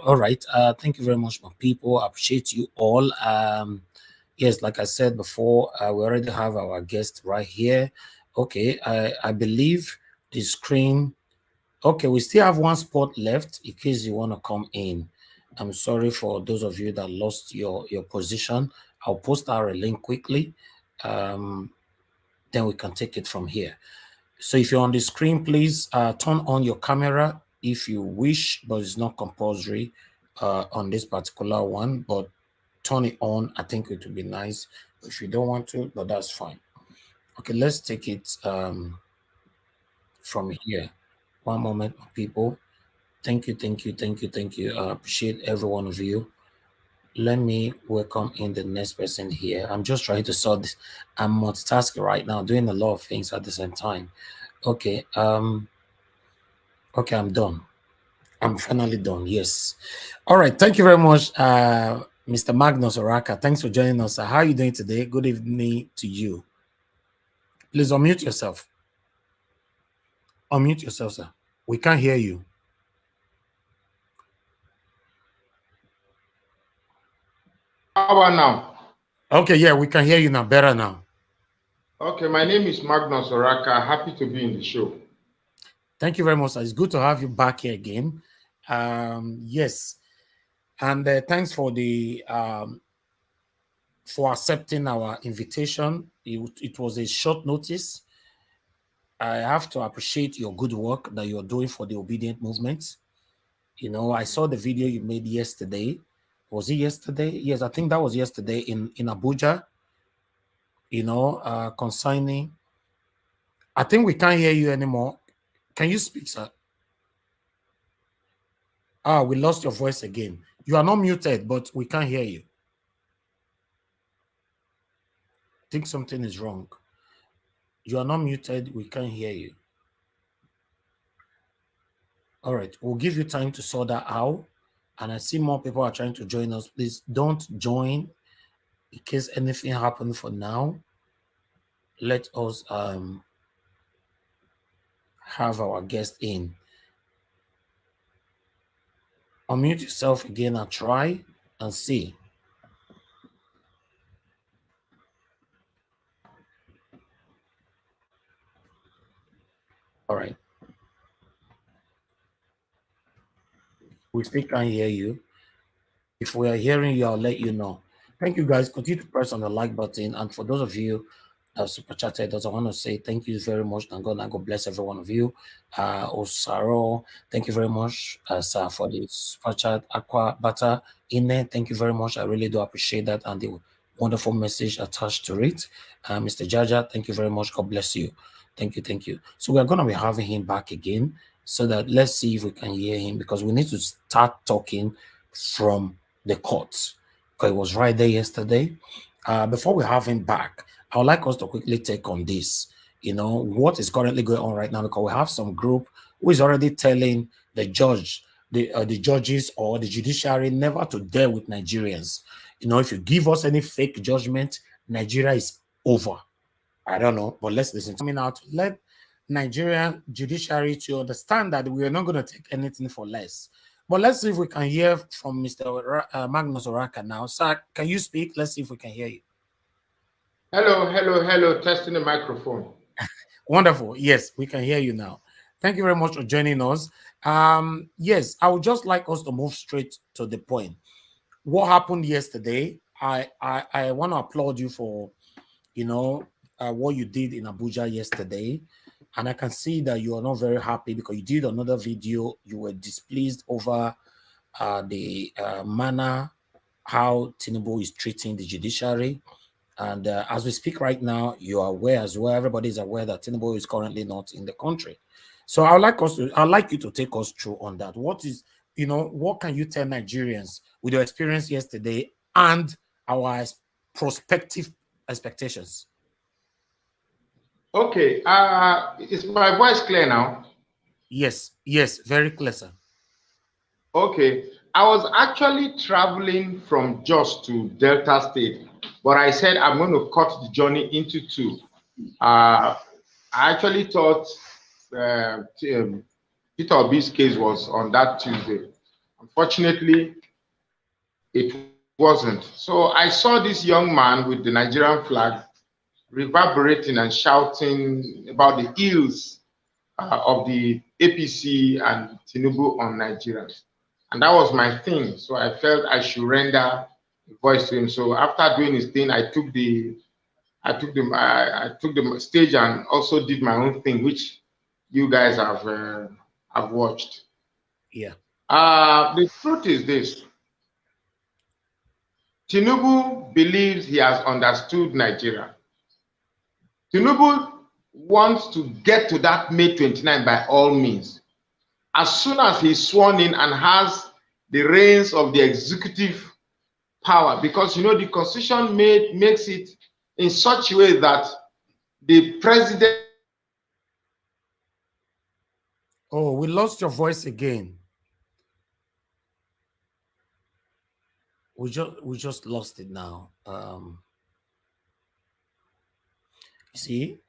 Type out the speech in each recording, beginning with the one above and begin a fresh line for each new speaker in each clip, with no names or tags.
All right. Thank you very much, my people. I appreciate you all. Yes, like I said before, we already have our guest right here. Okay, I believe the screen. Okay, we still have one spot left in case you want to come in. I'm sorry for those of you that lost your position. I'll post our link quickly. Then we can take it from here. So if you're on the screen, please turn on your camera if you wish, but it's not compulsory on this particular one, but turn it on. I think it would be nice if you don't want to, but that's fine. Okay, let's take it from here. One moment, people. Thank you, thank you, thank you, thank you. I appreciate every one of you. Let me welcome in the next person here. I'm just trying to sort this. I'm multitasking right now, doing a lot of things at the same time. Okay, okay, I'm done. I'm finally done. Yes. All right. Thank you very much, Mr. Magnus Oraka. Thanks for joining us. How are you doing today? Good evening to you. Please unmute yourself. Unmute yourself, sir. We can't hear you.
How about now?
Okay, yeah, we can hear you now. Better now.
Okay, my name is Magnus Oraka. Happy to be in the show.
Thank you very much, sir. It's good to have you back here again. Yes. And thanks for the for accepting our invitation. It was a short notice. I have to appreciate your good work that you're doing for the obedient movement. You know, I saw the video you made yesterday. Was it yesterday? Yes, I think that was yesterday in Abuja. You know, concerning. I think we can't hear you anymore. Can you speak, sir? Ah, we lost your voice again. You are not muted, but we can't hear you. I think something is wrong. You are not muted. We can't hear you. All right. We'll give you time to sort that out. And I see more people are trying to join us. Please don't join in case anything happens for now. Let us have our guest in. Unmute yourself again and try and see. All right. We still can't hear you. If we are hearing you, I'll let you know. Thank you, guys. Continue to press on the like button. And for those of you that have super chatted us, I want to say thank you very much. And God bless every one of you. Osaro, thank you very much, sir, for the super chat. Aqua Butter in there. Thank you very much. I really do appreciate that and the wonderful message attached to it. Mr. Jaja, thank you very much. God bless you. Thank you, thank you. So we're going to be having him back again so that let's see if we can hear him because we need to start talking from the courts because it was right there yesterday. Before we have him back, I would like us to quickly take on this. You know, what is currently going on right now because we have some group who is already telling the judge, the judges or the judiciary never to deal with Nigerians. You know, if you give us any fake judgment, Nigeria is over. I don't know, but let's listen. Coming out, let Nigerian judiciary to understand that we are not going to take anything for less. But let's see if we can hear from Mr. Magnus Oraka now. Sir, can you speak? Let's see if we can hear you.
Hello. Testing the microphone.
Wonderful. Yes, we can hear you now. Thank you very much for joining us. Yes, I would just like us to move straight to the point. What happened yesterday? I want to applaud you for, you know, what you did in Abuja yesterday. And I can see that you are not very happy because you did another video. You were displeased over the manner how Tinubu is treating the judiciary. And as we speak right now, you are aware as well. Everybody is aware that Tinubu is currently not in the country. So I'd like you to take us through on that. What is, what can you tell Nigerians with your experience yesterday and our prospective expectations?
Okay. Is my voice clear now?
Yes, very clear, sir.
Okay. I was actually traveling from Jos to Delta State, but I said I'm going to cut the journey into two. I actually thought Peter Obi's case was on that Tuesday. Unfortunately, it wasn't. So I saw this young man with the Nigerian flag reverberating and shouting about the ills of the APC and Tinubu on Nigerians. And that was my thing. So I felt I should render a voice to him. So after doing his thing, I took the stage and also did my own thing, which you guys have watched.
Yeah.
The truth is this: Tinubu believes he has understood Nigeria. Tinubu wants to get to that May 29 by all means. As soon as he's sworn in and has the reins of the executive power, because the constitution makes it in such a way that the president.
Oh, we lost your voice again. We just lost it now. See,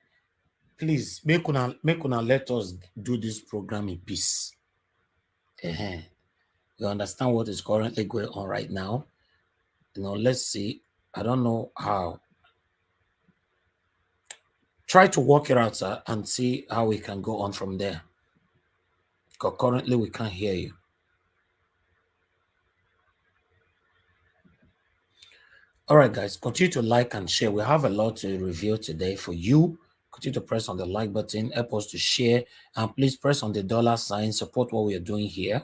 please make una let us do this program in peace. You understand what is currently going on right now? Let's see. I don't know how. Try to work it out, sir, and see how we can go on from there. Because currently we can't hear you. All right, guys, continue to like and share. We have a lot to review today for you. Continue to press on the like button, help us to share, and please press on the $sign, support what we are doing here.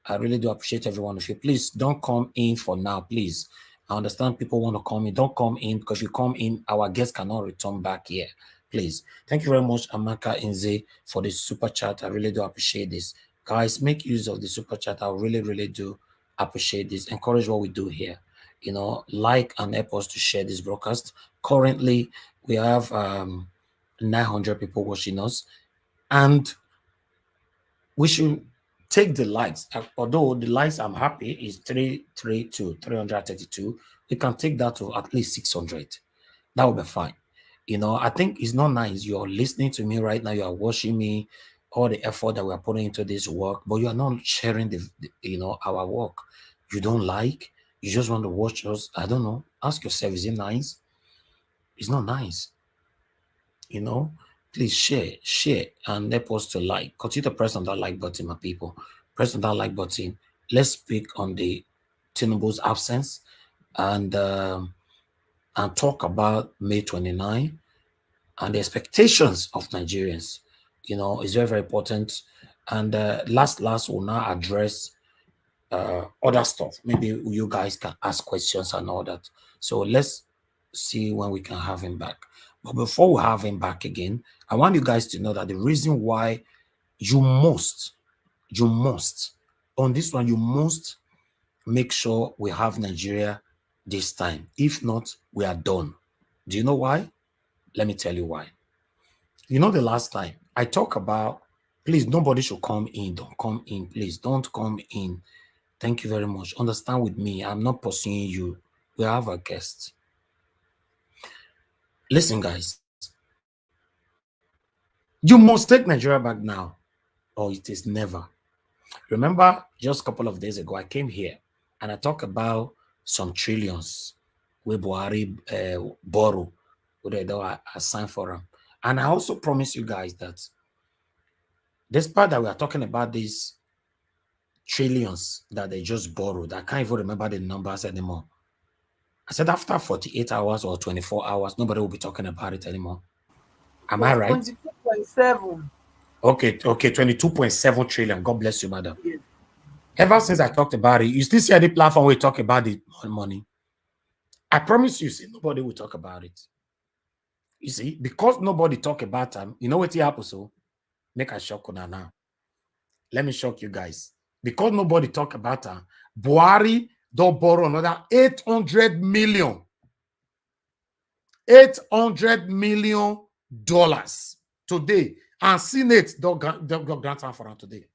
I really do appreciate every one of you. Please don't come in for now, please. I understand people want to come in. Don't come in, because if you come in, our guests cannot return back here. Please. Thank you very much, Amaka Inze, for the super chat. I really do appreciate this. Guys, make use of the super chat. I really, really do appreciate this. Encourage what we do here. Like and help us to share this broadcast. Currently, we have 900 people watching us, and we should take the likes. Although the likes I'm happy is 332. We can take that to at least 600. That will be fine. I think it's not nice. You're listening to me right now. You are watching me, all the effort that we are putting into this work, but you are not sharing our work. You don't like. You just want to watch us. I don't know. Ask yourself, is it nice? It's not nice. Please share, and help us to like. Continue to press on that like button, my people. Press on that like button. Let's speak on the Tinubu's absence and talk about May 29 and the expectations of Nigerians. It's very, very important. And last, we'll now address other stuff. Maybe you guys can ask questions and all that. So let's see when we can have him back. But before we have him back again, I want you guys to know that the reason why you must, on this one, you must make sure we have Nigeria this time. If not, we are done. Do you know why? Let me tell you why. The last time I talk about, please, nobody should come in. Don't come in, please. Don't come in. Thank you very much. Understand with me, I'm not pursuing you. We have a guest. Listen, guys. You must take Nigeria back now, or it is never. Remember, just a couple of days ago, I came here and I talked about some trillions where BUHARI borrow, where they assign for them. And I also promise you guys that despite that we are talking about these trillions that they just borrowed, I can't even remember the numbers anymore. I said after 48 hours or 24 hours, nobody will be talking about it anymore. Am I right?
22.7.
Okay, 22.7 trillion. God bless you, madam. Yes. Ever since I talked about it, you still see any platform where we talk about the money. I promise you, see, nobody will talk about it. You see, because nobody talk about them, you know what happens? So make a shock on now. Let me shock you guys. Because nobody talk about them, Buhari don't borrow another 800 million. $800 million today. And Senate don't grant for him today.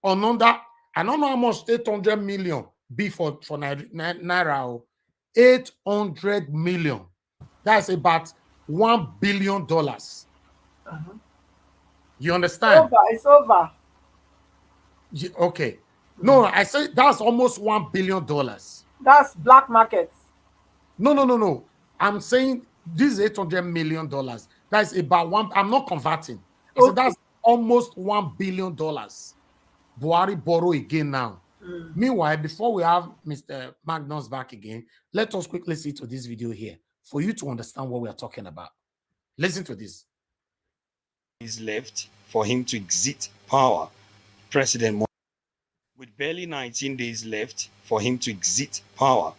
Another, I don't know how much 800 million be for Naira. 800 million. That's about $1 billion. You understand?
It's over.
Okay. No, I say that's almost $1 billion.
That's black market.
No. I'm saying this $800 million. That's about one. I'm not converting. I said that's almost $1 billion. Buhari borrow again now. Meanwhile, before we have Mr. Magnus back again, let us quickly see to this video here for you to understand what we are talking about. Listen to this.
Is left for him to exit power. With barely 19 days left for him to exit power,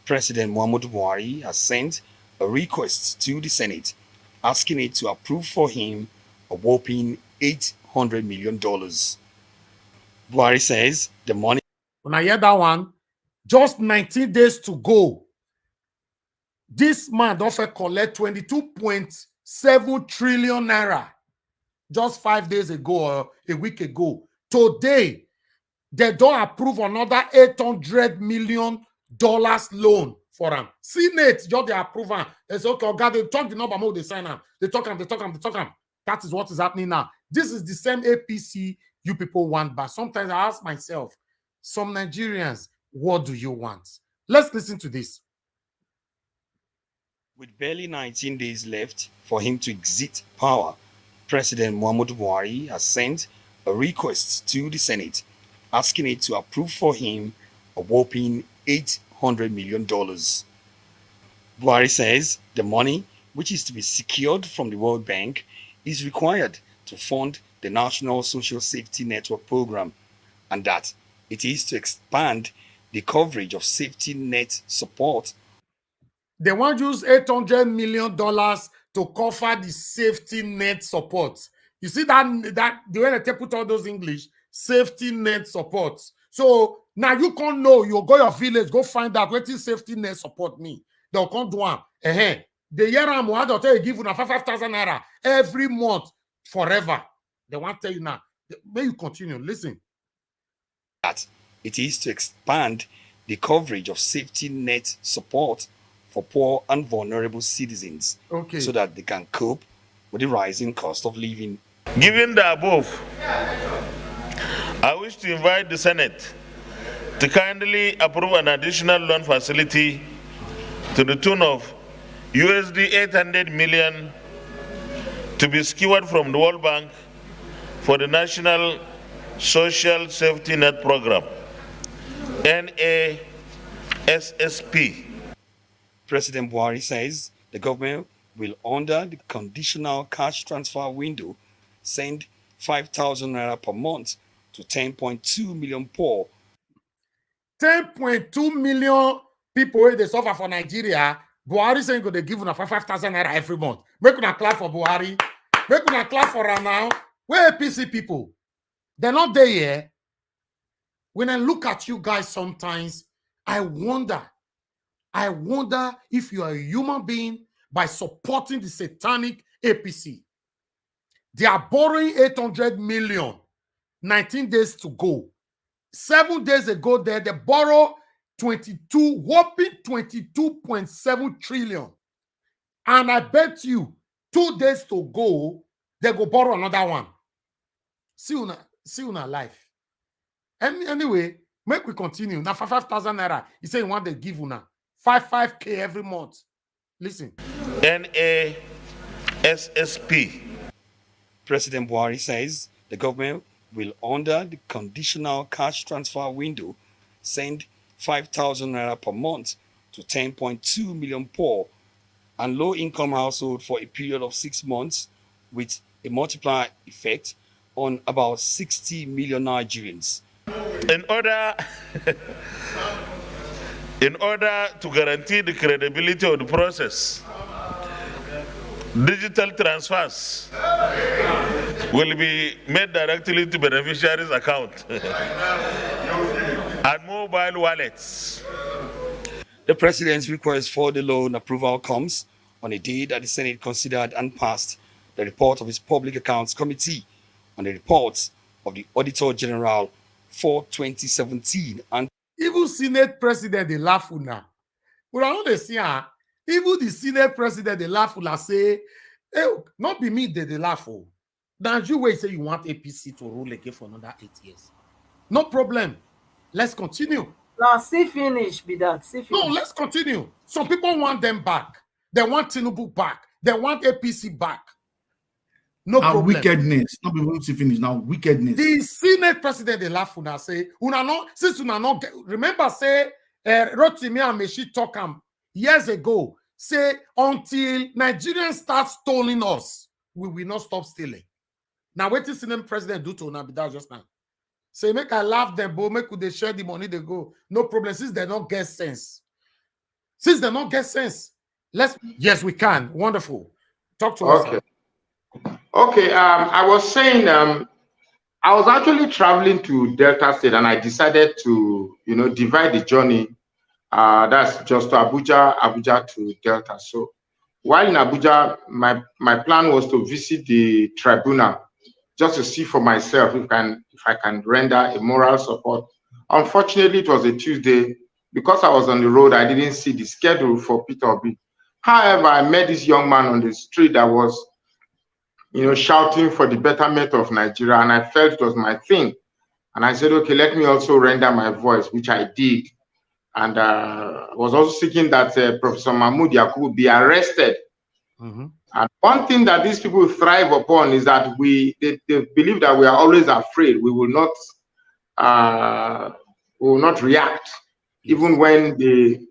President Muhammadu Buhari has sent a request to the Senate asking it to approve for him a whopping $800 million. Buhari says the money.
When I hear that one, just 19 days to go. This man don't collect 22.7 trillion naira just 5 days ago or a week ago. Today, they don't approve another $800 million loan for them. Senate just they approve them. They say, okay, God, they talk the number more, they sign them. They talk them. That is what is happening now. This is the same APC you people want, but sometimes I ask myself, some Nigerians, what do you want? Let's listen to this.
With barely 19 days left for him to exit power, President Muhammadu Buhari has sent a request to the Senate asking it to approve for him a whopping $800 million. Buhari says the money, which is to be secured from the World Bank, is required to fund the National Social Safety Network program, and that it is to expand the coverage of safety net support.
They want to use $800 million to cover the safety net support. You see that the way they put all those English, safety net support. So now you can't know, you go your village, go find out what is safety net support mean. They'll come do one. The year I'm one, they'll tell you give you 5,000 naira every month forever. They want to tell you now. May you continue. Listen.
That it is to expand the coverage of safety net support for poor and vulnerable citizens, so that they can cope with the rising cost of living.
Given the above, I wish to invite the Senate to kindly approve an additional loan facility to the tune of USD 800 million to be secured from the World Bank for the National Social Safety Net Program, NASSP.
President Buhari says the government will, under the conditional cash transfer window, send 5,000 naira per month to 10.2 million poor.
10.2 million people where they suffer for Nigeria. Buhari saying they give them 5,000 naira every month. Make una clap for Buhari. Make una clap for her now. Where APC people? They're not there yet. When I look at you guys sometimes, I wonder if you are a human being by supporting the satanic APC. They are borrowing 800 million, 19 days to go. 7 days ago, they borrow whopping 22.7 trillion. And I bet you 2 days to go, they go borrow another one. See una life. Anyway, make we continue. Now, for 5,000 naira, he said he want to give una 5K every month. Listen.
NASSP.
President Buhari says the government will, under the conditional cash transfer window, send 5,000 naira per month to 10.2 million poor and low-income households for a period of 6 months, with a multiplier effect on about 60 million Nigerians.
In order to guarantee the credibility of the process, digital transfers will be made directly to beneficiaries' account and mobile wallets.
The president's request for the loan approval comes on a day that the Senate considered and passed the report of its Public Accounts Committee on the reports of the Auditor General for 2017. And
even Senate president, they laugh now. But I know they see even the Senate president, they laugh say, hey, not be me, they laugh. Now you wait say you want APC to rule again for another 8 years. No problem. Let's continue.
Now, see finish, be that. See finish.
No, let's continue. Some people want them back. They want Tinubu back. They want APC back. No
Now
problem.
wickedness. Not be able to finish. Now wickedness.
The Senate president, they laugh now say, since una not remember say Rotimi and Meshi talk years ago, say until Nigerians start stealing us, we will not stop stealing. Now, what is Senate president do to una be that just now? Say, make I laugh them, but make they share the money, they go. No problem, since they don't get sense. Since they don't get sense, yes, we can. Wonderful. Talk to us.
Okay. Okay, I was saying I was actually traveling to Delta State and I decided to, divide the journey. That's just to Abuja to Delta. So while in Abuja, my plan was to visit the tribunal just to see for myself if I can render a moral support. Unfortunately, it was a Tuesday. Because I was on the road, I didn't see the schedule for Peter Obi. However, I met this young man on the street that was shouting for the betterment of Nigeria, and I felt it was my thing. And I said, okay, let me also render my voice, which I did. And I was also seeking that Professor Mahmoud Yakubu be arrested.
Mm-hmm.
And one thing that these people thrive upon is that they believe that we are always afraid. We will not react, even when they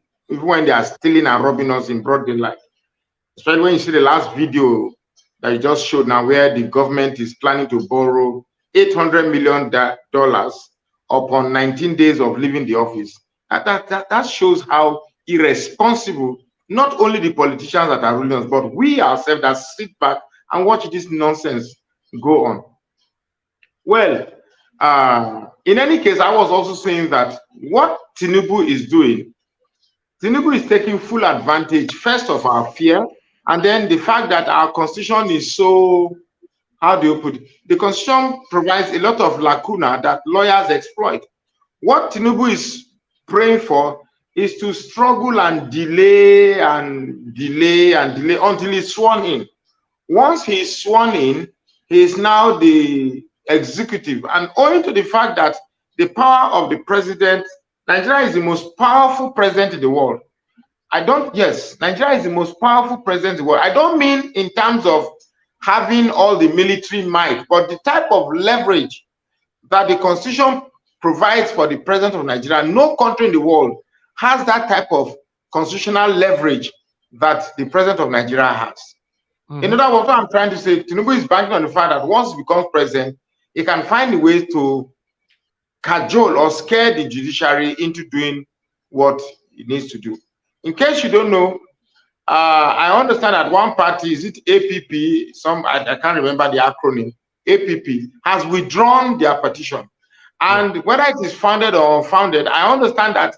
are stealing and robbing us in broad daylight. Especially when you see the last video that you just showed now, where the government is planning to borrow $800 million upon 19 days of leaving the office. That shows how irresponsible not only the politicians that are ruling us, but we ourselves that sit back and watch this nonsense go on. Well, in any case, I was also saying that what Tinubu is doing, Tinubu is taking full advantage, first of our fear, and then the fact that our constitution is so, how do you put it? The constitution provides a lot of lacuna that lawyers exploit. What Tinubu is praying for is to struggle and delay until he's sworn in. Once he's sworn in, he is now the executive. And owing to the fact that the power of the president, Nigeria is the most powerful president in the world. Nigeria is the most powerful president in the world. I don't mean in terms of having all the military might, but the type of leverage that the constitution provides for the president of Nigeria. No country in the world has that type of constitutional leverage that the president of Nigeria has. Mm-hmm. In other words, what I'm trying to say, Tinubu is banking on the fact that once he becomes president, he can find a way to cajole or scare the judiciary into doing what he needs to do. In case you don't know, I understand that one party, is it APP, I can't remember the acronym, APP, has withdrawn their petition. And whether it is founded or unfounded, I understand that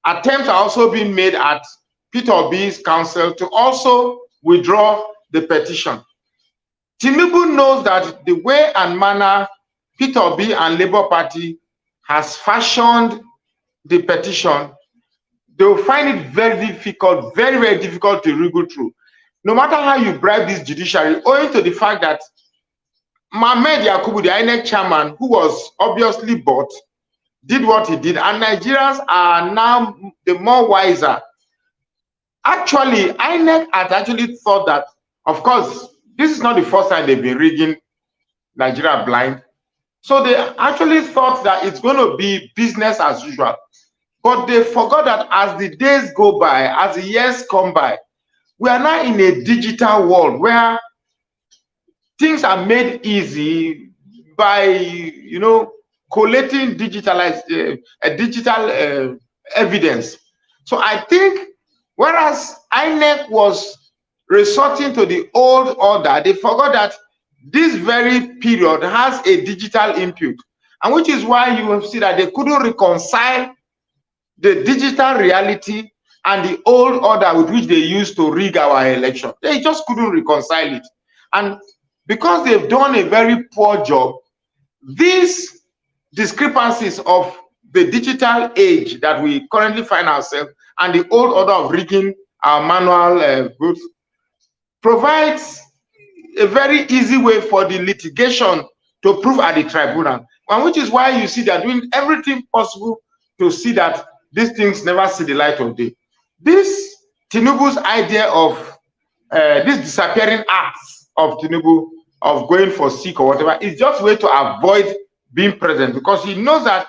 attempts are also being made at Peter Obi's council to also withdraw the petition. Tinubu knows that the way and manner Peter Obi and Labour Party has fashioned the petition, they will find it very difficult, very, very difficult to wriggle through. No matter how you bribe this judiciary, owing to the fact that Mohammed Yakubu, the INEC chairman, who was obviously bought, did what he did, and Nigerians are now the more wiser. Actually, INEC had actually thought that, of course, this is not the first time they've been rigging Nigeria blind. So they actually thought that it's going to be business as usual. But they forgot that as the days go by, as the years come by, we are now in a digital world where things are made easy by, collating digital evidence. So I think whereas INEC was resorting to the old order, they forgot that this very period has a digital input, and which is why you will see that they couldn't reconcile the digital reality and the old order with which they used to rig our election. They just couldn't reconcile it. And because they've done a very poor job, these discrepancies of the digital age that we currently find ourselves and the old order of rigging our manual votes provides a very easy way for the litigation to prove at the tribunal, and which is why you see they're doing everything possible to see that these things never see the light of day. This Tinubu's idea of this disappearing acts of Tinubu of going for sick or whatever is just a way to avoid being present, because he knows that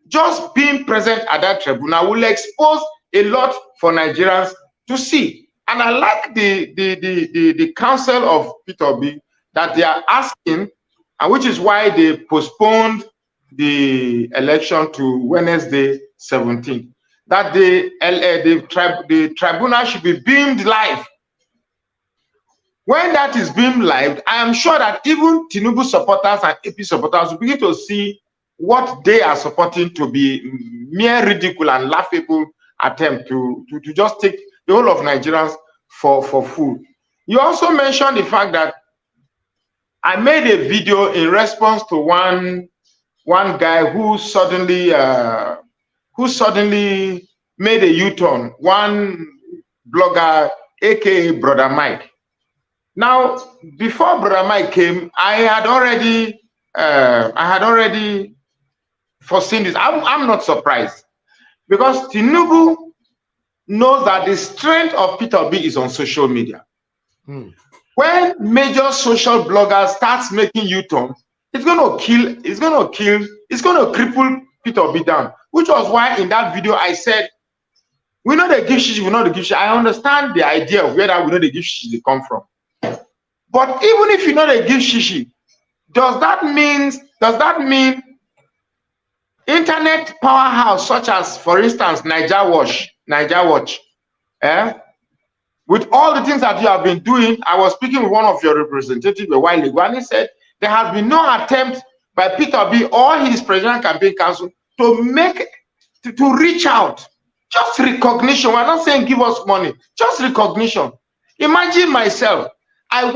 just being present at that tribunal will expose a lot for Nigerians to see. And I like the counsel of Peter Obi that they are asking, and which is why they postponed the election to Wednesday 17th, that the tribunal should be beamed live. When that is beamed live, I am sure that even Tinubu supporters and AP supporters will begin to see what they are supporting to be mere ridicule and laughable attempt to just take the whole of Nigerians for food. You also mentioned the fact that I made a video in response to one guy who suddenly made a U-turn, one blogger, aka Brother Mike. Now, before Brother Mike came, I had already foreseen this. I'm not surprised, because Tinubu knows that the strength of Peter Obi is on social media. When major social bloggers starts making U-turn, it's going to cripple Peter Obi down, which was why in that video I said, we know they give shishi, we know they give shishi. I understand the idea of where that we know they give shishi they come from. But even if you know they give shishi, does that mean internet powerhouse such as, for instance, Niger Watch, with all the things that you have been doing? I was speaking with one of your representatives a while ago, and he said there has been no attempt by Peter Obi or his presidential campaign council to reach out. Just recognition. We're not saying give us money, just recognition. Imagine myself, I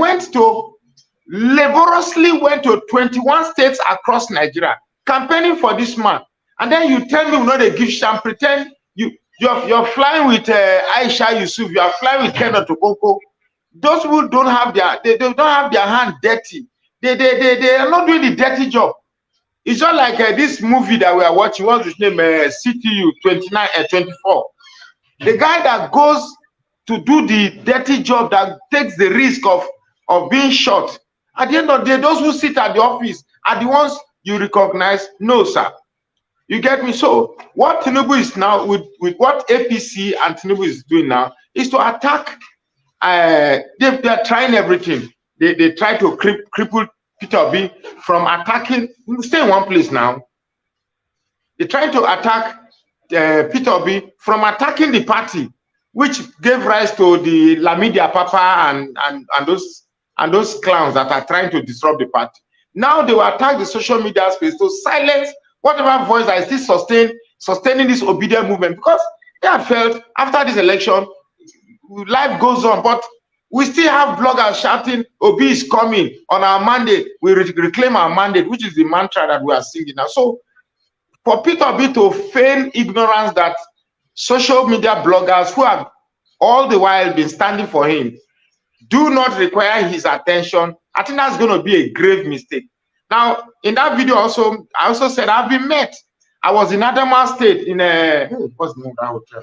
laboriously went to 21 states across Nigeria campaigning for this man, and then you tell me we know they give sham, pretend you're flying with Aisha Yusuf, you are flying with Kenneth Okoko. Those who don't have they don't have their hand dirty. They are not doing the dirty job. It's just like this movie that we are watching. What's his name? CTU 24. The guy that goes to do the dirty job, that takes the risk of being shot. At the end of the day, those who sit at the office are the ones you recognize. No, sir. You get me? So what Tinubu is now, with what APC and Tinubu is doing now, is to attack. They're trying everything. They try to cripple Peter Obi from attacking. Stay in one place now. They try to attack Peter Obi from attacking the party, which gave rise to the Lamidia Papa and those clowns that are trying to disrupt the party. Now they will attack the social media space to silence whatever voice that is still sustaining this obedient movement, because they have felt after this election, life goes on, but we still have bloggers shouting, Obi is coming on our mandate. We reclaim our mandate, which is the mantra that we are singing now. So for Peter Obi to feign ignorance that social media bloggers who have all the while been standing for him do not require his attention, I think that's going to be a grave mistake. Now, in that video also, I also said I've been met. I was in Adamawa State in what's the name of that hotel?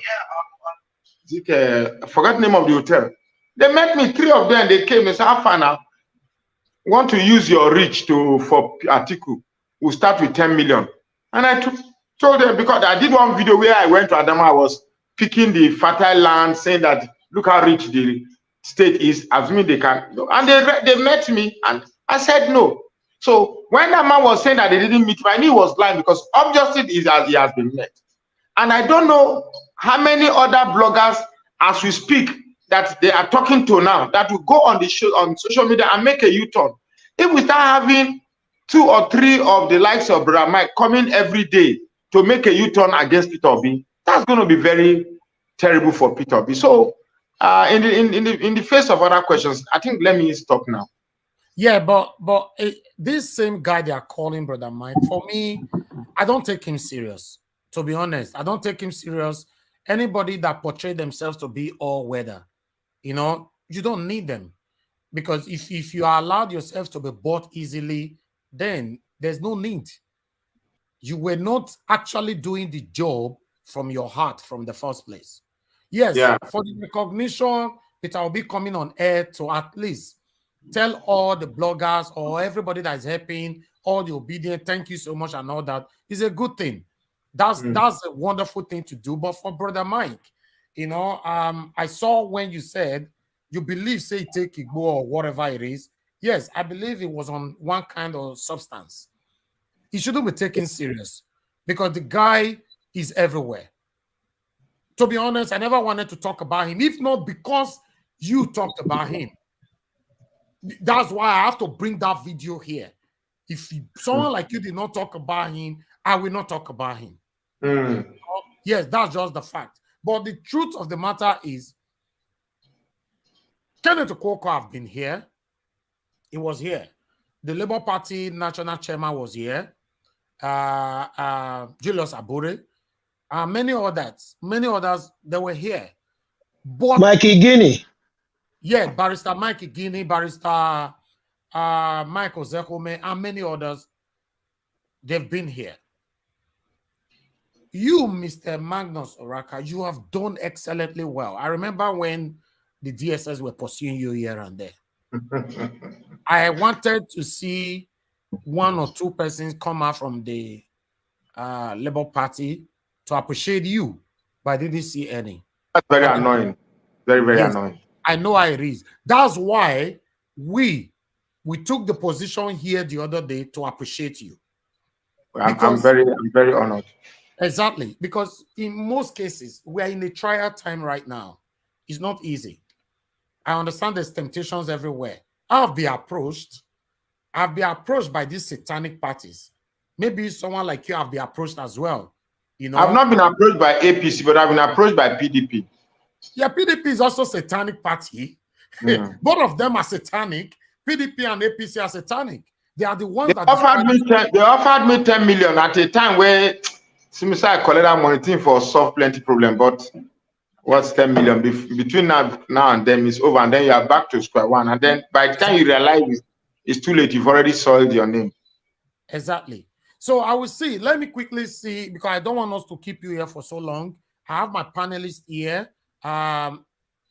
I forgot the name of the hotel. They met me, 3 of them. They came and said, Afana, want to use your reach for Atiku. We'll start with 10 million. And I told them, because I did one video where I went to Adamawa, I was picking the fertile land, saying that look how rich the state is, assuming they can. And they met me, and I said no. So when that man was saying that they didn't meet him, I knew he was lying, because obviously he has been met. And I don't know how many other bloggers, as we speak, that they are talking to now, that will go on the show on social media and make a U-turn. If we start having 2 or 3 of the likes of Brother Mike coming every day to make a U-turn against Peter Obi, that's going to be very terrible for Peter Obi. So, in the face of other questions, I think let me stop now.
Yeah, but this same guy they are calling Brother Mike, for me, I don't take him serious. To be honest, I don't take him serious. Anybody that portray themselves to be all weather, you know, you don't need them. Because if you are allowed yourself to be bought easily, then there's no need. You were not actually doing the job from your heart from the first place. Yes,
Yeah.
for the recognition, Peter will be coming on air to at least tell all the bloggers or everybody that is helping, all the obedient, thank you so much and all that is a good thing. That's a wonderful thing to do. But for Brother Mike, you know, I saw when you said you believe, say, take Igbo or whatever it is. Yes, I believe it was on one kind of substance. He shouldn't be taken serious because the guy is everywhere. To be honest, I never wanted to talk about him, if not because you talked about him. That's why I have to bring that video here. If someone like you did not talk about him, I will not talk about him. Yes, that's just the fact. But the truth of the matter is, Kenneth Okonkwo have been here. He was here. The Labour Party national chairman was here. Julius Abure. Many others, they were here. But
Mikey Guinea.
yeah, Barrister Mikey Guinea, Barrister Michael Zekome, and many others, they've been here. You, Mr. Magnus Oraka, you have done excellently well. I remember when the DSS were pursuing you here and there. I wanted to see 1 or 2 persons come out from the Labour Party to appreciate you, but I didn't see any.
That's very annoying. Very, very annoying.
I know how it is. That's why we took the position here the other day to appreciate you.
I'm very honored.
Exactly, because in most cases, we are in a trial time right now. It's not easy. I understand there's temptations everywhere. I've been approached by these satanic parties. Maybe someone like you have been approached as well. You know,
I've not been approached by APC, but I've been approached by PDP.
Yeah, PDP is also a satanic party. Both of them are satanic. PDP and APC are satanic. They are the ones
They offered me 10 million at a time where I collected money for solve plenty problem. But what's 10 million? Between now and then it's over, and then you are back to square one. And then by the time you realize it's too late, you've already soiled your name.
Exactly. So I will see. Let me quickly see, because I don't want us to keep you here for so long. I have my panelists here.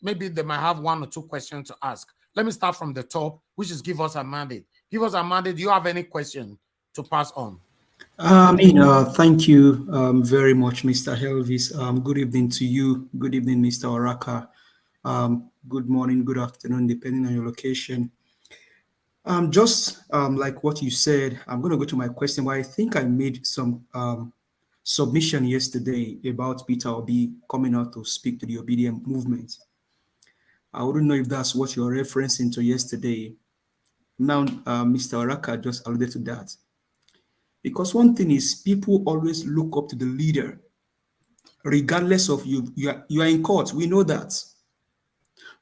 Maybe they might have 1 or 2 questions to ask. Let me start from the top, which is give us a mandate. Give us a mandate. Do you have any question to pass on?
Thank you very much, Mr. Helvis. Good evening to you. Good evening, Mr. Oraka. Good morning, good afternoon, depending on your location. Just like what you said, I'm going to go to my question, but I think I made some submission yesterday about Peter Obi coming out to speak to the obedient movement. I wouldn't know if that's what you're referencing to yesterday. Now, Mr. Oraka just alluded to that. Because one thing is, people always look up to the leader, regardless of you are in court. We know that.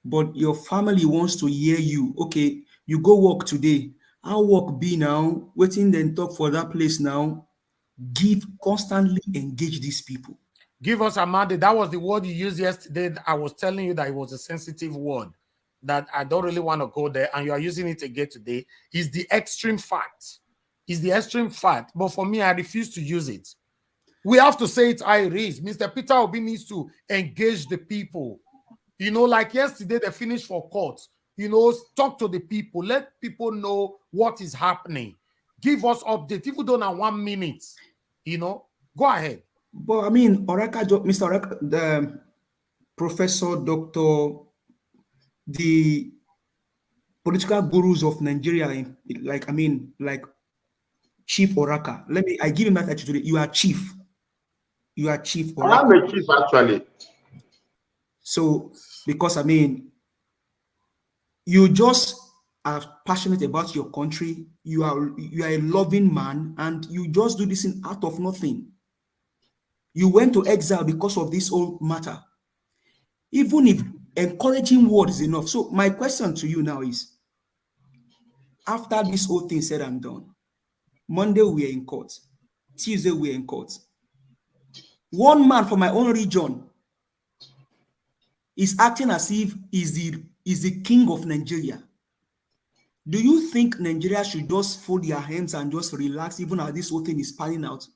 But your family wants to hear you. Okay, you go work today. How work be now? Waiting then talk for that place now. Constantly engage these people.
Give us a mandate. That was the word you used yesterday. I was telling you that it was a sensitive word, that I don't really want to go there, and you are using it again today. Is the extreme fact. Is the extreme fact. But for me, I refuse to use it. We have to say it how it is. Mr. Peter Obi needs to engage the people. You know, like yesterday, they finished for court. You know, talk to the people. Let people know what is happening. Give us update. If we don't have 1 minute, you know, go ahead.
But I mean, Oraka, Mr. Oraka, the Professor, Doctor, the political gurus of Nigeria, like Chief Oraka. I give him that attitude today. You are chief. You are chief
I'm
oracle.
a chief, actually.
So, because I mean, you just are passionate about your country. You are a loving man, and you just do this in out of nothing. You went to exile because of this whole matter. Even if encouraging word is enough. So my question to you now is, after this whole thing said and done, Monday we are in court, Tuesday we are in court. One man from my own region is acting as if he's the king of Nigeria. Do you think Nigeria should just fold their hands and just relax, even as this whole thing is panning out,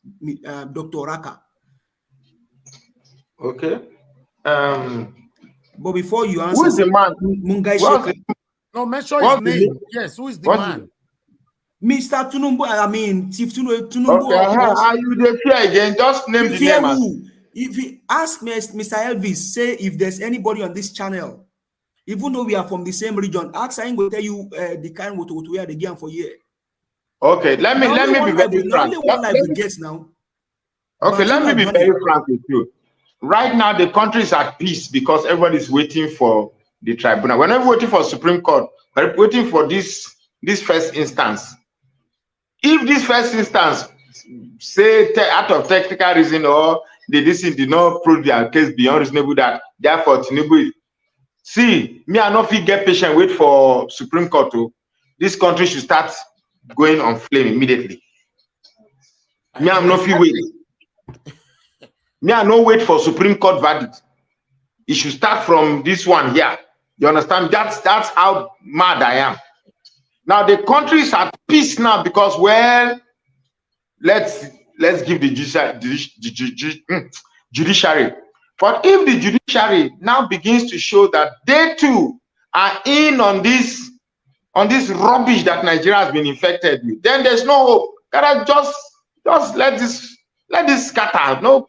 Dr. Oraka?
Okay.
But before you answer,
Who is the man?
No, mention his name. Yes, who is the man?
Mr. Tunumbu, I mean, Chief Tunumbu.
Okay, are you the fear again? Just name the name.
Who? If you ask Mr. Elvis, say if there's anybody on this channel, even though we are from the same region, ask I will tell you the kind what we are the game for year.
Okay, let me be very frank. Okay, let me be very frank with you. Right now, the country is at peace because everybody is waiting for the tribunal. We're not waiting for Supreme Court, we're waiting for this first instance. If this first instance, say out of technical reason or the DC did not prove their case beyond reasonable that therefore Tinubu, see, me I not fit get patient wait for Supreme Court to. This country should start going on flame immediately. Me I'm not fit wait. Me I no wait for Supreme Court verdict. It should start from this one here. You understand? That's how mad I am. Now the country is at peace now because, well, let's give the judiciary. But if the judiciary now begins to show that they too are in on this rubbish that Nigeria has been infected with, then there's no hope. Gotta just let this scatter. No.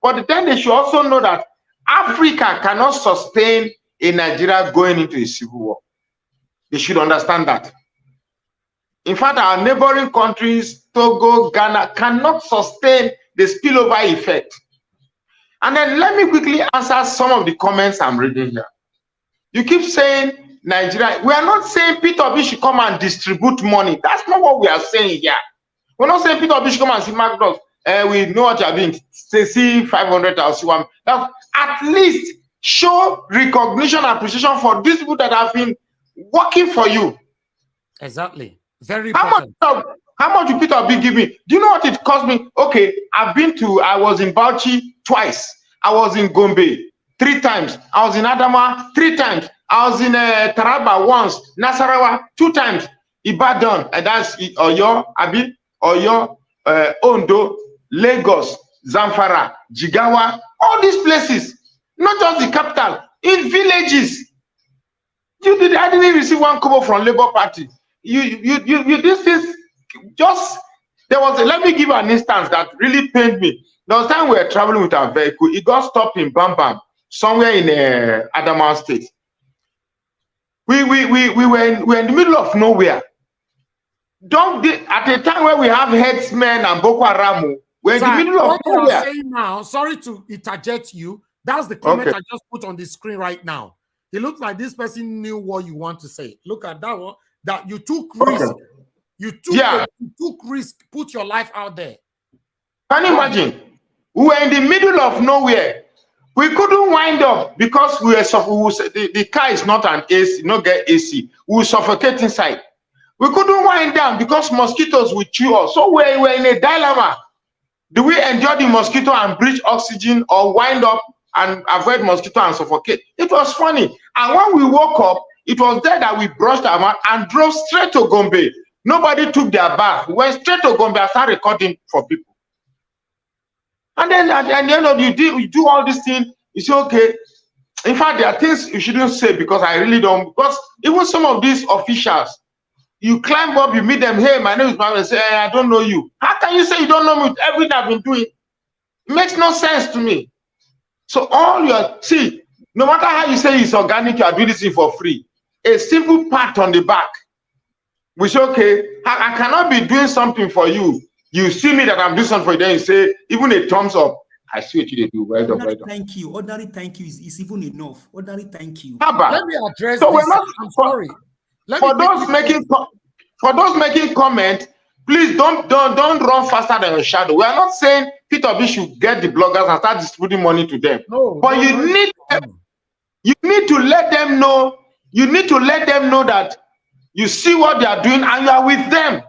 But then they should also know that Africa cannot sustain a Nigeria going into a civil war. They should understand that. In fact, our neighboring countries, Togo, Ghana, cannot sustain the spillover effect. And then let me quickly answer some of the comments I'm reading here. You keep saying Nigeria. We are not saying Peter Obi should come and distribute money. That's not what we are saying here. We're not saying Peter Obi should come and see McDonald's. We know what you are doing. Say, see 500 or see 1. At least show recognition and appreciation for these people that have been working for you.
Exactly. Very important.
How much did Peter Obi give me? Do you know what it cost me? Okay, I was in Bauchi twice. I was in Gombe 3 times. I was in Adama 3 times. I was in Taraba once. Nasarawa 2 times. Ibadan, and that's Oyo, Abi, Oyo, Ondo, Lagos, Zamfara, Jigawa, all these places. Not just the capital, in villages. I didn't receive 1 kobo from Labour Party. This is just, let me give you an instance that really pained me. There was time we were traveling with our vehicle. It got stopped in Bam Bam, somewhere in Adamawa State. We were in the middle of nowhere. At a time where we have headsmen and Boko Haram, we're in the middle of nowhere.
What you're saying now, sorry to interject you, that's the comment I just put on the screen right now. It looks like this person knew what you want to say. Look at that one. That you took risk. You took risk, put your life out there.
Can you imagine? We were in the middle of nowhere. We couldn't wind up because the car is not an AC, not get AC. We will suffocate inside. We couldn't wind down because mosquitoes would chew us. So we were in a dilemma. Do we endure the mosquito and breathe oxygen, or wind up and avoid mosquito and suffocate? It was funny. And when we woke up, it was there that we brushed our mouth and drove straight to Gombe. Nobody took their bath. We went straight to Gombe and started recording for people. And then at the end of the day, you do all these things. You say, okay. In fact, there are things you shouldn't say because I really don't. Because even some of these officials, you climb up, you meet them. Hey, my name is Manuel. Say, hey, I don't know you. How can you say you don't know me with everything I've been doing? It makes no sense to me. So no matter how you say it's organic, you are doing this thing for free. A simple pat on the back. We say, okay, I cannot be doing something for you. You see me that I'm doing something for you, then you say, even a thumbs up. I see what you do. Well done, well
Ordinary
done.
thank you. Ordinary thank you is even enough. Ordinary thank you.
Let me address
So we're
this.
not,
I'm sorry.
for those making comment, please don't run faster than your shadow. We are not saying Peter Obi should get the bloggers and start distributing money to them.
No,
but
no,
you need to let them know. You need to let them know that you see what they are doing and you are with them.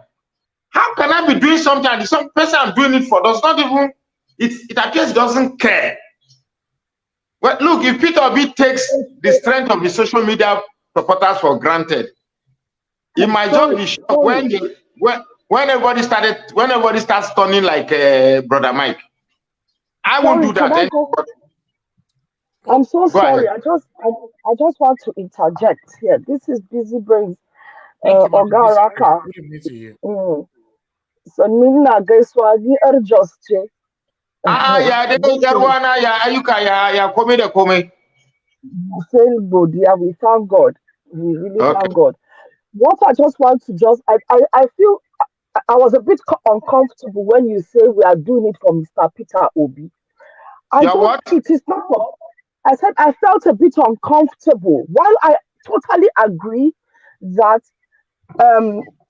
How can I be doing something and some person I'm doing it for does not even, it appears doesn't care. Well, look, if Peter Obi takes the strength of the social media supporters for granted, it might just be shocked when everybody starts turning like Brother Mike. I won't do that.
I'm so sorry.
Ahead.
I just want to interject here. This is Busy Brains,
Thank you,
Oga Raka.
Good evening to you.
So Nina Gaiswagi Erjoste.
Yeah, Yarwana, yeah, Ayuka, yeah, come.
We thank God. We really thank God. What I just want to I feel I was a bit uncomfortable when you say we are doing it for Mr. Peter Obi. It is not. I said I felt a bit uncomfortable. While I totally agree that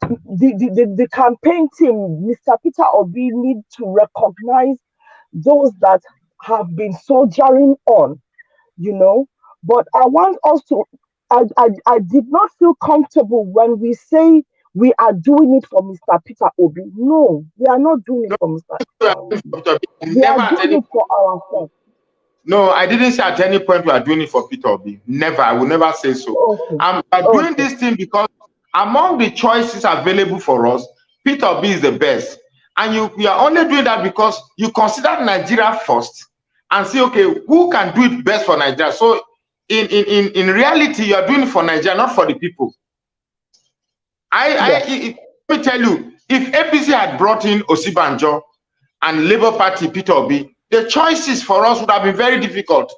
the campaign team, Mr. Peter Obi, need to recognize those that have been soldiering on, But I want us to. I did not feel comfortable when we say we are doing it for Mr. Peter Obi. No, we are not doing it for Mr. Peter Obi. We are doing it for ourselves.
No, I didn't say at any point we are doing it for Peter Obi. Never. I will never say so. I'm doing this thing because among the choices available for us, Peter Obi is the best. And we are only doing that because you consider Nigeria first and say, okay, who can do it best for Nigeria? So in reality, you are doing it for Nigeria, not for the people. Let me tell you, if APC had brought in Osibanjo and Labour Party Peter Obi, the choices for us would have been very difficult.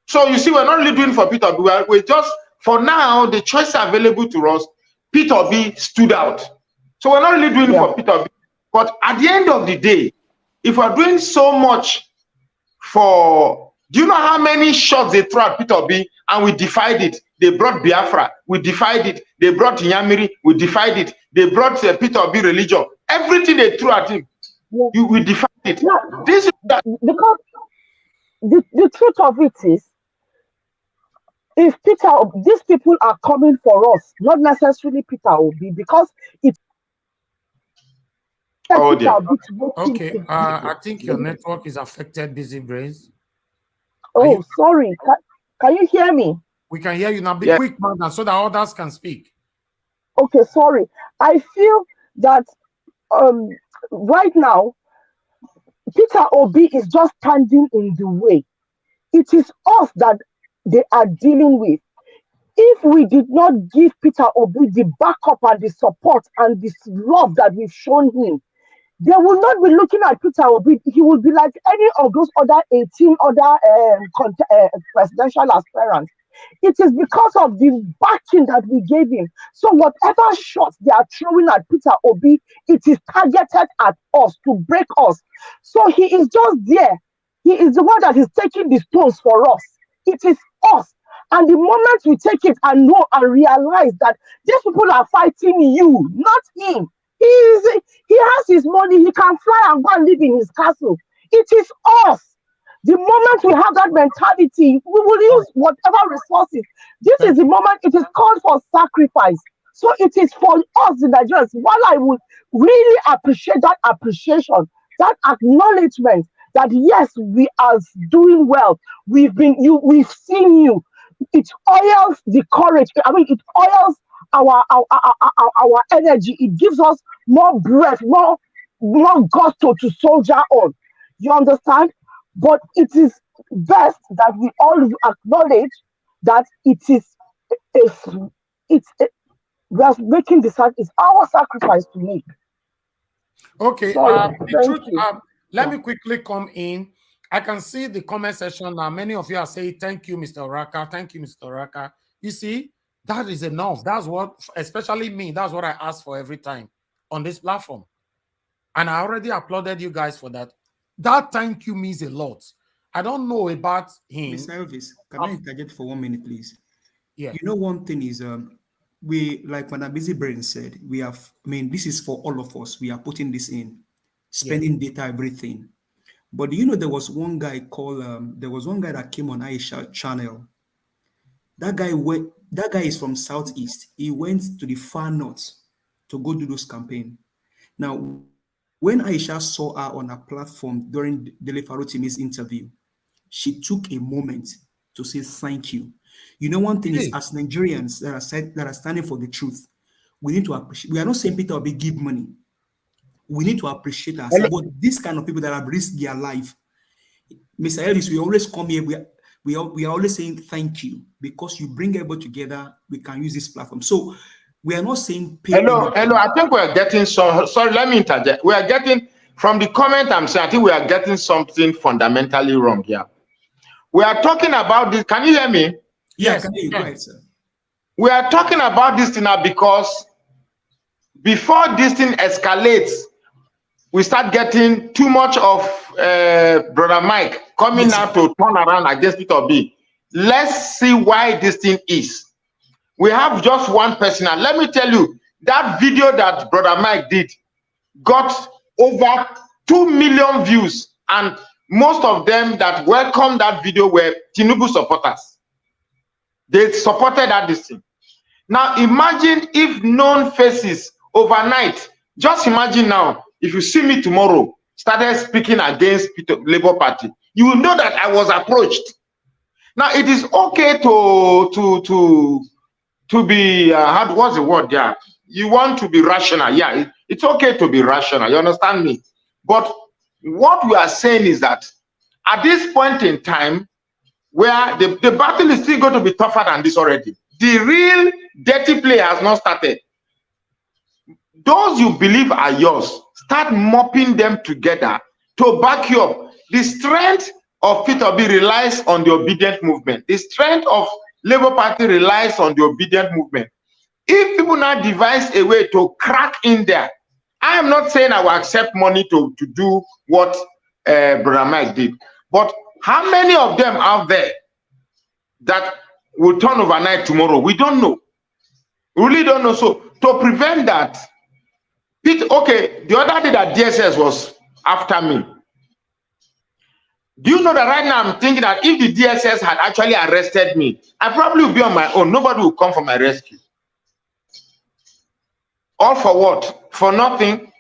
So you see, we're not really doing it for Peter Obi. We're just, for now, the choices available to us, Peter Obi stood out. So we're not really doing it for Peter Obi. But at the end of the day, if we're doing so much for, do you know how many shots they threw at Peter Obi and we defied it? They brought Biafra, we defied it. They brought Inyamiri, we defied it. They brought Peter Obi religion. Everything they threw at him, we defied it. This is that.
Because the truth of it is, if these people are coming for us, not necessarily Peter Obi, because it's
okay. I think your network is affected, Busy Brains.
Sorry. Can you hear me?
We can hear you now. Be quick, man, so that others can speak.
Okay, sorry. I feel that right now, Peter Obi is just standing in the way. It is us that they are dealing with. If we did not give Peter Obi the backup and the support and the love that we've shown him, they will not be looking at Peter Obi. He will be like any of those other 18 other presidential aspirants. It is because of the backing that we gave him. So whatever shots they are throwing at Peter Obi, it is targeted at us to break us. So he is just there. He is the one that is taking the stones for us. It is us. And the moment we take it and know and realize that these people are fighting you, not him. He has his money. He can fly and go and live in his castle. It is us. The moment we have that mentality, we will use whatever resources. This is the moment it is called for sacrifice. So it is for us, the Nigerians. While I would really appreciate that appreciation, that acknowledgement that yes, we are doing well. We've seen you. It oils the courage. I mean, it oils our energy. It gives us more breath, more gusto to soldier on. You understand? But it is best that we all acknowledge that we are making it's our sacrifice to make.
Okay. Let me quickly come in. I can see the comment section now. Many of you are saying, thank you, Mr. Oraka. Thank you, Mr. Oraka. You see, that is enough. That's what, especially me, that's what I ask for every time on this platform. And I already applauded you guys for that. that thank you means a lot. I don't know about him.
Mr. Elvis, can I interject for 1 minute, please?
Yeah,
You know, one thing is, we, like Madam Busy Brain said, we have, I mean, this is for all of us. We are putting this in,
yeah.
spending data, everything. But do you know there was one guy called, there was one guy that came on Aisha channel. That guy is from Southeast. He went to the far north to go do those campaign. Now, when Aisha saw her on a platform during Dele Farotimi's interview, she took a moment to say thank you. You know, one thing is,
Hey,
as Nigerians that are standing for the truth, we need to appreciate. We are not saying Peter Obi give money. We need to appreciate
Hello,
ourselves. But these kind of people that have risked their life, Mr. Ellis, we always come here. We are always saying thank you because you bring everybody together. We can use this platform. So we are not saying pay
hello.
anybody.
I think we are getting some. Sorry, let me interject. We are getting from the comment I'm saying. I think we are getting something fundamentally wrong here. We are talking about this. Can you hear me?
Yeah,
yes,
can you go
yeah.
ahead, sir?
We are talking about this thing now because before this thing escalates, we start getting too much of Brother Mike coming
Yes,
now
sir.
to turn around against Peter B. Let's see why this thing is. We have just one person. And let me tell you, that video that Brother Mike did got over 2 million views. And most of them that welcomed that video were Tinubu supporters. They supported that this thing. Now imagine if known faces overnight, just imagine now, if you see me tomorrow, started speaking against Labour Party, you will know that I was approached. Now it is okay to be, what's the word there? You want to be rational. Yeah, it's okay to be rational. You understand me? But what we are saying is that at this point in time, where the battle is still going to be tougher than this already. The real dirty play has not started. Those you believe are yours, start mopping them together to back you up. The strength of Peter B relies on the obedient movement. The strength of Labour Party relies on the obedient movement. If people now devise a way to crack in there, I am not saying I will accept money to do what Brother Mike did, but how many of them out there that will turn overnight tomorrow? We don't know. We really don't know. So to prevent that, okay, the other day that DSS was after me. Do you know that right now I'm thinking that if the DSS had actually arrested me, I probably would be on my own. Nobody will come for my rescue. All for what? For nothing.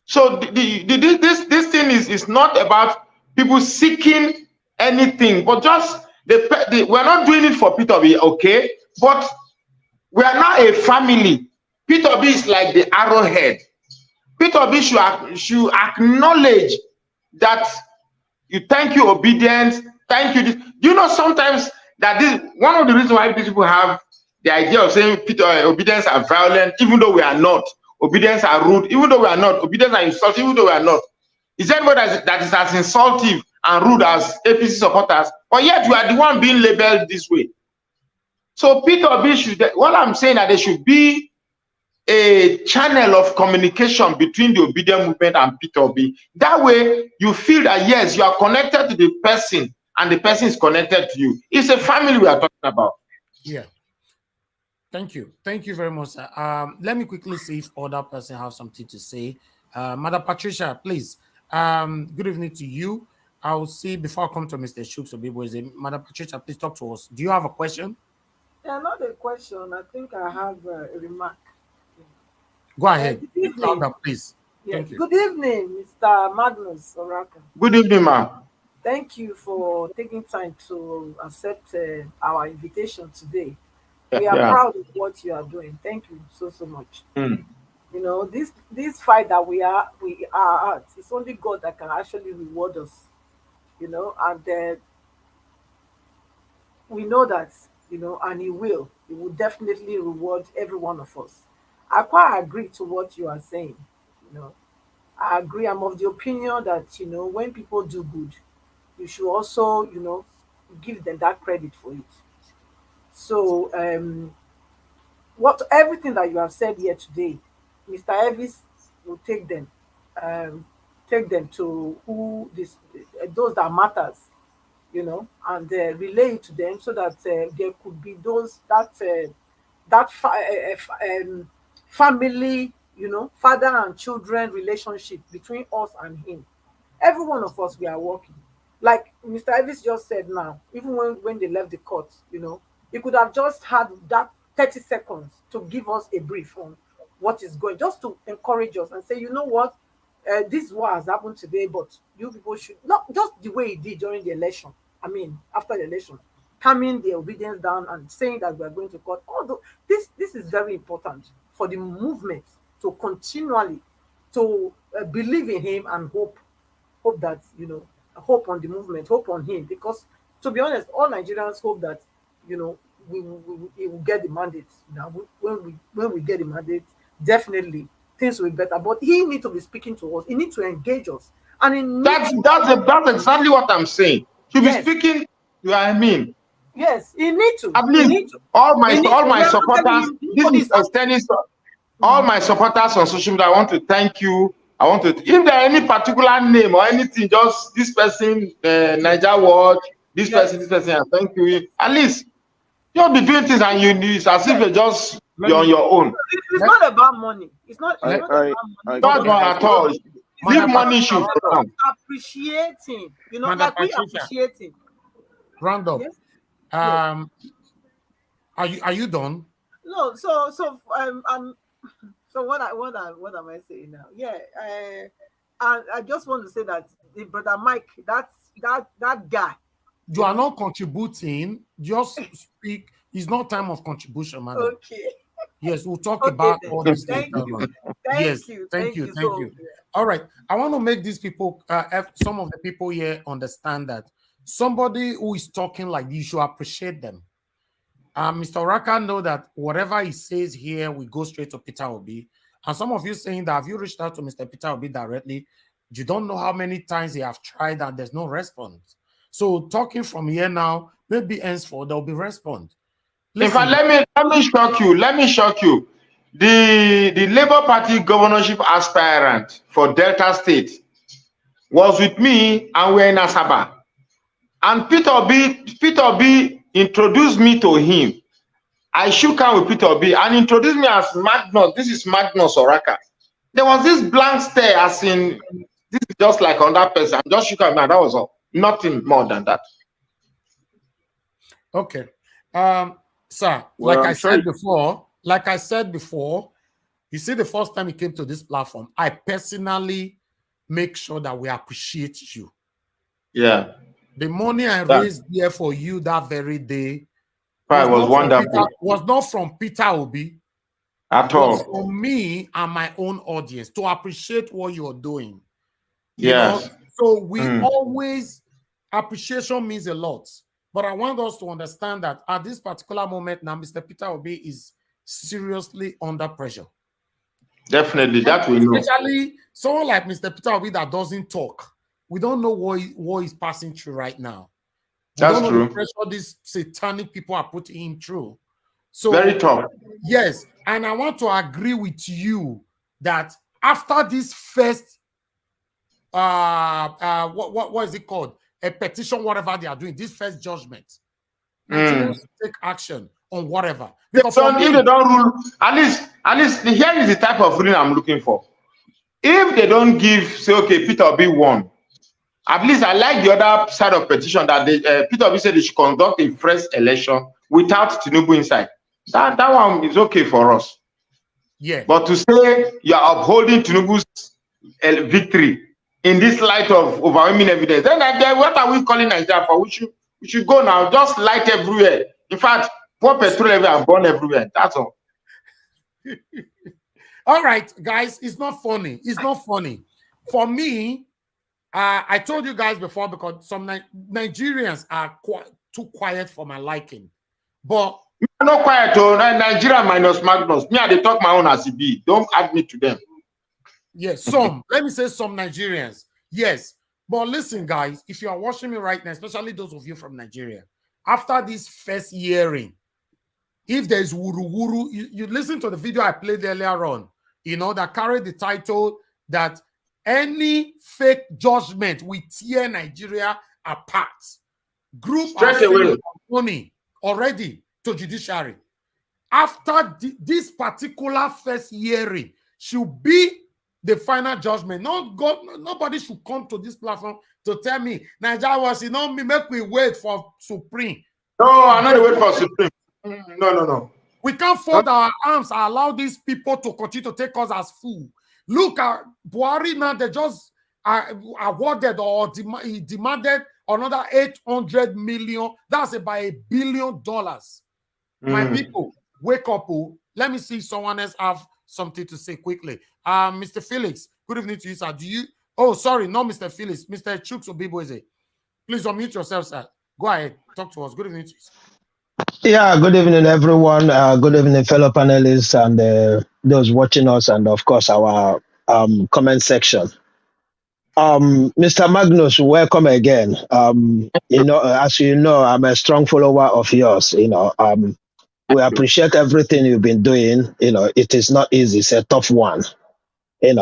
So this thing is not about people seeking anything, but just we're not doing it for Peter B, okay? But we are now a family. Peter B is like the arrowhead. Peter B should acknowledge that you thank you obedience, thank you this. Do you know sometimes that this one of the reasons why these people have the idea of saying Peter obedience are violent, even though we are not. Obedience are rude, even though we are not. Obedience are insulting, even though we are not. Is there anybody that is as insultive and rude as APC supporters? But yet you are the one being labeled this way. So Peter B should, what I'm saying that there should be a channel of communication between the obedient movement and Peter B. That way you feel that yes, you are connected to the person and the person is connected to you. It's a family we are talking about.
Yeah. Thank you. Thank you very much, sir. Let me quickly see if other person have something to say. Mother Patricia, please. Good evening to you. I'll see before I come to Mr. Shooks or Bibo. Mother Patricia, please talk to us. Do you have a question?
Yeah, not a question. I think I have a remark.
Go ahead.
Good
Speak
evening.
louder, please.
Yeah.
Thank you.
Good evening, Mr. Magnus Oraka.
Good evening, ma'am.
Thank you for taking time to accept our invitation today. We are proud of what you are doing. Thank you so much.
Mm.
You know, this fight that we are at, it's only God that can actually reward us. You know, and we know that, you know, and He will definitely reward every one of us. I quite agree to what you are saying. You know, I agree. I'm of the opinion that, you know, when people do good, you should also, you know, give them that credit for it. So what everything that you have said here today, Mr. Elvis will take them take them to who this those that matters, and relay it to them so that there could be those family, father and children relationship between us and him. Every one of us, we are working. Like Mr. Elvis just said now, even when they left the court, he could have just had that 30 seconds to give us a brief on what is going, just to encourage us and say, you know what, this is what has happened today, but you people should not, just the way he did during the election. I mean, after the election, calming the obedience down and saying that we are going to court. Although this is very important for the movement to continually to believe in him and hope that, hope on the movement, hope on him, because to be honest, all Nigerians hope that, we will get the mandate. Now, when we get the mandate, definitely things will be better. But he needs to be speaking to us. He needs to engage us, and
that's exactly what I'm saying. To be speaking, I mean.
Yes, he needs to.
I believe all my supporters. This is extending. All my supporters on social media, I want to thank you. I want to, if there are any particular name or anything, just this person, Niger Watch, this person, I thank you. At least you'll be doing things and it's as if you're on your own.
It's not about money. It's not about money.
Not at all. Big money should come.
Appreciating, like we appreciating.
Round up. Yes. Are you done?
No, so what am I saying now? Yeah, I just want to say that the brother Mike, that guy.
You are not contributing. Just speak. It's not time of contribution, madam.
Okay.
Yes, we'll talk about all this.
Thank you.
Thank you. All right. I want to make these people, some of the people here, understand that somebody who is talking like this, you should appreciate them. Mr. Oraka know that whatever he says here, we go straight to Peter Obi. And some of you saying that, have you reached out to Mr. Peter Obi directly? You don't know how many times they have tried and there's no response. So talking from here now, maybe henceforth there'll be response.
Listen. In fact, let me shock you. The Labour Party governorship aspirant for Delta State was with me and we're in Asaba. And Peter Obi introduced me to him. I shook hands with Peter Obi and introduced me as Magnus. This is Magnus Oraka. There was this blank stare, as in, this is just like on that person. I just shook hands, that was all. Nothing more than that.
Okay. Sir, like I said before, you see, the first time you came to this platform, I personally make sure that we appreciate you.
Yeah.
The money I raised here for you that very day
was wonderful.
Was not from Peter Obi
at all.
From me and my own audience to appreciate what you're doing.
Yes.
So we always, appreciation means a lot. But I want us to understand that at this particular moment now, Mr. Peter Obi is seriously under pressure.
Definitely, that we know.
Especially someone like Mr. Peter Obi that doesn't talk. We don't know what he's passing through right now.
That's true.
The pressure these satanic people are putting him through. So
very tough.
Yes, and I want to agree with you that after this first, what is it called? A petition, whatever they are doing, this first judgment, Nigerians take action on whatever.
Because if they don't rule, at least here is the type of ruling I'm looking for. If they don't say, okay, Peter Obi won. At least I like the other side of petition that Peter Obi said they should conduct a fresh election without Tinubu inside. That one is okay for us.
Yeah.
But to say you are upholding Tinubu's victory in this light of overwhelming evidence, then what are we calling Nigeria for? We should go now. Just light everywhere. In fact, pour petrol everywhere and burn everywhere. That's all.
All right, guys. It's not funny. It's not funny. For me, I told you guys before, because some Nigerians are too quiet for my liking. But
not quiet, Nigeria minus Magnus. Me, they talk my own as it be. Don't add me to them.
Yes, let me say some Nigerians. Yes. But listen, guys, if you are watching me right now, especially those of you from Nigeria, after this first hearing, if there's wuru, you listen to the video I played earlier on, that carried the title that Any fake judgment will tear Nigeria apart. Group
Straight away.
money already to judiciary. After this particular first hearing should be the final judgment. Nobody should come to this platform to tell me Nigeria was, me make we wait for Supreme.
No, I'm not waiting for Supreme. No.
We can't fold our arms and allow these people to continue to take us as fool. Look at BUHARI now, they just awarded or he demanded another 800 million. That's about $1 billion. My people, wake up. Let me see someone else have something to say quickly. Mr. Felix, good evening to you, sir. Sorry, not Mr. Felix, Mr. Chuks Obiboeze. Please unmute yourself, sir. Go ahead, talk to us. Good evening to you, sir.
Yeah, good evening, everyone. Good evening, fellow panelists and those watching us, and of course, our comment section. Mr. Magnus, welcome again. As you know, I'm a strong follower of yours. We appreciate everything you've been doing. It is not easy; it's a tough one. In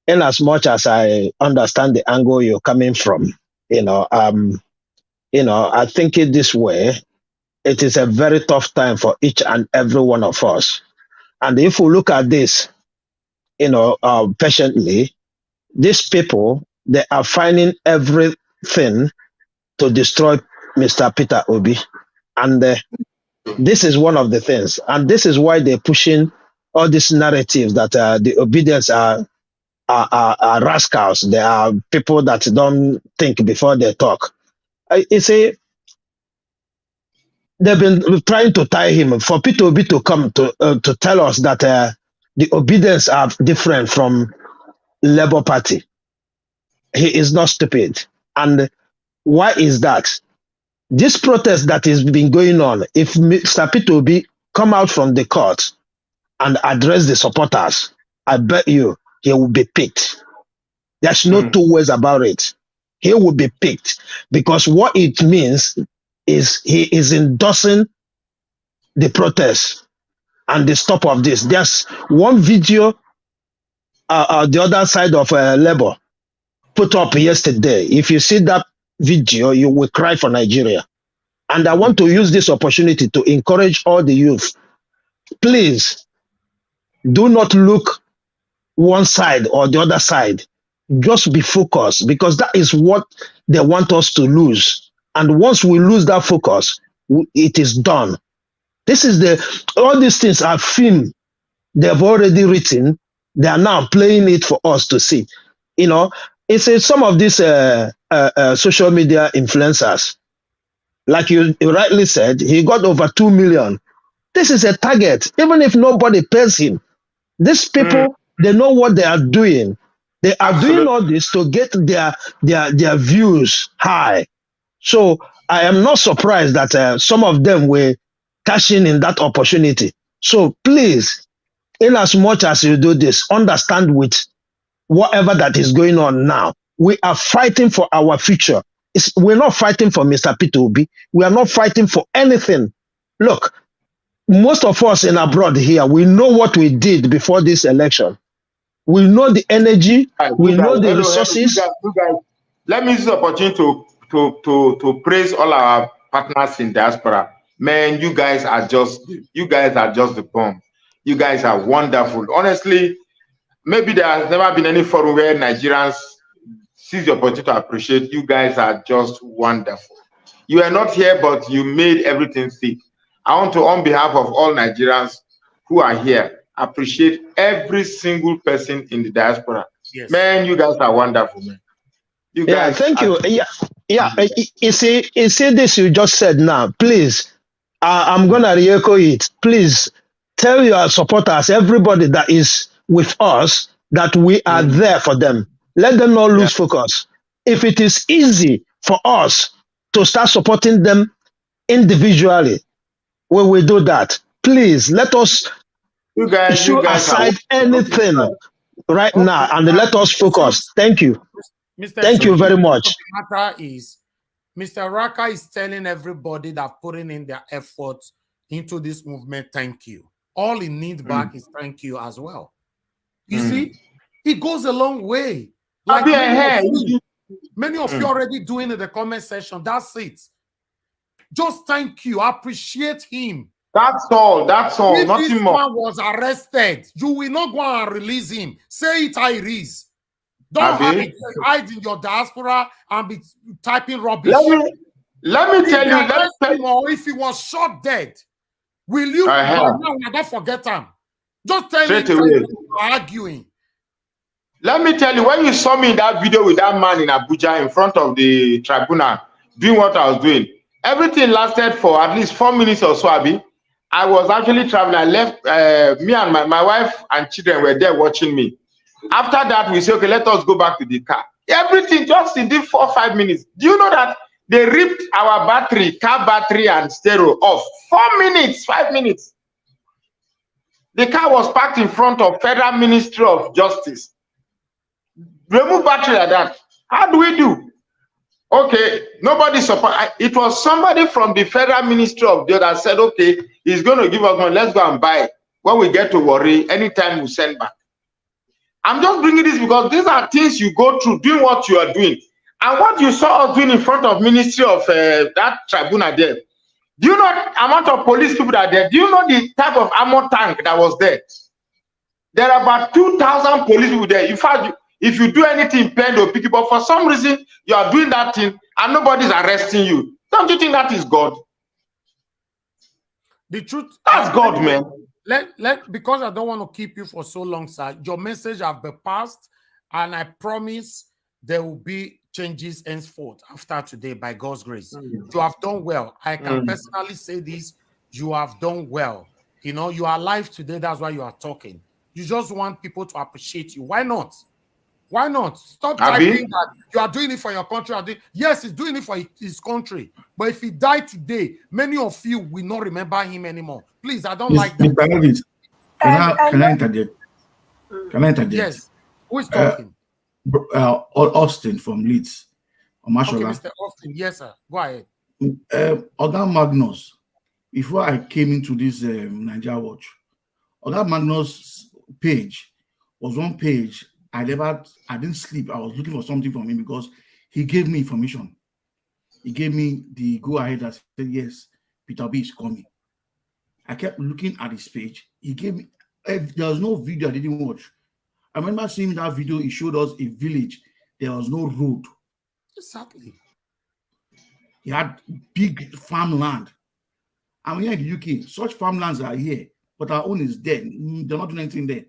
as much as I understand the angle you're coming from, I think it this way. It is a very tough time for each and every one of us. And if we look at this, patiently, these people, they are finding everything to destroy Mr. Peter Obi. And this is one of the things. And this is why they're pushing all these narratives that the obedience are rascals. They are people that don't think before they talk. They've been trying to tie him for Peter Obi to come to tell us that the obedience are different from Labour Party. He is not stupid. And why is that? This protest that has been going on, if Mr. Peter Obi come out from the court and address the supporters, I bet you he will be picked. There's no two ways about it. He will be picked because what it means is he is endorsing the protest and the stop of this. There's one video the other side of Labour put up yesterday. If you see that video, you will cry for Nigeria. And I want to use this opportunity to encourage all the youth. Please, do not look one side or the other side. Just be focused because that is what they want us to lose. And once we lose that focus, it is done. All these things are film. They've already written. They are now playing it for us to see. It's some of these social media influencers. Like you rightly said, he got over 2 million. This is a target. Even if nobody pays him, these people, they know what they are doing. They are doing all this to get their views high. So I am not surprised that some of them were cashing in that opportunity. So please, in as much as you do this, understand with whatever that is going on now, we are fighting for our future. We're not fighting for Mr. Peter Obi. We are not fighting for anything. Look, most of us in abroad here, we know what we did before this election. We know the energy. We know the resources.
You guys, let me use the opportunity to praise all our partners in diaspora. Man, you guys are just the bomb. You guys are wonderful. Honestly, maybe there has never been any forum where Nigerians seize the opportunity to appreciate. You guys are just wonderful. You are not here, but you made everything fit. I want to, on behalf of all Nigerians who are here, appreciate every single person in the diaspora. Yes. Man, you guys are wonderful, man. You guys
thank you. You see this you just said now. Please, I'm gonna re-echo it. Please tell your supporters, everybody that is with us, that we are there for them. Let them not lose focus. If it is easy for us to start supporting them individually, we will do that. Please let us shoot aside anything right now and let us focus. Thank you. Thank you very much.
The matter is, Mr. Raka is telling everybody that putting in their effort into this movement, thank you. All he needs back is thank you as well. You see, It goes a long way. Like many of you already doing in the comment section. That's it. Just thank you. Appreciate him.
That's all. That's all.
If
Nothing
this
more.
man was arrested, you will not go and release him. Say it how it is. Don't hide in your diaspora and be typing rubbish.
Let me tell you.
Or if he was shot dead, will you not forget him? Just tell him you're arguing.
Let me tell you, when you saw me in that video with that man in Abuja in front of the tribunal doing what I was doing, everything lasted for at least 4 minutes or so, Abi. I was actually traveling. I left, me and my wife and children were there watching me. After that, we said, okay, let us go back to the car. Everything just in 4 or 5 minutes. Do you know that they ripped our battery, car battery and stereo off? 4 minutes, 5 minutes. The car was parked in front of Federal Ministry of Justice. Remove battery like that. How do we do? Okay, nobody support. It was somebody from the Federal Ministry of Justice that said, okay, he's going to give us money. Let's go and buy it. When we get to worry, anytime we send back. I'm just bringing this because these are things you go through doing what you are doing. And what you saw us doing in front of Ministry of that tribunal there. Do you know the amount of police people that are there? Do you know the type of armor tank that was there? There are about 2,000 police people there. In fact, if you do anything, pen will pick you. But for some reason, you are doing that thing and nobody's arresting you. Don't you think that is God?
The truth.
That's God, man.
Because I don't want to keep you for so long, sir. Your message have been passed, and I promise there will be changes henceforth after today by God's grace. You have done well. I can personally say this. You have done well. You know, you are alive today. That's why you are talking. You just want people to appreciate you. Why not? Why not? Stop typing that you are doing it for your country. Yes, he's doing it for his country. But if he died today, many of you will not remember him anymore. Please, I don't like that.
Mr. Elvis, can I interject? Can I interject?
Yes. Who is talking?
Austin from Leeds.
Okay, Mr. Austin. Yes, sir. Go ahead.
Oga Magnus, before I came into this Nigeria Watch, Oga Magnus' page was one page. I didn't sleep. I was looking for something from him because he gave me information. He gave me the go ahead that said, yes, Peter B is coming. I kept looking at his page. He gave me, there was no video I didn't watch. I remember seeing that video. He showed us a village. There was no road.
Exactly.
He had big farmland. And here in the UK, such farmlands are here, but our own is dead. They're not doing anything there.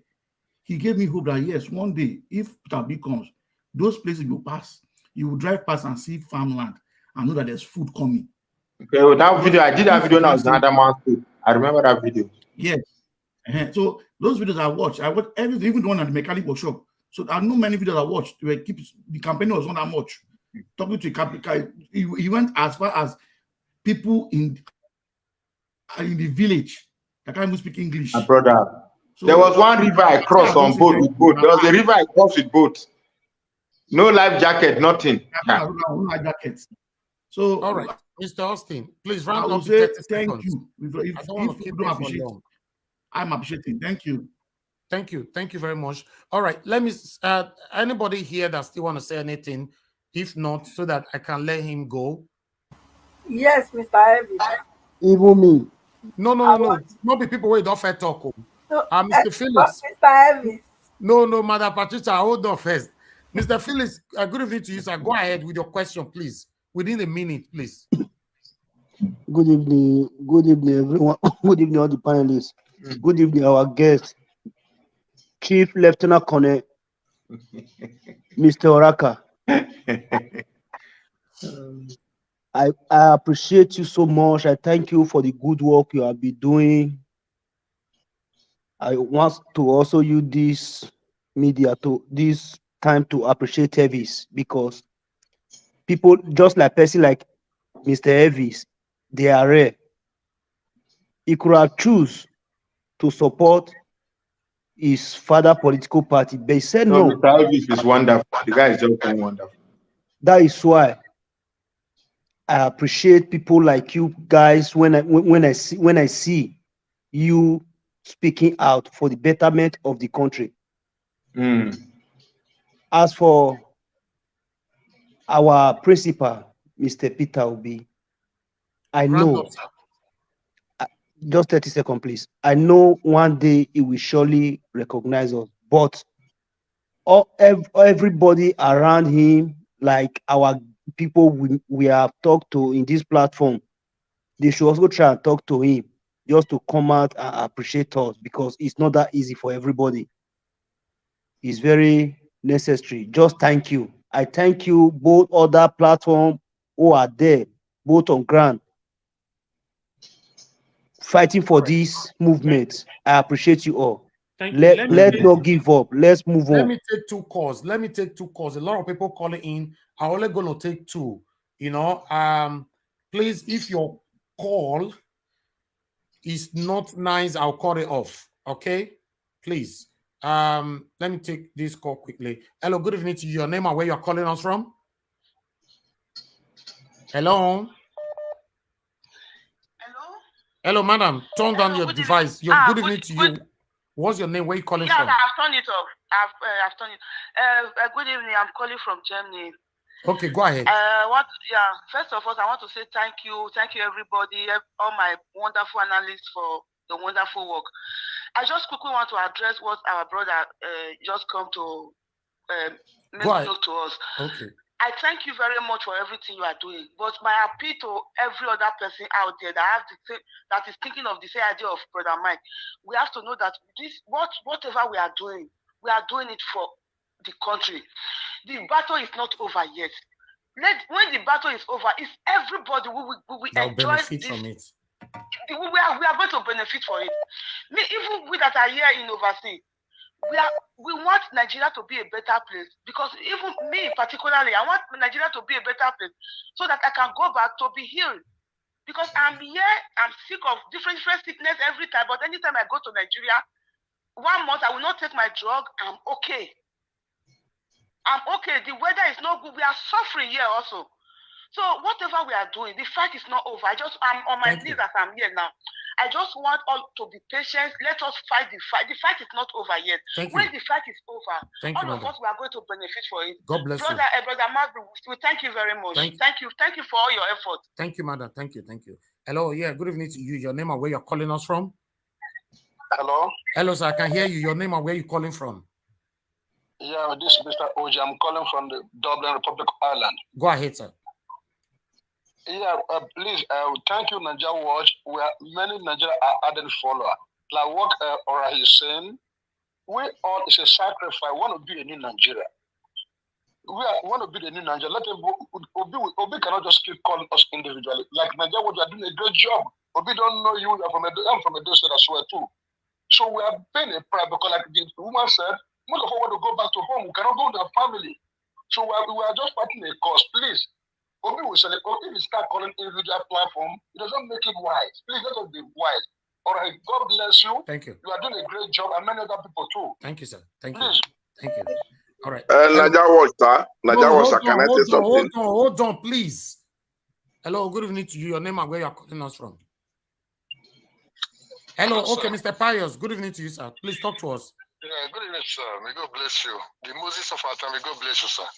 He gave me hope that yes, one day, if Peter B comes, those places will pass. You will drive past and see farmland and know that there's food coming.
Okay, well, that video, I did that video now. I remember that video.
Yes. So those videos I watched everything, even the one at the mechanic workshop. So I know many videos I watched. The campaign was not that much. Talking to he went as far as people in the village that can't even speak English.
My brother. So there was one river I crossed on boat with boat. There was a river I crossed with boat. No life jacket, nothing.
No life jackets. So
all right, Mr. Austin, please round up.
Thank you. If you don't appreciate, I'm appreciating. Thank you.
Thank you. Thank you very much. All right, let me. Anybody here that still want to say anything? If not, so that I can let him go.
Yes, Mr. Evie.
Even me.
No. Not be people who don't fair talk. Mr. Phillips.
Mr. Evie.
No, Madam Patricia, hold on first. Mr. Phillips, good evening to you, sir. Go ahead with your question, please. Within a minute, please.
Good evening, everyone. Good evening, all the panelists. Good evening, our guest, Chief Lieutenant Colonel, Mr. Oraka. I appreciate you so much. I thank you for the good work you have been doing. I want to also use this media to this time to appreciate Evis, because people just like person like Mr. Evis, they are rare. He could have choose to support his father political party, but he said no.
Mr. Evis is wonderful. The guy is just wonderful.
That is why I appreciate people like you guys when I see you speaking out for the betterment of the country. As for our principal, Mr. Peter Obi, I know, just 30 seconds, please. I know one day he will surely recognize us, but everybody around him, like our people we have talked to in this platform, they should also try and talk to him just to come out and appreciate us, because it's not that easy for everybody. It's very necessary. Just thank you. I thank you, both other platforms who are there, both on ground, fighting for this movement. I appreciate you all.
Thank you.
Let's not give up. Let's move on.
Let me take two calls. A lot of people calling in. I'm only going to take two. Please, if your call is not nice, I'll cut it off. Okay, please. Let me take this call quickly. Hello, good evening to you. Your name and where you're calling us from? Hello. Hello, madam. Turn down your device. Good evening to you. What's your name? Where are you calling from?
Yeah, I've turned it off. I've turned it. Good evening. I'm calling from Germany.
Okay, go ahead.
First of all, I want to say thank you everybody, all my wonderful analysts for the wonderful work. I just quickly want to address what our brother just come to make known to us.
Okay.
I thank you very much for everything you are doing. But my appeal to every other person out there that is thinking of the same idea of Brother Mike, we have to know that whatever we are doing it for the country. The battle is not over yet. When the battle is over, it's everybody who will enjoy
benefit from it.
We are going to benefit for it. Even we that are here in overseas, we want Nigeria to be a better place, because even me particularly, I want Nigeria to be a better place so that I can go back to be healed. Because I'm here, I'm sick of different sickness every time, but anytime I go to Nigeria, 1 month I will not take my drug, I'm okay. The weather is not good. We are suffering here also. So whatever we are doing, the fight is not over. I'm on my knees as I'm here now. I just want all to be patient. Let us fight the fight. The fight is not over yet. When the fight is over, all of us we are going to benefit for it.
God bless you.
Brother Mark, we thank you very much. Thank you for all your effort.
Thank you, madam. Thank you. Hello, good evening to you. Your name and where you're calling us from?
Hello,
sir. I can hear you. Your name and where you calling from?
Yeah, this is Mr. Oji. I'm calling from the Dublin, Republic of Ireland.
Go ahead, sir.
Yeah, please, thank you, Nigeria Watch. Many Nigeria are added follower. Like what Ora is saying, we all is a sacrifice. We want to be a new Nigeria. Want to be the new Nigeria. Let him Obi cannot just keep calling us individually. Like Nigeria Watch, you are doing a great job. Obi don't know you. I'm from a state as well too. So we are paying a price because, like the woman said, most of us want to go back to home. We cannot go to our family. So we are just fighting a cause. Please. Obi will say, if you start calling individual platform, it doesn't make it wise. Please let us be wise. All right, God bless you.
Thank you.
You are doing a great job, and many other people too.
Thank you, sir.
Please.
Thank you. All right.
Nigeria Watch, sir. Nigeria Watch, can I say something?
Hold on, please. Hello, good evening to you. Your name and where you are calling us from? Hello, okay, Mr. Pius. Good evening to you, sir. Please talk to us.
Yeah, good evening, sir. May God bless you. The Moses of our time, may God bless you, sir.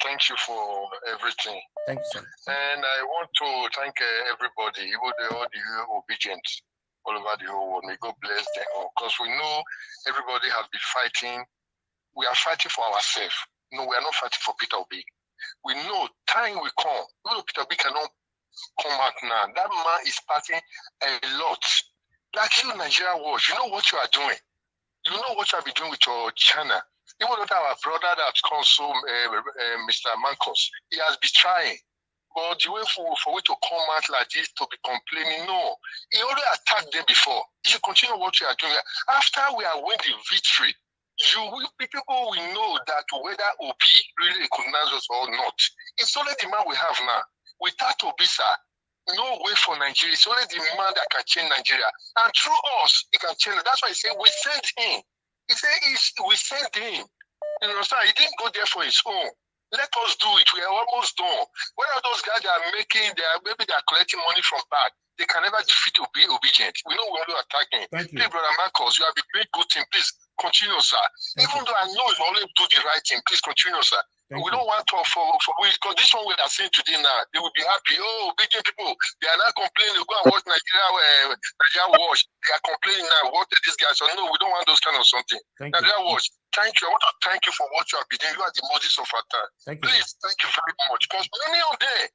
Thank you for everything.
Thank you, sir.
And I want to thank everybody, even all the obedient all over the whole world. May God bless them all. Because we know everybody has been fighting. We are fighting for ourselves. No, we are not fighting for Peter Obi. We know time will come. Even Peter Obi cannot come back now. That man is fighting a lot. Like you, Nigeria Watch, you know what you are doing. You know what you have been doing with your channel. Even though our brother that consumed Mr. Marcos, he has been trying. But the way for we to come out like this, to be complaining, no. He already attacked them before. You should continue what you are doing. After we are winning the victory, people will know that whether Obi really recognizes us or not. It's only the man we have now. Without Obi, sir, no way for Nigeria. It's only the man that can change Nigeria. And through us, he can change it. That's why he said we sent him. He said we sent him. You understand? He didn't go there for his own. Let us do it. We are almost done. When are those guys that are maybe they are collecting money from back, they can never defeat obedient. We know we want to attack him.
Thank you.
Hey, Brother Marcos, you have been doing good thing. Please Continue, sir. Even though I know you always do the right thing, please continue, sir. We don't want to because this one we are saying today now, they will be happy. Oh, beating people, they are not complaining. Go and watch Nigeria Watch. They are complaining now. What are these guys? So no, we don't want those kind of something. Nigeria Watch. Thank you. I want to thank you for what you have been doing. You are the Moses of our time. Please, thank you very much. Because many of them,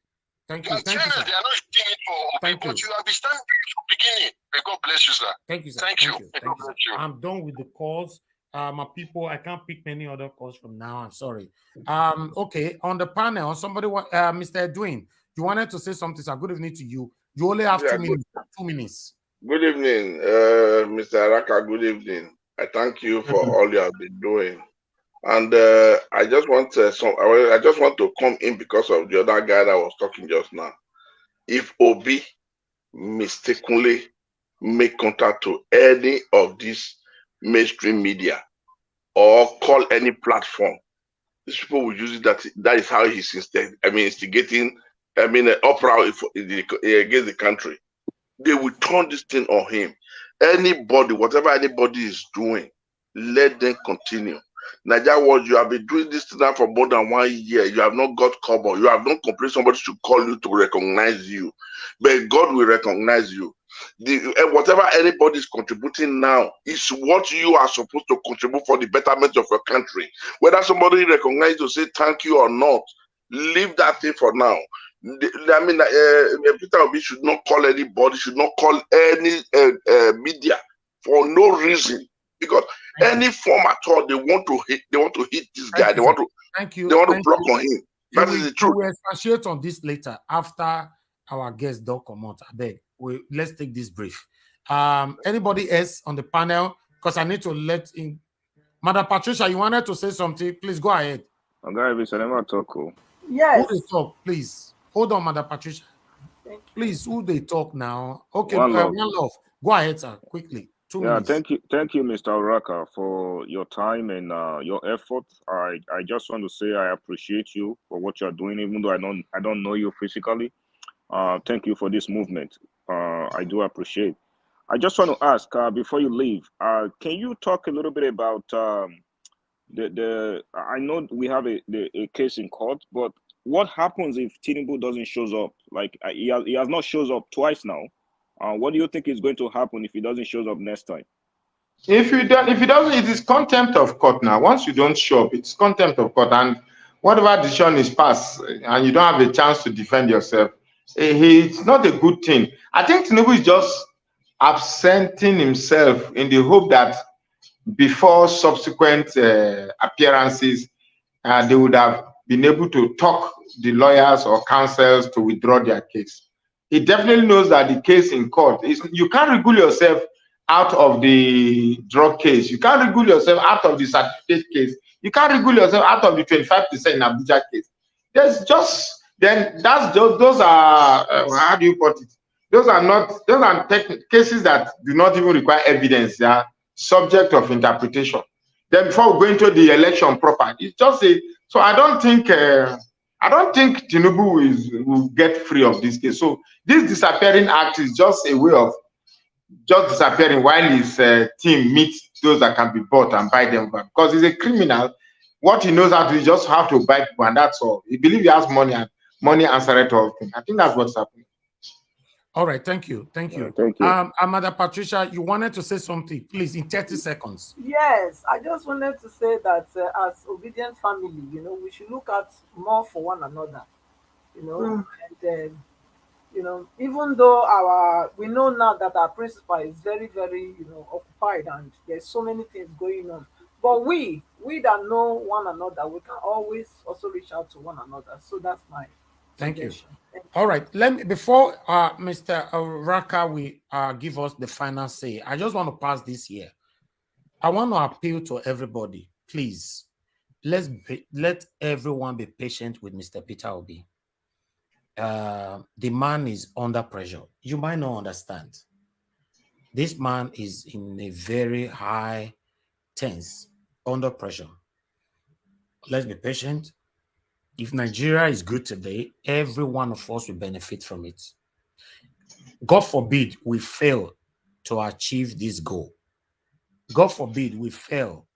thank
you. They are not doing it for but you have been standing from the beginning. May God bless you, sir.
Thank you, sir.
Thank you.
Thank you. I'm done with the calls. My people, I can't pick many other calls from now. I'm sorry. Okay, on the panel, somebody, Mr. Edwin, you wanted to say something, sir. Good evening to you. You only have 2 minutes. 2 minutes.
Good evening, Mr. Araka. Good evening. I thank you for all you have been doing. And I just want to come in because of the other guy that was talking just now. If Obi mistakenly make contact to any of these mainstream media or call any platform, these people will use it that is how he's instigating uproar against the country. They will turn this thing on him. Anybody, whatever anybody is doing, let them continue. Nigeria Watch, you have been doing this thing now for more than 1 year. You have not got cover. You have not complained. Somebody should call you to recognize you. But God will recognize you. Whatever anybody is contributing now is what you are supposed to contribute for the betterment of your country. Whether somebody recognizes to say thank you or not, leave that thing for now. Peter Obi should not call anybody, should not call any media for no reason. Because any form at all, they want to hit this guy. They want to block on him. That is the truth.
We will expatiate on this later after our guest don't come out. I beg. Let's take this brief. Anybody else on the panel? Because I need to let in. Madam Patricia, you wanted to say something? Please go ahead.
Yes.
Who they talk, please? Hold on, Madam Patricia. Please, who they talk now? Okay,
One love.
One love. Go ahead, sir. Quickly. 2 minutes.
Thank you, Mr. Oraka, for your time and your effort. I just want to say I appreciate you for what you're doing, even though I don't know you physically. Thank you for this movement. I do appreciate. I just want to ask before you leave, can you talk a little bit about I know we have a case in court, but what happens if Tinubu doesn't shows up? Like he has not shows up twice now. What do you think is going to happen if he doesn't show up next time?
If he doesn't, it is contempt of court now. Once you don't show up, it's contempt of court, and whatever decision is passed, and you don't have a chance to defend yourself, it's not a good thing. I think Tinubu is just absenting himself in the hope that before subsequent appearances, they would have been able to talk the lawyers or counsels to withdraw their case. He definitely knows that the case in court is, you can't regule yourself out of the drug case. You can't regule yourself out of the certificate case. You can't regule yourself out of the 25% in Abuja case. Those are, how do you put it? Those are cases that do not even require evidence. They are subject of interpretation. Then before we go into the election proper, it's just so I don't think Tinubu will get free of this case. So this disappearing act is just a way of just disappearing while his team meets those that can be bought and buy them back. Because he's a criminal. What he knows how to do is just have to buy people, and that's all. He believes he has money, and money answers to all things. I think that's what's happening.
All right, thank you. Thank you. Madam Patricia, you wanted to say something, please, in 30 seconds.
Yes, I just wanted to say that as obedient family, we should look out more for one another, and even though we know now that our principal is very, very, occupied, and there's so many things going on, but we that know one another, we can always also reach out to one another. So that's my suggestion. Thank you.
All right, before Mr. Raka will give us the final say, I just want to pass this here. I want to appeal to everybody, please. Let everyone be patient with Mr. Peter Obi. The man is under pressure. You might not understand. This man is in a very high tense, under pressure. Let's be patient. If Nigeria is good today, every one of us will benefit from it. God forbid we fail to achieve this goal. God forbid we fail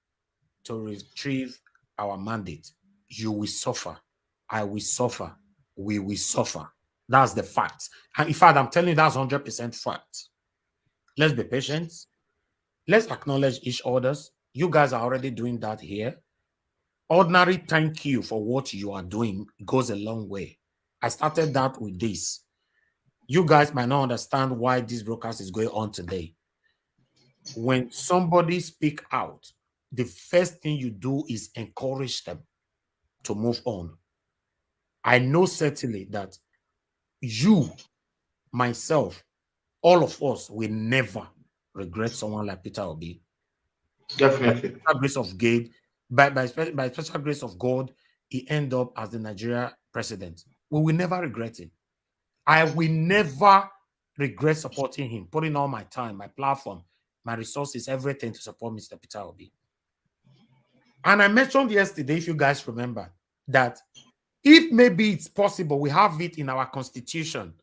to retrieve our mandate, you will suffer. I will suffer. We will suffer. That's the fact. And in fact, I'm telling you, that's 100% fact. Let's be patient. Let's acknowledge each other's. You guys are already doing that here. Ordinary thank you for what you are doing goes a long way. I started that with this. You guys might not understand why this broadcast is going on today. When somebody speak out, the first thing you do is encourage them to move on. I know certainly that you, myself, all of us will never regret someone like Peter Obi.
Definitely.
By special grace of God, by special grace of God, he ended up as the Nigeria president. We will never regret it. I will never regret supporting him, putting all my time, my platform, my resources, everything to support Mr. Peter Obi. And I mentioned yesterday, if you guys remember, that if maybe it's possible, we have it in our constitution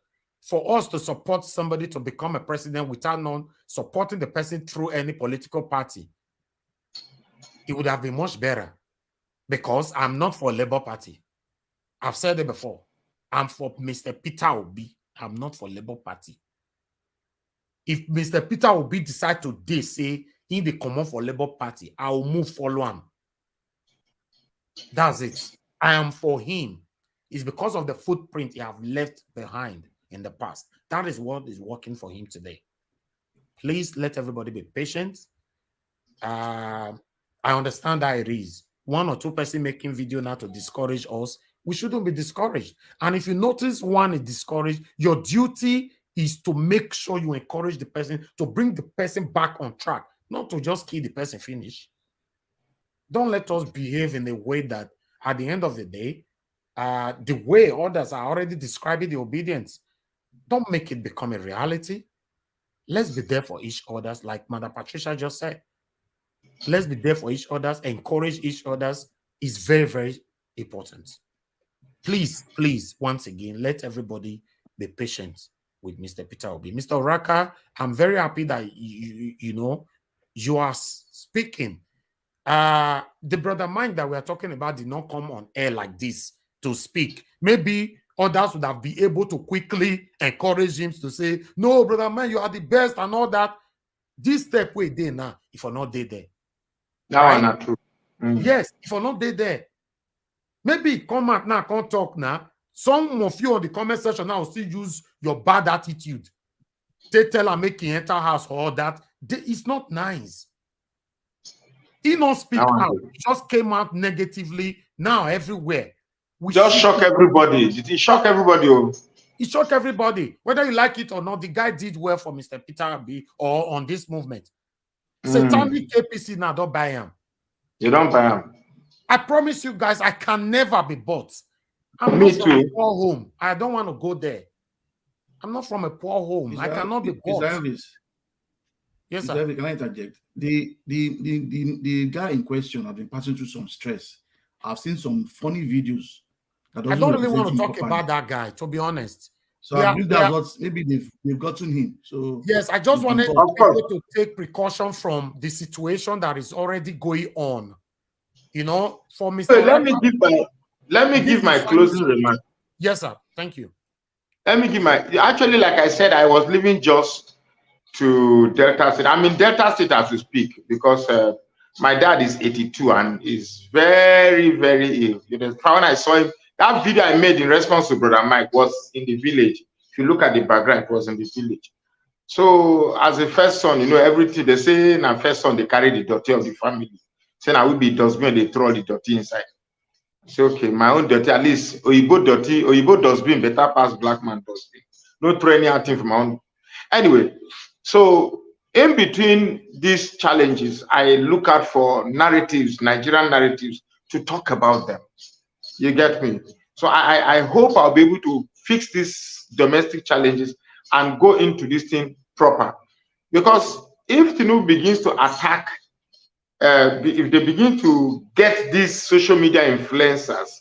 for us to support somebody to become a president without not supporting the person through any political party, it would have been much better, because I'm not for Labour Party. I've said it before. I'm for Mr. Peter Obi. I'm not for Labour Party. If Mr. Peter Obi decide today say he dey come for Labour Party, I will move follow him. That's it. I am for him. It's because of the footprint he have left behind in the past. That is what is working for him today. Please let everybody be patient. I understand that it is one or two person making video now to discourage us. We shouldn't be discouraged. And if you notice one is discouraged, your duty is to make sure you encourage the person to bring the person back on track, not to just kill the person finish. Don't let us behave in a way that at the end of the day, the way others are already describing the obedience, don't make it become a reality. Let's be there for each other, like Mother Patricia just said. Let's be there for each other, encourage each other is very, very important. Please, please, once again, let everybody be patient with Mr. Peter Obi. Mr. Oraka, I'm very happy that you are speaking. The brother Mike that we are talking about did not come on air like this to speak. Maybe others would have been able to quickly encourage him to say, no, brother Mike, you are the best and all that. This step we did now, if you're not there.
That one not true.
Yes, if you're not there. Maybe come out now, can't talk now. Some of you on the comment section now will still use your bad attitude. They tell her make him enter house or that. It's not nice. He not speak out. He just came out negatively. Now everywhere.
We just shock everybody. Did he shock everybody?
He shocked everybody. Whether you like it or not, the guy did well for Mr. Peter Obi or on this movement. Satanic APC now don't buy him.
You don't buy him.
I promise you guys, I can never be bought. I'm
Me
not from
too.
a poor home. I don't want to go there. I'm not from a poor home. I cannot be bought. Yes, sir.
Can I interject? The guy in question has been passing through some stress. I've seen some funny videos.
I don't really want to talk about that guy, to be honest.
So I believe that's what maybe they've gotten him. So
yes, I just wanted people to take precaution from the situation that is already going on. You know, for Mr.
So let me give my closing remark.
Yes, sir. Thank you.
Let me give actually, like I said, I was living just to Delta State. I'm in Delta State as we speak because my dad is 82 and is very, very ill. You know, when I saw him, that video I made in response to Brother Mike was in the village. If you look at the background, it was in the village. So as a first son, you know, everything they say, now first son, they carry the dirty of the family. Say I will be dustbin, they throw the dirty inside. Say, okay, my own dirty, at least Oyibo dirty, Oyibo dustbin better pass black man dustbin. No throw any thing from my own. Anyway, so in between these challenges, I look out for narratives, Nigerian narratives, to talk about them. You get me? So I hope I'll be able to fix these domestic challenges and go into this thing proper. Because if Tinubu begins to attack, if they begin to get these social media influencers,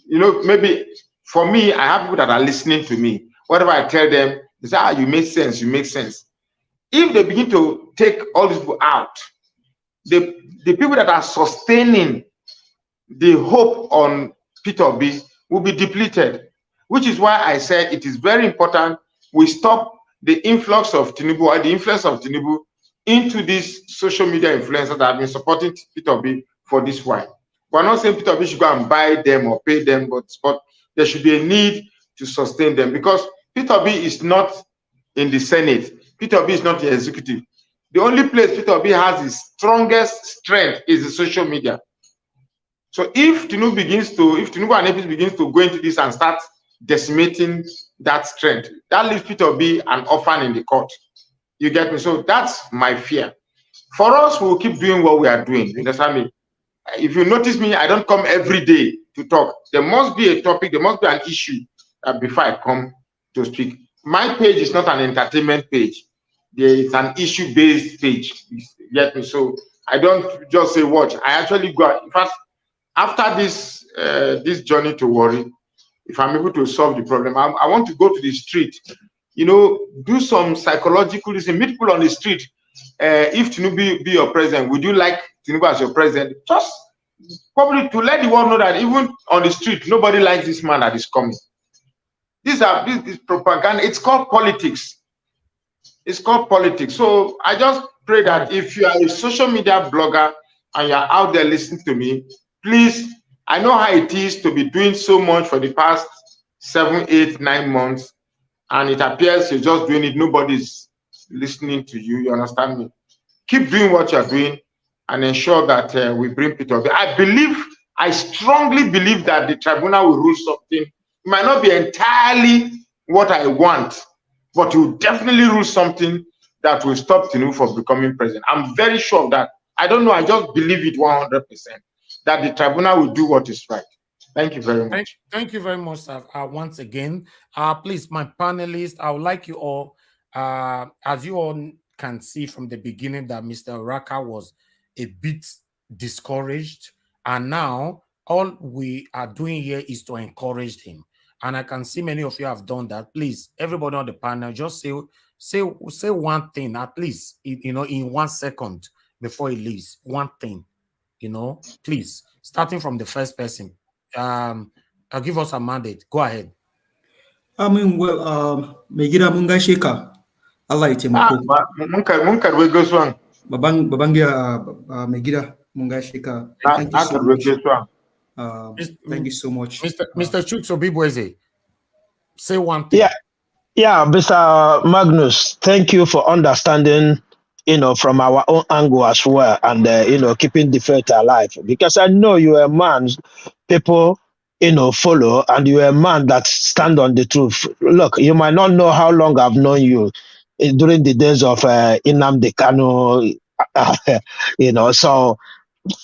you know, maybe for me, I have people that are listening to me. Whatever I tell them, they say, you make sense, you make sense. if they begin to take all these people out, the people that are sustaining the hope on Peter Obi will be depleted, which is why I said it is very important we stop the influx of Tinubu or the influence of Tinubu into these social media influencers that have been supporting Peter Obi for this while. We're not saying Peter Obi should go and buy them or pay them, but there should be a need to sustain them, because Peter Obi is not in the Senate. Peter Obi is not the executive. The only place Peter Obi has his strongest strength is the social media. So if Tinubu and APC begins to go into this and start decimating that strength, that leaves Peter Obi an orphan in the court. You get me? So that's my fear. For us, we'll keep doing what we are doing. You understand me? If you notice me, I don't come every day to talk. There must be a topic, there must be an issue before I come to speak. My page is not an entertainment page. It's an issue-based page. You get me? So I don't just say watch. I actually go. In fact, after this this journey to worry, if I'm able to solve the problem, I want to go to the street, you know, do some psychological reason, meet people on the street. If Tinubu be your president, would you like Tinubu as your president? Just probably to let the world know that even on the street, nobody likes this man that is coming. This propaganda. It's called politics. It's called politics. So I just pray that if you are a social media blogger and you're out there listening to me, please, I know how it is to be doing so much for the past 7, 8, 9 months, and it appears you're just doing it. Nobody's listening to you. You understand me? Keep doing what you're doing and ensure that we bring Peter Obi. I strongly believe that the tribunal will rule something. It might not be entirely what I want, but it will definitely rule something that will stop Tinubu from becoming president. I'm very sure of that. I don't know. I just believe it 100%. That the tribunal will do what is right. Thank you very much.
Thank you very much, sir. Once again, please, my panelists, I would like you all, as you all can see from the beginning, that Mr. Oraka was a bit discouraged, and now all we are doing here is to encourage him. And I can see many of you have done that. Please, everybody on the panel, just say one thing, at least, you know, in 1 second before he leaves. One thing. You know, please, starting from the first person. I'll give us a mandate. Go ahead.
I mean, well, Megira Mungashika. Allah itemako.
Munkar we go swang.
Babangia Megira Mungashika. Thank you so much. Thank you so much.
Mr. Chukso Bibweze, say one thing.
Yeah, Mr. Magnus, thank you for understanding, you know, from our own angle as well, and you know, keeping the faith alive. Because I know you're a man people, you know, follow, and you're a man that stand on the truth. Look, you might not know how long I've known you during the days of Nnamdi Kanu, you know. So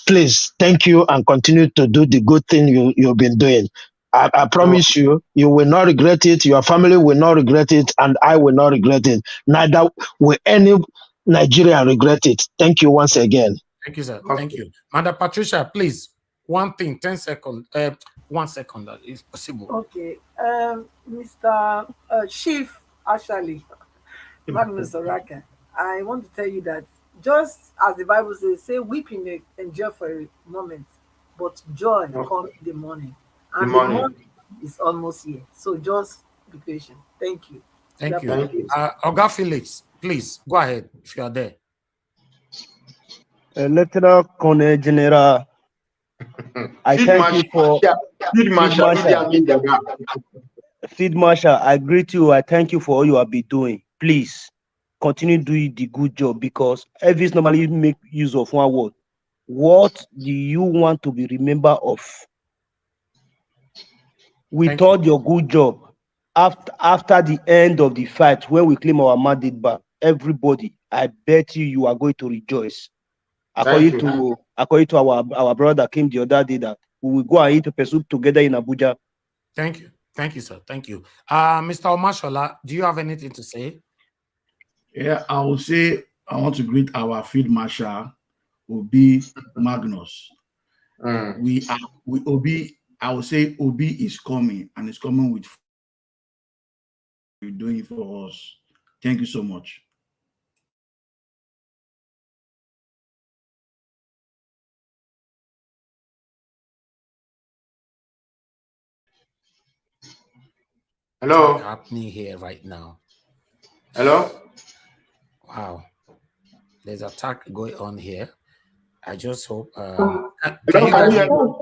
please, thank you, and continue to do the good thing you've been doing. I promise you, you will not regret it. Your family will not regret it, and I will not regret it. Neither will any Nigerian regret it. Thank you once again.
Thank you, sir. Thank you. Madam Patricia, please, one thing, 10 seconds. 1 second, that is possible.
Okay. Mr. Chief, actually, Magnus Oraka, I want to tell you that just as the Bible says, say weeping may endure for a moment, but joy comes in the morning. And the morning is almost here. So just be patient. Thank you.
Thank you. Oga Felix, please go ahead if you are there.
Lieutenant Colonel General, I thank you for Field Marshal. I greet you. I thank you for all you have been doing. Please continue doing the good job, because Elvis normally make use of one word. What do you want to be remembered of? We thought your good job after the end of the fight, when we claim our mandate back. Everybody, I bet you are going to rejoice. According to our brother came the other day, that we will go and eat pepper soup together in Abuja.
Thank you, sir. Thank you. Mr. Omashola, do you have anything to say?
Yeah, I will say I want to greet our Field Marshal, Obi Magnus. I will say Obi is coming, and it's coming with you're doing for us. Thank you so much.
Hello?
happening here right now.
Hello?
Wow. There's attack going on here. I just hope.
Hello,
Can you
can
guys
you hear
hear me?
me?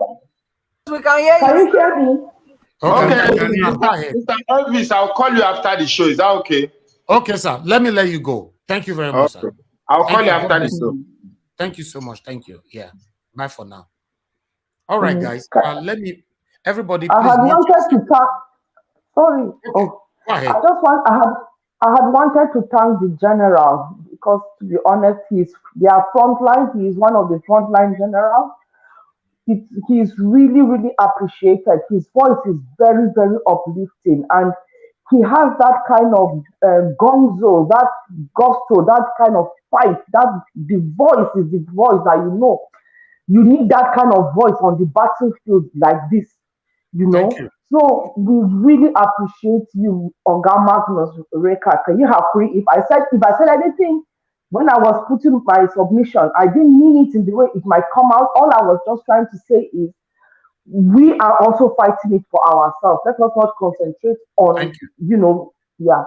We can hear
Can
you.
you hear me?
Okay,
Okay,
go ahead.
Mr. Elvis, I'll call you after the show. Is that okay?
Okay, sir. Let me let you go. Thank you very much, sir.
Okay. I'll call
Thank
you
you. God
after the
bless
show.
you. Thank you so much. Thank you. Yeah. Bye for now. All right, guys. Let me. Everybody,
I
please
had
mute
wanted to
yourself.
thank. Sorry.
Okay.
Oh,
Go ahead.
I had wanted to thank the general because, to be honest, they are frontline. He is one of the frontline generals. He's really, really appreciated. His voice is very, very uplifting, and he has that kind of gonzo, that gusto, that kind of fight. That the voice is the voice that you need that kind of voice on the battlefield like this,
Thank you.
So we really appreciate you, Oga Magnus Reka. Can you have free? If I said anything when I was putting my submission, I didn't mean it in the way it might come out. All I was just trying to say is we are also fighting it for ourselves. Let us not concentrate on,
Thank you.
Yeah.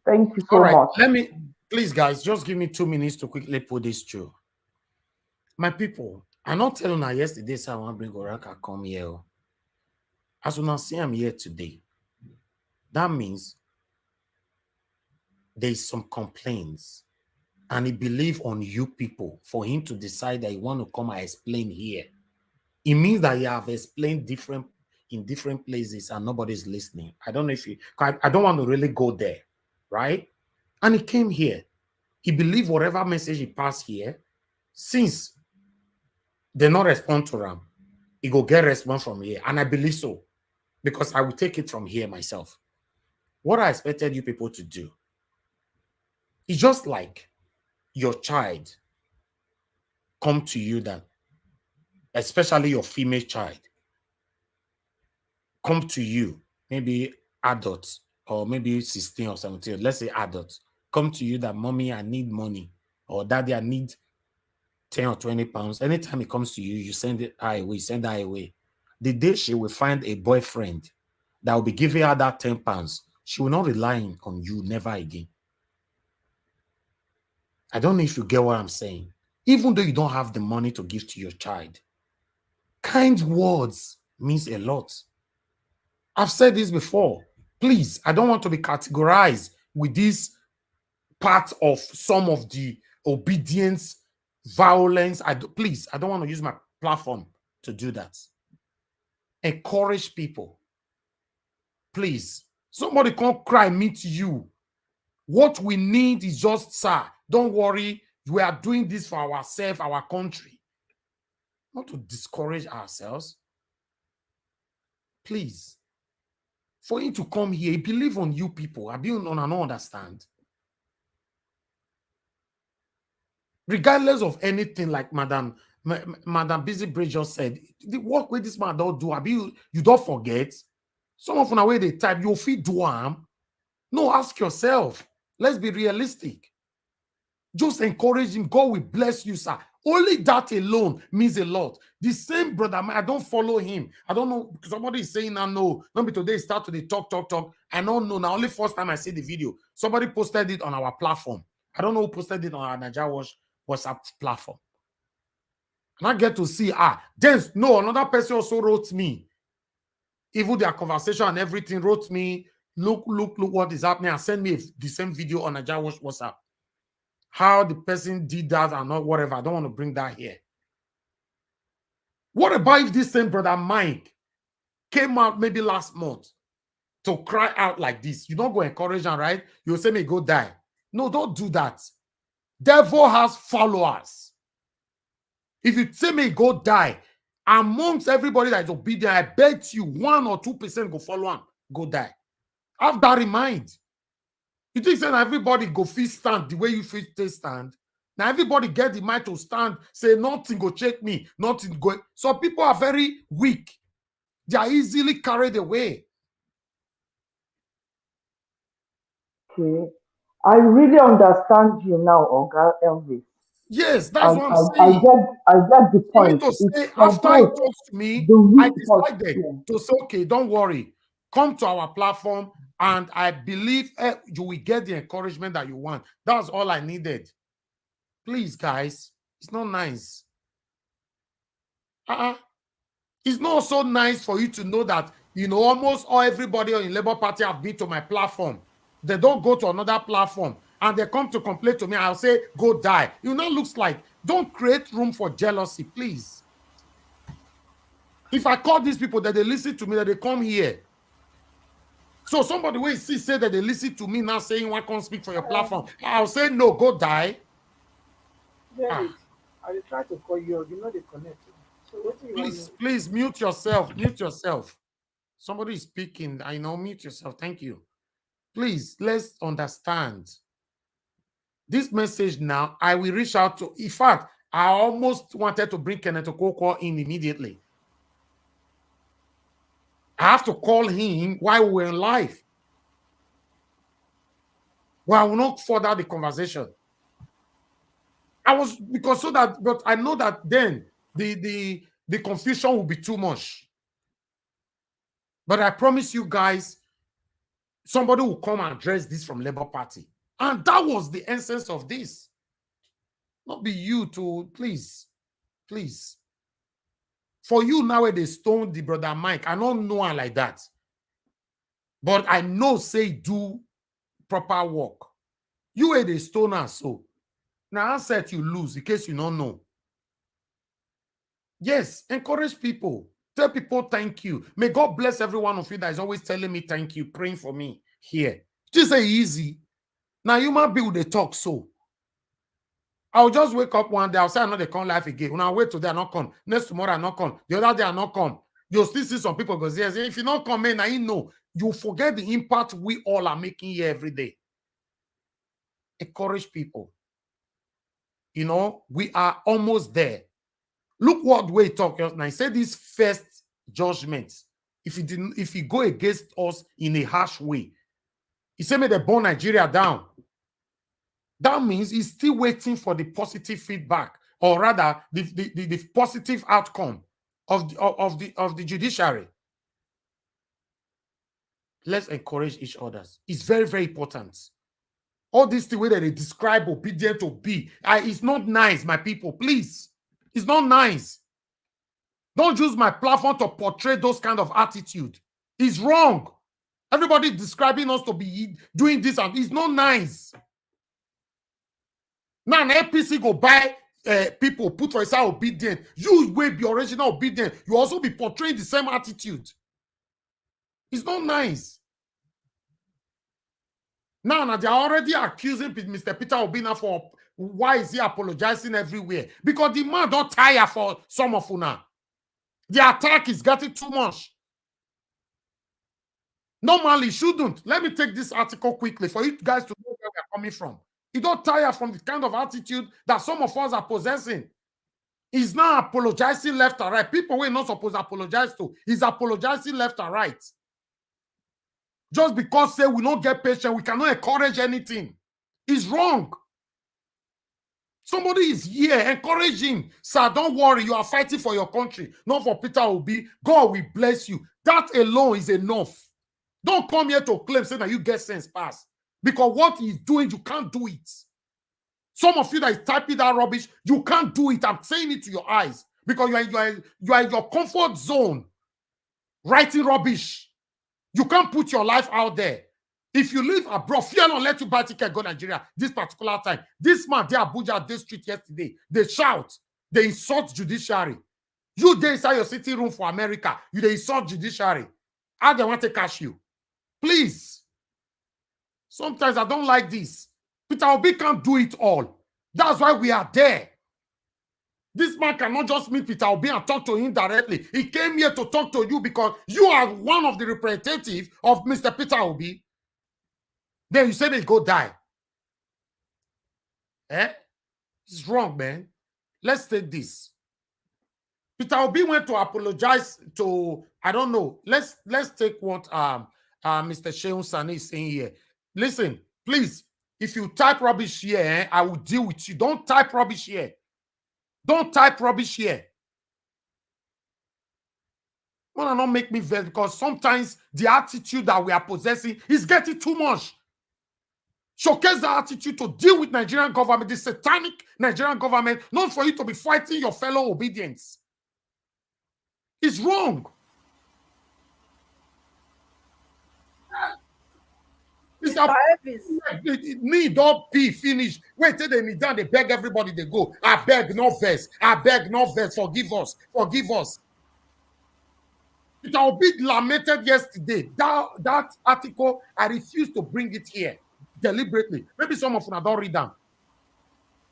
Thank you
All
so
right.
much.
Let me, please, guys, just give me 2 minutes to quickly put this through. My people, I'm not telling you yesterday, so I want to bring Oraka come here. As soon as I'm here today, that means there's some complaints, and he believe on you people for him to decide that he want to come and explain here. It means that you have explained in different places and nobody's listening. I don't know if I don't want to really go there, right? And he came here. He believed whatever message he passed here, since they not respond to him, he go get response from here. And I believe so, because I will take it from here myself. What I expected you people to do is just like your child come to you, that especially your female child come to you, maybe adults or maybe 16 or 17, let's say adults, come to you that mommy, I need money, or daddy, I need 10 or 20 pounds. Anytime it comes to you, you send it her away, send her away. The day she will find a boyfriend that will be giving her that 10 pounds, she will not rely on you, never again. I don't know if you get what I'm saying. Even though you don't have the money to give to your child, kind words means a lot. I've said this before. Please, I don't want to be categorized with this part of some of the obedience, violence. Please, I don't want to use my platform to do that. Encourage people. Please, somebody can't cry, meet you. What we need is just, sir, don't worry, we are doing this for ourselves, our country. Not to discourage ourselves. Please. For him to come here, he believe on you people. I don't understand. Regardless of anything, like Madam Busy Bridge just said, the work with this man don't do, you don't forget. Some of the way they type, you'll feel do harm. No, ask yourself. Let's be realistic. Just encourage him. God will bless you, sir. Only that alone means a lot. The same brother, I don't follow him. I don't know. Somebody is saying, no, not be today, start to the talk. I don't know. Now, only first time I see the video. Somebody posted it on our platform. I don't know who posted it on our Nigeria WhatsApp platform. And I get to see, James, no, another person also wrote me. Even their conversation and everything wrote me, look what is happening, and send me the same video on Nigeria WhatsApp. How the person did that and not whatever. I don't want to bring that here. What about if this same brother Mike came out maybe last month to cry out like this? You don't go encourage him, right? You'll say, me go die. No, don't do that. Devil has followers. If you say, me go die, amongst everybody that is obedient, I bet you 1 or 2% go follow him, go die. Have that in mind. You think that everybody go fit stand the way you fit stand? Now everybody get the mind to stand, say nothing go check me, nothing go. So people are very weak. They are easily carried away.
Okay. I really understand you now, Oga Elvis.
Yes, that's what I'm saying.
I get the point.
For me to say, after he talks to me, I decided to say, okay, don't worry. Come to our platform, and I believe you will get the encouragement that you want. That's all I needed. Please, guys, it's not nice. It's not so nice for you to know that, almost all everybody in Labour Party have been to my platform. They don't go to another platform, and they come to complain to me. I'll say, go die. Looks like, don't create room for jealousy, please. If I call these people that they listen to me, that they come here. So somebody will say that they listen to me now saying, why can't speak for your platform? I'll say, no, go die.
I will try to call you, they connect. So what do you
please mute yourself. Mute yourself. Somebody is speaking. I know, mute yourself. Thank you. Please, let's understand. This message now, I will reach out to, in fact, I almost wanted to bring Kenneth Okonkwo in immediately. I have to call him while we're in live. Well, I will not further the conversation. But I know that then the confusion will be too much. But I promise you guys, somebody will come and address this from Labour Party. And that was the essence of this. Not be you to, please. For you now, they stone the brother Mike. I don't know her like that. But I know say do proper work. You are the stoner, so. Now I said you lose in case you don't know. Yes, encourage people. Tell people thank you. May God bless every one of you that is always telling me thank you, praying for me here. Just say easy. Now you might be with the talk so. I'll just wake up one day, I'll say I know they come life again. When I wait today, I not come. Next tomorrow, I not come. The other day, I not come. You'll still see some people go, yes, if you not come in, I know. You forget the impact we all are making here every day. Encourage people. We are almost there. Look what we talk. Now, I said this first judgment. If he go against us in a harsh way, he said, may they burn Nigeria down. That means he's still waiting for the positive feedback, or rather, the positive outcome of the judiciary. Let's encourage each other. It's very, very important. All this the way that they describe obedient to be, it's not nice, my people. Please, it's not nice. Don't use my platform to portray those kind of attitude. It's wrong. Everybody describing us to be doing this, and it's not nice. Now an APC go buy people, put for yourself obedient. You will be original obedient. You also be portraying the same attitude. It's not nice. Now they're already accusing Mr. Peter Obina for why is he apologizing everywhere? Because the man don't tire for some of you now. The attack is getting too much. Normally, shouldn't. Let me take this article quickly for you guys to know where we're coming from. You don't tire from the kind of attitude that some of us are possessing. He's not apologizing left and right. People we're not supposed to apologize to. He's apologizing left and right. Just because say we don't get patient, we cannot encourage anything. It's wrong. Somebody is here, encourage him. Sir, don't worry, you are fighting for your country, not for Peter Obi. God will bless you. That alone is enough. Don't come here to claim saying that you get sense pass. Because what he's doing, you can't do it. Some of you that is typing that rubbish, you can't do it. I'm saying it to your eyes. Because you are in your comfort zone, writing rubbish. You can't put your life out there. If you live abroad, fear not let you buy ticket, go Nigeria this particular time. This man, they Abuja, this street yesterday. They shout, they insult judiciary. You there inside your sitting room for America, you they insult judiciary. How they want to catch you? Please. Sometimes I don't like this. Peter Obi can't do it all. That's why we are there. This man cannot just meet Peter Obi and talk to him directly. He came here to talk to you because you are one of the representatives of Mr. Peter Obi. Then you say they go die. It's wrong, man. Let's take this. Peter Obi went to apologize to, I don't know. Let's take what Mr. Shehu Sani is saying here. Listen, please, if you type rubbish here, I will deal with you. Don't type rubbish here. Don't type rubbish here. Wanna not make me vex because sometimes the attitude that we are possessing is getting too much. Showcase the attitude to deal with Nigerian government, the satanic Nigerian government, not for you to be fighting your fellow obedience. It's wrong.
Mr. Elvis.
Me don't pee finish. Wait till they need down, they beg everybody they go. I beg no verse. I beg no verse. Forgive us. Forgive us. It will be lamented yesterday. That article, I refuse to bring it here deliberately. Maybe some of you don't read them.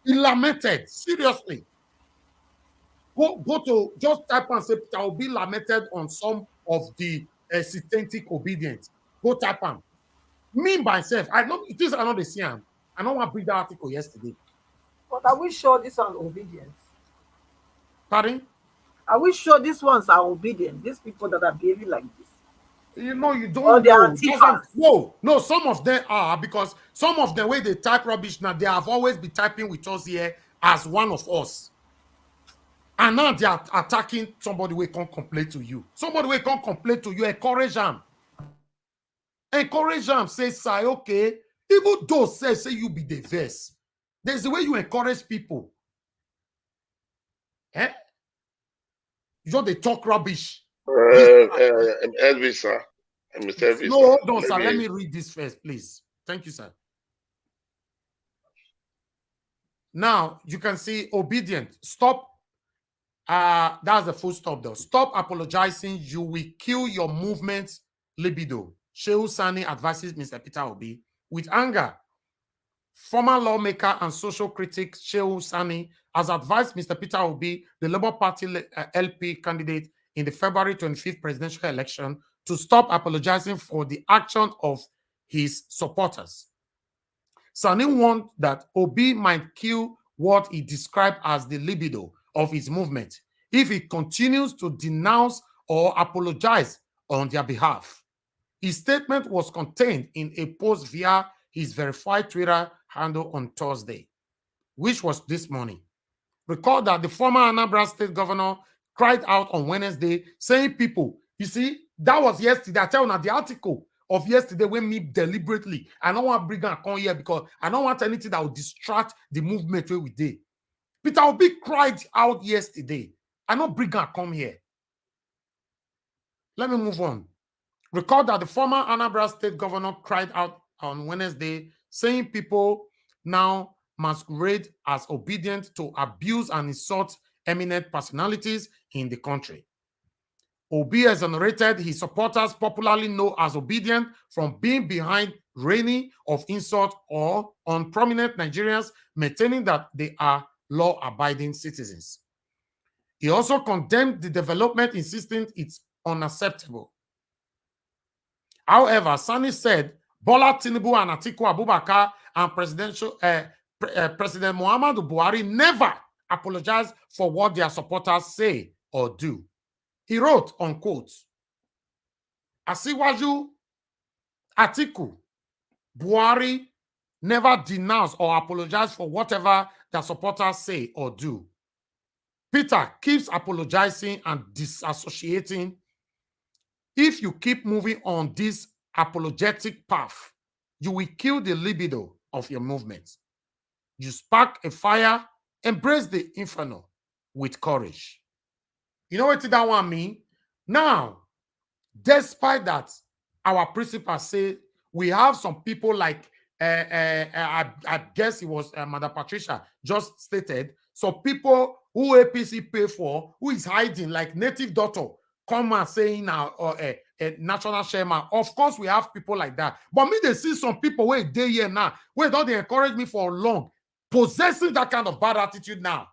He lamented, seriously. Go to just type and say Peter will be lamented on some of the satanic obedience. Go type on. Me myself, I know it is another CM. I don't want to bring that article yesterday.
But are we sure this one obedience?
Pardon?
Are we sure these ones are obedient? These people that are behaving like this?
You know, you don't
or
know. No, some of them are, because some of the way they type rubbish now, they have always been typing with us here as one of us. And now they are attacking somebody who can't complain to you. Somebody who can't complain to you, encourage them. Encourage them, say, okay. Even though say you be the verse. There's the way you encourage people. Eh? You know, they talk rubbish.
Elvis, sir. Mr. Elvis,
no, hold on, sir. Let me read this first, please. Thank you, sir. Now, you can see obedient. Stop. That's the full stop, though. Stop apologizing. You will kill your movement's libido. Shehu Sani advises Mr. Peter Obi with anger. Former lawmaker and social critic Shehu Sani has advised Mr. Peter Obi, the Labour Party LP candidate in the February 25th presidential election, to stop apologizing for the action of his supporters. Sani warned that Obi might kill what he described as the libido of his movement if he continues to denounce or apologize on their behalf. His statement was contained in a post via his verified Twitter handle on Thursday, which was this morning. Recall that the former Anambra State governor cried out on Wednesday, saying people, you see, that was yesterday. I tell you now, the article of yesterday when me deliberately, I don't want to bring and come here because I don't want anything that will distract the movement where we did. Peter Obi cried out yesterday. I don't bring and come here. Let me move on. Recall that the former Anambra State governor cried out on Wednesday, saying people now masquerade as obedient to abuse and insult eminent personalities in the country. Obi exonerated his supporters, popularly known as obedient, from being behind reigning of insult or on prominent Nigerians, maintaining that they are law-abiding citizens. He also condemned the development, insisting it's unacceptable. However, Sani said Bola Tinubu and Atiku Abubakar and President Muhammadu Buhari never apologized for what their supporters say or do. He wrote, unquote, Asiwaju, Atiku, Buhari never denounce or apologize for whatever their supporters say or do. Peter keeps apologizing and disassociating. If you keep moving on this apologetic path, you will kill the libido of your movement. You spark a fire, embrace the inferno with courage. You know what that one mean? Now, despite that, our principals say we have some people like, I guess it was Madam Patricia just stated, some people who APC pay for, who is hiding, like native doctor, come and saying now, a national chairman. Of course, we have people like that. But me, they see some people where they here now, where don't they encourage me for long, possessing that kind of bad attitude now.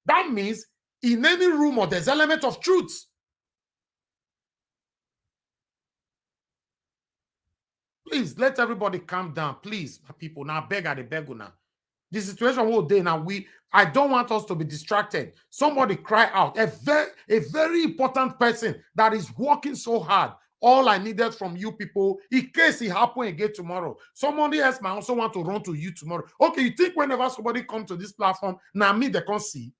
That means in any rumor, there's element of truth. Please let everybody calm down, please, my people. Now, beg at the beg now. The situation will day now. I don't want us to be distracted. Somebody cry out. A very important person that is working so hard. All I needed from you people, in case it happen again tomorrow, somebody else might also want to run to you tomorrow. Okay, you think whenever somebody comes to this platform, now me they can't see.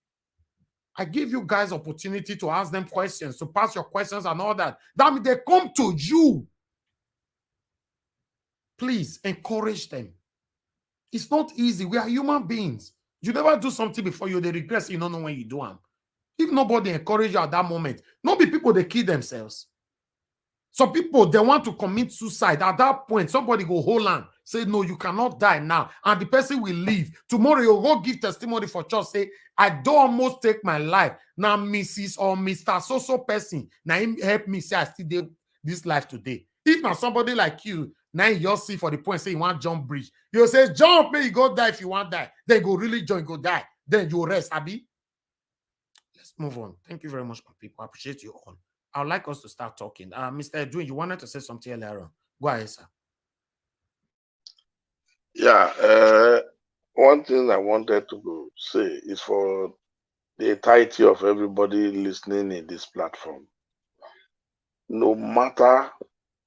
I give you guys opportunity to ask them questions, to pass your questions and all that. That means they come to you. Please encourage them. It's not easy. We are human beings. You never do something before you, they regret, you don't know when you do them. If nobody encourage you at that moment, not be people, they kill themselves. Some people, they want to commit suicide. At that point, somebody go hold on, say, no, you cannot die now. And the person will leave. Tomorrow, you'll go give testimony for church, say, I don't almost take my life. Now, Mrs. or Mr. So person, now him help me say I still did this life today. If now somebody like you, now you'll see for the point, say you want jump bridge. You'll say, jump, may you go die if you want die. Then go really join, go die. Then you rest, Abby. Let's move on. Thank you very much, my people. I appreciate you all. I would like us to start talking. Mr. Edwin, you wanted to say something earlier on. Go ahead, sir.
Yeah, one thing I wanted to say is for the entirety of everybody listening in this platform. No matter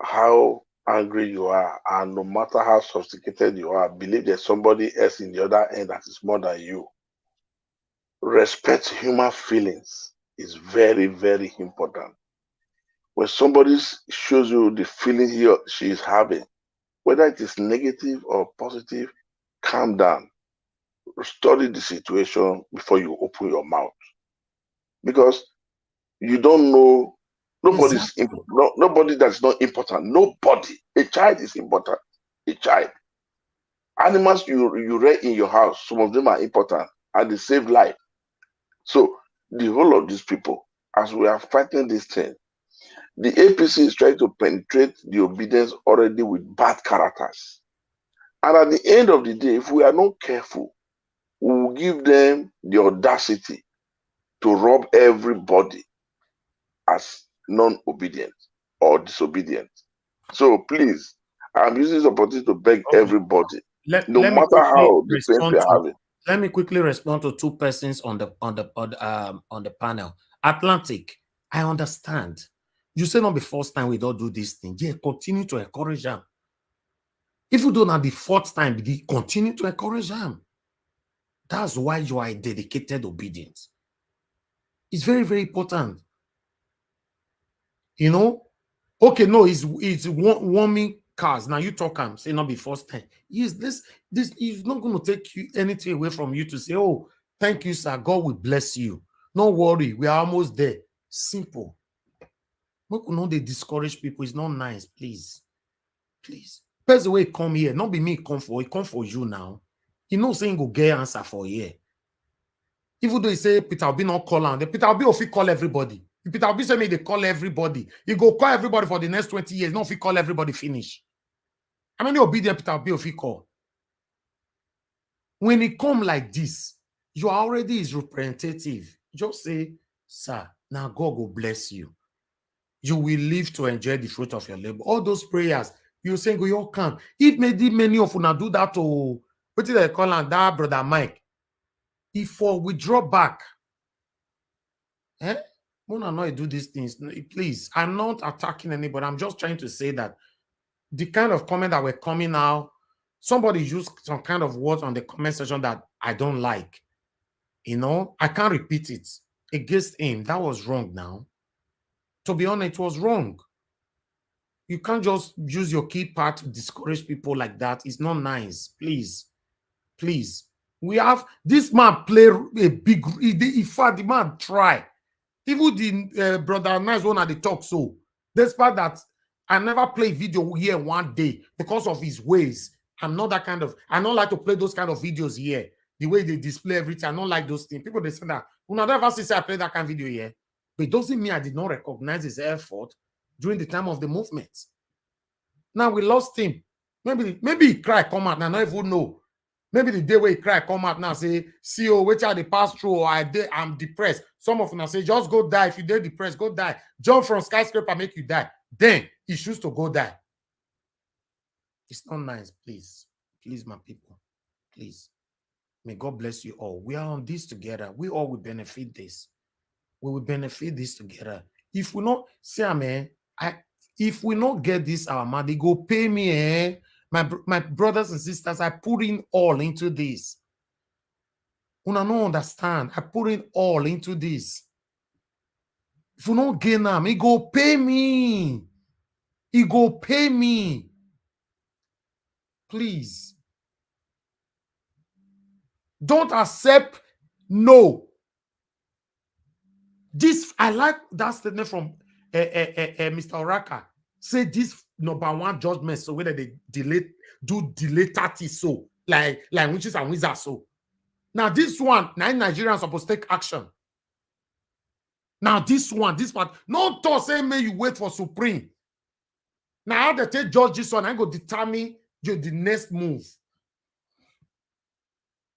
how angry you are, and no matter how sophisticated you are, believe there's somebody else in the other end that is more than you. Respect human feelings is very, very important. When somebody shows you the feeling he or she is having, whether it is negative or positive, calm down. Study the situation before you open your mouth. Because you don't know, nobody's
Exactly.
nobody that's not important. Nobody. A child is important. A child. Animals you rear in your house, some of them are important and they save life. So the whole of these people, as we are fighting this thing, the APC is trying to penetrate the obedience already with bad characters. And at the end of the day, if we are not careful, we will give them the audacity to rob everybody as non-obedient or disobedient. So please, I'm using this opportunity to beg everybody, no
Let me
matter
quickly
how the pain
respond
we are
to.
having.
Let me quickly respond to two persons on the panel. Atlantic, I understand. You say not the first time we don't do this thing. Yeah, continue to encourage them. If you don't have the fourth time, continue to encourage them. That's why you are a dedicated obedience. It's very, very important. You know? Okay, no, it's warming cars. Now you talk and say not the first time. Yes, this is not going to take you anything away from you to say, oh, thank you, sir. God will bless you. No worry, we are almost there. Simple. We could not discourage people. It's not nice, please. Please. That's the way it come here. Not be me come for it, come for you now. You know saying go get answer for here. Even though he say Peter Obi not call on, Peter Obi will call everybody. If Peter Obi say me they call everybody. He go call everybody for the next 20 years. No, if he call everybody finish. How many obedient Peter Obi will call? When it come like this, you are already his representative. Just say, sir, now God will bless you. You will live to enjoy the fruit of your labor. All those prayers, you saying, go, you can. If maybe many of you do that to, what did they call on that brother Mike? If for withdraw back, when I know do these things, please, I'm not attacking anybody. I'm just trying to say that the kind of comment that were coming now, somebody used some kind of words on the comment section that I don't like. You know, I can't repeat it against him. That was wrong now. To be honest, it was wrong. You can't just use your key part to discourage people like that. It's not nice. Please. Please. We have this man play a big, in fact, the man try. Even the brother nice one at the talk. So despite that, I never play video here one day because of his ways. I'm not that kind of, I don't like to play those kind of videos here. The way they display everything, I don't like those things. People, they say that, when I never say I play that kind of video here. But it doesn't mean I did not recognize his effort during the time of the movement. Now we lost him. Maybe he cry, come out, and I don't even know. Maybe the day where he cry, come out now, say, CEO, which are the pass through, or I'm depressed. Some of them say, just go die. If you dare depressed, go die. Jump from skyscraper, make you die. Then he choose to go die. It's not nice, please. Please, my people. Please. May God bless you all. We are on this together. We all will benefit this. We will benefit this together. If we not, see, man, if we not get this, our man, they go pay me, my brothers and sisters, I put in all into this. Una no understand. I put in all into this. If you don't gain them, he go pay me. He go pay me. Please. Don't accept no. This, I like that statement from Mr. Oraka. Say this number one judgment, so whether they do delay 30 so, like witches and wizards so. Now this one, 9 Nigerians supposed to take action. Now this part, no thought say may you wait for Supreme. Now how they take judge this one, I go determine the next move.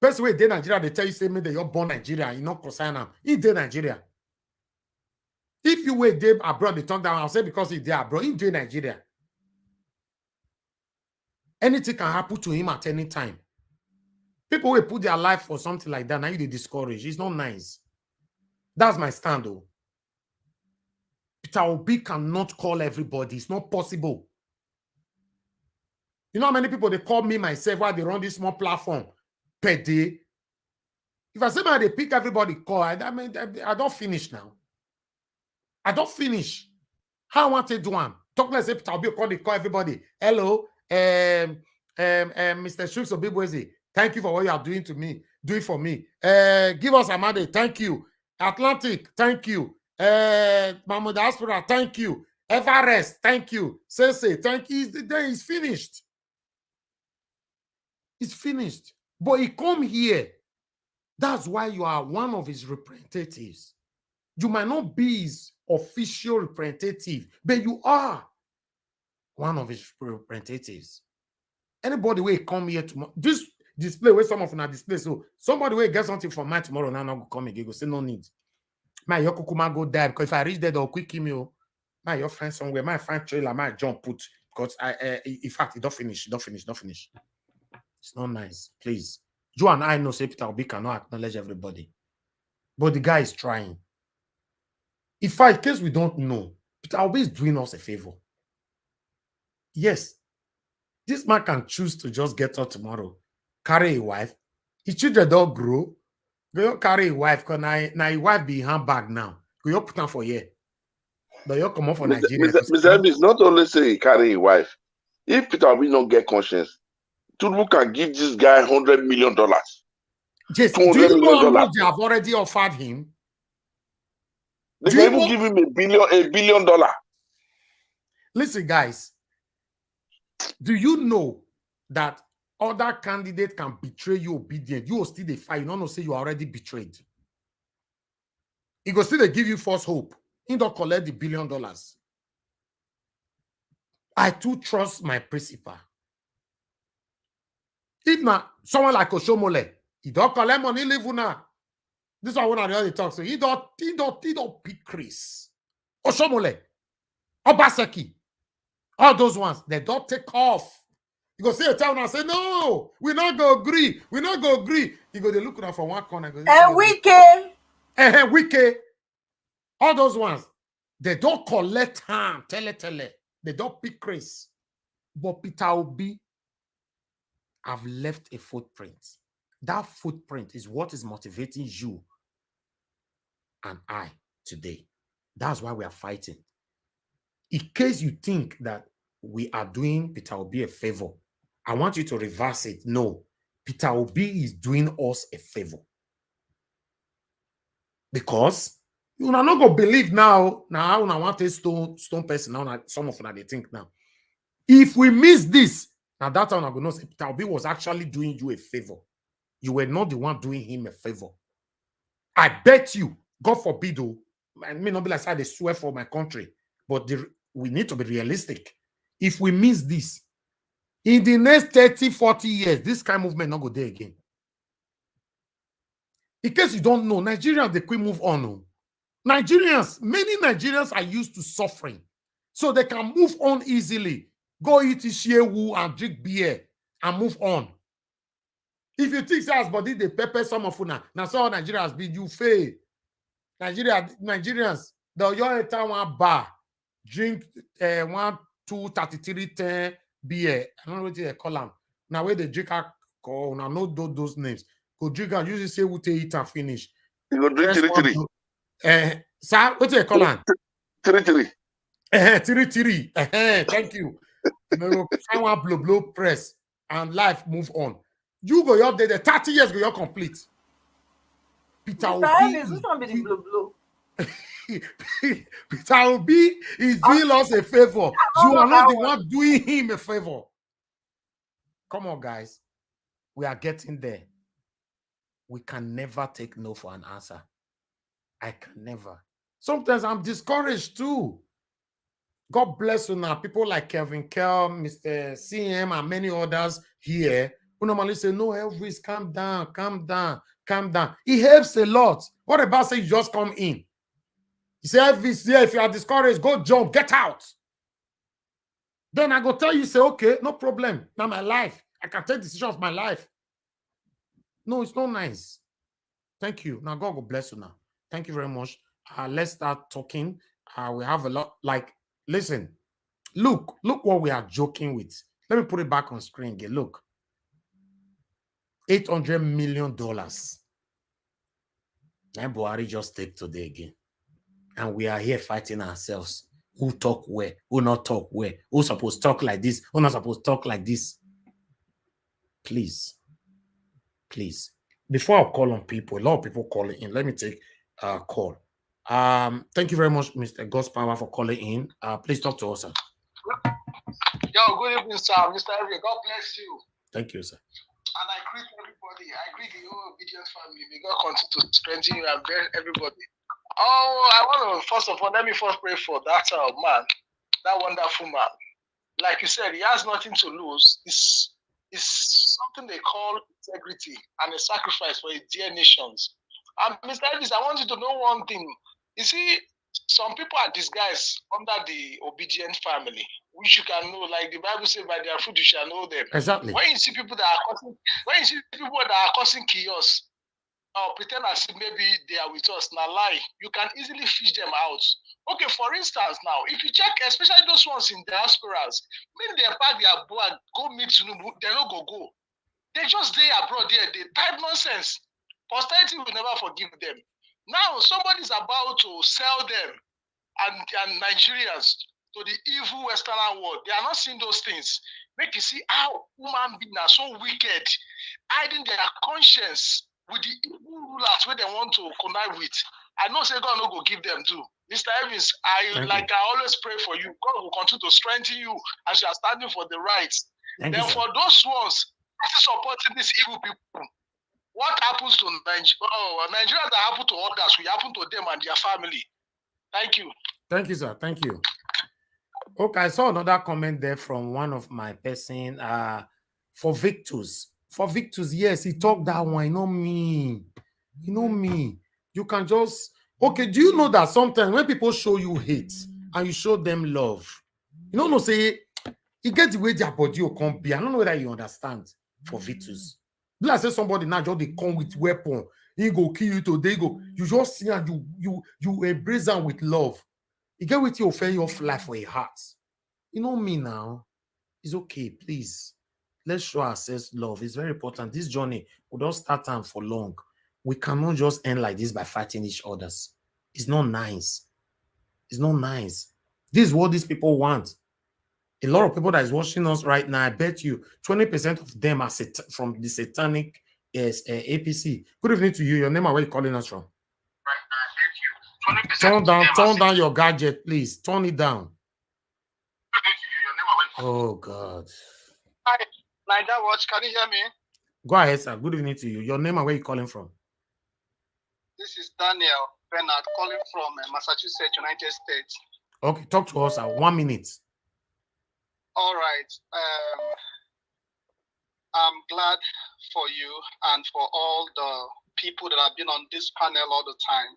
Best way they Nigeria, they tell you say me that you're born Nigeria, you not consign them. In they Nigeria. If you were there abroad, they talk down, I'll say because he's there abroad, in they Nigeria. Anything can happen to him at any time. People will put their life for something like that. Now you they discourage. It's not nice. That's my stand, though. Peter Obi cannot call everybody. It's not possible. You know how many people they call me myself while they run this small platform per day? If I say man, they pick everybody call, I don't finish now. I don't finish. How I want to do one? Talk like say Peter Obi call everybody. Hello, Mr. Shooks Obibwezi. Thank you for what you are doing to me. Do it for me. Give us a money. Thank you. Atlantic. Thank you. Mahmoud Aspera. Thank you. Everest. Thank you. Say. Thank you. Then it's finished. It's finished. But he come here. That's why you are one of his representatives. You might not be his official representative, but you are one of his representatives. Anybody will come here tomorrow. This display where some of them are display. So somebody will get something from mine tomorrow. Now go come again. Go say no need. My Yokukuma go die because if I reach there, they'll quick email. My your friend somewhere. My friend trailer. My jump put because in fact it don't finish. It's not nice. Please. You and I know say Peter Obi cannot acknowledge everybody, but the guy is trying. In case we don't know, Peter Obi is doing us a favor. Yes. This man can choose to just get up tomorrow, carry a wife. His children don't grow. Go carry a wife, because now a wife be handbag now. Go put on for here. But you come up for Nigeria.
Mr. Elvis not only say he carry a wife. If Peter Obi don't get conscience, Tinubu can give this guy $100 million.
Yes, do you know how much they have already offered him?
They can even give him $1 billion.
Listen, guys. Do you know that other candidate can betray you obedient? You will still the fight. You don't know say you are already betrayed. He go still they give you false hope. He don't collect the $1 billion. I too trust my principal. If not, someone like Oshomole, he don't collect money, leave now. This is one of the other talks. So he don't pick Chris. Oshomole, Obaseki. All those ones, they don't take off. You go see a town and say, no, we're not going to agree. We're not going to agree. You go, they look at from one corner. Wike. All those ones, they don't collect harm. Tele. They don't pick Chris. But Peter Obi have left a footprint. That footprint is what is motivating you and I today. That's why we are fighting. In case you think that we are doing Peter Obi a favor, I want you to reverse it. No, Peter Obi is doing us a favor. Because you are not going to believe now I want to stone person. Now some of them they think now. If we miss this, now that time I'm going to say Peter Obi was actually doing you a favor. You were not the one doing him a favor. I bet you, God forbid, I may not be like I they swear for my country, but we need to be realistic. If we miss this, in the next 30, 40 years, this kind of movement not go there again. In case you don't know, Nigerians, they quick move on. Many Nigerians are used to suffering. So they can move on easily. Go eat shehu and drink beer and move on. If you think as body they pepper some of una, now so Nigerians be you fail. Nigerians, the young time one bar, drink 1, 2, 33, 10 beer. I don't know what they call them. Now where they drink alcohol, now know those names. go drink and use say we eat and finish.
You go drink three.
Sir, what do you call it?
Three.
Three. Thank you. Find one blow press and life move on. You go up there, the 30 years go your complete. Peter
Obi, this one be the blow.
Peter Obi is doing us a favor. You are not the one doing him a favor. Come on, guys. We are getting there. We can never take no for an answer. I can never. Sometimes I'm discouraged too. God bless you now. People like Kevin Kell, Mr. CM, and many others here who normally say, no, Elvis, calm down. It helps a lot. What about say you just come in? You say, Elvis, yeah, if you are discouraged, go jump, get out. Then I go tell you, say, okay, no problem. Now my life. I can take decision of my life. No, it's not nice. Thank you. Now God will bless you now. Thank you very much. Let's start talking. We have a lot. Like, listen, look what we are joking with. Let me put it back on screen again. Look, $800 million. And BUHARI just take today again. And we are here fighting ourselves. Who talk where? Who not talk where? Who supposed to talk like this? Who not supposed to talk like this? Please. Before I call on people, a lot of people calling in. Let me take a call. Thank you very much, Mr. Godspower, for calling in. Please talk to us, sir.
Yo, good evening, sir. Mr. Evie, God bless you.
Thank you, sir.
And I greet everybody. I greet the whole obedience family. May God continue to strengthen you and bless everybody. Oh, I want to, first of all, let me first pray for that man, that wonderful man. Like you said, he has nothing to lose. It's something they call integrity and a sacrifice for his dear nations. And Mr. Elvis, I want you to know one thing. You see, some people are disguised under the obedient family, which you can know, like the Bible says, by their fruit you shall know them.
Exactly.
When you see people that are causing chaos, or pretend as if maybe they are with us, now lie, you can easily fish them out. Okay, for instance, now, if you check, especially those ones in diasporas, maybe they pack their board, go meet Tinubu, they don't go. They just stay abroad there, they type nonsense. Posterity will never forgive them. Now, somebody's about to sell them and Nigerians to the evil Western world. They are not seeing those things. Make you see how human beings are so wicked, hiding their conscience with the evil rulers where they want to connive with. I know say God no go give them too. Mr. Evans, I always pray for you. God will continue to strengthen you as you are standing for the rights. Then for those ones supporting these evil people, what happens to Nigeria that happened to others will happen to them and their family. Thank you.
Thank you, sir. Thank you. Okay, I saw another comment there from one of my person. For Victus, yes, he talked that one. You know me. You can just do you know that sometimes when people show you hate and you show them love, say you get the way their body will come be. I don't know whether you understand. For Victus, like say somebody now just they come with weapon, he go kill you today. You just see and you embrace them with love. You get with you offend your life for a heart. You know me now. It's okay, please. Let's show ourselves love. It's very important. This journey, we don't start time for long. We cannot just end like this by fighting each others. It's not nice. It's not nice. This is what these people want. A lot of people that is watching us right now, I bet you 20% of them are from the satanic APC. Good evening to you. Your name and where you calling us from? Turn down your gadget, please. Turn it down. Oh, God.
Hi, Niger Watch. Can you hear me?
Go ahead, sir. Good evening to you. Your name and where you calling from?
This is Daniel Bernard calling from Massachusetts, United States.
Okay, talk to us, sir. 1 minute.
All right. I'm glad for you and for all the people that have been on this panel all the time.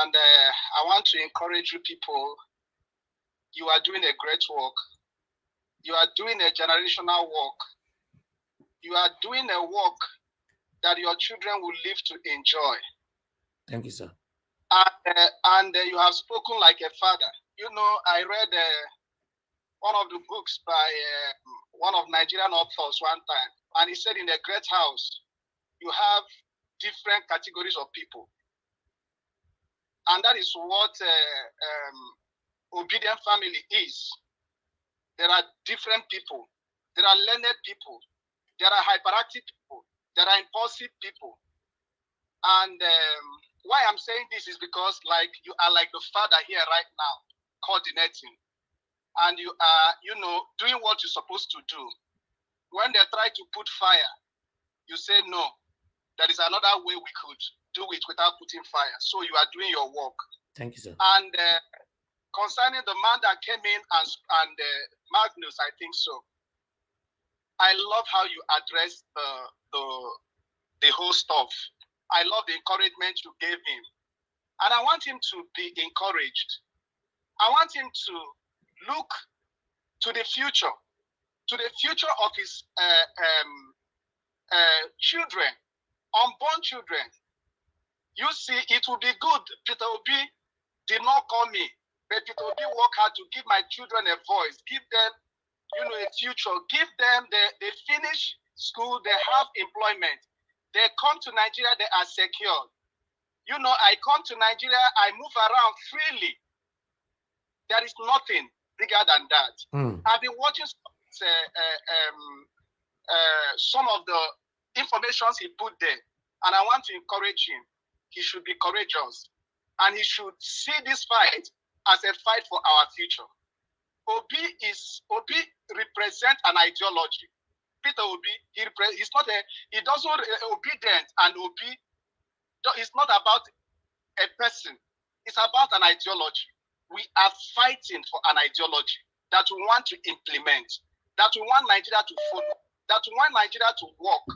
And I want to encourage you people. You are doing a great work. You are doing a generational work. You are doing a work that your children will live to enjoy.
Thank you, sir.
And you have spoken like a father. You know, I read one of the books by one of Nigerian authors one time, and he said, in a great house, you have different categories of people. And that is what obedient family is. There are different people. There are learned people. There are hyperactive people. There are impulsive people. And why I'm saying this is because like you are like the father here right now, coordinating. And you are, doing what you're supposed to do. When they try to put fire, you say no. There is another way we could do it without putting fire. So you are doing your work.
Thank you, sir.
And concerning the man that came in and Magnus, I think so. I love how you address the whole stuff. I love the encouragement you gave him. And I want him to be encouraged. I want him to look to the future of his children, unborn children. You see, it will be good. Peter Obi did not call me, but Peter Obi worked hard to give my children a voice, give them, a future, give them, they finish school, they have employment. They come to Nigeria, they are secure. I come to Nigeria, I move around freely. There is nothing bigger than that. I've been watching some of the information he put there, and I want to encourage him. He should be courageous, and he should see this fight as a fight for our future. Obi represents an ideology. Peter Obi, he doesn't obedient, and Obi, it's not about a person. It's about an ideology. We are fighting for an ideology that we want to implement, that we want Nigeria to follow, that we want Nigeria to work,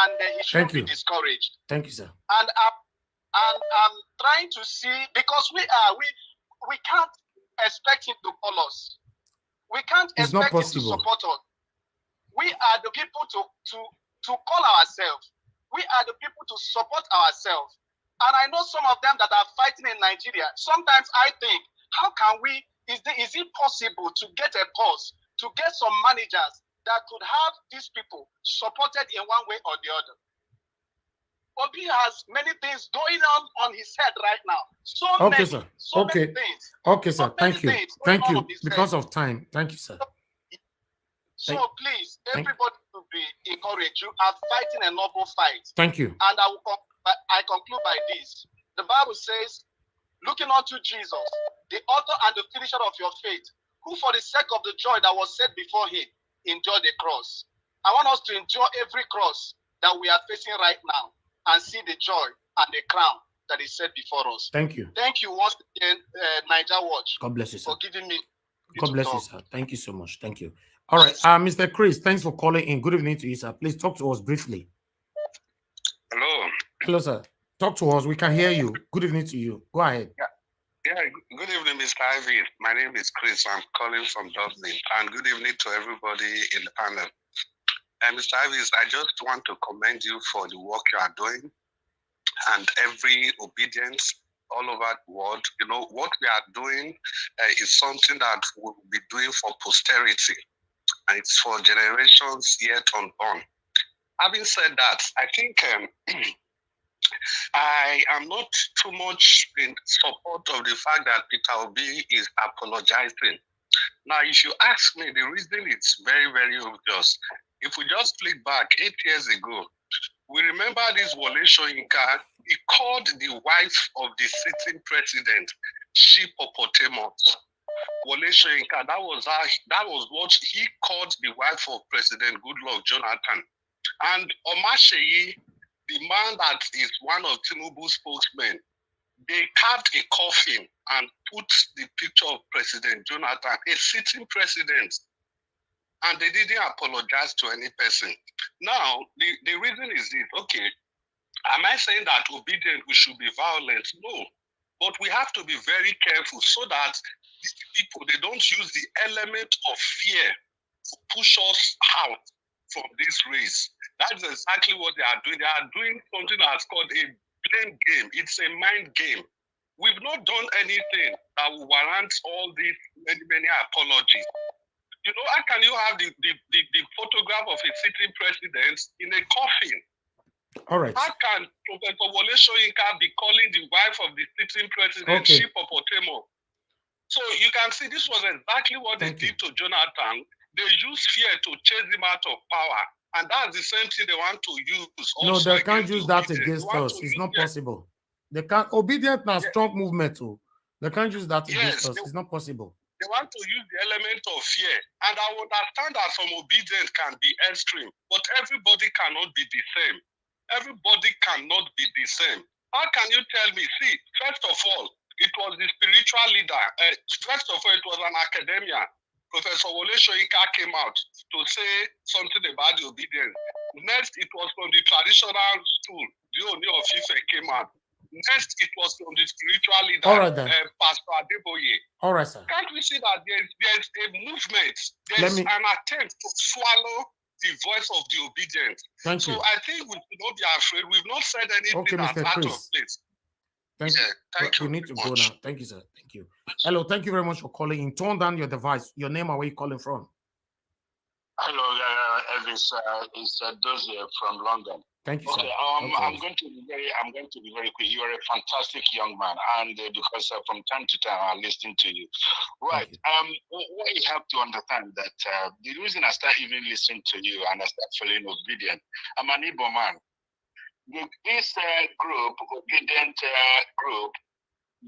and he shouldn't be discouraged.
Thank you, sir.
And I'm trying to see, because we can't expect him to call us. We can't expect him to support us. We are the people to call ourselves. We are the people to support ourselves. And I know some of them that are fighting in Nigeria. Sometimes I think, how can we, is it possible to get a pause, to get some managers that could have these people supported in one way or the other? Obi has many things going on his head right now. Many things.
Okay, sir. Thank you. Thank you. Because of time. Thank you, sir.
So please, everybody should be encouraged. You are fighting a noble fight.
Thank you.
And I conclude by this. The Bible says, looking unto Jesus, the author and the finisher of your faith, who for the sake of the joy that was set before him, endured the cross. I want us to endure every cross that we are facing right now and see the joy and the crown that is set before us.
Thank you.
Thank you once again, Niger Watch.
God bless you, sir.
For giving me.
God bless you, sir. Thank you so much. Thank you. All right, Mr. Chris, thanks for calling in. Good evening to you, sir. Please talk to us briefly.
Hello.
Hello, sir. Talk to us. We can hear you. Good evening to you. Go ahead.
Yeah. Good evening, Mr. Ivy. My name is Chris. I'm calling from Dublin. And good evening to everybody in the panel. And Mr. Ivy, I just want to commend you for the work you are doing and every obedience all over the world. What we are doing is something that we'll be doing for posterity. And it's for generations yet unborn. Having said that, I think I am not too much in support of the fact that Peter Obi is apologizing. Now, if you ask me, the reason is very, very obvious. If we just flick back 8 years ago, we remember this Wole Soyinka. He called the wife of the sitting president Hippopotamus. Wole Soyinka, that was what he called the wife of President Goodluck Jonathan. And Omasheyi, the man that is one of Tinubu's spokesmen, they carved a coffin and put the picture of President Jonathan, a sitting president, and they didn't apologize to any person. Now, the reason is this, okay, am I saying that obedient, we should be violent? No, but we have to be very careful so that these people, they don't use the element of fear to push us out from this race. That's exactly what they are doing. They are doing something that's called a blame game. It's a mind game. We've not done anything that will warrant all these many apologies. How can you have the photograph of a sitting president in a coffin?
All right.
How can Professor Wole Soyinka be calling the wife of the sitting president Shipopotemo? So you can see this was exactly what they did to Jonathan. They used fear to chase him out of power. And that's the same thing they want to use.
No, they can't use that against us. It's not possible. They can't. Obedient now, strong movement too. They can't use that against us. It's not possible.
They want to use the element of fear. And I understand that some obedience can be extreme, but everybody cannot be the same. Everybody cannot be the same. How can you tell me? See, first of all, it was the spiritual leader. First of all, it was an academia. Professor Wole Soyinka came out to say something about the obedience. Next, it was from the traditional school. The Oni of Ife came out. Next, it was from the spiritual leader,
All right, then.
Pastor Adeboye.
All right, sir.
Can't we see that there's a movement, there's an attempt to swallow the voice of the obedient?
Thank you.
So I think we should not be afraid. We've not said anything that's out of place.
Thank you. Thank you. We need to go now. Thank you, sir. Thank you. Hello. Thank you very much for calling in. Turn down your device. Your name and where you calling from?
Hello, Elvis. It's Dozie from London.
Thank you,
okay,
sir.
I'm going to be very quick. You are a fantastic young man, and because from time to time I listen to you. Right. What you have to understand that the reason I start even listening to you and I start feeling obedient, I'm an Igbo man. This group, obedient group,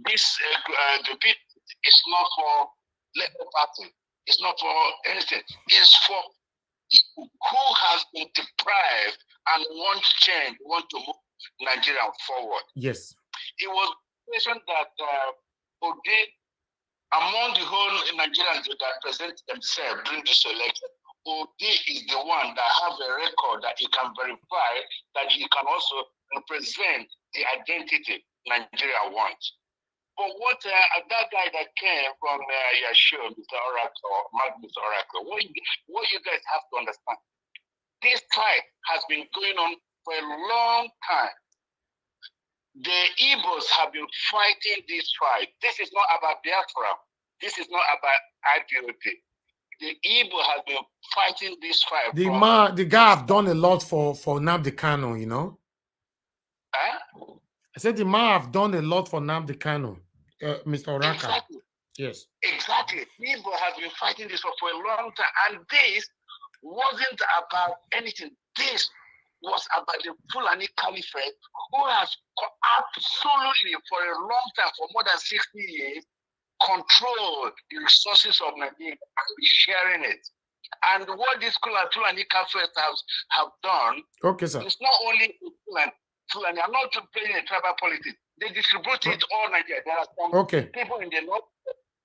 the bit is not for Labour Party. It's not for anything. It's for people who has been deprived and want change, want to move Nigeria forward.
Yes.
It was mentioned that among the whole Nigerians that present themselves during this election, Odi is the one that have a record that he can verify that he can also represent the identity Nigeria wants. But what that guy that came from your show, Mr. Oracle, Magnus Oracle, what you guys have to understand, this fight has been going on for a long time. The Igbos have been fighting this fight. This is not about Biafra. This is not about IPOP. The Igbo has been fighting this fight.
The guy have done a lot for Nnamdi Kanu, you know.
Huh?
I said the man have done a lot for Nnamdi Kanu, Mr. Oraka.
Exactly.
Yes.
Exactly. Igbo has been fighting this for a long time, and this wasn't about anything. This was about the Fulani Caliphate, who has absolutely for a long time, for more than 60 years, controlled the resources of Nigeria and be sharing it. And what this Fulani Caliphate have done,
okay, sir,
it's not only Fulani. I'm not playing a tribal politics. They distribute it all Nigeria. There are some people in the north,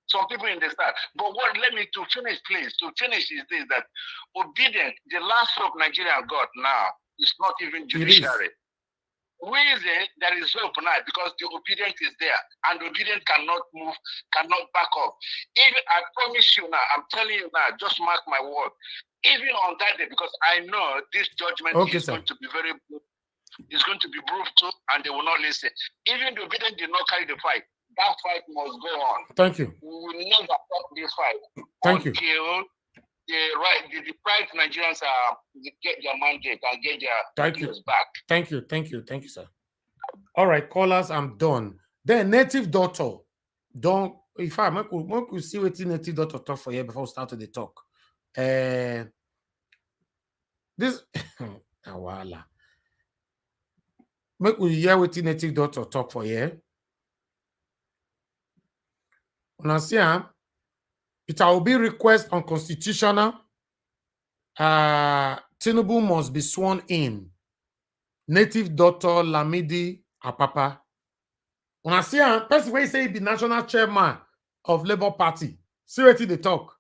some people in the south. But let me to finish, please. To finish is this, that obedient, the last hope Nigeria got now is not even judiciary. Reason there is hope now because the obedient is there and the obedient cannot move, cannot back off. Even I promise you now, I'm telling you now, just mark my word. Even on that day, because I know this judgment is going to be very brutal. It's going to be brutal and they will not listen. Even the obedient did not carry the fight. That fight must go on.
Thank you.
We will never stop this fight.
Thank you.
Until the deprived Nigerians get their mandate and get their things back.
Thank you, thank you, thank you, sir. All right, callers, I'm done. Then native daughter, don't. If I could see what native daughter talk for you before we start the talk. This voila. Make we hear what native daughter talk for you. When I see it will be request unconstitutional. Tinubu must be sworn in. Native daughter Lamidi Apapa. When I see person when say he be national chairman of Labour Party, see what they talk.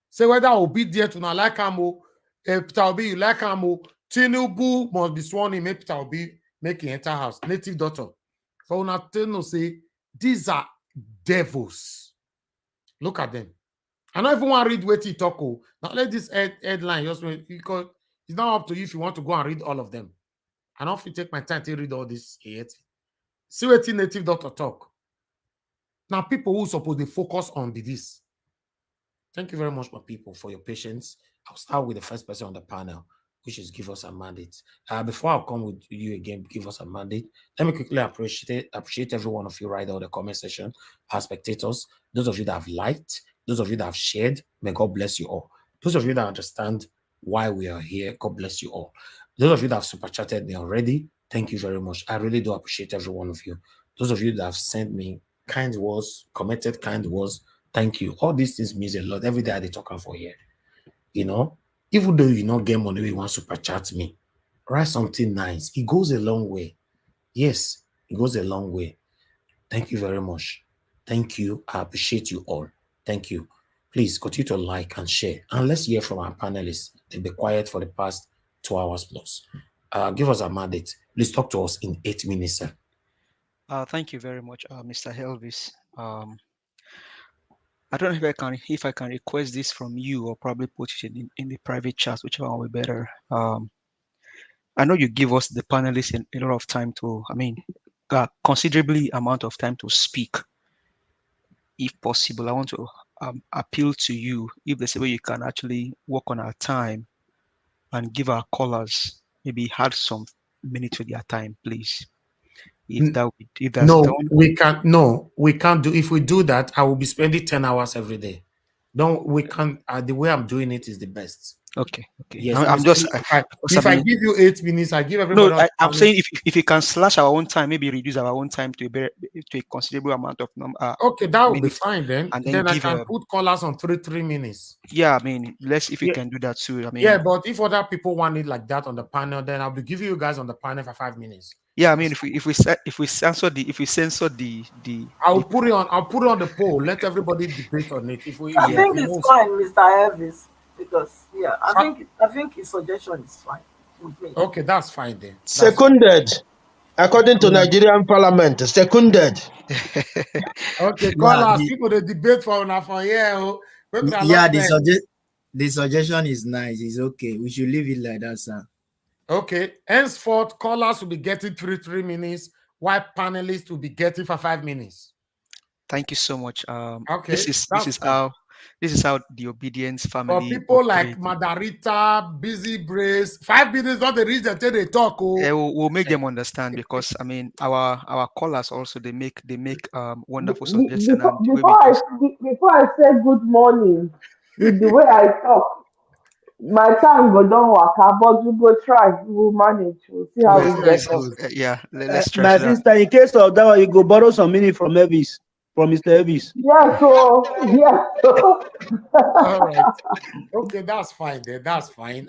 Say whether obedient to not like Amo, Peter Obi you like Amo, Tinubu must be sworn in. Make Peter Obi make him enter house. Native daughter. So when I tell you say these are devils. Look at them. I don't even want to read what he talk. Now let this headline just because it's not up to you if you want to go and read all of them. I don't feel take my time to read all this yet. See what native daughter talk. Now people who supposed to focus on this. Thank you very much, my people, for your patience. I'll start with the first person on the panel. which is give us a mandate. Before I come with you again, give us a mandate. Let me quickly appreciate every one of you right there in the comment section, our spectators, those of you that have liked, those of you that have shared. May God bless you all. Those of you that understand why we are here, God bless you all. Those of you that have super chatted me already, thank you very much. I really do appreciate every one of you. Those of you that have sent me kind words, commented kind words, thank you. All these things means a lot. Every day I dey talk for here. You know, even though you not get money, you want super chat me. Write something nice. It goes a long way. Yes, it goes a long way. Thank you very much. Thank you. I appreciate you all. Thank you. Please continue to like and share. And let's hear from our panelists. They've been quiet for the past 2 hours plus. Give us a mandate. Please talk to us in 8 minutes, sir.
Thank you very much, Mr. Elvis. I don't know if I can request this from you or probably put it in the private chat, whichever one will be better. I know you give us the panelists a lot of time to, considerably amount of time to speak. If possible, I want to appeal to you if there's a way you can actually work on our time and give our callers maybe add some minutes to their time, please. If that's
No,
done.
we can't. No, we can't do. If we do that, I will be spending 10 hours every day. We can't. The way I'm doing it is the best.
Okay.
Yes,
I'm just.
if I give you 8 minutes, I give everybody.
No, I'm saying if you can slash our own time, maybe reduce our own time to a considerable amount of number.
Okay, that will be fine then.
And
then I can put callers on 3 minutes.
Yeah, if you can do that too.
Yeah, but if other people want it like that on the panel, then I'll be giving you guys on the panel for 5 minutes.
Yeah, if we censor the
I'll put it on the poll. Let everybody debate on it.
I think it's fine, Mr. Elvis, because I think his suggestion is fine with me.
Okay, that's fine then.
Seconded. According to Nigerian Parliament, seconded.
Okay, callers, people they debate for here.
The suggestion is nice. It's okay. We should leave it like that, sir.
Okay. Henceforth, callers will be getting 3 minutes, while panelists will be getting for 5 minutes.
Thank you so much.
Okay.
This is how the obedience family.
For people like Madarita, Busy Brace, 5 minutes not the reason until they talk.
We'll make them understand because our callers also they make wonderful suggestions.
Before I say good morning, with the way I talk, my tongue go don't work, but we go try. We'll manage. We'll see how it gets.
Yeah, let's try.
My sister, in case of that one, you go borrow some minutes from Elvis, from Mr. Elvis.
Yeah,
All right. Okay, that's fine then. That's fine.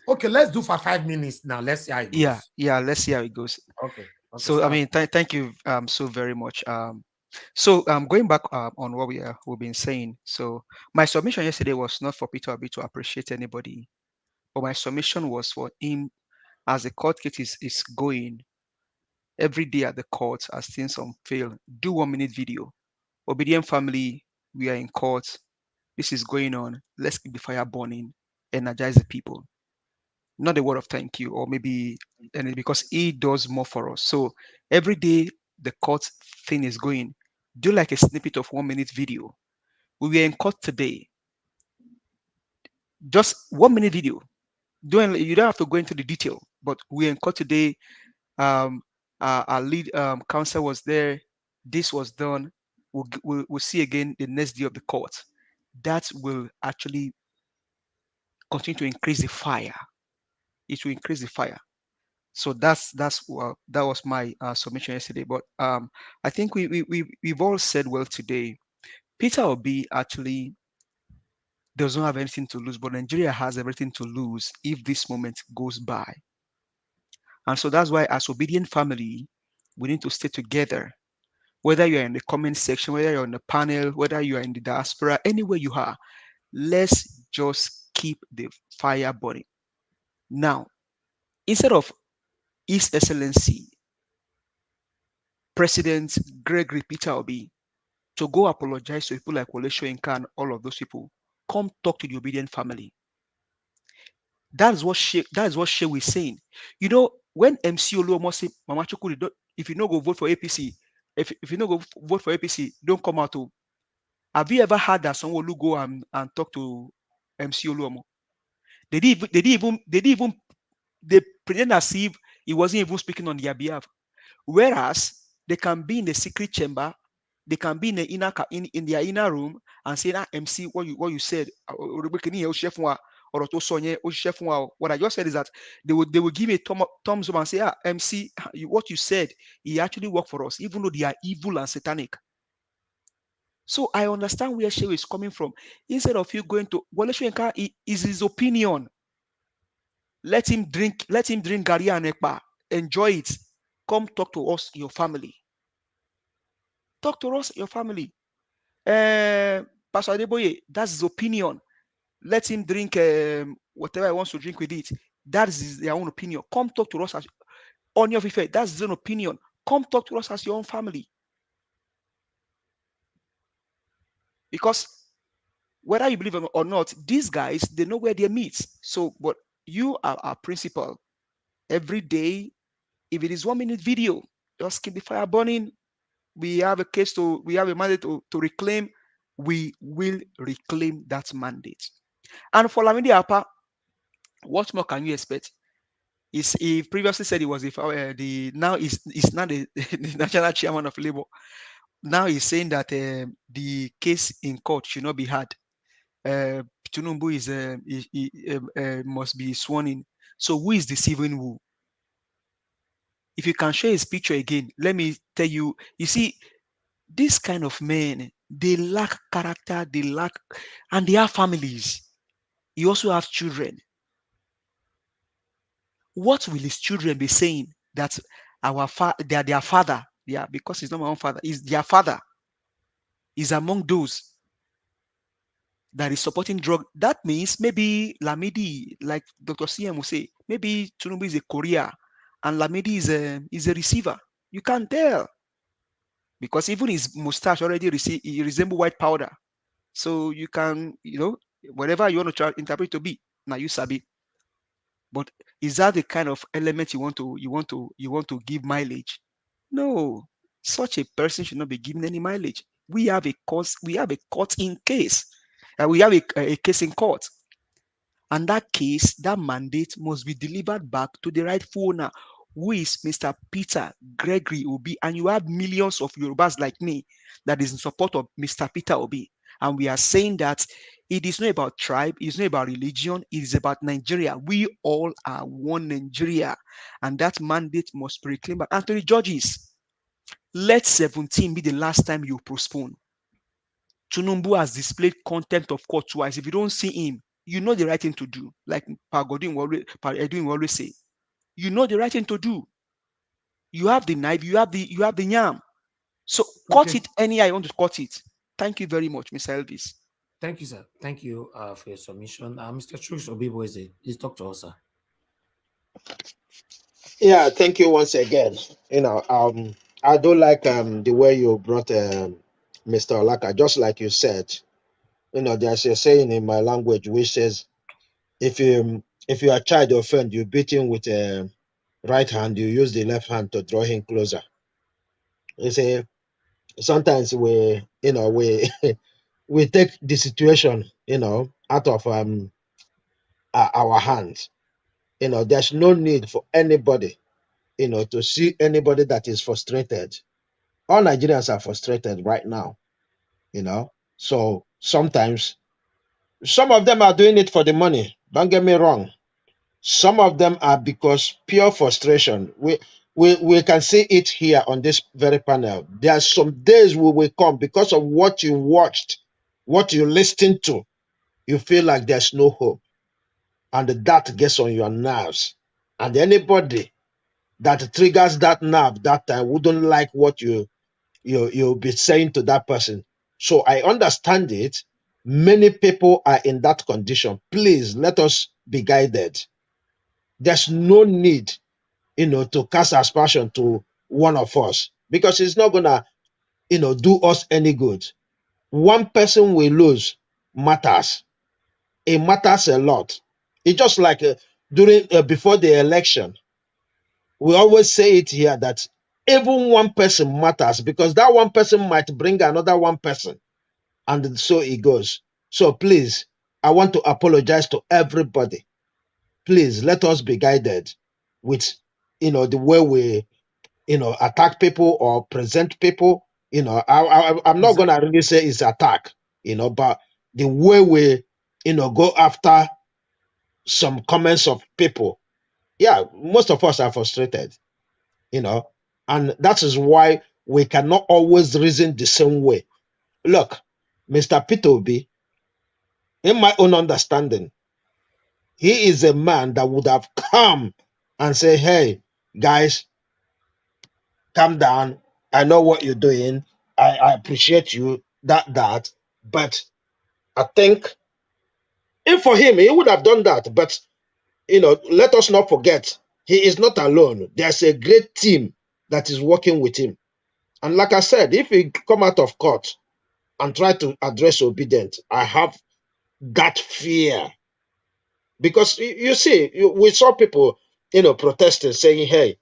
Okay, let's do for 5 minutes now. Let's see how it goes.
Yeah, let's see how it goes.
Okay.
So thank you so very much. So going back on what we've been saying. So my submission yesterday was not for Peter Obi to appreciate anybody, but my submission was for him as the court case is going every day at the court as things unfail. Do 1 minute video. Obedient family, we are in court. This is going on. Let's keep the fire burning. Energize the people. Not a word of thank you, or maybe because he does more for us. So every day the court thing is going, do like a snippet of 1 minute video. We were in court today. Just 1 minute video. You don't have to go into the detail, but we were in court today. Our lead counsel was there. This was done. We'll see again the next day of the court. That will actually continue to increase the fire. It will increase the fire. So that was my submission yesterday. But I think we've all said well today. Peter Obi actually does not have anything to lose, but Nigeria has everything to lose if this moment goes by. And so that's why, as obedient family, we need to stay together. Whether you're in the comment section, whether you're on the panel, whether you are in the diaspora, anywhere you are, let's just keep the fire burning. Now, instead of His Excellency President Gregory Peter Obi to go apologize to people like Wole Soyinka and all of those people, come talk to the obedient family. That is what Shehu is saying. You know, when MC Oluomo say, Mama Chukwu, if you no go vote for APC, if you no go vote for APC, don't come out. Have you ever heard that someone will go and talk to MC Oluomo? They pretend as if he wasn't even speaking on their behalf. Whereas they can be in the secret chamber, they can be in the in their inner room and say, that MC, what you said, what I just said is that they will give a thumbs up and say, MC, what you said, he actually worked for us, even though they are evil and satanic. So I understand where Shehu is coming from. Instead of you going to Wole Soyinka, is his opinion. Let him drink Gary and Ekpa. Enjoy it. Come talk to us, your family. Talk to us, your family. Pastor Adeboye, that's his opinion. Let him drink whatever he wants to drink with it. That is their own opinion. Come talk to us as on your Ife. That's his own opinion. Come talk to us as your own family. Because whether you believe or not, these guys, they know where they meet. So, but you are our principal. Every day, if it is 1 minute video, just keep the fire burning. We have a mandate to reclaim. We will reclaim that mandate. And for Lamidi Apa, what more can you expect? He previously said he was now he's not the national chairman of Labour. Now he's saying that the case in court should not be had. Tunumbu must be sworn in. So who is deceiving who? If you can show his picture again, let me tell you. You see, this kind of men, they lack character, and they have families. He also has children. What will his children be saying that they are their father? Yeah, because he's not my own father. He's their father. Is among those that is supporting drug. That means maybe Lamidi, like Dr. CM will say, maybe Tinubu is a courier and Lamidi is a receiver. You can't tell. Because even his mustache already resemble white powder. So you can, whatever you want to interpret to be, now you sabi. But is that the kind of element you want to give mileage? No, such a person should not be given any mileage. We have a court in case. We have a case in court. And that case, that mandate must be delivered back to the rightful owner, who is Mr. Peter Gregory Obi. And you have millions of Yorubas like me that is in support of Mr. Peter Obi. And we are saying that it is not about tribe, it's not about religion, it is about Nigeria. We all are one Nigeria. And that mandate must be reclaimed back. And to the judges, let 17 be the last time you postpone. Tunumbu has displayed contempt of court twice. If you don't see him, you know the right thing to do. Like Edwin will always say, you know the right thing to do. You have the knife, you have the yam. So cut it anyhow you want to cut it. Thank you very much, Mr. Elvis.
Thank you, sir. Thank you for your submission. Mr. Chuks Obibo, please talk to us, sir.
Yeah, thank you once again. I do like the way you brought Mr. Olaka, just like you said. There's a saying in my language which says, if you are child offend, you beat him with a right hand, you use the left hand to draw him closer. You say sometimes we we take the situation out of our hands. There's no need for anybody to see anybody that is frustrated. All Nigerians are frustrated right now. So sometimes some of them are doing it for the money, don't get me wrong. Some of them are because pure frustration. We can see it here on this very panel. There are some days we will come because of what you watched, what you listened to. You feel like there's no hope, and that gets on your nerves. And anybody that triggers that nerve that time wouldn't like what you'll be saying to that person. So I understand it. Many people are in that condition. Please let us be guided. There's no need, to cast aspersion to one of us because it's not gonna, do us any good. One person we lose matters. It matters a lot. It's just like before the election, we always say it here that even one person matters because that one person might bring another one person, and so it goes. So please, I want to apologize to everybody please let us be guided with, the way we, attack people or present people. I'm not gonna really say it's attack, but the way we, go after some comments of people. Yeah, most of us are frustrated, and that is why we cannot always reason the same way. Look, Mr. Peter Obi, in my own understanding, he is a man that would have come and say, hey, guys, calm down. I know what you're doing. I appreciate you, that. But I think if for him, he would have done that. But, let us not forget, he is not alone. There's a great team that is working with him. And like I said, if he come out of court and try to address obedient, I have that fear. Because you see, we saw people, protesting, saying, hey,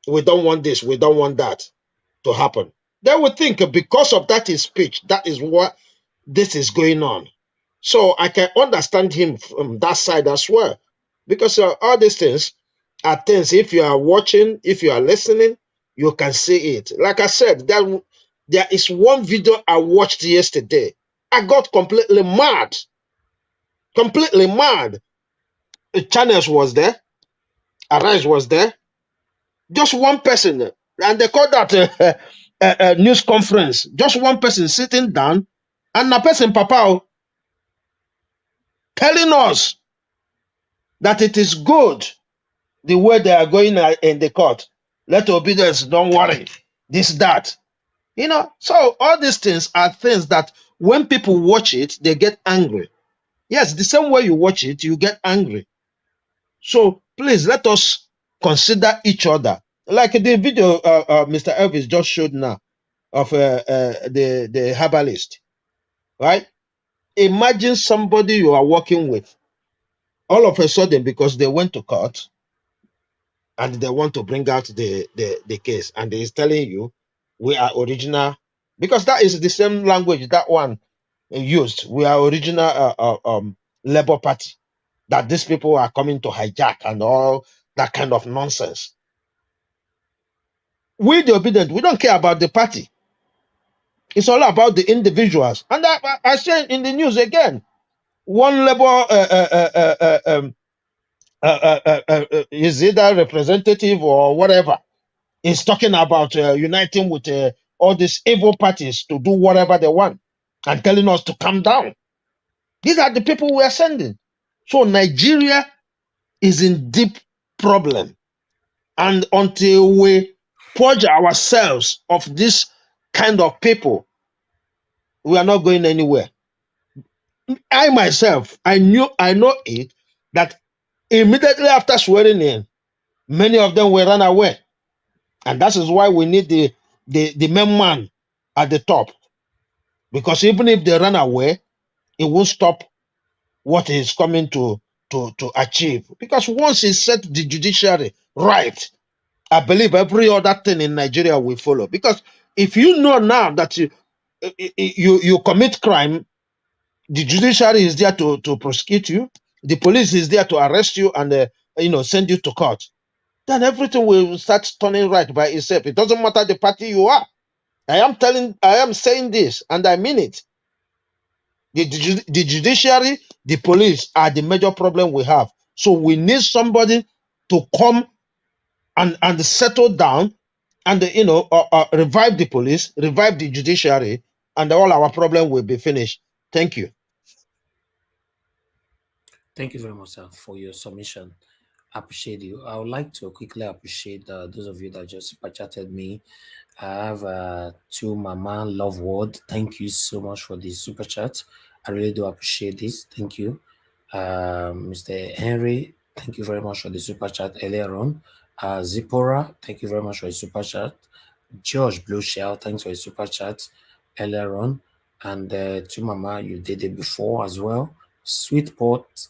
we don't want this, we don't want that to happen. They would think because of that his speech, that is what this is going on. So I can understand him from that side as well. Because all these things are things, if you are watching, if you are listening, you can see it. Like I said, there is one video I watched yesterday. I got completely mad. Completely mad. The channels was there. Arise was there. Just one person. And they call that a news conference. Just one person sitting down. And a person, Papa, telling us that it is good the way they are going in the court. Let obedience, don't worry. This, that. So all these things are things that when people watch it, they get angry. Yes, the same way you watch it, you get angry. So please let us consider each other. Like the video Mr. Elvis just showed now of the herbalist, right? Imagine somebody you are working with, all of a sudden, because they went to court and they want to bring out the case, and he's telling you, we are original, because that is the same language that one used. We are original Labour Party, that these people are coming to hijack and all that kind of nonsense. We, the obedient, we don't care about the party. It's all about the individuals. And I said in the news again, one Labour is either representative or whatever is talking about uniting with all these evil parties to do whatever they want and telling us to calm down. These are the people we are sending. So Nigeria is in deep problem. And until we purge ourselves of this kind of people, we are not going anywhere. I myself, I know it, that immediately after swearing in, many of them will run away. And that is why we need the main man at the top. Because even if they run away, it won't stop what is coming to achieve. Because once he set the judiciary right, I believe every other thing in Nigeria will follow. Because if you know now that you commit crime, the judiciary is there to prosecute you, the police is there to arrest you and send you to court, then everything will start turning right by itself. It doesn't matter the party you are. I am saying this, and I mean it. The judiciary, the police are the major problem we have. So we need somebody to come and settle down and revive the police, revive the judiciary, and all our problem will be finished. Thank you.
Thank you very much, sir, for your submission. I appreciate you. I would like to quickly appreciate those of you that just super chatted me. I have two Mama Love Word. Thank you so much for the super chat. I really do appreciate this. Thank you. Mr. Henry, thank you very much for the super chat earlier on. Zipporah, thank you very much for the super chat. George Blue Shell, thanks for the super chat earlier on. And to Mama, you did it before as well. Sweet Part,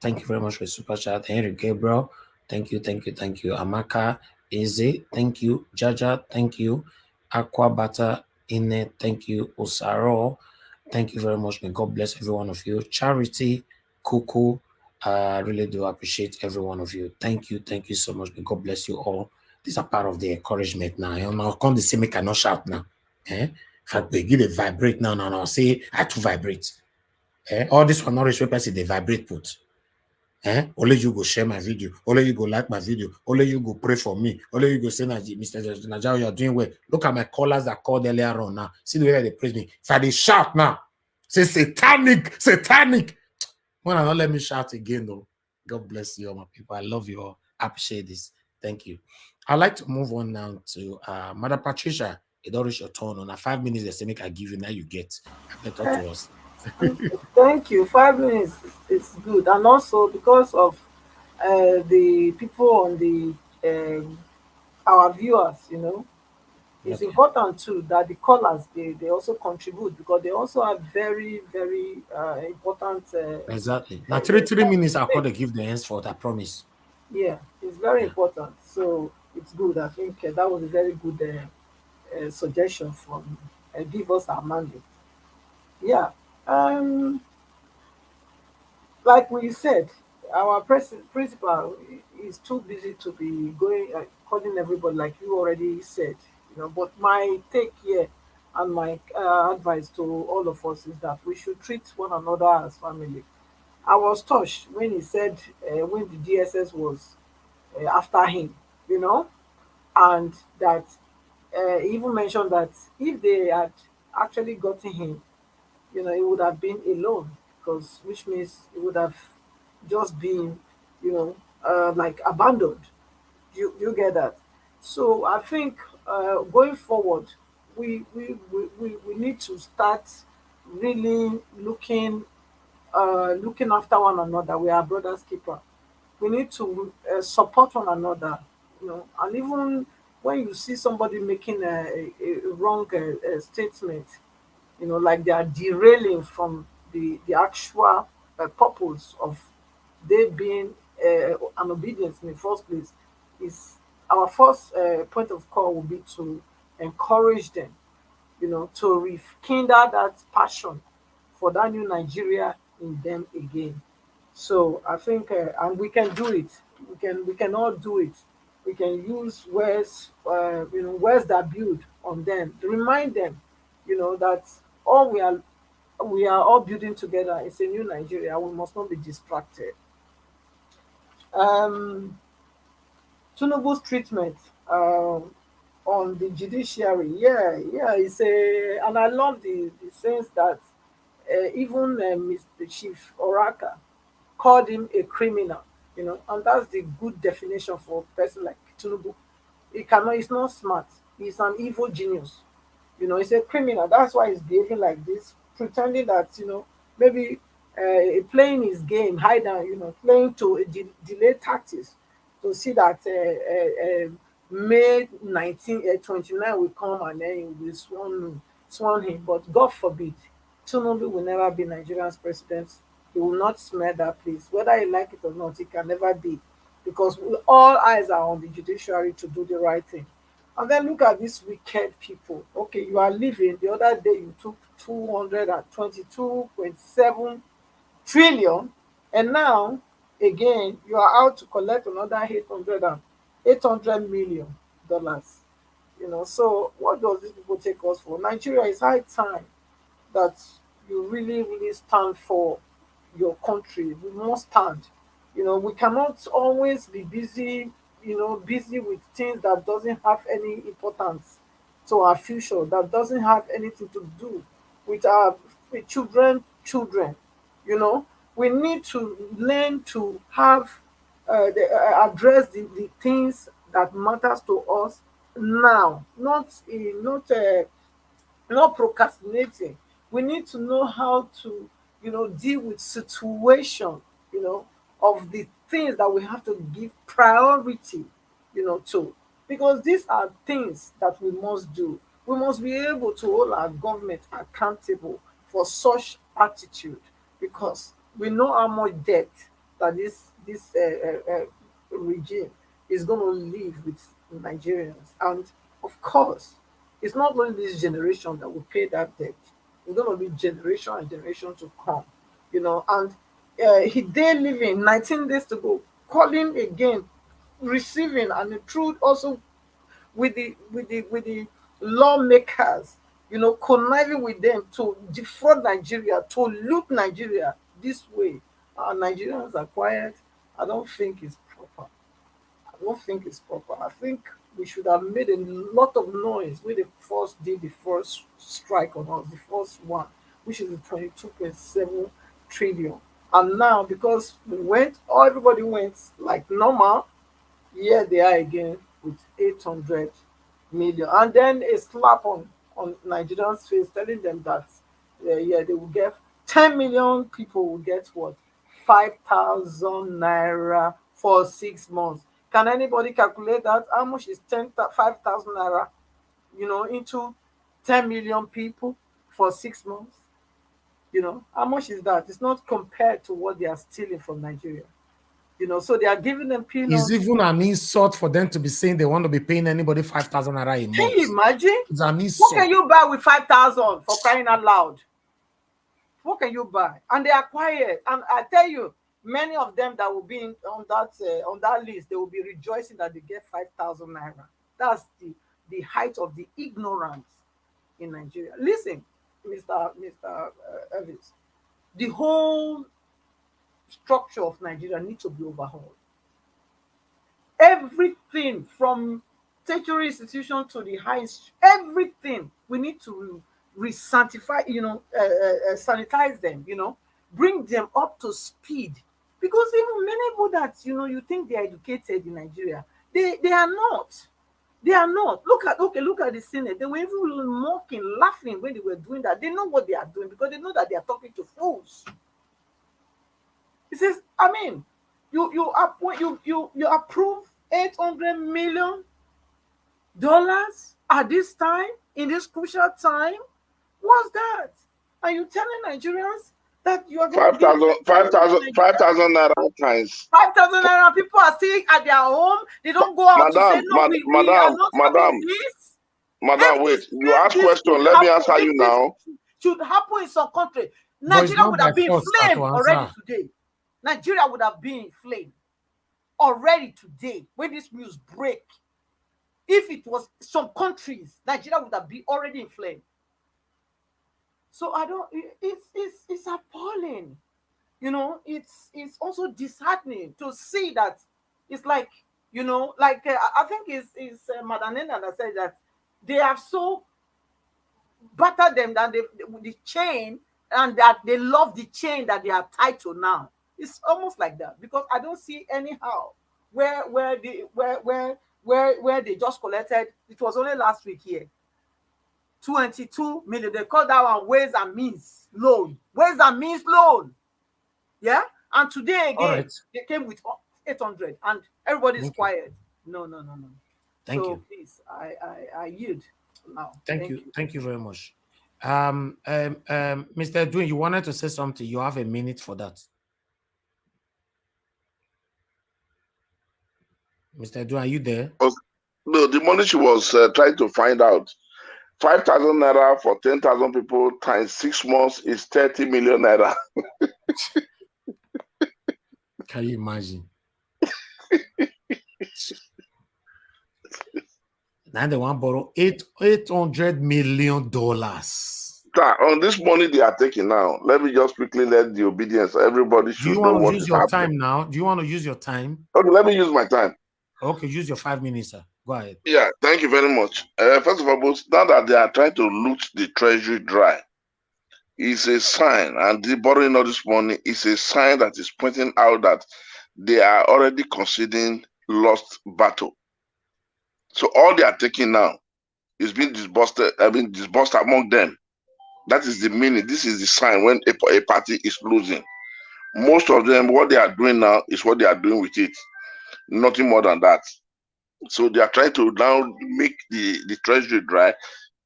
thank you very much for the super chat. Henry Gabriel, thank you. Amaka, Eze, thank you. Jaja, thank you. Aqua Butter, Ine, thank you. Osaro, thank you very much. May God bless every one of you. Charity, Kuku, I really do appreciate every one of you. Thank you so much. May God bless you all. These are part of the encouragement now. You know, come to say me cannot shout now. If I begin to vibrate now, I'll say I to vibrate. All this one not reach person they vibrate put. Only you go share my video. Only you go like my video. Only you go pray for me. Only you go say, Mr. Najao, you're doing well. Look at my callers that called earlier on now. See the way they praise me. If I they shout now, say satanic. When I don't let me shout again though. God bless you all, my people. I love you all. I appreciate this. Thank you. I'd like to move on now to Mother Patricia. It don't reach your turn on. 5 minutes, they say make I give you now. You get. Talk to us.
Thank you. 5 minutes is good, and also because of the people on the our viewers, it's important too that the callers they also contribute because they also have very very important.
Exactly. Now 3 minutes I'll call to give the henceforth. I promise.
Yeah, it's very important. So it's good. I think that was a very good suggestion from give us our mandate. Yeah. Like we said, our principal is too busy to be going calling everybody like you already said. But my take here and my advice to all of us is that we should treat one another as family. I was touched when he said when the DSS was after him, and that he even mentioned that if they had actually gotten him, he would have been alone, because which means he would have just been, like abandoned. You get that? So I think going forward, we need to start really looking after one another. We are brothers keeper. We need to support one another, and even when you see somebody making a wrong statement, like they are derailing from the actual purpose of they being an obedience in the first place, is our first point of call will be to encourage them, to rekindle that passion for that new Nigeria in them again. So I think, and we can do it. We can all do it. We can use words, words that build on them. Remind them, that all we are all building together. It's a new Nigeria. We must not be distracted. Um, Tinubu's treatment on the judiciary, it's and I love the sense that even Mr. Chief Oraka called him a criminal, and that's the good definition for a person like Tinubu. He's not smart. He's an evil genius. He's a criminal. That's why he's behaving like this, pretending that, maybe playing his game, hide and, playing to delay tactics to see that May 1929 will come and then he will sworn him. But God forbid, Tinubu will never be Nigeria's president. He will not smell that place. Whether he like it or not, it can never be. Because all eyes are on the judiciary to do the right thing. And then look at these wicked people. Okay, you are living. The other day you took 222.7 trillion, and now again you are out to collect another 800 million dollars. So what does these people take us for? Nigeria, is high time that you really, really stand for your country. We must stand. We cannot always be busy, busy with things that doesn't have any importance to our future, that doesn't have anything to do with our children. We need to learn to have address the things that matters to us now, not procrastinating. We need to know how to, deal with situation, of the things that we have to give priority, to. Because these are things that we must do. We must be able to hold our government accountable for such attitude, because we know how much debt that this regime is going to leave with Nigerians. And of course, it's not only this generation that will pay that debt. It's going to be generation and generation to come. And they living 19 days to go, calling again, receiving, and the truth also with the lawmakers, conniving with them to defraud Nigeria, to loot Nigeria this way. Nigerians are quiet. I don't think it's proper. I don't think it's proper. I think we should have made a lot of noise when they first did the first strike on us, the first one, which is the 22.7 trillion. And now, because everybody went like normal, here they are again with 800 million. And then a slap on Nigerians' face telling them that, yeah, they will get 10 million people will get what? 5,000 naira for 6 months. Can anybody calculate that? How much is 5,000 naira, into 10 million people for 6 months? How much is that? It's not compared to what they are stealing from Nigeria. So they are giving them peanuts.
It's even an insult for them to be saying they want to be paying anybody 5,000 naira a month.
Can you imagine?
It's an insult.
What can you buy with 5,000 for crying out loud? What can you buy? And they are quiet. And I tell you, many of them that will be on that list, they will be rejoicing that they get 5,000 naira. That's the height of the ignorance in Nigeria. Listen, Mr. Elvis, the whole structure of Nigeria needs to be overhauled. Everything from tertiary institution to the high institution, everything we need to re-sanctify, sanitize them, bring them up to speed. Because even many people that you think they are educated in Nigeria, they are not. They are not. Look at the Senate. They were even mocking, laughing when they were doing that. They know what they are doing because they know that they are talking to fools. He says, I mean, you approve $800 million at this time, in this crucial time. What's that? Are you telling Nigerians that you are going
5,000 naira times
5,000 naira? People are still at their home. They don't go out to say no. We are not having this.
Madam, wait. You ask question. Let me answer you now.
Should happen in some country. Nigeria would have been in flame already today. Nigeria would have been in flame already today when this news break. If it was some countries, Nigeria would have been already in flame. So it's appalling. It's also disheartening to see that it's like, I think it's Madam Nena that said that they have so battered them that the chain, and that they love the chain that they are tied to now. It's almost like that, because I don't see anyhow where they just collected. It was only last week here, 22 million. They called that one ways and means loan. Ways and means loan. Yeah. And today again, they came with 800, and everybody's quiet. No.
Thank you.
Please, I yield now.
Thank you. Thank you very much. Mr. Edwin, you wanted to say something. You have a minute for that. Mr. Edwin, are you there?
No, the money she was trying to find out. 5,000 naira for 10,000 people times 6 months is 30 million naira.
Can you imagine? Now they want to borrow $800 million.
On this money they are taking now, let me just quickly let the obedience. Everybody should know what is happening. Do you want to use your time now? Do you want to use your time? Okay, let me use my time.
Okay, use your 5 minutes, sir. Go ahead.
Yeah, thank you very much. First of all, now that they are trying to loot the treasury dry, it's a sign, and the borrowing of this money is a sign that is pointing out that they are already conceding lost battle. So all they are taking now is being disbursed among them. That is the meaning. This is the sign when a party is losing. Most of them, what they are doing now is what they are doing with it. Nothing more than that. So they are trying to now make the treasury dry,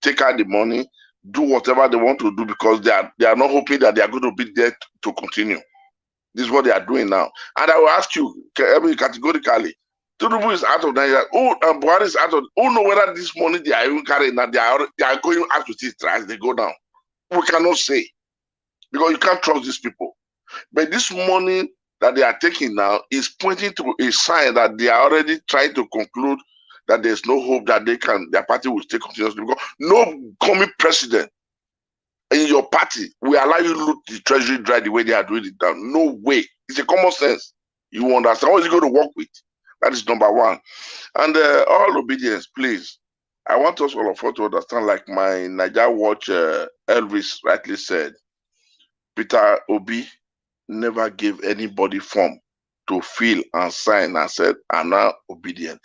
take out the money, do whatever they want to do, because they are not hoping that they are going to be there to continue. This is what they are doing now. And I will ask you categorically, Tinubu is out of Nigeria. BUHARI is out of. Who know whether this money they are even carrying that they are going out with it as they go down? We cannot say, because you can't trust these people. But this money that they are taking now is pointing to a sign that they are already trying to conclude that there's no hope that their party will stay continuously, because no coming president in your party will allow you to loot the treasury dry the way they are doing it now. No way. It's a common sense. You understand what is going to work with. That is number one. And all obedience, please. I want us all of us to understand, like my Niger Watch Elvis rightly said, Peter Obi never gave anybody form to fill and sign and said, I'm now obedient.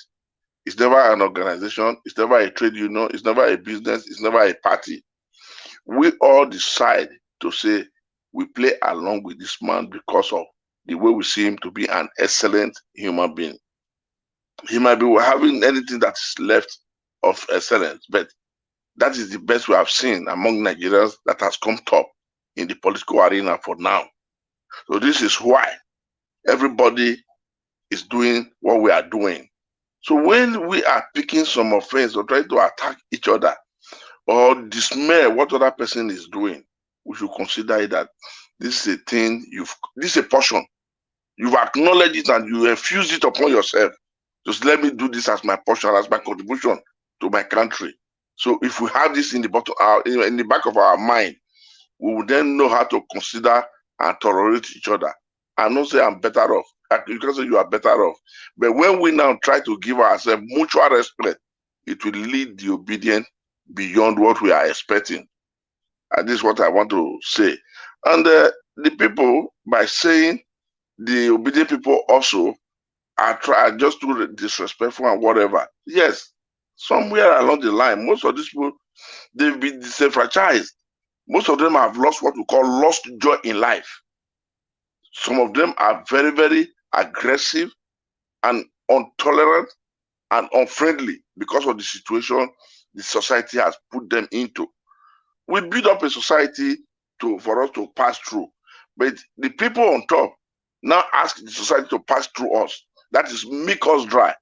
It's never an organization. It's never a trade union. It's never a business. It's never a party. We all decide to say we play along with this man because of the way we see him to be an excellent human being. He might be having anything that's left of excellence, but that is the best we have seen among Nigerians that has come top in the political arena for now. So this is why everybody is doing what we are doing. So when we are picking some offense or trying to attack each other or dismay what other person is doing, we should consider that this is a thing, this is a portion. You've acknowledged it and you infuse it upon yourself. Just let me do this as my portion, as my contribution to my country. So if we have this in the in the back of our mind, we will then know how to consider and tolerate each other. I'm not saying I'm better off. You can say you are better off. But when we now try to give ourselves mutual respect, it will lead the obedient beyond what we are expecting. And this is what I want to say. And the people, by saying the obedient people also are just too disrespectful and whatever. Yes, somewhere along the line, most of these people, they've been disenfranchised. Most of them have lost what we call lost joy in life. Some of them are very, very aggressive and intolerant and unfriendly because of the situation the society has put them into. We build up a society for us to pass through, but the people on top now ask the society to pass through us. That is make us dry.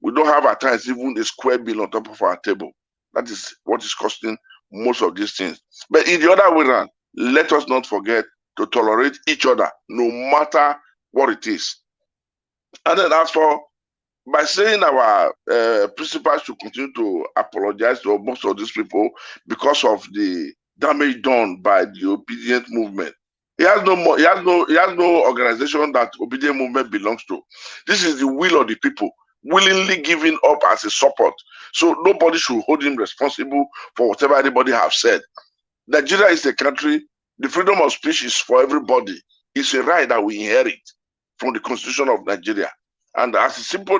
We don't have at times even a square bill on top of our table. That is what is costing most of these things. But in the other way around, let us not forget to tolerate each other, no matter what it is. And then as for, by saying our principals should continue to apologize to most of these people because of the damage done by the obedient movement. He has no organization that obedient movement belongs to. This is the will of the people, willingly giving up as a support. So nobody should hold him responsible for whatever anybody have said. Nigeria is a country, the freedom of speech is for everybody. It's a right that we inherit from the Constitution of Nigeria. And as a simple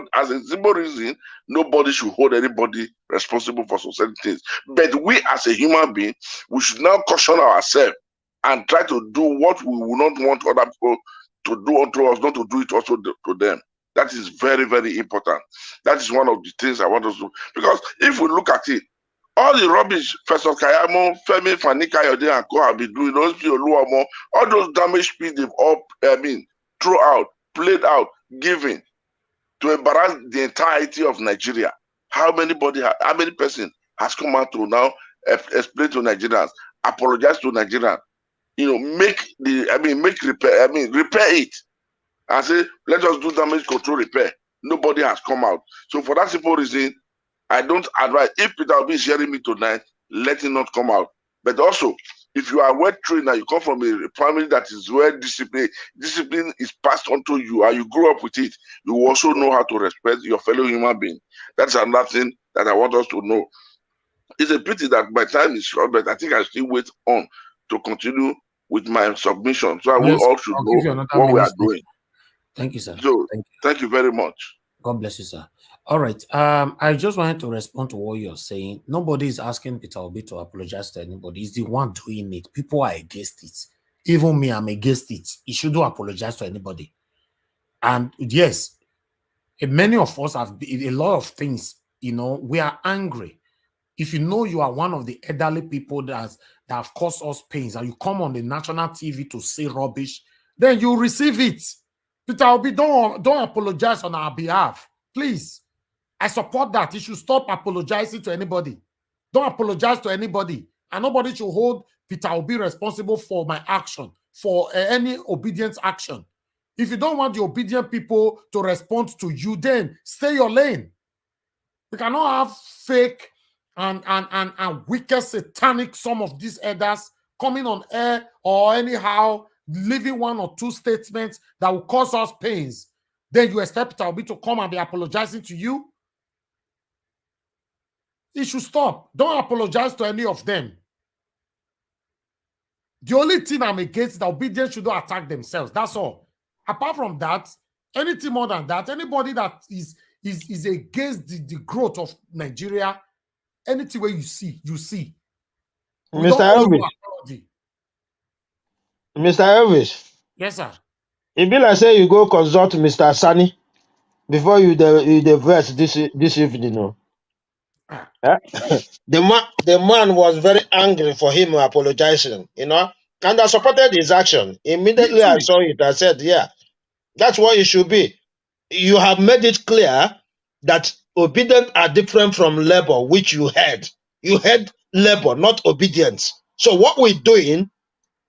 reason, nobody should hold anybody responsible for certain things. But we as a human being, we should now caution ourselves and try to do what we will not want other people to do unto us, not to do it also to them. That is very, very important. That is one of the things I want us to do. Because if we look at it, all the rubbish Professor Kayamo, Femi, Fani Kayode and Co have been doing, all those damage speech they've all, throw out, played out, given to embarrass the entirety of Nigeria. How many person has come out to now explain to Nigerians, apologize to Nigerians, repair it and say, let us do damage control repair. Nobody has come out. So for that simple reason, I don't advise, if Peter Obi is hearing me tonight, let him not come out. But also, if you are well trained and you come from a family that is well disciplined, discipline is passed on to you and you grow up with it, you also know how to respect your fellow human being. That's another thing that I want us to know. It's a pity that my time is short, but I think I still wait on to continue with my submission. So we all should know what we are doing.
Thank you, sir.
So thank you very much.
God bless you, sir. All right. I just wanted to respond to what you're saying. Nobody is asking Peter Obi to apologize to anybody. He's the one doing it. People are against it. Even me, I'm against it. He shouldn't apologize to anybody. And yes, many of us have a lot of things, we are angry. If you know you are one of the elderly people that have caused us pains and you come on the national TV to say rubbish, then you receive it. Peter Obi, don't apologize on our behalf. Please. I support that. You should stop apologizing to anybody. Don't apologize to anybody. And nobody should hold Peter Obi responsible for my action, for any obedience action. If you don't want the obedient people to respond to you, then stay your lane. We cannot have fake and wicked satanic some of these elders coming on air or anyhow leaving one or two statements that will cause us pains. Then you expect Peter Obi to come and be apologizing to you? It should stop. Don't apologize to any of them. The only thing I'm against is that obedience should not attack themselves. That's all. Apart from that, anything more than that, anybody that is against the growth of Nigeria, anything where you see. We
Mr. Elvis. Mr. Elvis.
Yes, sir.
It be like say you go consult Mr. Sani before you the verse this evening. No? The man was very angry for him apologizing, and I supported his action. Immediately I saw it, I said, yeah, that's what it should be. You have made it clear that obedience are different from labor, which you had. You had labor, not obedience. So what we're doing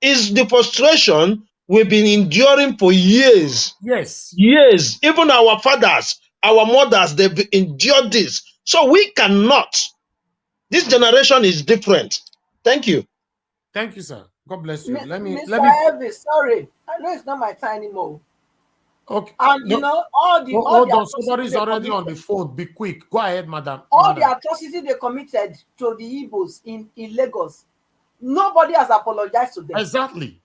is the frustration we've been enduring for years.
Yes.
Years. Even our fathers, our mothers, they've endured this. So we cannot. This generation is different. Thank you.
Thank you, sir. God bless you.
Mr. Elvis, sorry. I know it's not my time anymore.
Okay.
And you know,
hold on, somebody's already on the phone. Be quick. Go ahead, madam.
The atrocity they committed to the Igbos in Lagos, nobody has apologized to them.
Exactly.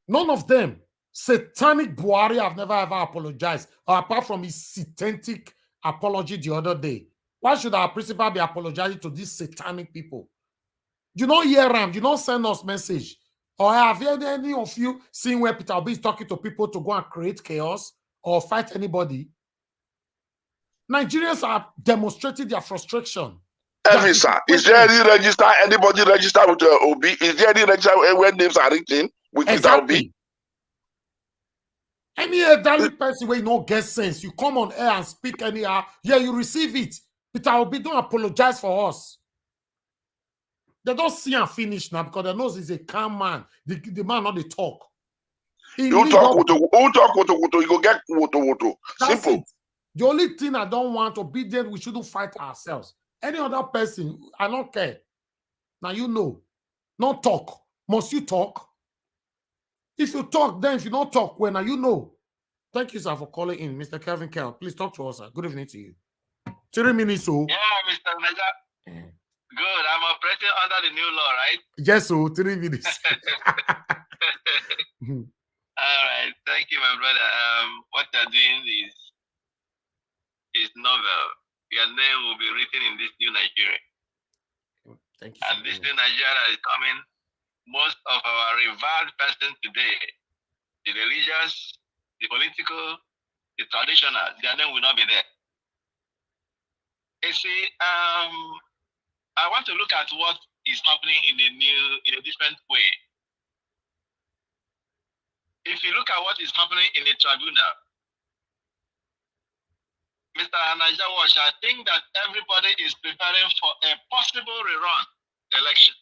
None of them. Satanic BUHARI have never ever apologized, apart from his satanic apology the other day. Why should our principal be apologizing to these satanic people? You don't hear them. You don't send us message. Or have any of you seen where Peter Obi is talking to people to go and create chaos or fight anybody? Nigerians are demonstrating their frustration.
Elvis, sir, is there any register? Anybody register with Obi? Is there any register where names are written with Peter Obi?
Any elderly person where you don't get sense, you come on air and speak anyhow, yeah, you receive it. Peter Obi don't apologize for us. They don't see and finish now because they know he's a calm man. The man not they talk.
You talk with you go get woto. Simple.
It. The only thing I don't want obedient, we shouldn't fight ourselves. Any other person, I don't care. Now you know. Not talk. Must you talk? If you talk, then if you don't talk, well, now you know. Thank you, sir, for calling in. Mr. Kevin Kell, please talk to us, sir. Good evening to you. 3 minutes, so.
Yeah, Mr. Mega. Good. I'm operating under the new law, right?
Yes, so 3 minutes.
All right. Thank you, my brother. What you're doing is novel. Your name will be written in this new Nigeria.
Thank you.
And this new Nigeria is coming. Most of our revered persons today, the religious, the political, the traditional, their name will not be there. You see, I want to look at what is happening in a different way. If you look at what is happening in the tribunal, Mr. Anaja Wash, I think that everybody is preparing for a possible rerun election.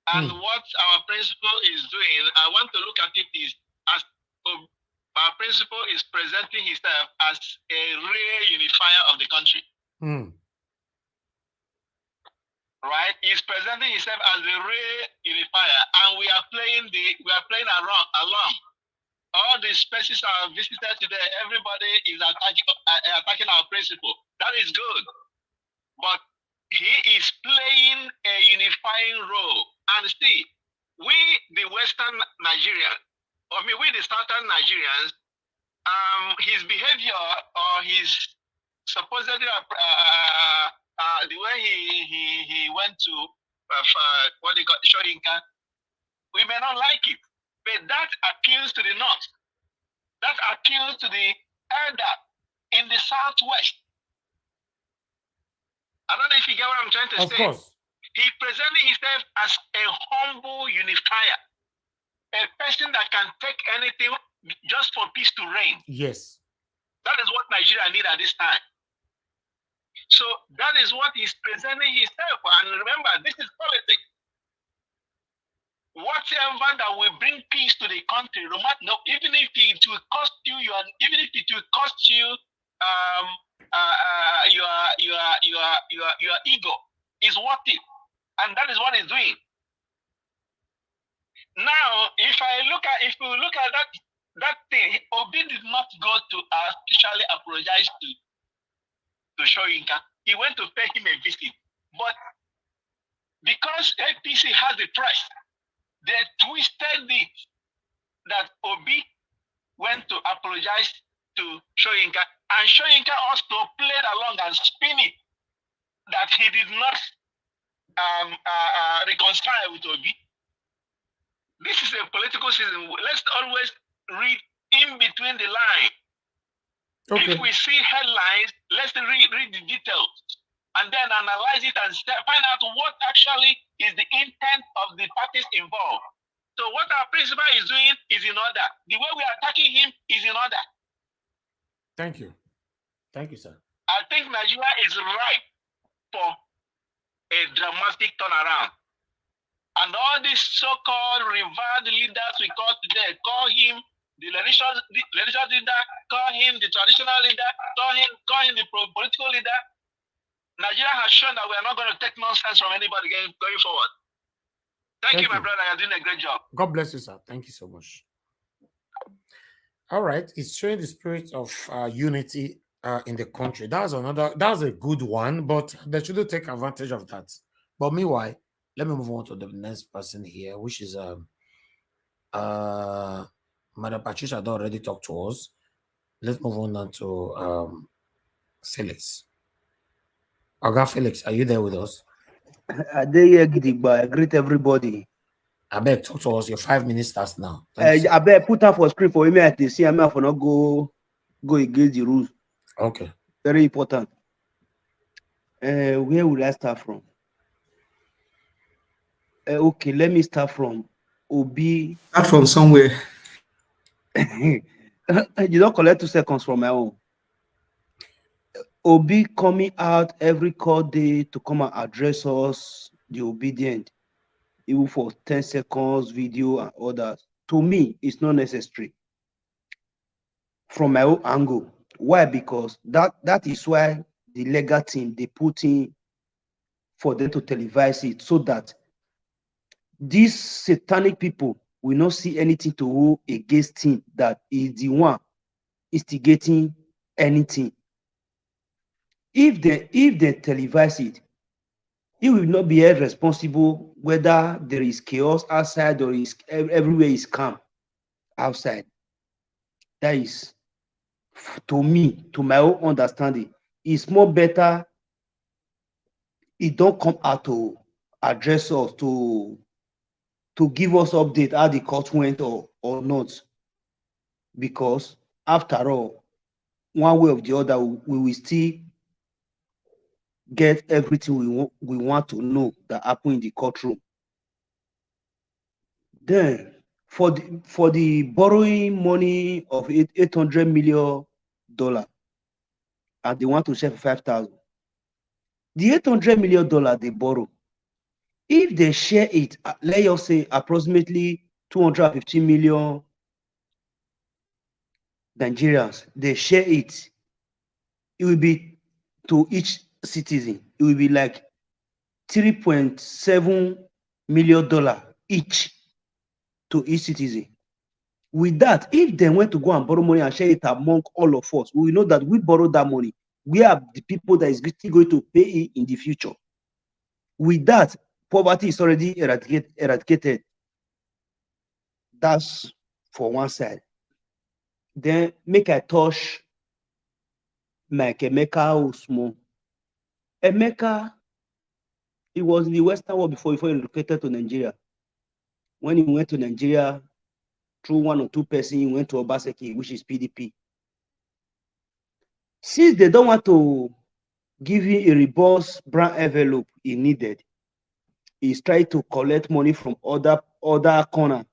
And what our principal is doing, I want to look at it as our principal is presenting himself as a real unifier of the country. Right? He's presenting himself as a real unifier, and we are playing along. All the spaces are visited today. Everybody is attacking our principal. That is good, but he is playing a unifying role. And see, we the Western Nigerians, we the Southern Nigerians, his behavior or his supposedly the way he went to what they call Shorinka, we may not like it, but that appeals to the North. That appeals to the elder in the Southwest. I don't know if you get what I'm trying to say. Of course. He presented himself as a humble unifier, a person that can take anything just for peace to reign.
Yes.
That is what Nigeria needs at this time. So that is what he's presenting himself. And remember, this is politics.
whatever that will bring peace to the country, no, even if it will cost you even if it will cost you your ego, is worth it, and that is what he's doing. Now, if we look at that thing, Obi did not go to officially apologize to Shoyinka. He went to pay him a visit, but because APC has the press, they twisted it that Obi went to apologize to Shoyinka, and Shoyinka also played along and spin it that he did not reconcile with Obi. This is a political system. Let's always read in between the line. Okay. If we see headlines, let's read the details and then analyze it and find out what actually is the intent of the parties involved. So what our principal is doing is in order. The way we are attacking him is in order.
Thank you. Thank you, sir.
I think Nigeria is ripe for a dramatic turnaround. And all these so-called revered leaders we call today, call him the religious leader, call him the traditional leader, call him the political leader. Nigeria has shown that we are not going to take nonsense from anybody going forward. Thank you, my brother. You're doing a great job.
God bless you, sir. Thank you so much. All right. It's showing the spirit of unity in the country. That's a good one, but they shouldn't take advantage of that. But meanwhile, let me move on to the next person here, which is Madam Patricia had already talked to us. Let's move on now to Felix. Oga Felix, are you there with us?
I greet everybody.
I beg, talk to us. Your 5 minutes starts now.
I beg, put up for screen for me at the see. I'm for not go against the rules.
Okay.
Very important. Where would I start from? Okay, let me start from Obi.
Start from somewhere.
You don't collect 2 seconds from my own. Obi coming out every court day to come and address us, the obedient, even for 10 seconds video and others. To me, it's not necessary. From my own angle. Why? Because that is why the legal team, they put in for them to televise it so that these satanic people will not see anything to hold against him that is the one instigating anything. If they televise it, he will not be held responsible whether there is chaos outside or is everywhere is calm outside. That is, to me, to my own understanding, it's more better it don't come out to address us, to give us update how the court went or not. Because after all, one way or the other, we will still get everything we want to know that happened in the courtroom. Then, for the borrowing money of $800 million, and they want to share for 5,000. The $800 million they borrow, if they share it, let us say approximately 250 million Nigerians, they share it, it will be to each citizen, it will be like $3.7 million each to each citizen. With that, if they went to go and borrow money and share it among all of us, we will know that we borrowed that money. We are the people that is still going to pay it in the future. With that, poverty is already eradicated. That's for one side. Then make I touch like Emeka Osmo. Emeka, he was in the Western world before he relocated to Nigeria. When he went to Nigeria, through one or two persons, he went to Obaseki, which is PDP. Since they don't want to give him a robust brown envelope he needed, he's trying to collect money from other corner.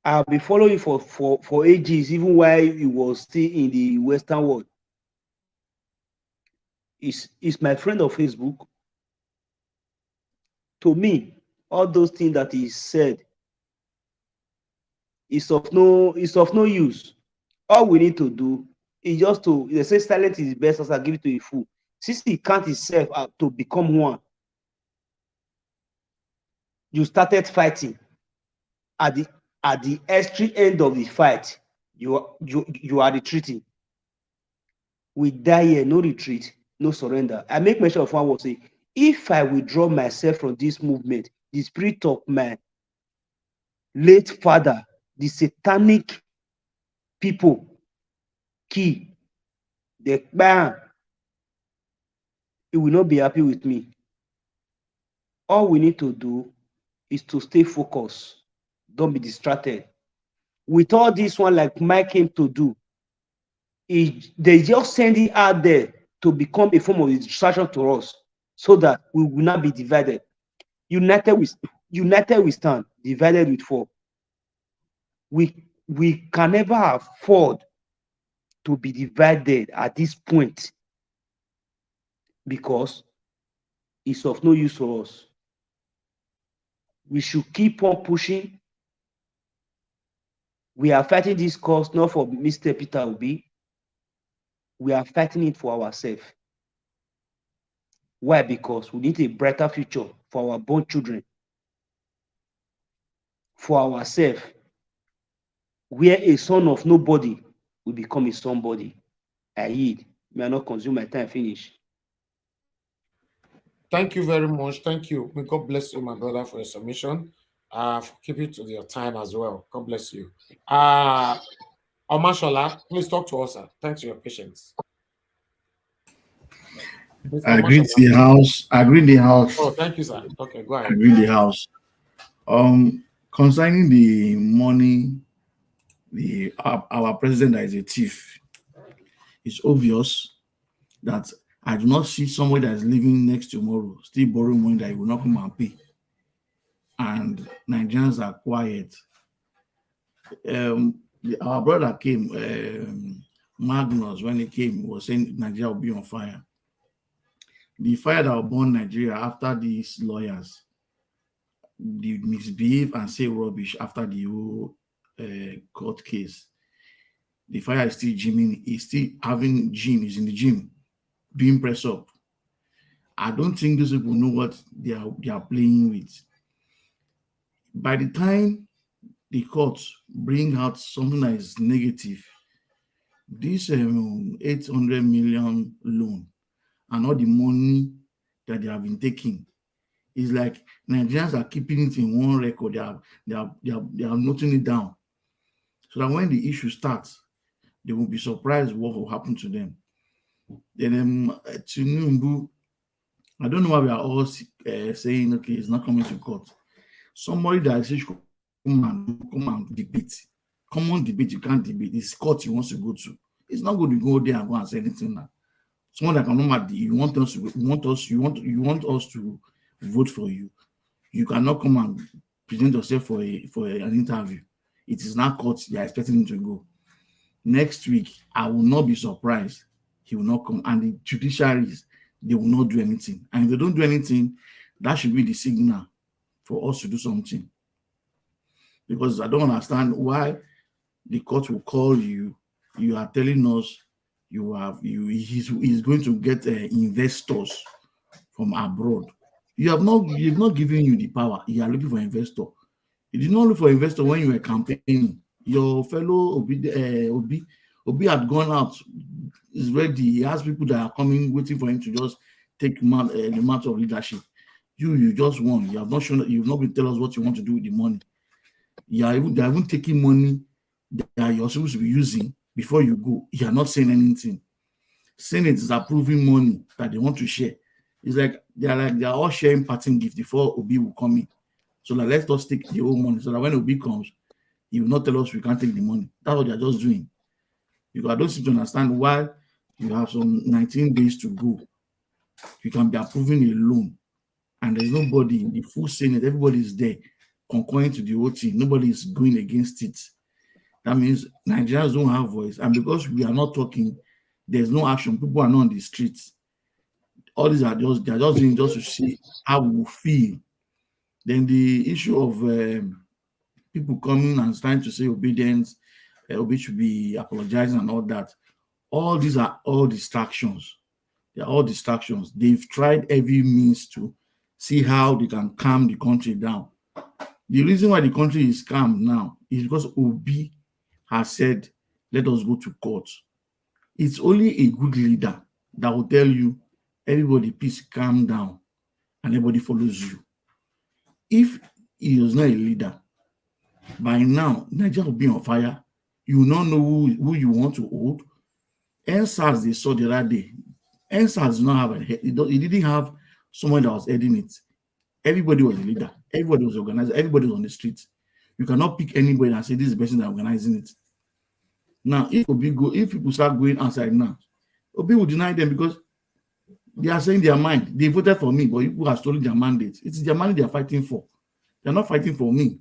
I'll be following for ages, even while he was still in the Western world. He's my friend on Facebook. To me, all those things that he said is of no use. All we need to do is just to, they say silence is best as I give it to a fool. Since he can't himself to become one, you started fighting. At the extreme end of the fight, you are retreating. We die here, no retreat, no surrender. I make mention of one word, say, if I withdraw myself from this movement, the spirit of my late father, the satanic people, key, the bam, he will not be happy with me. All we need to do is to stay focused. Don't be distracted. With all this one, like Mike came to do, they just send it out there to become a form of distraction to us, so that we will not be divided. United we stand, divided we fall. We can never afford to be divided at this point, because it's of no use for us. We should keep on pushing. We are fighting this cause not for Mr. Peter Obi. We are fighting it for ourselves. Why? Because we need a brighter future for our born children, for ourselves, where a son of nobody will become a somebody. I yield. May I not consume my time. Finish.
Thank you very much. Thank you. May God bless you, my brother, for your submission. For keeping to your time as well. God bless you. Omashola, please talk to us, sir. Thanks for your patience.
I agree with the house. I agree with the house.
Oh, thank you, sir. Okay, go ahead.
I agree with the house. Concerning the money, our president is a thief. It's obvious that I do not see somebody that is living next tomorrow still borrowing money that he will not come and pay. And Nigerians are quiet. Our brother came, Magnus, when he came, was saying Nigeria will be on fire. The fire that will burn Nigeria after these lawyers, they misbehave and say rubbish after the whole court case. The fire is still gymming, he's still having gym, he's in the gym, doing press up. I don't think those people know what they are playing with. By the time the courts bring out something that is negative, this 800 million loan and all the money that they have been taking, is like Nigerians are keeping it in one record. They are noting it down, so that when the issue starts, they will be surprised what will happen to them. Then Tinubu, I don't know why we are all saying, okay, it's not coming to court. Somebody that says come and debate. Common debate, you can't debate. It's court he wants to go to. It's not going to go there and go and say anything now. Someone that can normally, you want us to vote for you. You cannot come and present yourself for an interview. It is not court they are expecting him to go. Next week, I will not be surprised he will not come. And the judiciaries, they will not do anything. And if they don't do anything, that should be the signal for us to do something. Because I don't understand why the court will call you. You are telling us he's going to get investors from abroad. You've not given you the power. You are looking for investor. You did not look for investor when you were campaigning. Your fellow Obi had gone out, is ready. He has people that are coming, waiting for him to just take the matter of leadership. You just won. You have not shown. You've not been telling us what you want to do with the money. They're even taking money that you're supposed to be using before you go. You are not saying anything. Senate is approving money that they want to share. It's like they're all sharing parting gift before Obi will come in. So let's just take the whole money so that when Obi comes, he will not tell us we can't take the money. That's what they're just doing. Because I don't seem to understand why you have some 19 days to go. You can be approving a loan, and there's nobody in the full Senate. Everybody is there, concurring to the whole thing. Nobody is going against it. That means Nigerians don't have voice, and because we are not talking, there's no action. People are not on the streets. All these are just doing just to see how we will feel. Then the issue of people coming and trying to say obedience, Obi should be apologizing and all that. All these are all distractions. They are all distractions. They've tried every means to see how they can calm the country down. The reason why the country is calm now is because Obi has said, let us go to court. It's only a good leader that will tell you, everybody, please calm down, and everybody follows you. If he was not a leader, by now, Nigeria will be on fire. You will not know who you want to hold. NSAS, they saw the other day. NSAS does not have a head. It didn't have someone that was heading it. Everybody was a leader. Everybody was organized. Everybody was on the street. You cannot pick anybody and say this is the person that organizing it. Now, if people start going outside now, Obi will deny them because they are saying their mind. They voted for me, but people have stolen their mandate. It's their money they are fighting for. They're not fighting for me.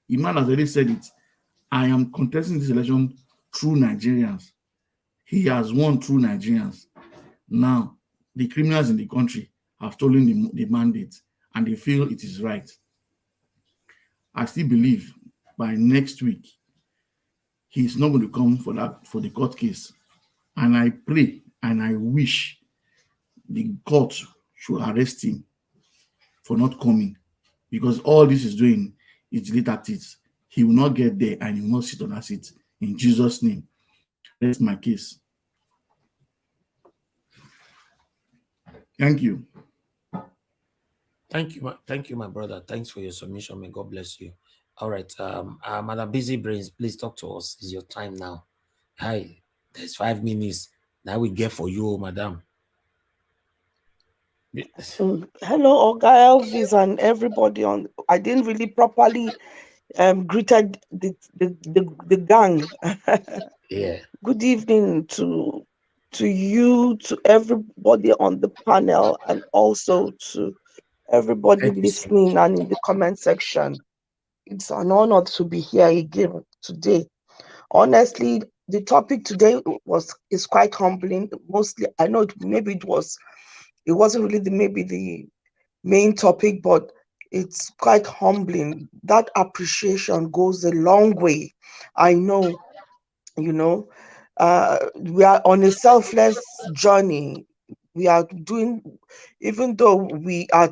The man has already said it. I am contesting this election through Nigerians. He has won through Nigerians. Now, the criminals in the country have stolen the mandate, and they feel it is right. I still believe by next week, he's not going to come for the court case. And I pray and I wish the court should arrest him for not coming, because all this is doing is delay tactics. He will not get there and he will not sit on that seat. In Jesus' name, that's my case. Thank you.
Thank you, my brother. Thanks for your submission. May God bless you. All right, Madam Busy Brains, please talk to us. It's your time now. Hi, there's 5 minutes. Now we get for you, madam.
Hello, Oga Elvis and everybody on. I didn't really properly greeted the gang.
Yeah.
Good evening to you, to everybody on the panel, and also to everybody listening and in the comment section. It's an honor to be here again today. Honestly, the topic today is quite humbling. Mostly, I know it wasn't really the main topic, but it's quite humbling. That appreciation goes a long way. I know, we are on a selfless journey. We are doing, even though we are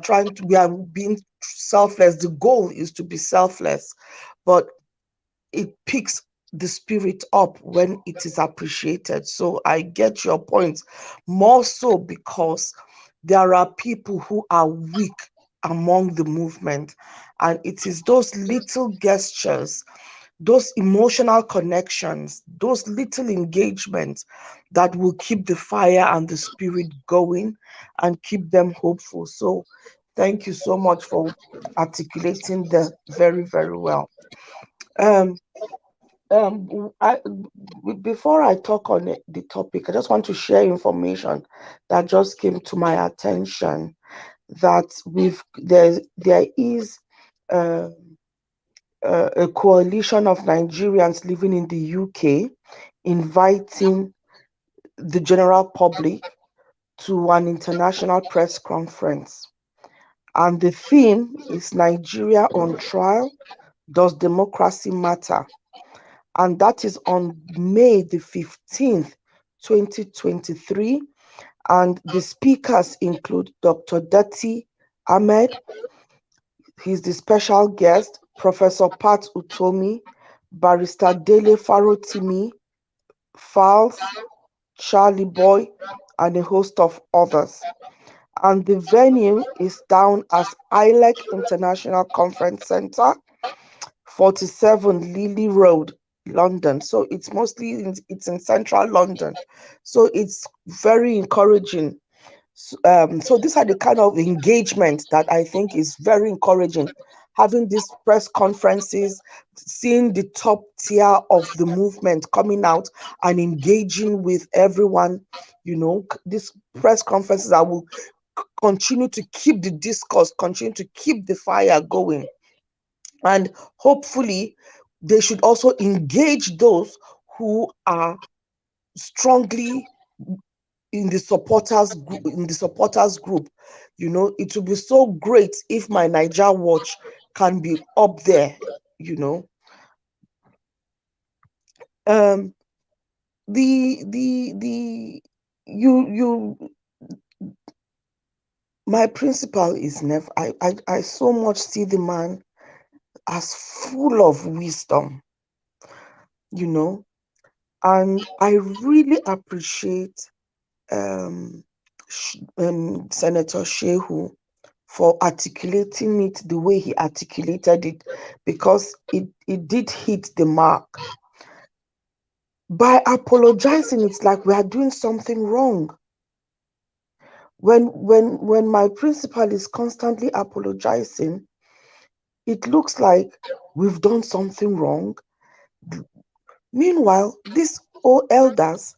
being selfless, the goal is to be selfless, but it picks the spirit up when it is appreciated. So I get your point, more so because there are people who are weak among the movement, and it is those little gestures, those emotional connections, those little engagements that will keep the fire and the spirit going and keep them hopeful. So thank you so much for articulating that very, very well. Before I talk on the topic, I just want to share information that just came to my attention, that there is a coalition of Nigerians living in the UK inviting the general public to an international press conference. And the theme is Nigeria on Trial, Does Democracy Matter? And that is on May the 15th, 2023. And the speakers include Dr. Dati Ahmed. He's the special guest, Professor Pat Utomi, Barrister Dele Farotimi, Falz, Charlie Boy, and a host of others. And the venue is down as ILEC International Conference Center, 47 Lily Road, London. So it's it's in central London. So it's very encouraging. So these are the kind of engagement that I think is very encouraging. Having these press conferences, seeing the top tier of the movement coming out and engaging with everyone, these press conferences that will continue to keep the discourse, continue to keep the fire going. And hopefully they should also engage those who are strongly in the supporters group. You know, it would be so great if my Niger watch can be up there, you know. My principal is never, I so much see the man as full of wisdom, you know, and I really appreciate Senator Shehu for articulating it the way he articulated it, because it did hit the mark. By apologizing, it's like we are doing something wrong. When my principal is constantly apologizing, it looks like we've done something wrong. Meanwhile, these old elders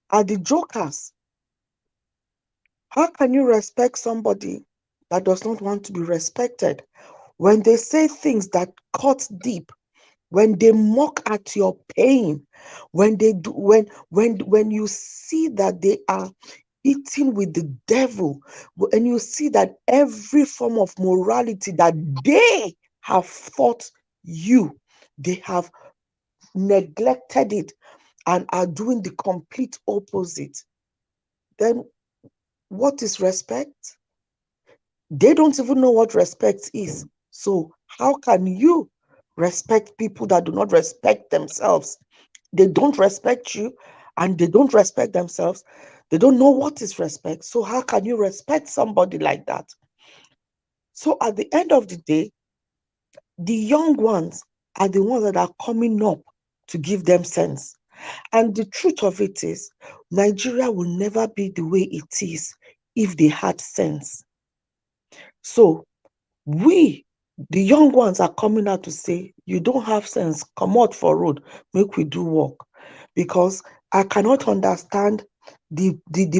are the jokers. How can you respect somebody that does not want to be respected? When they say things that cut deep, when they mock at your pain, when they do, when you see that they are eating with the devil, and you see that every form of morality that they have taught you, they have neglected it and are doing the complete opposite, then what is respect? They don't even know what respect is. So how can you respect people that do not respect themselves? They don't respect you and they don't respect themselves. They don't know what is respect. So how can you respect somebody like that? So at the end of the day, the young ones are the ones that are coming up to give them sense. And the truth of it is, Nigeria will never be the way it is if they had sense. So we, the young ones, are coming out to say, you don't have sense, come out for road, make we do work. Because I cannot understand the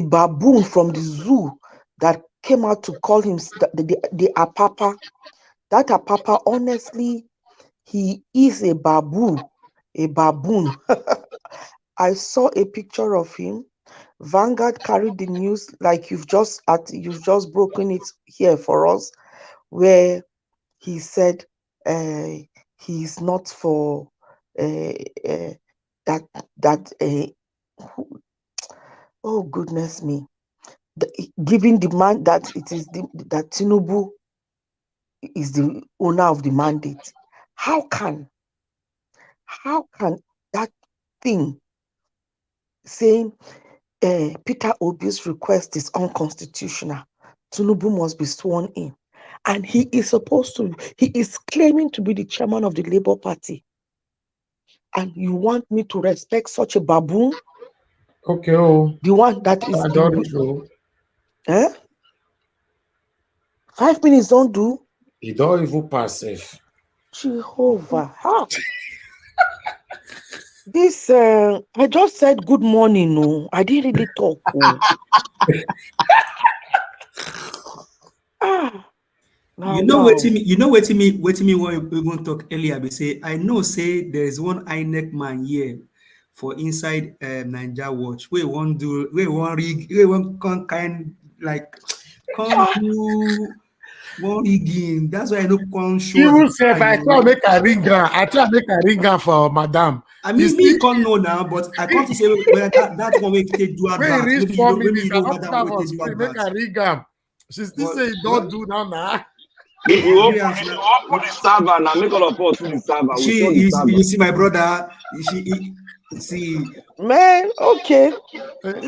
baboon from the zoo that came out to call him the Apapa. That Apapa, honestly, he is a baboon. I saw a picture of him. Vanguard carried the news like you've just broken it here for us, where he said he's not for oh goodness me, giving the man that it is that Tinubu is the owner of the mandate. How can that thing saying Peter Obi's request is unconstitutional, Tinubu must be sworn in, and he is claiming to be the chairman of the Labour Party, and you want me to respect such a baboon?
Okay, the
one that is
I don't know.
5 minutes don't do.
You don't even pass if
Jehovah. This I just said good morning. No, I didn't really talk.
You know what me we won't talk earlier. We say I know say there is one INEC man here for inside Niger Watch. We won't kind like can't do one rigging. That's why I don't can't show.
You say if I try make a ringer for madam.
I mean, me can't know now, but I can't say whether that one way to do advance.
Maybe you know
whether
one way to make a ringer. She still say don't do now.
If you open the server now, make all of us see the server.
You see my brother. See,
man. Okay, let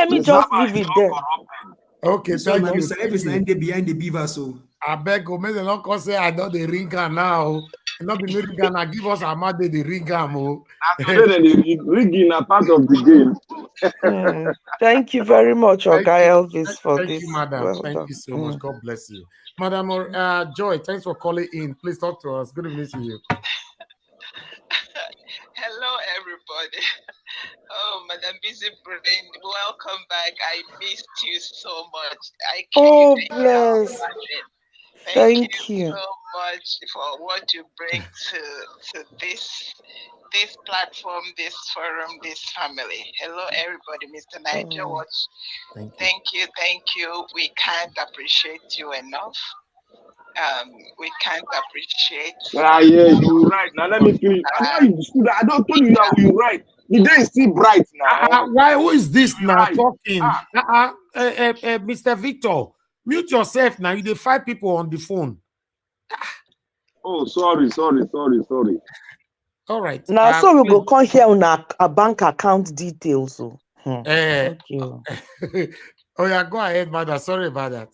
me just leave it there.
Okay,
so thank you. If it's behind the beaver, so
I beg you, make the long cause say I know the ringer now. Not be ringer now. Give us a mad the ringer mo.
Rigging a part of the game.
Thank you very much, Oga Elvis, for this.
Thank you, madam.
Well
thank
done.
you so much. God bless you, madam. Joy, thanks for calling in. Please talk to us. Good evening to you.
Hello, everybody. Oh, Madam Busy Brain, welcome back. I missed you so much.
Bless.
Thank you so much for what you bring to this this platform, this forum, this family. Hello, everybody. Mr. Niger Watch. Thank you. We can't appreciate you enough. We can't appreciate.
Yeah, you're right. Now let me finish. I don't tell you that you're right. The day is still bright now.
Why? Who is this now
right.
talking? Mr. Victor, mute yourself now. You dey fight people on the phone.
Oh, sorry.
All right.
Now, so we go come here on a bank account details. So.
Thank you. Oh yeah, go ahead, mother. Sorry about that.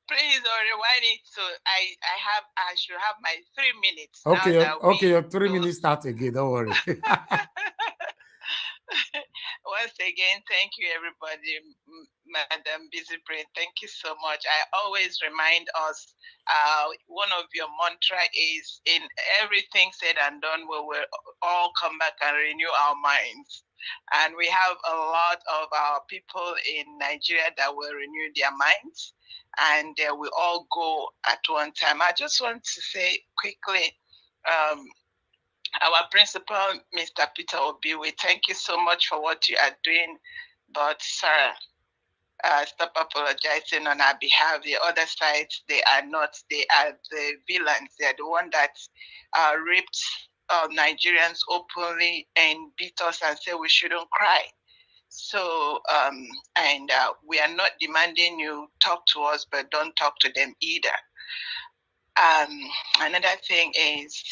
Please rewind it. So I should have my 3 minutes.
Okay, your 3 minutes start again. Don't worry.
Once again, thank you, everybody. Madam Busy Brain, thank you so much. I always remind us, one of your mantra is, in everything said and done, we will all come back and renew our minds. And we have a lot of our people in Nigeria that will renew their minds, and we all go at one time. I just want to say quickly, our principal, Mr. Peter Obi, we thank you so much for what you are doing, but sir, stop apologizing on our behalf. The other side, they are not. They are the villains. They are the one that raped Nigerians openly and beat us and said we shouldn't cry. So, we are not demanding you talk to us, but don't talk to them either. Another thing is,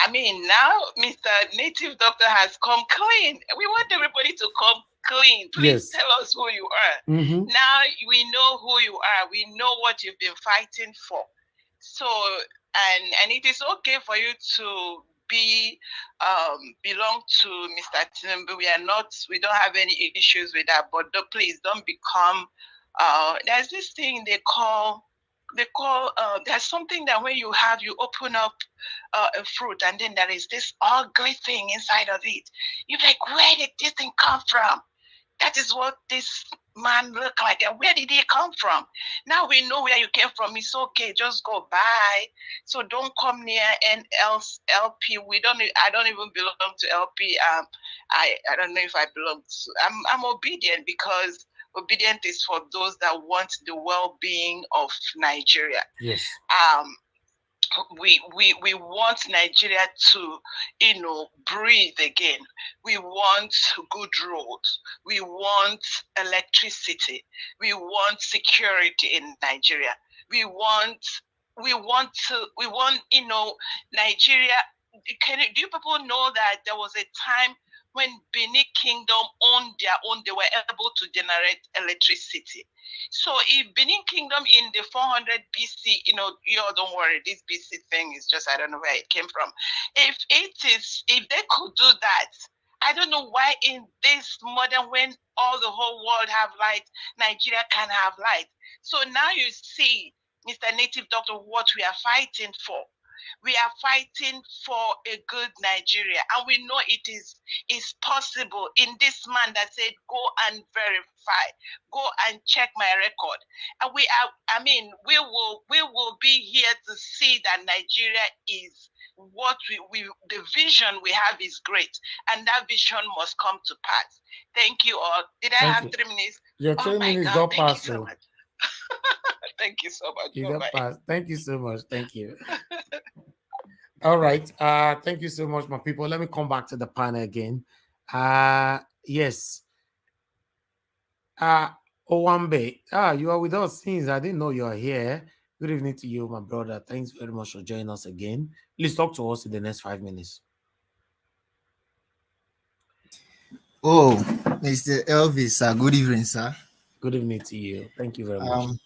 now Mr. Native Doctor has come clean. We want everybody to come clean. Please tell us who you are.
Mm-hmm.
Now we know who you are. We know what you've been fighting for. So, and it is okay for you to belong to Mr. Tinubu. We don't have any issues with that, but please don't become, there's this thing they call, there's something that when you open up a fruit and then there is this ugly thing inside of it. You're like, where did this thing come from? That is what this man looked like. And where did he come from? Now we know where you came from. It's okay. Just go by. So don't come near LP. I don't even belong to LP. I don't know if I belong to. I'm obedient, because obedient is for those that want the well-being of Nigeria.
Yes.
We want Nigeria to, breathe again. We want good roads. We want electricity. We want security in Nigeria. We want, Nigeria. Do you people know that there was a time when Benin Kingdom owned their own, they were able to generate electricity? So if Benin Kingdom in the 400 BC, don't worry, this BC thing is just, I don't know where it came from. If they could do that, I don't know why in this modern, when all the whole world have light, Nigeria can have light. So now you see, Mr. Native Doctor, what we are fighting for. We are fighting for a good Nigeria, and we know it is possible. In this man that said, go and verify, go and check my record, and we will be here to see that Nigeria is what the vision we have is great, and that vision must come to pass. Thank you all. Did I have 3 minutes?
Your 3 minutes got past.
So much. Thank you so much.
You got past. Thank you so much. Thank you. All right. Thank you so much, my people. Let me come back to the panel again. Yes. Owambe. You are with us since I didn't know you are here. Good evening to you, my brother. Thanks very much for joining us again. Please talk to us in the next 5 minutes.
Oh, Mr. Elvis, good evening, sir.
Good evening to you. Thank you very much.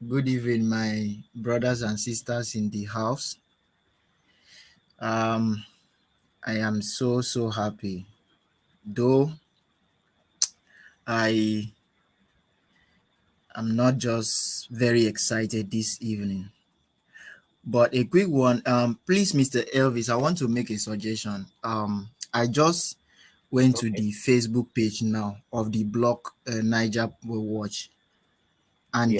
Good evening, my brothers and sisters in the house. I am so happy. Though I am not just very excited this evening, but a quick one. Please, Mr. Elvis, I want to make a suggestion. I just went to the Facebook page now of the blog Niger Watch. and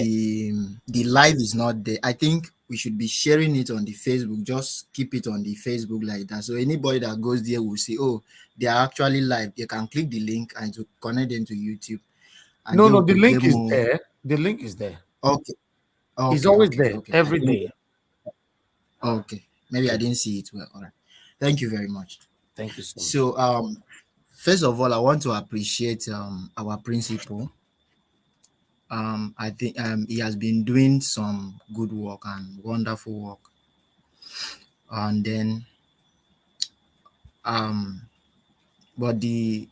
the live is not there. I think we should be sharing it on the Facebook. Just keep it on the Facebook like that. So anybody that goes there will see, oh, they are actually live. They can click the link and to connect them to YouTube. And
No, the
could
link
get
is
more.
there. The link is there.
Okay.
It's
Okay.
always
Okay.
there
Okay.
every day.
Okay. Maybe I didn't see it well. All right. Thank you very much.
Thank you so much.
So first of all, I want to appreciate our principal. I think he has been doing some good work and wonderful work. And then but the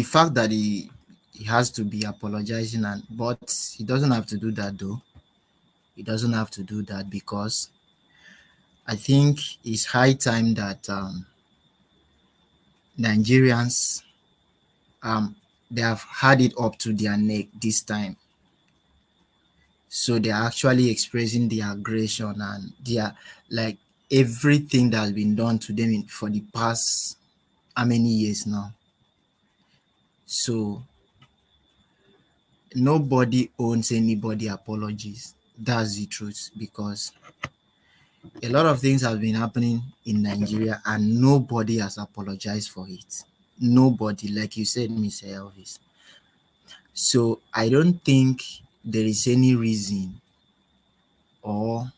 fact that he has to be apologizing, but he doesn't have to do that though. He doesn't have to do that because I think it's high time that Nigerians they have had it up to their neck this time. So they are actually expressing their aggression and their like everything that has been done to them for the past how many years now. So nobody owes anybody apologies. That's the truth, because a lot of things have been happening in Nigeria and nobody has apologized for it. Nobody, like you said, Mr. Elvis. So I don't think there is any reason or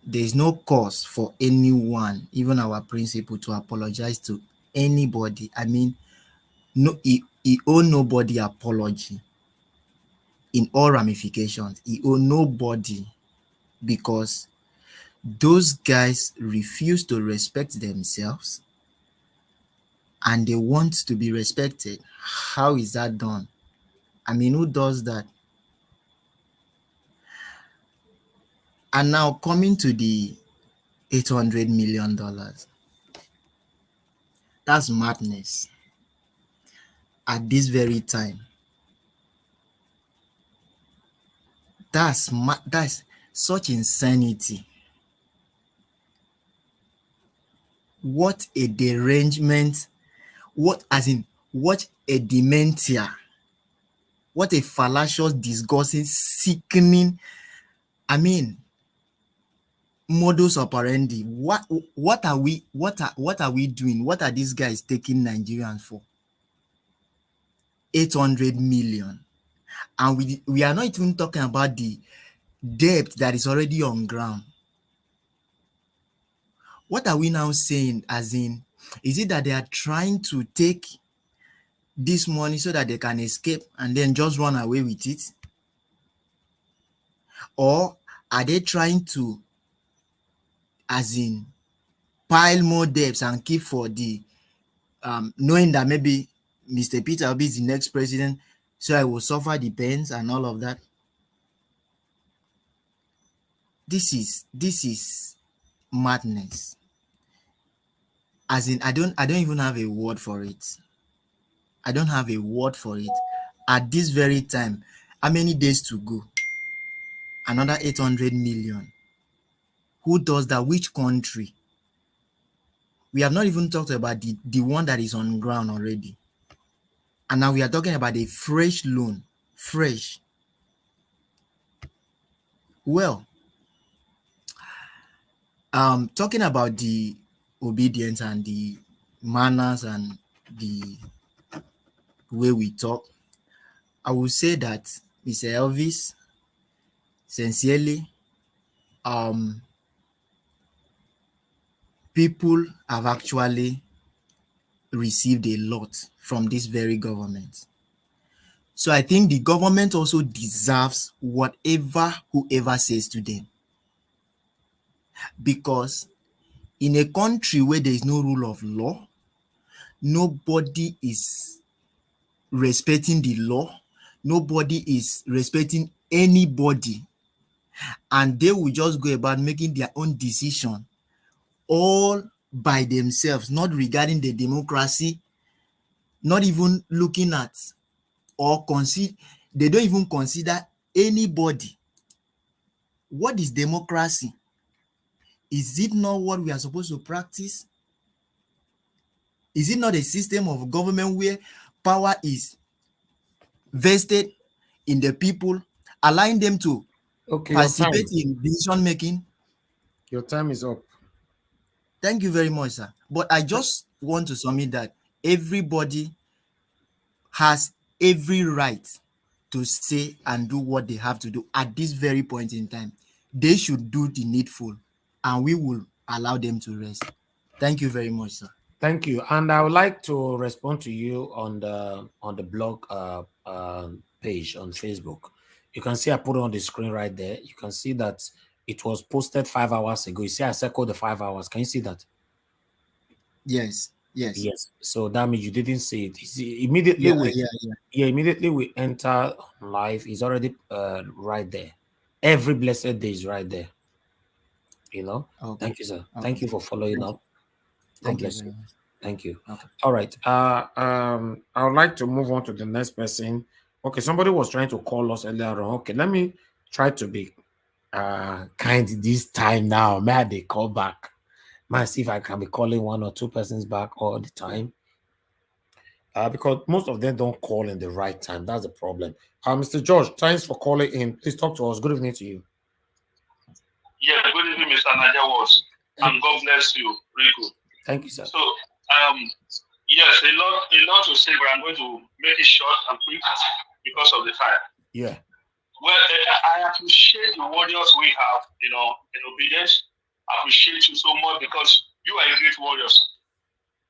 there's no cause for anyone, even our principal, to apologize to anybody. I mean, no, he owe nobody apology in all ramifications. He owe nobody because those guys refuse to respect themselves and they want to be respected. How is that done? I mean, who does that? And now coming to the $800 million, that's madness. At this very time, that's such insanity. What a derangement, what a dementia, what a fallacious, disgusting, sickening, I mean, modus operandi. What are we doing? What are these guys taking Nigerians for? 800 million. And we are not even talking about the debt that is already on ground. What are we now saying? As in, is it that they are trying to take this money so that they can escape and then just run away with it? Or are they trying to, as in, pile more debts and keep for the knowing that maybe Mr. Peter Obi is the next president, so I will suffer the pains and all of that? This is madness. As in, I don't even have a word for it. I don't have a word for it. At this very time, how many days to go? Another 800 million. Who does that? Which country? We have not even talked about the one that is on ground already. And now we are talking about a fresh loan. Fresh. Well, talking about the obedience and the manners and the way we talk, I will say that Mr. Elvis, sincerely, people have actually received a lot from this very government. So I think the government also deserves whatever whoever says to them. Because in a country where there is no rule of law, nobody is respecting the law, nobody is respecting anybody, and they will just go about making their own decision all by themselves, not regarding the democracy, not even looking at or consider, they don't even consider anybody. What is democracy? Is it not what we are supposed to practice? Is it not a system of government where power is vested in the people allowing them to
Okay,
participate in decision making.
Your time is up.
Thank you very much, sir. But I just want to submit that everybody has every right to say and do what they have to do at this very point in time. They should do the needful, and we will allow them to rest. Thank you very much, sir.
Thank you. And I would like to respond to you on the blog page on Facebook. You can see I put it on the screen right there. You can see that it was posted 5 hours ago. You see I circled the 5 hours. Can you see that?
Yes.
Yes. So that means you didn't see it. You see, immediately immediately we enter live. It's already right there. Every blessed day is right there. You know.
Okay.
Thank you, sir.
Okay.
Thank you for following up.
Thank
God bless you.
much.
Thank you.
Okay.
All right. I would like to move on to the next person. Okay, somebody was trying to call us earlier on. Okay, let me try to be kind this time now. May they call back? Might see if I can be calling 1 or 2 persons back all the time. Because most of them don't call in the right time. That's the problem. Mr. George, thanks for calling in. Please talk to us. Good evening to you.
Yeah, good evening, Mr. Najawas, and God bless you. Really good.
Thank you, sir.
So, yes, a lot to say, but I'm going to make it short and quick because of the time.
Yeah.
Well, I appreciate the warriors we have, in obedience. I appreciate you so much because you are a great warrior.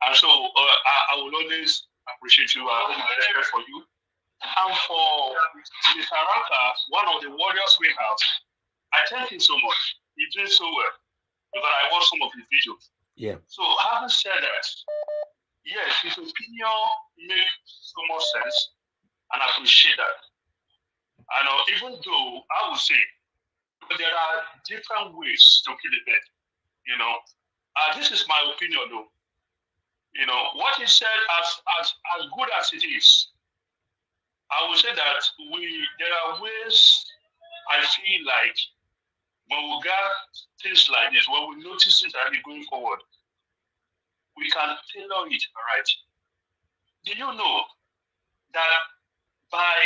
And so I will always appreciate you. I have my respect for you. And for Mr. Raka, one of the warriors we have, I thank him so much. He did so well because I watched some of his videos.
Yeah.
So having said that, yes, his opinion makes so much sense, and I appreciate that. And even though I would say there are different ways to kill a bird, this is my opinion though. What he said, as good as it is, I would say that there are ways I feel like when we get things like this, when we notice things that are going forward, we can tailor it right. Do you know that by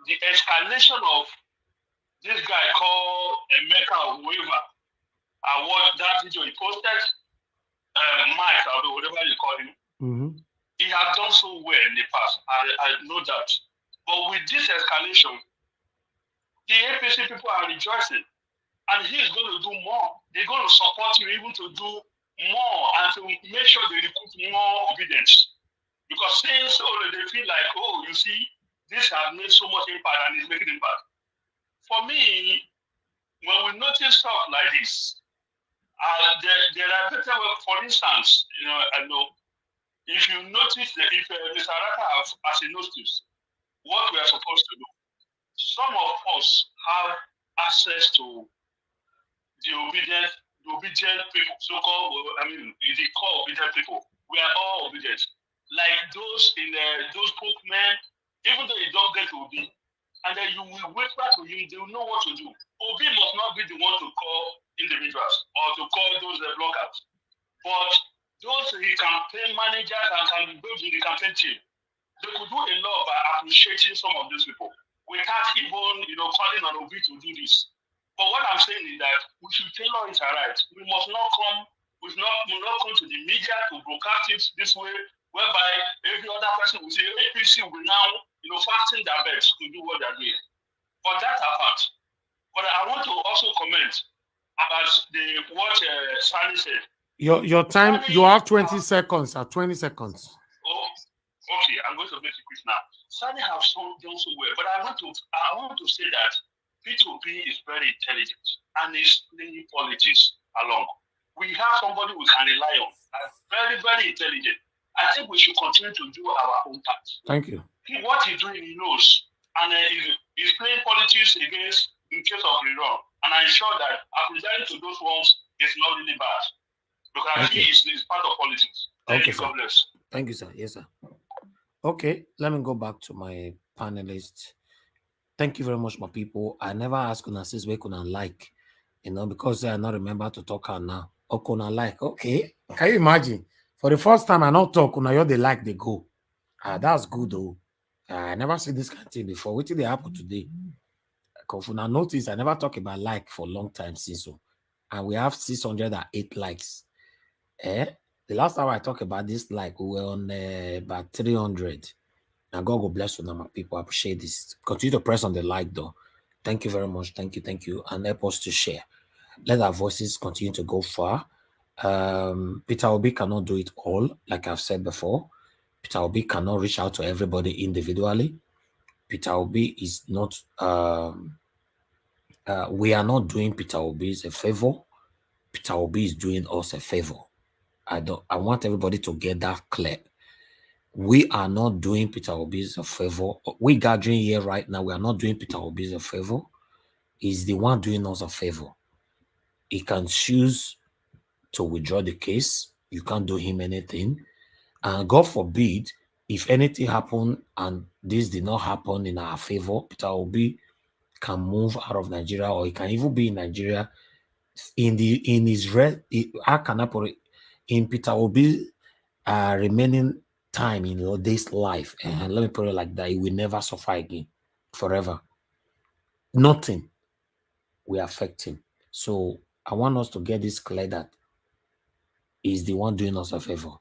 the escalation of this guy called Emeka Waiver, what that video he posted, Mike, or whatever you call him, he had done so well in the past. I know that. But with this escalation, the APC people are rejoicing. And he's going to do more. They're going to support him even to do more and to make sure they recruit more obedience. Because since they feel like, you see, this has made so much impact and it's making impact. For me, when we notice stuff like this, there are better ways. For instance, I know if you notice that if Mr. Raka has a notice, what we are supposed to do, some of us have access to the obedient people, so-called, the core obedient people. We are all obedient. Like those those spokesmen, even though you don't get to Obi, and then you will whisper to him, they will know what to do. Obi must not be the one to call individuals or to call those bloggers. But those campaign managers and those in the campaign team, they could do a lot by appreciating some of these people without even, calling on Obi to do this. But what I'm saying is that we should tailor it right. We must not come to the media to broadcast it this way, whereby every other person will say APC will now, fasten their bets to do what they're doing. But that's a fact. But I want to also comment about what Sani said.
Your time, Sani, you have 20 seconds, 20 seconds.
Oh, okay, I'm going to make it quick now. Sani have done so well, but I want to say that P2P is very intelligent and is playing politics along. We have somebody we can rely on. Very, very intelligent. I think we should continue to do our own part.
Thank you.
What he's doing, he knows. And he's playing politics against in case of Iran. And I'm sure that apologizing to those ones is not really bad. Because he is part of politics. Thank you, God bless.
Thank you, sir. Yes, sir. Okay, let me go back to my panelists. Thank you very much, my people. I never ask una since we couldn't like, because I not remember to talk now. Or couldn't like. Okay. Can you imagine? For the first time I not talk, una they like they go. That's good though. I never see this kind of thing before. What did they happen today? Now notice I never talk about like for a long time since so. And we have 608 likes. The last time I talked about this, like we were on about 300. And God will bless you, my people. I appreciate this. Continue to press on the like, though. Thank you very much. Thank you. And help us to share. Let our voices continue to go far. Peter Obi cannot do it all, like I've said before. Peter Obi cannot reach out to everybody individually. Peter Obi is not, we are not doing Peter Obi a favor. Peter Obi is doing us a favor. I want everybody to get that clear. We are not doing Peter Obi a favor. We gathering here right now. We are not doing Peter Obi a favor. He's the one doing us a favor. He can choose to withdraw the case. You can't do him anything. And God forbid, if anything happened and this did not happen in our favor, Peter Obi can move out of Nigeria, or he can even be in Nigeria in Peter Obi remaining time in this life. And let me put it like that: he will never suffer again forever. Nothing will affect him. So I want us to get this clear that he's the one doing us a favor.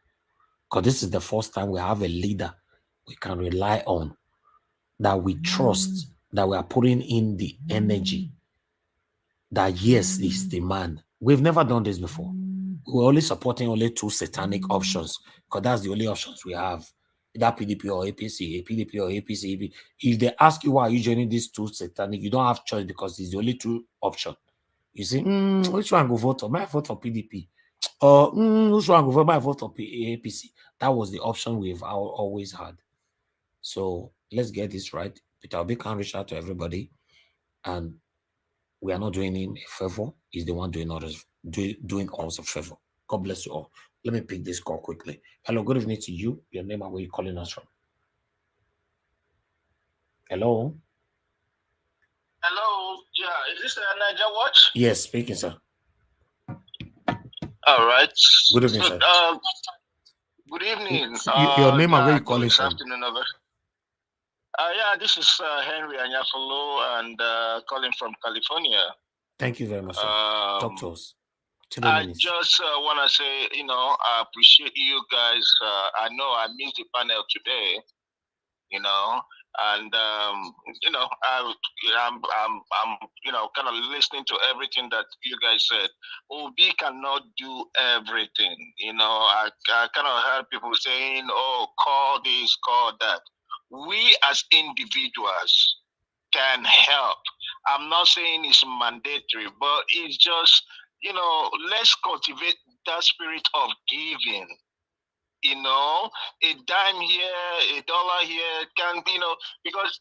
Because this is the first time we have a leader we can rely on, that we trust, that we are putting in the energy, that yes, is the man. We've never done this before. We're only supporting only two satanic options, because that's the only options we have. Either PDP or APC, PDP or APC. If they ask you why are you joining these two satanic, you don't have choice, because it's the only two option. You see, which one go vote for? Might vote for PDP. Or which one go vote? Might vote for APC. That was the option we've always had. So let's get this right. Peter Obi can reach out to everybody, and we are not doing him a favor. He's the one doing us a favor. God bless you all. Let me pick this call quickly. Hello, good evening to you. Your name and where you calling us from? Hello.
Hello. Yeah, is this Niger Watch?
Yes, speaking, sir.
All right.
Good evening, sir.
Good evening.
Your name and where you calling
this
from?
Afternoon, yeah, this is Henry Anyafolo, and calling from California.
Thank you very much, sir. Talk to us.
I just want to say, I appreciate you guys. I know I missed the panel today, and I'm kind of listening to everything that you guys said. Obi cannot do everything. I kind of heard people saying, "Oh, call this, call that." We as individuals can help. I'm not saying it's mandatory, but it's just, let's cultivate that spirit of giving. A dime here, a dollar here can, because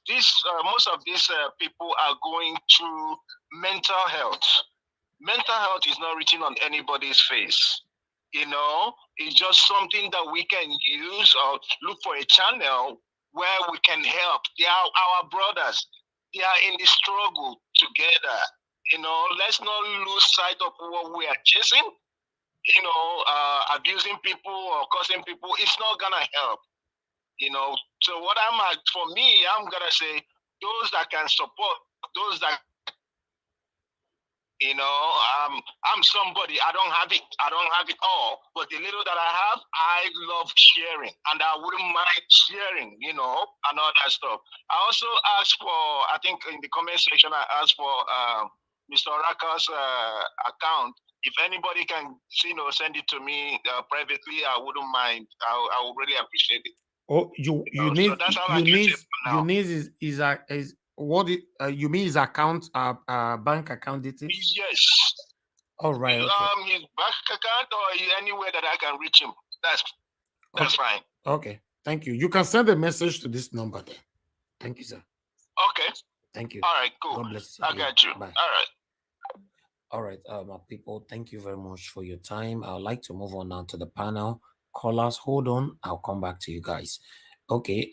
most of these people are going through mental health. Mental health is not written on anybody's face. It's just something that we can use or look for a channel where we can help. They are our brothers. They are in the struggle together. Let's not lose sight of what we are chasing. Abusing people or causing people, it's not gonna help. So what for me, I'm gonna say those that can support, those that I'm somebody, I don't have it all, but the little that I have, I love sharing, and I wouldn't mind sharing, and all that stuff. I also asked for, I think in the comment section, I asked for Mr. Oraka's account. If anybody can, send it to me privately, I wouldn't mind. I would really appreciate it.
Oh, you need his account, bank account details?
Yes.
All right. Okay.
His bank account or anywhere that I can reach him. That's fine.
Okay. Thank you. You can send a message to this number then. Thank you, sir.
Okay.
Thank you.
All right, cool.
God bless you.
I got you.
Bye.
All
right, my people, thank you very much for your time. I'd like to move on now to the panel. Callers, hold on. I'll come back to you guys. Okay,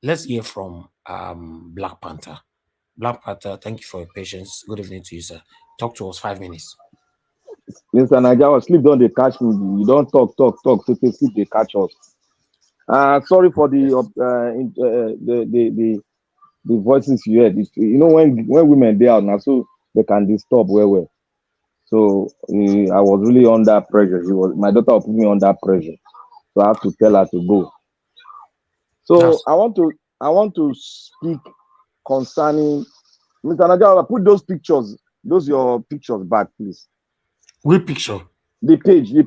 let's hear from Black Panther. Black Panther, thank you for your patience. Good evening to you, sir. Talk to us 5 minutes.
Mr. Niger, sleep don't they catch me. You don't talk, so sleep they catch us. Sorry for the the voices you heard. You know, when women they are now, so they can disturb well. So I was really under pressure. My daughter was putting me under pressure, so I have to tell her to go. So I want to speak concerning Mr. Najawa. Put those pictures, your pictures back, please.
Which picture?
The page you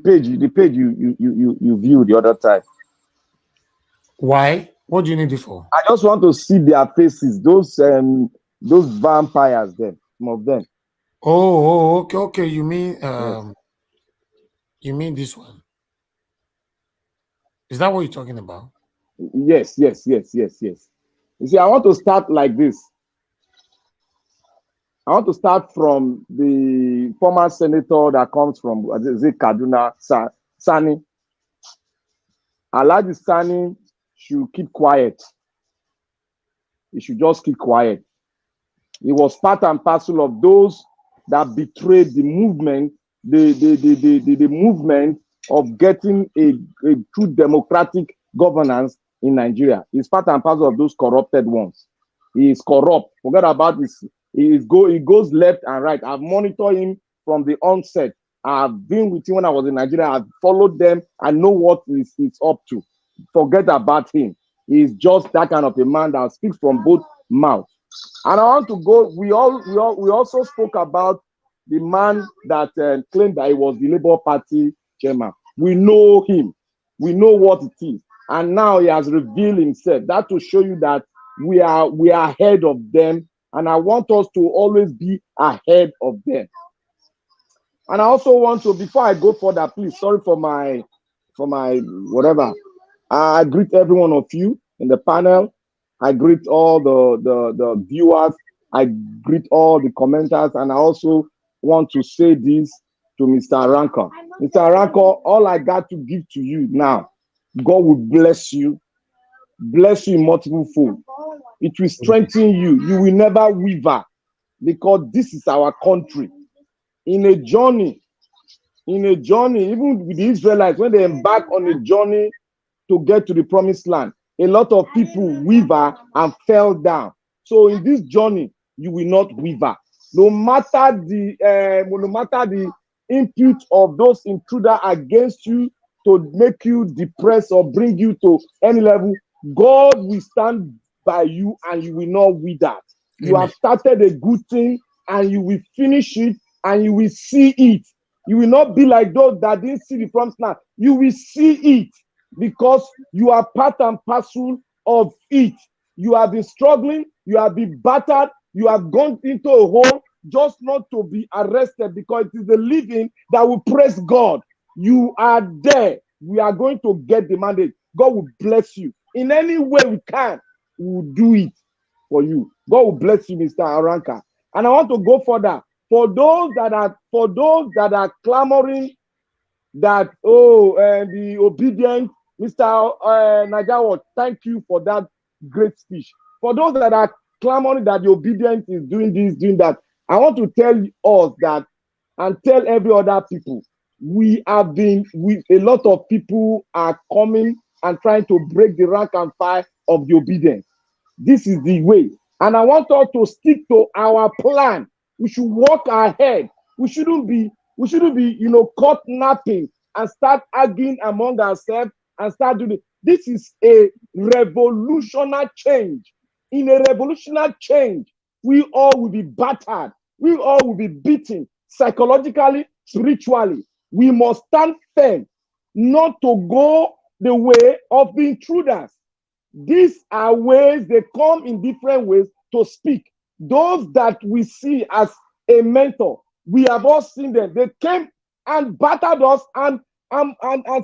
viewed the other time.
Why? What do you need it for?
I just want to see their faces. Those vampires there, some of them.
Oh, okay. You mean you mean this one? Is that what you're talking about?
Yes. You see, I want to start like this. I want to start from the former senator that comes from Kaduna, Sani. Alhaji Sani should keep quiet. He should just keep quiet. He was part and parcel of those that betrayed the movement, the movement of getting a true democratic governance in Nigeria. He's part and parcel of those corrupted ones. He is corrupt. Forget about this. He goes left and right. I've monitored him from the onset. I've been with him when I was in Nigeria. I've followed them. I know what he's up to. Forget about him. He's just that kind of a man that speaks from both mouths. And I want to go. We also spoke about the man that claimed that he was the Labour Party chairman. We know him. We know what it is. And now he has revealed himself. That to show you that we are ahead of them. And I want us to always be ahead of them. And I also want to, before I go further, please, sorry for my whatever. I greet every one of you in the panel. I greet all the viewers. I greet all the commenters. And I also want to say this to Mr. Aranko. Mr. Aranko, all I got to give to you now, God will bless you in multiple fold. It will strengthen you. You will never waver, because this is our country. In a journey, even with the Israelites, when they embark on a journey to get to the promised land, a lot of people waver and fell down. So in this journey, you will not waver. No matter the input of those intruders against you to make you depressed or bring you to any level, God will stand by you and you will not wither. You have started a good thing and you will finish it and you will see it. You will not be like those that didn't see the promised land. You will see it because you are part and parcel of it. You have been struggling, you have been battered, you have gone into a hole just not to be arrested, because it is the living that will praise God. You are there. We are going to get the mandate. God will bless you. In any way we can, we will do it for you. God will bless you, Mr. Aranka. And I want to go further. For those that are clamoring that, the obedient, Mr. Najawa, thank you for that great speech. For those that are clamoring that the obedient is doing this, doing that, I want to tell us that, and tell every other people, a lot of people are coming and trying to break the rank and file of the obedience. This is the way. And I want us to stick to our plan. We should walk ahead. We shouldn't be, caught napping and start arguing among ourselves and start doing it. This is a revolutionary change. In a revolutionary change, we all will be battered. We all will be beaten psychologically, spiritually. We must stand firm, not to go the way of the intruders. These are ways, they come in different ways to speak. Those that we see as a mentor, we have all seen them. They came and battered us and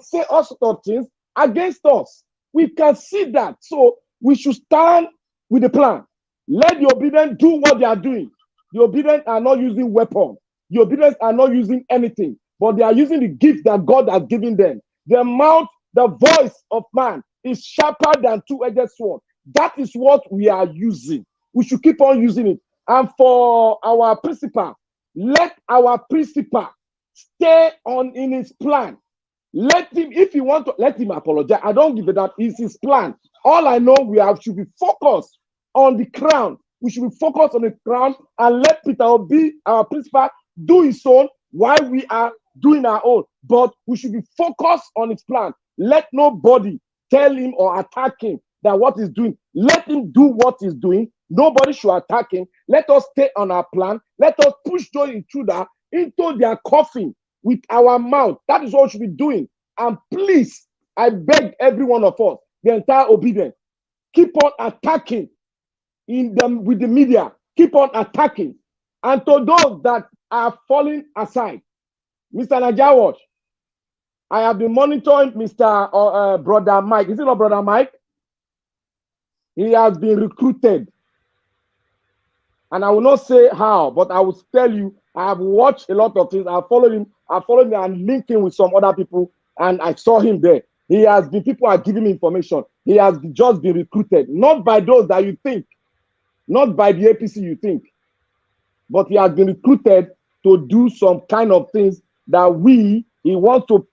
say all sorts of things against us. We can see that. So we should stand with the plan. Let the obedient do what they are doing. The obedient are not using weapons. The obedient are not using anything, but they are using the gift that God has given them. Their mouth, the voice of man is sharper than two-edged sword. That is what we are using. We should keep on using it. And for our principal, let our principal stay on in his plan. Let him, if you want to, let him apologize. I don't give it that. It's his plan. All I know, should be focused on the crown. We should be focused on the crown and let Peter Obi, our principal, do his own while we are doing our own. But we should be focused on his plan. Let nobody tell him or attack him that what he's doing. Let him do what he's doing. Nobody should attack him. Let us stay on our plan. Let us push those intruder into their coffin with our mouth. That is what we should be doing. And please, I beg every one of us, the entire obedience, keep on attacking with the media. Keep on attacking. And to those that are falling aside, Mr. Najawat, I have been monitoring Mr. Brother Mike. Is it not Brother Mike? He has been recruited. And I will not say how, but I will tell you, I have watched a lot of things. I followed him and linked him with some other people, and I saw him there. He has been, people are giving me information. He has just been recruited, not by those that you think, not by the APC you think, but he has been recruited to do some kind of things that he wants to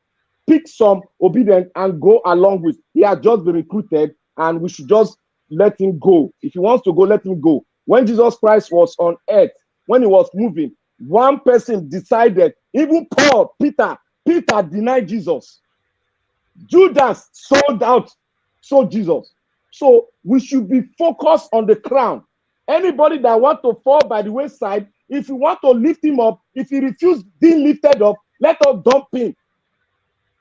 pick some obedience and go along with. He has just been recruited, and we should just let him go. If he wants to go, let him go. When Jesus Christ was on earth, when he was moving, one person decided, even Peter denied Jesus. Judas sold Jesus. So we should be focused on the crown. Anybody that wants to fall by the wayside, if you want to lift him up, if he refuses being lifted up, let us dump him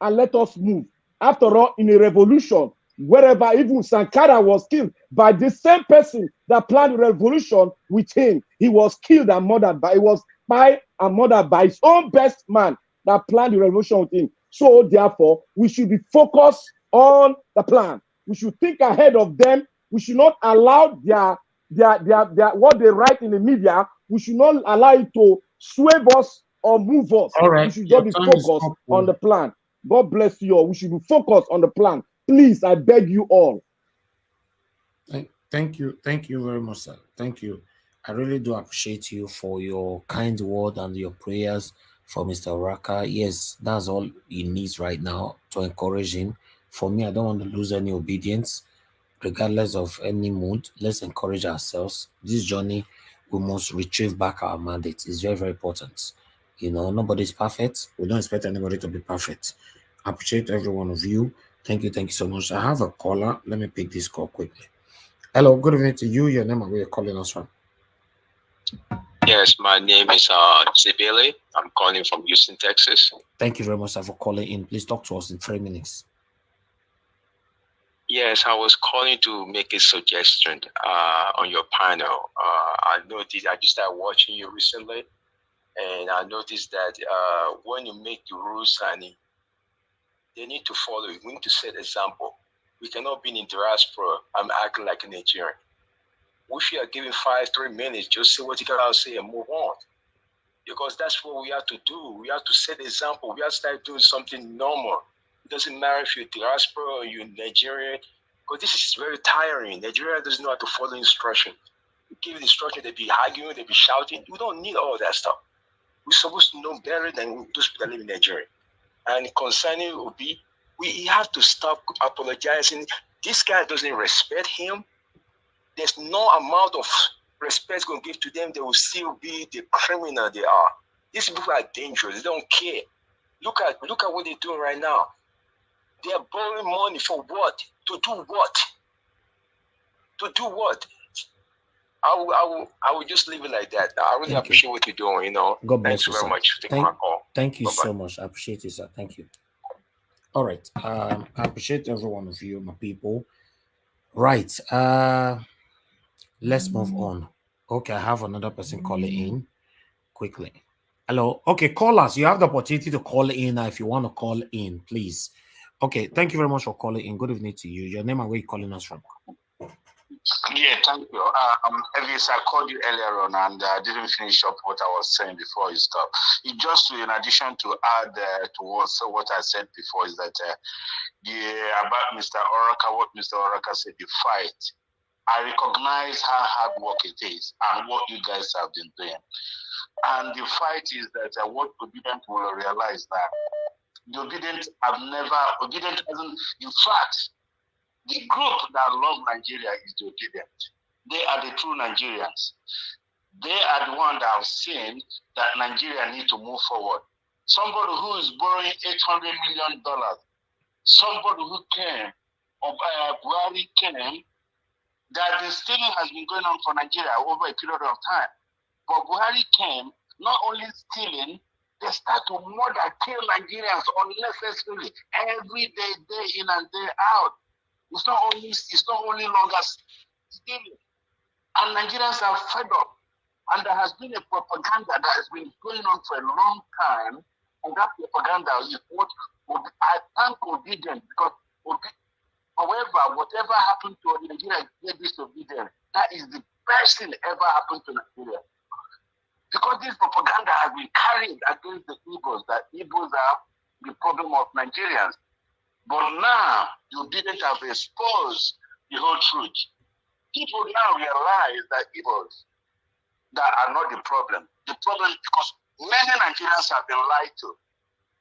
and let us move. After all, in a revolution, wherever even Sankara was killed by the same person that planned the revolution with him, he was killed and murdered by his own best man that planned the revolution with him. So therefore, we should be focused on the plan. We should think ahead of them. We should not allow their what they write in the media. We should not allow it to sway us or move us.
All right.
We should just be focused on the plan. God bless you all. We should be focused on the plan. Please, I beg you all.
Thank you very much, sir. Thank you. I really do appreciate you for your kind word and your prayers for Mr. Oraka. Yes, that's all he needs right now, to encourage him. For me, I don't want to lose any obedience, regardless of any mood. Let's encourage ourselves. This journey, we must retrieve back our mandate. It's very, very important. You know, nobody's perfect. We don't expect anybody to be perfect. I appreciate every one of you. Thank you so much. I have a caller. Let me pick this call quickly. Hello, good evening to you. Your name and where you're calling us from?
Yes, my name is Zibele. I'm calling from Houston, Texas.
Thank you very much, sir, for calling in. Please talk to us in 3 minutes.
Yes, I was calling to make a suggestion on your panel. I noticed, I just started watching you recently, and I noticed that when you make the rules, Sani, they need to follow it. We need to set example. We cannot be in diaspora. I'm acting like a Nigerian. We should have given 3 minutes, just say what you gotta say and move on. Because that's what we have to do. We have to set example. We have to start doing something normal. It doesn't matter if you're diaspora or you're Nigerian, because this is very tiring. Nigeria doesn't know how to follow instruction. You give instruction, they be arguing, they be shouting. We don't need all that stuff. We're supposed to know better than those people that live in Nigeria. And concerning Obi, we have to stop apologizing. This guy doesn't respect him. There's no amount of respect going to give to them. They will still be the criminal they are. These people are dangerous. They don't care. Look at what they're doing right now. They are borrowing money for what? To do what? To do what? I will just leave it like that. I really appreciate what you're doing. You know.
God bless
Thanks
you,
very
sir.
much for taking my call.
Thank you
Bye-bye.
so much. I appreciate you, sir. Thank you. All right. I appreciate every one of you, my people. Right. Let's move on. Okay, I have another person calling in quickly. Hello. Okay, callers, you have the opportunity to call in if you want to call in, please. Okay, thank you very much for calling in. Good evening to you. Your name and where you calling us from?
Yeah, thank you. Elvis, I called you earlier on and I didn't finish up what I was saying before you stopped. It just in addition to add towards what I said before is that about Mr. Oraka, what Mr. Oraka said, the fight. I recognize how hard work it is and what you guys have been doing. And the fight is that what Obedient will realize that the Obedient hasn't, in fact, the group that love Nigeria is the Obedient.
They are the true Nigerians. They are the ones that have seen that Nigeria needs to move forward. Somebody who is borrowing $800 million, somebody who came, BUHARI came, that the stealing has been going on for Nigeria over a period of time. But BUHARI came, not only stealing, they start to murder, kill Nigerians unnecessarily every day, day in and day out. It's not only longer stealing. And Nigerians are fed up. And there has been a propaganda that has been going on for a long time. And that propaganda is what I thank obedience, because however, whatever happened to Nigeria is disobedience. That is the best thing ever happened to Nigeria. Because this propaganda has been carried against the Igbos, that Igbos are the problem of Nigerians. But now, you didn't have exposed the whole truth. People now realize that Igbos that are not the problem. The problem is because many Nigerians have been lied to.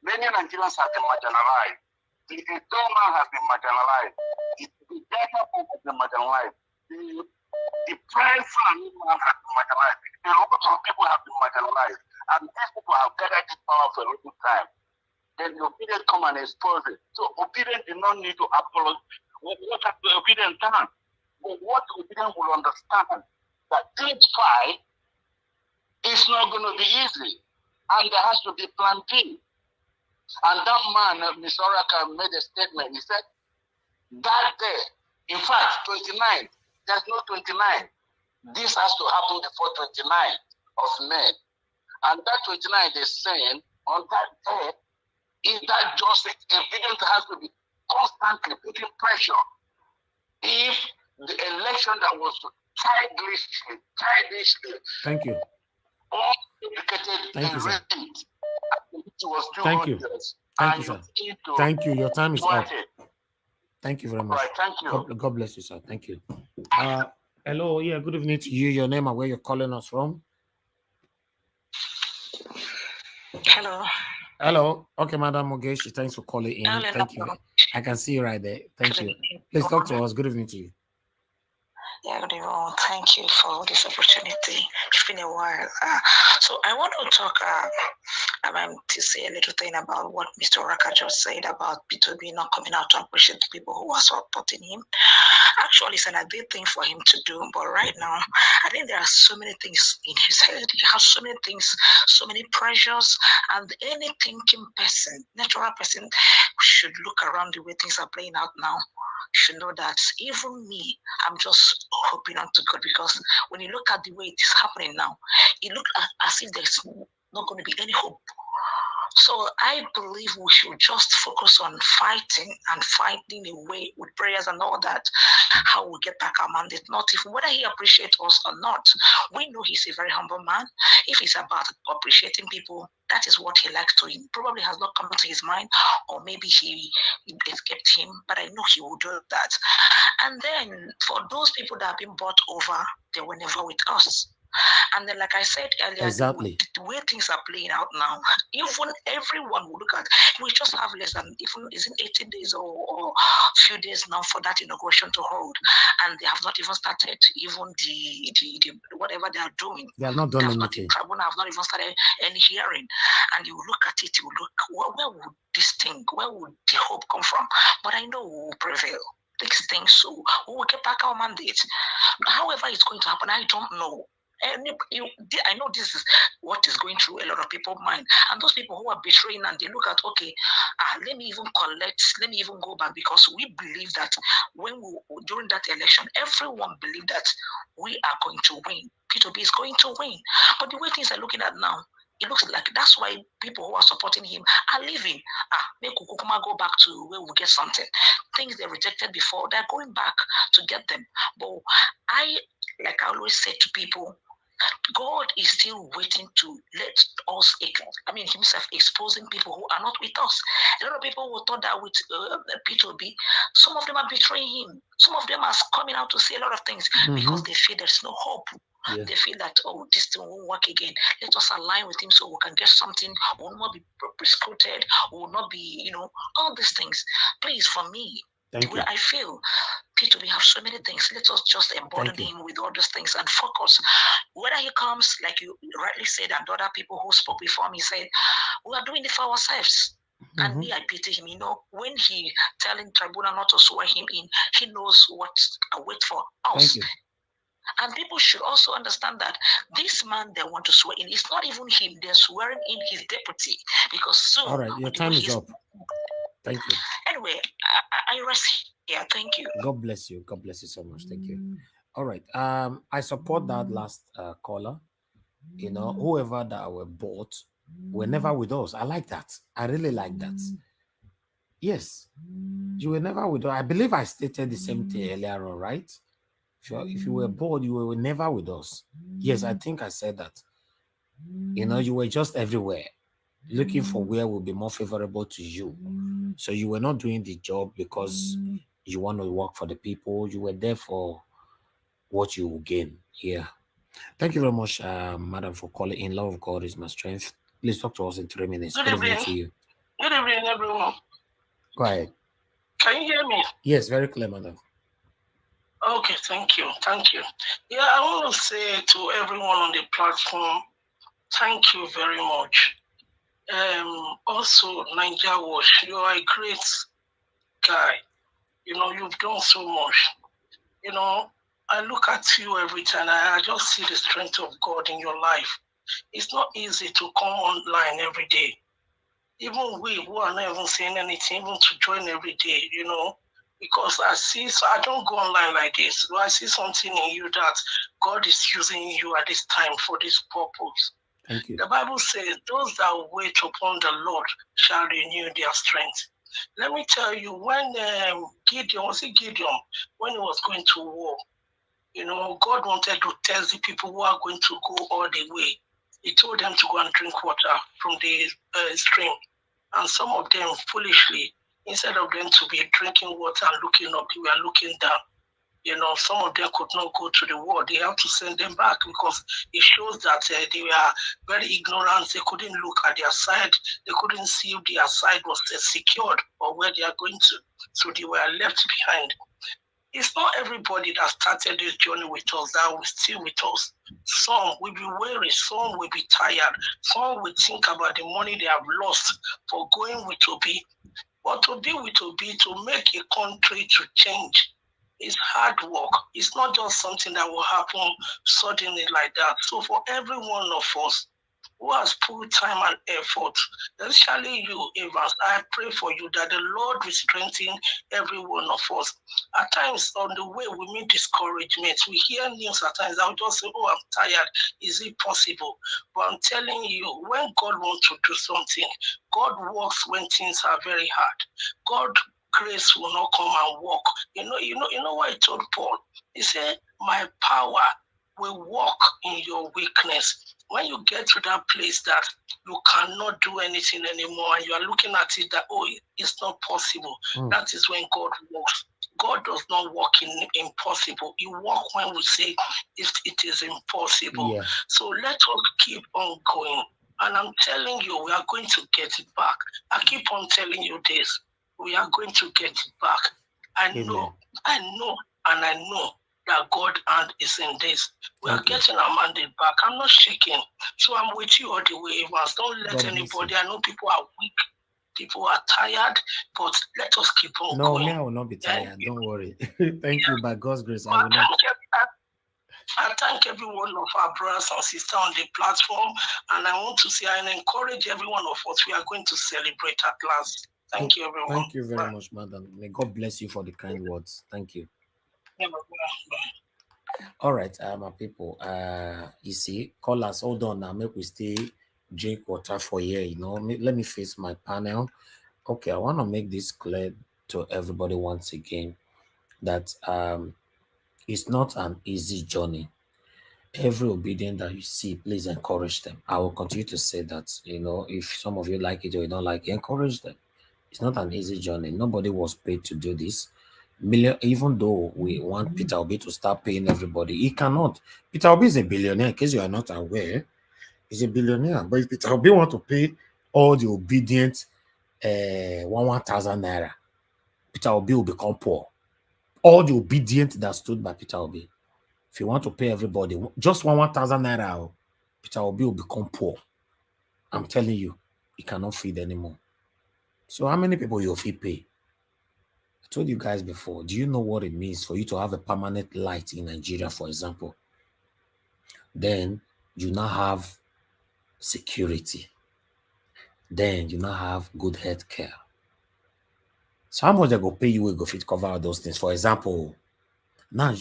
Many Nigerians have been marginalized. The Doma has been marginalized. The data has been marginalized. The prime family has been marginalized. A lot of people have been marginalized. And these people have gathered this power for a long time. Then the obedient come and expose it. So obedient did not need to apologize. What has the obedient done? But what obedient will understand that this fight is not going to be easy. And there has to be plan B. And that man, Mr. Oraka, made a statement. He said, that day, in fact, 29, there's no 29. This has to happen before 29th of May. And that 29 is saying, on that day, is that justice evident has to be constantly putting pressure. If the election that was childishly,
thank you. Thank you, sir. Thank you. Thank you, sir. Thank you. Your time is up. Thank you very much.
Right, thank you.
God bless you, sir. Thank you. Hello. Yeah, good evening to you. Your name and where you're calling us from.
Hello.
Hello. Okay, Madam Mogeshi, thanks for calling in.
Hello.
Thank you. I can see you right there. Thank you. Please talk to us. Good evening to you.
Yeah, good evening. Thank you for this opportunity. It's been a while. So I want to talk to say a little thing about what Mr. Oraka just said about P2B not coming out to appreciate the people who are supporting him. Actually, it's an ideal thing for him to do, but right now, I think there are so many things in his head. He has so many things, so many pressures, and any thinking person, natural person, should look around the way things are playing out now. Should know that even me, I'm just hoping on to God, because when you look at the way it is happening now, it looks as if there's not going to be any hope. So I believe we should just focus on fighting away with prayers and all that, how we get back our mandate. Not if whether he appreciates us or not. We know he's a very humble man. If it's about appreciating people, that is what he likes to. He probably has not come to his mind, or maybe he escaped him, but I know he will do that. And then for those people that have been bought over, they were never with us. And then, like I said earlier,
exactly.
The way things are playing out now, even everyone will look at, we just have less than, even isn't 18 days or a few days now for that inauguration to hold. And they have not even started even the whatever they are doing.
They have not done anything.
The tribunal have not even started any hearing. And you look at it, you look, where would this thing, where would the hope come from? But I know we will prevail. These things, so we will get back our mandate. However it's going to happen, I don't know. I know this is what is going through a lot of people's mind, and those people who are betraying, and they look at, okay, let me even collect, let me even go back, because we believe that during that election, everyone believed that we are going to win. P2B is going to win, but the way things are looking at now, it looks like that's why people who are supporting him are leaving. Make Kukuma go back to where we get something. Things they rejected before, they're going back to get them. But like I always say to people, God is still waiting to let us, himself exposing people who are not with us. A lot of people who thought that with P2B, some of them are betraying him. Some of them are coming out to say a lot of things because they feel there's no hope. Yeah. They feel that, this thing won't work again. Let us align with him so we can get something. We will not be persecuted. We will not be, all these things. Please, for me, I feel Peter, we have so many things. Let us just embolden him with all those things and focus. Whether he comes, like you rightly said, and other people who spoke before me said, we are doing it for ourselves. And me, I pity him. You know, when he telling tribunal not to swear him in, he knows what wait for us. And people should also understand that this man they want to swear in, it's not even him. They're swearing in his deputy because soon.
All right, your time is up. Thank you.
Anyway, I rest here. Thank you.
God bless you. God bless you so much. Thank you. All right. I support that last caller. You know, whoever that were bought were never with us. I like that. I really like that. Yes, you were never with us. I believe I stated the same thing earlier on, right? If you were bored, you were never with us. Yes, I think I said that. You know, you were just everywhere, looking for where will be more favorable to you. So you were not doing the job because you want to work for the people. You were there for what you will gain. Yeah. Thank you very much, madam, for calling in. Love of God is my strength. Please talk to us in 3 minutes.
Good evening to you. Good evening, everyone.
Go ahead.
Can you hear me?
Yes, very clear, madam.
Okay, thank you. Thank you. Yeah, I want to say to everyone on the platform, thank you very much. Also, Niger Watch, you are a great guy. You know, you've done so much. You know, I look at you every time, I just see the strength of God in your life. It's not easy to come online every day. Even we who are not even saying anything, even to join every day, you know, because I see, so I don't go online like this. But I see something in you that God is using you at this time for this purpose.
Thank you.
The Bible says, those that wait upon the Lord shall renew their strength. Let me tell you, when Gideon, when he was going to war, you know, God wanted to test the people who are going to go all the way. He told them to go and drink water from the stream. And some of them foolishly, instead of them to be drinking water and looking up, they were looking down. You know, some of them could not go to the war. They had to send them back because it shows that they were very ignorant. They couldn't look at their side. They couldn't see if their side was secured or where they are going to. So they were left behind. It's not everybody that started this journey with us that will stay with us. Some will be weary, some will be tired, some will think about the money they have lost for going with Obi. But to be with Obi, to make a country to change, it's hard work. It's not just something that will happen suddenly like that. So for every one of us who has put time and effort, especially you, Evans, I pray for you that the Lord will strengthen every one of us. At times on the way we meet discouragement. We hear news at times. I'll just say, oh, I'm tired. Is it possible? But I'm telling you, when God wants to do something, God works when things are very hard. God grace will not come and work. You know what he told Paul? He said, my power will work in your weakness. When you get to that place that you cannot do anything anymore and you are looking at it that, oh, it's not possible, that is when God works. God does not work in impossible. He works when we say it is impossible. Yeah. So let us keep on going. And I'm telling you, we are going to get it back. I keep on telling you this. We are going to get it back. I know, and I know that God hand is in this. We are getting our mandate back. I'm not shaking. So I'm with you all the way, Evans. Don't let anybody, I know people are weak, people are tired, but let us keep on going.
No, me, I will not be tired. Don't worry. Thank you. By God's grace, I will not.
I thank every one of our brothers and sisters on the platform, and I want to say and encourage every one of us. We are going to celebrate at last. Thank you, everyone.
Thank you very much, madam. May God bless you for the kind words. Thank you. All right, my people. You see, callers, hold on now. Make we stay drink water for here. You know, let me face my panel. Okay, I want to make this clear to everybody once again that it's not an easy journey. Every obedient that you see, please encourage them. I will continue to say that. You know, if some of you like it or you don't like it, encourage them. It's not an easy journey. Nobody was paid to do this. Even though we want Peter Obi to start paying everybody, he cannot. Peter Obi is a billionaire, in case you are not aware. He's a billionaire. But if Peter Obi want to pay all the obedient 1,000 naira, Peter Obi will become poor. all the obedient that stood by Peter Obi. If you want to pay everybody just 1,000 naira, Peter Obi will become poor. I'm telling you, he cannot feed anymore. So how many people you'll pay? I told you guys before, do you know what it means for you to have a permanent light in Nigeria, for example? Then you now have security. Then you now have good health care. So how much they go pay you will go fit cover all those things? For example, now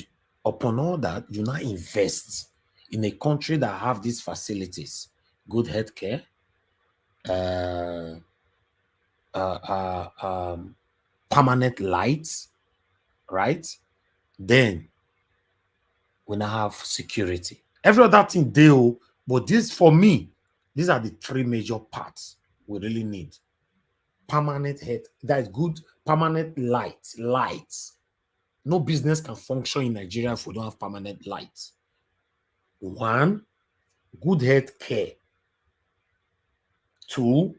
upon all that, you now invest in a country that have these facilities, good health care, permanent lights, right? Then we now have security. Every other thing deal, but this for me, these are the three major parts we really need. Permanent health, that is good, permanent lights. No business can function in Nigeria if we don't have permanent lights. One, good health care. Two,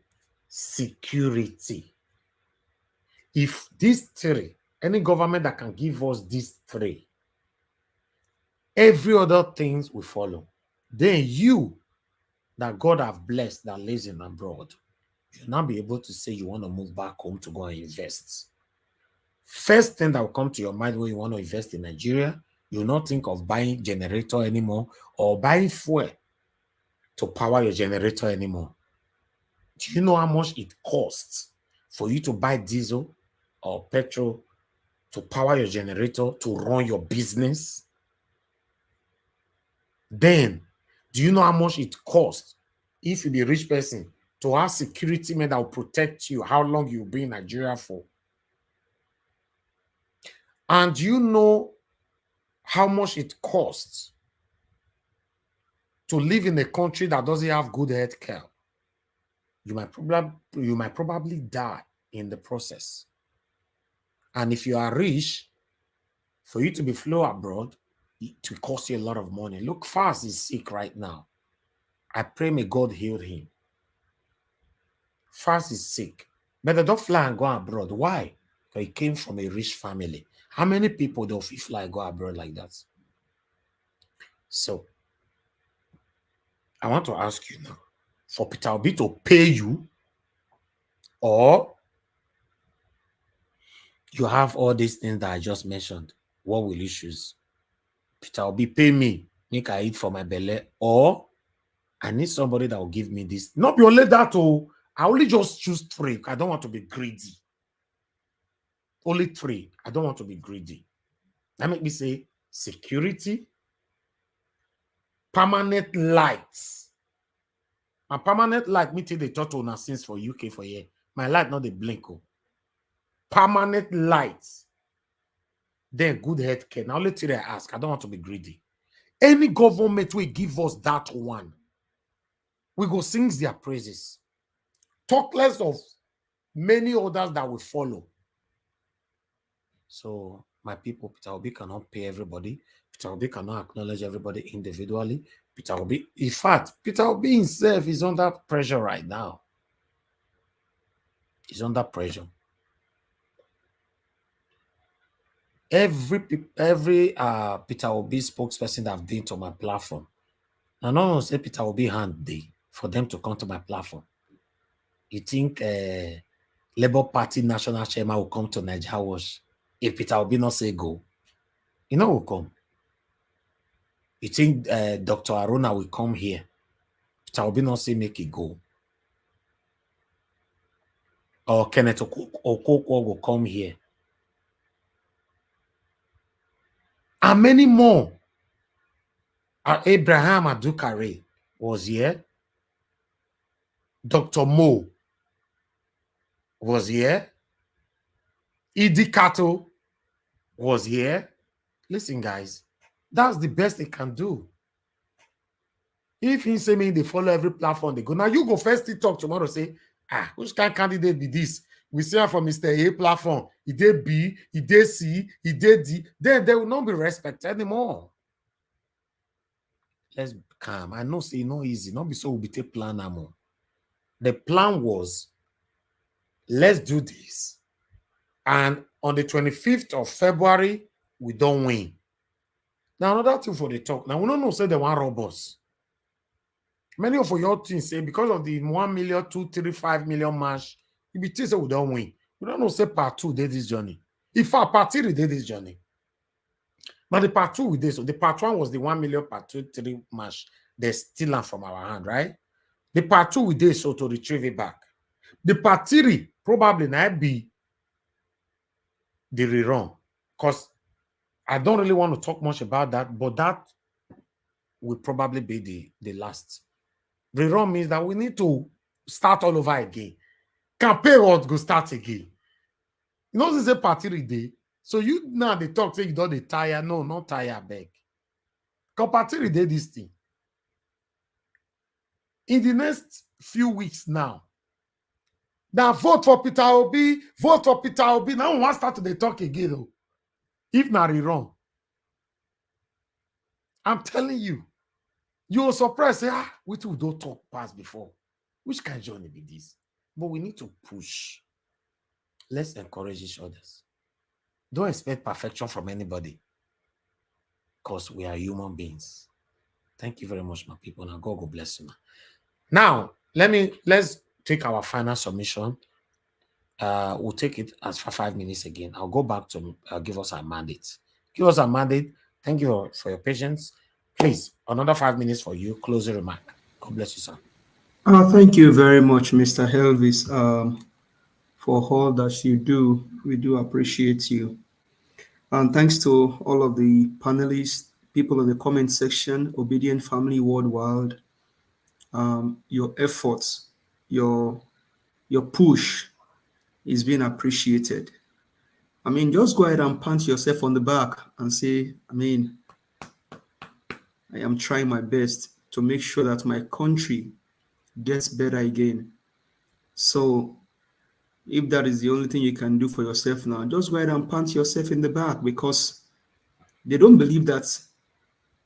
security. If these three, any government that can give us these three, every other things will follow. Then you, that God have blessed, that lives in abroad, you'll not be able to say you want to move back home to go and invest. First thing that will come to your mind when you want to invest in Nigeria, you'll not think of buying generator anymore or buying fuel to power your generator anymore. Do you know how much it costs for you to buy diesel or petrol to power your generator to run your business? Then, do you know how much it costs if you be a rich person to have security men that will protect you, how long you'll be in Nigeria for? And do you know how much it costs to live in a country that doesn't have good health care? You might probably die in the process. And if you are rich, for you to be flown abroad, it will cost you a lot of money. Look, Fast is sick right now. I pray may God heal him. Fast is sick. But they don't fly and go abroad. Why? Because he came from a rich family. How many people don't fly and go abroad like that? So, I want to ask you now, for Peter Obi to pay you, or you have all these things that I just mentioned, what will you choose? Peter Obi pay me, make I eat for my belly, or I need somebody that will give me this. Not be only that, oh, I only just choose three. I don't want to be greedy. Only three. I don't want to be greedy. That make me say security, permanent lights. And permanent light, me take the total now since for UK for here. My light not the blink. Oh. Permanent lights. Then good health care. Now let's say I ask. I don't want to be greedy. Any government will give us that one. We go sing their praises. Talk less of many others that will follow. So, my people, Peter Obi cannot pay everybody. Peter Obi cannot acknowledge everybody individually. Peter Obi, in fact, Peter Obi himself is under pressure right now. He's under pressure. Every Peter Obi spokesperson that have been to my platform, I don't say Peter Obi hand day for them to come to my platform. You think Labour Party national chairman will come to Nigeria Wash if Peter Obi not say go? You know will come. You think Dr. Aruna will come here? Peter Obi not say make it go. Or Kenneth Okonkwo will come here. And many more. Abraham Adukare was here. Dr. Mo was here. Idi Kato was here. Listen, guys, that's the best they can do. If he say me they follow every platform, they go. Now you go first to talk tomorrow, say, which kind of candidate be this? We see her from Mr. A platform. He did B, he did C, he did D. Then they will not be respected anymore. Let's be calm. I know say no easy. Not be so we take plan more. The plan was, let's do this. And on the 25th of February, we don't win. Now, another thing for the talk. Now, we don't know, say they want robbers. Many of your things say because of the 1 million, 2, 3, 5 million match, it be things that we don't win. We don't know, say part 2 did this journey. In fact, part 3 did this journey. But the part 2 we did, so the part 1 was the 1 million, part 2, 3 match. They steal from our hand, right? The part 2 we did so to retrieve it back. The part 3 probably might be the rerun. Because I don't really want to talk much about that, but that will probably be the last. Rerun means that we need to start all over again. Campaign or go start again. You know, this is a party day. So you now they talk, say you don't tire. No, not tire, beg. Because party day this thing. In the next few weeks now vote for Peter Obi, vote for Peter Obi. Now we want to start to talk again, though. If not wrong. I'm telling you, you're surprised, say, we two don't talk past before. Which kind of journey be this? But we need to push. Let's encourage each other. Don't expect perfection from anybody. Because we are human beings. Thank you very much, my people. Now God bless you. Now, let's take our final submission. We'll take it as for 5 minutes again. I'll go back to give us our mandate. Give us our mandate. Thank you for your patience. Please, another 5 minutes for you. Closing remark. God bless you, sir.
Thank you very much, Mr. Elvis, for all that you do. We do appreciate you. And thanks to all of the panelists, people in the comment section, Obedient Family Worldwide, your efforts, your push is being appreciated. I mean, just go ahead and pat yourself on the back and say, I am trying my best to make sure that my country gets better again. So if that is the only thing you can do for yourself now, just go ahead and pat yourself in the back, because they don't believe that.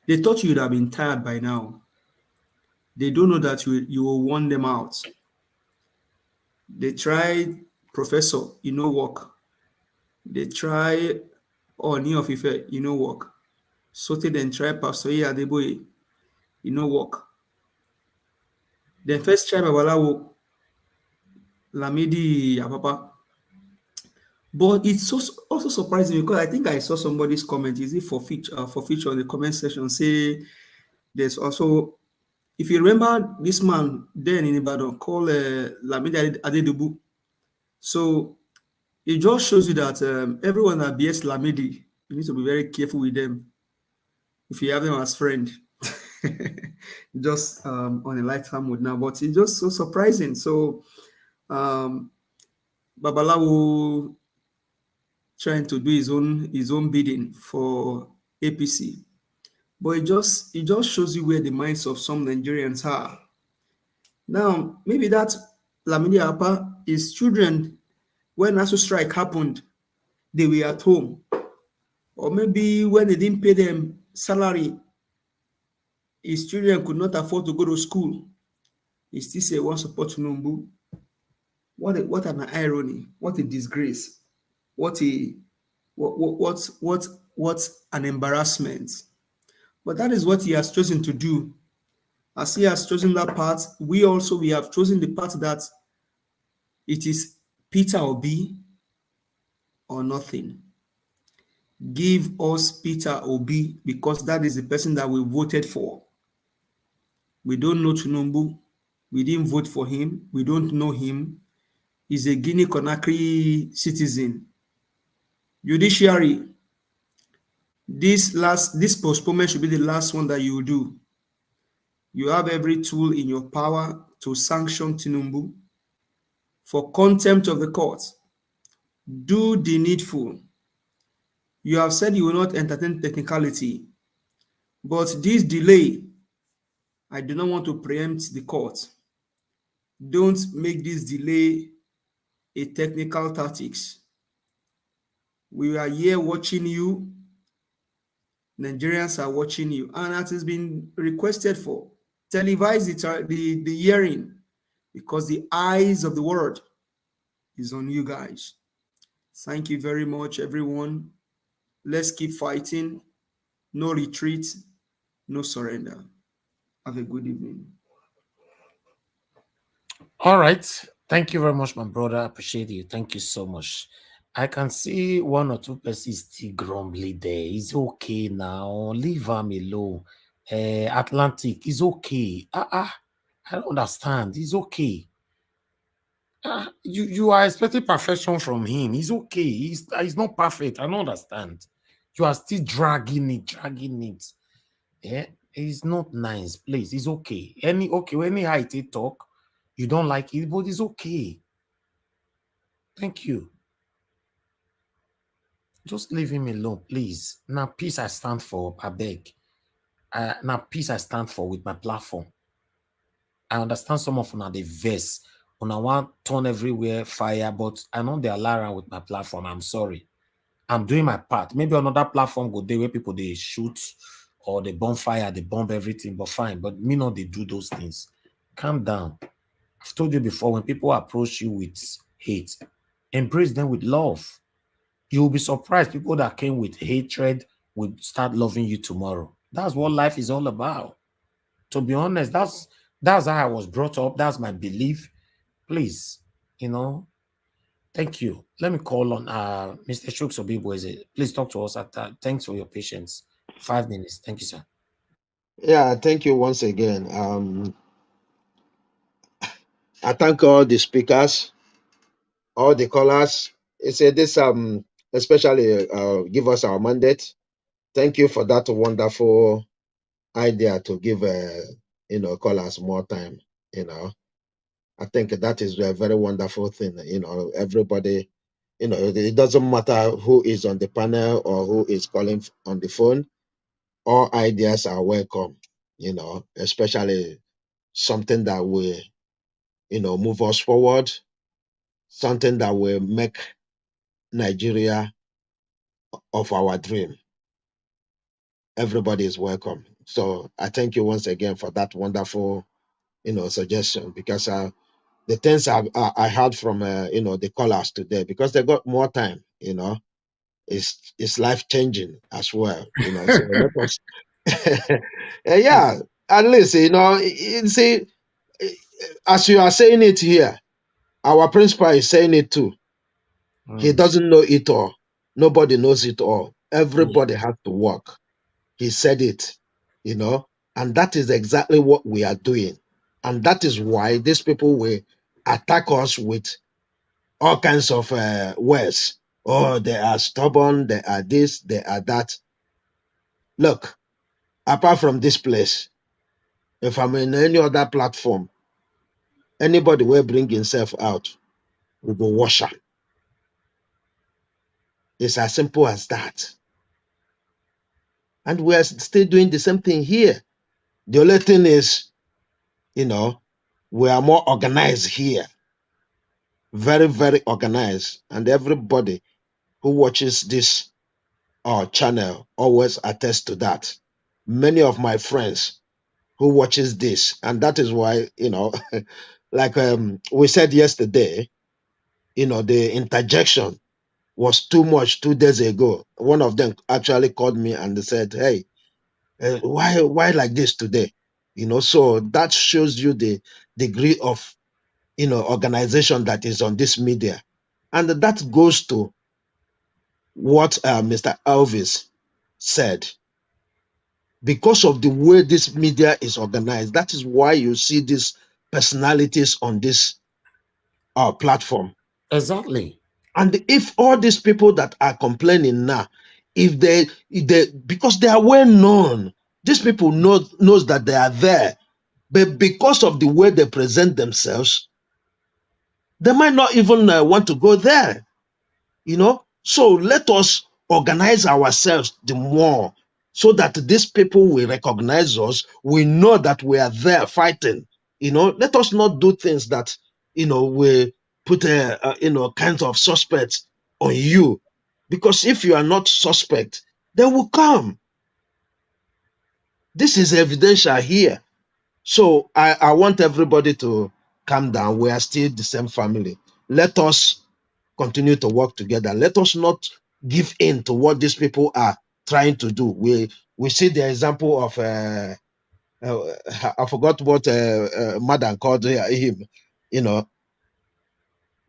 They thought you would have been tired by now. They don't know that you will warn them out. They tried Professor, work. They try Oni of Ife, work. Sote then try Pastor Adeboye, work. Then first try Babalawo, Lamidi Apapa. But it's also surprising, because I think I saw somebody's comment. Is it for feature on the comment section? Say there's also, if you remember this man then in Ibadan called Lamidi Adedubu. So it just shows you that everyone that bears Lamidi, you need to be very careful with them if you have them as friend. Just on a lifetime mode now, but it's just so surprising. So Babalawo trying to do his own bidding for APC, but it just shows you where the minds of some Nigerians are. Now, maybe that Lamidi Apa, his children, when ASU strike happened, they were at home, or maybe when they didn't pay them salary, his children could not afford to go to school. He still say one support Tinubu. What an irony! What a disgrace! What an embarrassment! But that is what he has chosen to do. As he has chosen that path, we have chosen the path that it is Peter Obi or nothing. Give us Peter Obi, because that is the person that we voted for. We don't know Tinubu. We didn't vote for him. We don't know him. He's a Guinea-Conakry citizen. Judiciary, this postponement should be the last one that you do. You have every tool in your power to sanction Tinubu for contempt of the court. Do the needful. You have said you will not entertain technicality, but this delay, I do not want to preempt the court. Don't make this delay a technical tactics. We are here watching you. Nigerians are watching you, and that has been requested for. Televise the hearing, because the eyes of the world is on you guys. Thank you very much, everyone. Let's keep fighting. No retreat, no surrender. Have a good evening.
All right. Thank you very much, my brother. I appreciate you. Thank you so much. I can see one or two persons still grumbling there. It's okay now. Leave him alone. Atlantic is okay. I don't understand. It's okay. You are expecting perfection from him. He's okay. He's not perfect. I don't understand. You are still dragging it. Yeah, it's not nice. Please, it's okay. Any height they talk, you don't like it, but it's okay. Thank you. Just leave him alone, please. Now, peace I stand for. I beg. Now, peace I stand for with my platform. I understand some of them the verse. When I want turn everywhere fire, but I know they alarm with my platform. I'm sorry. I'm doing my part. Maybe another platform go there where people they shoot or they bomb fire, they bomb everything, but fine. But me not they do those things. Calm down. I've told you before, when people approach you with hate, embrace them with love. You'll be surprised. People that came with hatred will start loving you tomorrow. That's what life is all about. To be honest, that's how I was brought up. That's my belief. Please, thank you. Let me call on Mr. Shooks Obiboeze. Please talk to us at that. Thanks for your patience. 5 minutes. Thank you, sir.
Yeah, thank you once again. I thank all the speakers, all the callers. It's this especially give us our mandate. Thank you for that wonderful idea to give callers more time. I think that is a very wonderful thing. Everybody, it doesn't matter who is on the panel or who is calling on the phone. All ideas are welcome. Especially something that will, move us forward, something that will make Nigeria of our dream. Everybody is welcome. So I thank you once again for that wonderful, suggestion, because the things I heard from the callers today, because they got more time, it's life changing as well. So let us, yeah, at least you see, as you are saying it here, our principal is saying it too. He doesn't know it all. Nobody knows it all. Everybody has to work. He said it, and that is exactly what we are doing. And that is why these people will attack us with all kinds of words. Oh, they are stubborn, they are this, they are that. Look, apart from this place, if I'm in any other platform, anybody will bring himself out, we go wash him. It's as simple as that. And we are still doing the same thing here. The only thing is, we are more organized here. Very, very organized. And everybody who watches this channel always attests to that. Many of my friends who watches this, and that is why, like we said yesterday, the interjection was too much 2 days ago. One of them actually called me and they said, hey, why like this today? So that shows you the degree of organization that is on this media. And that goes to what Mr. Elvis said. Because of the way this media is organized, that is why you see these personalities on this platform.
Exactly.
And if all these people that are complaining now, if they because they are well known, these people knows that they are there, but because of the way they present themselves, they might not even want to go there. So let us organize ourselves the more, so that these people will recognize us. We know that we are there fighting. Let us not do things that we put kinds of suspects on you, because if you are not suspect, they will come. This is evidential here. So I want everybody to calm down. We are still the same family. Let us continue to work together. Let us not give in to what these people are trying to do. We see the example of I forgot what Madam called him. You know,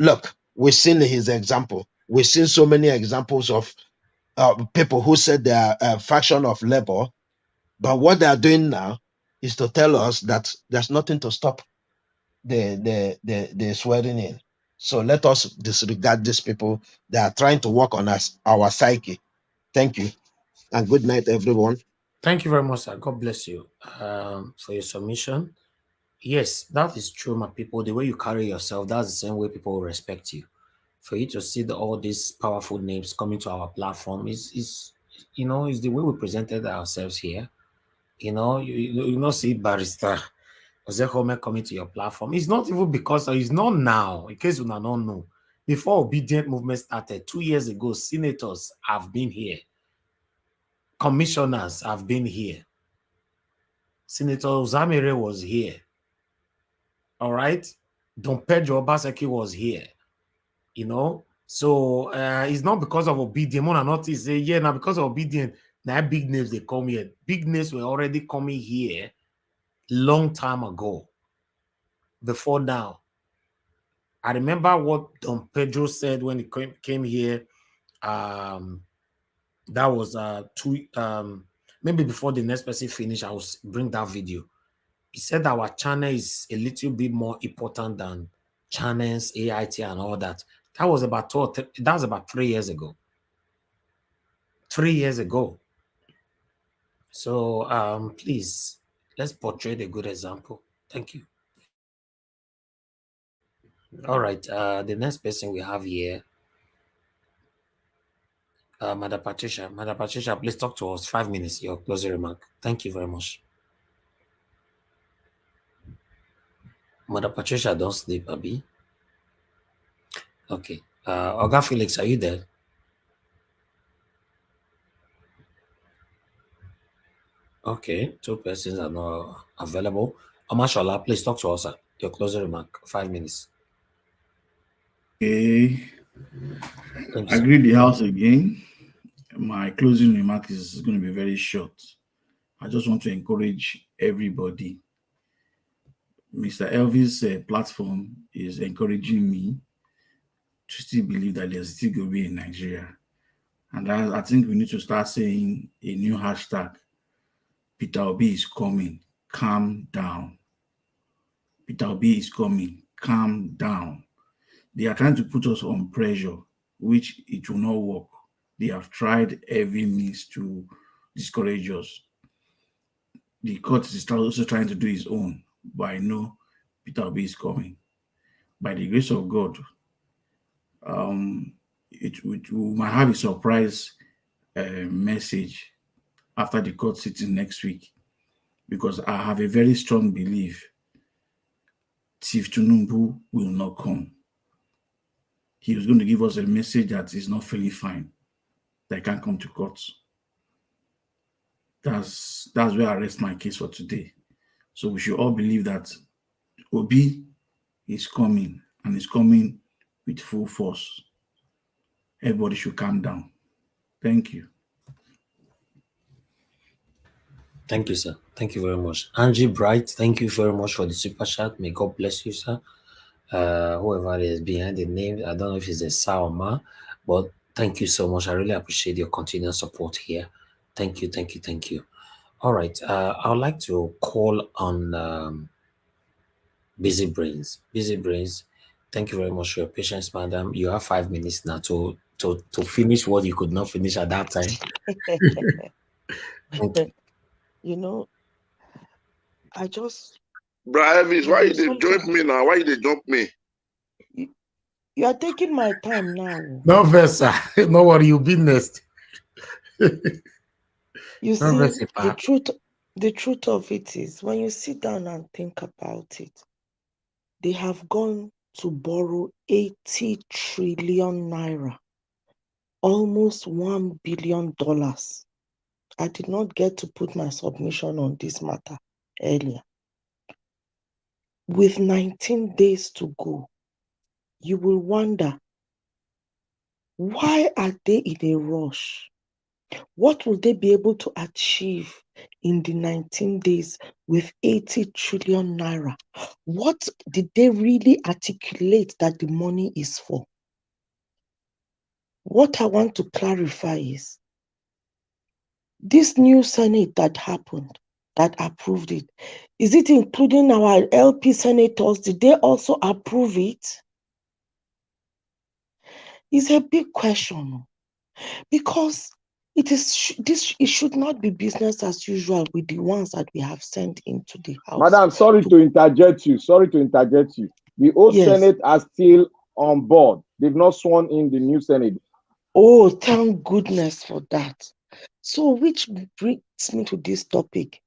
look, we've seen his example. We've seen so many examples of people who said they are a faction of labor, but what they are doing now is to tell us that there's nothing to stop the swearing in. So let us disregard these people that are trying to work on us, our psyche. Thank you, and good night, everyone.
Thank you very much, sir. God bless you for your submission. Yes, that is true, my people. The way you carry yourself, that's the same way people will respect you. For you to see all these powerful names coming to our platform is is the way we presented ourselves here. You not see Barrister Ozekome coming to your platform. It's not even because it's not now, in case you don't know. Before Obedient Movement started 2 years ago, senators have been here. Commissioners have been here. Senator Zamire was here. All right. Don Pedro Obaseki was here. So it's not because of Obedient. Mona not say, yeah, now because of Obedient, now big names they come here. Big names were already coming here long time ago. Before now. I remember what Don Pedro said when he came here. That was maybe before the next person finish, I will bring that video. He said our channel is a little bit more important than channels, AIT, and all that. That was about 3 years ago. 3 years ago. So please, let's portray the good example. Thank you. All right. The next person we have here, Madam Patricia. Madam Patricia, please talk to us. 5 minutes, your closing remark. Thank you very much. Mother Patricia, don't sleep, Abby. Okay. Oga Felix, are you there? Okay, 2 persons are not available. Amashola, please talk to us. Your closing remark, 5 minutes.
Okay. I greet the house again. My closing remark is going to be very short. I just want to encourage everybody. Mr. Elvis' platform is encouraging me to still believe that there's still going to be in Nigeria. And I think we need to start saying a new hashtag. Peter Obi is coming. Calm down. Peter Obi is coming. Calm down. They are trying to put us on pressure, which it will not work. They have tried every means to discourage us. The court is also trying to do its own, but I know Peter Obi is coming. By the grace of God, we might have a surprise message after the court sitting next week, because I have a very strong belief Chief Tinubu will not come. He was going to give us a message that is not feeling fine, that can't come to court. That's where I rest my case for today. So we should all believe that Obi is coming, and is coming with full force. Everybody should calm down. Thank you.
Thank you, sir. Thank you very much. Angie Bright, thank you very much for the super chat. May God bless you, sir. Whoever is behind the name, I don't know if it's a sir or ma, but thank you so much. I really appreciate your continued support here. Thank you, thank you, thank you. All right. I would like to call on Busy Brains. Busy Brains, thank you very much for your patience, madam. You have 5 minutes now to finish what you could not finish at that time.
You know, I just...
Elvis, why you they jump me now? Why you they jump me?
You are taking my time now.
No, Versa. No worry, you'll be next.
You see, the truth of it is, when you sit down and think about it, they have gone to borrow 80 trillion naira, almost $1 billion. I did not get to put my submission on this matter earlier. With 19 days to go, you will wonder, Why are they in a rush? What will they be able to achieve in the 19 days with 80 trillion naira? What did they really articulate that the money is for? What I want to clarify is this new Senate that happened, that approved it, is it including our LP senators? Did they also approve it? It's a big question because it should not be business as usual with the ones that we have sent into the house.
Madam, sorry to interject you. Sorry to interject you. The old Senate are still on board. They've not sworn in the new Senate.
Oh, thank goodness for that. So, which brings me to this topic.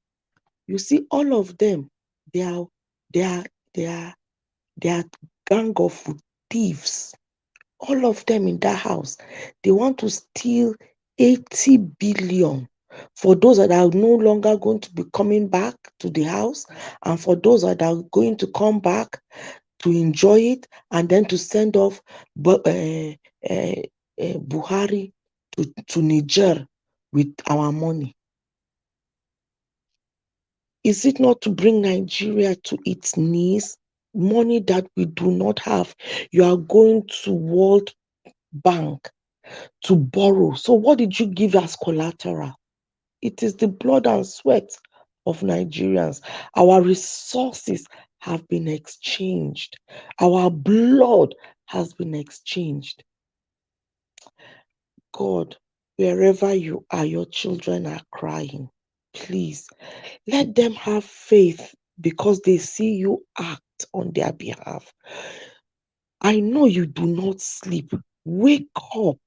You see, all of them, they are gang of thieves. All of them in that house, they want to steal 80 billion for those that are no longer going to be coming back to the house, and for those that are going to come back to enjoy it, and then to send off Buhari to Niger with our money. Is it not to bring Nigeria to its knees? Money that we do not have. You are going to World Bank to borrow. So what did you give as collateral? It is the blood and sweat of Nigerians. Our resources have been exchanged. Our blood has been exchanged. God, wherever you are, your children are crying. Please, let them have faith because they see you act on their behalf. I know you do not sleep. Wake up.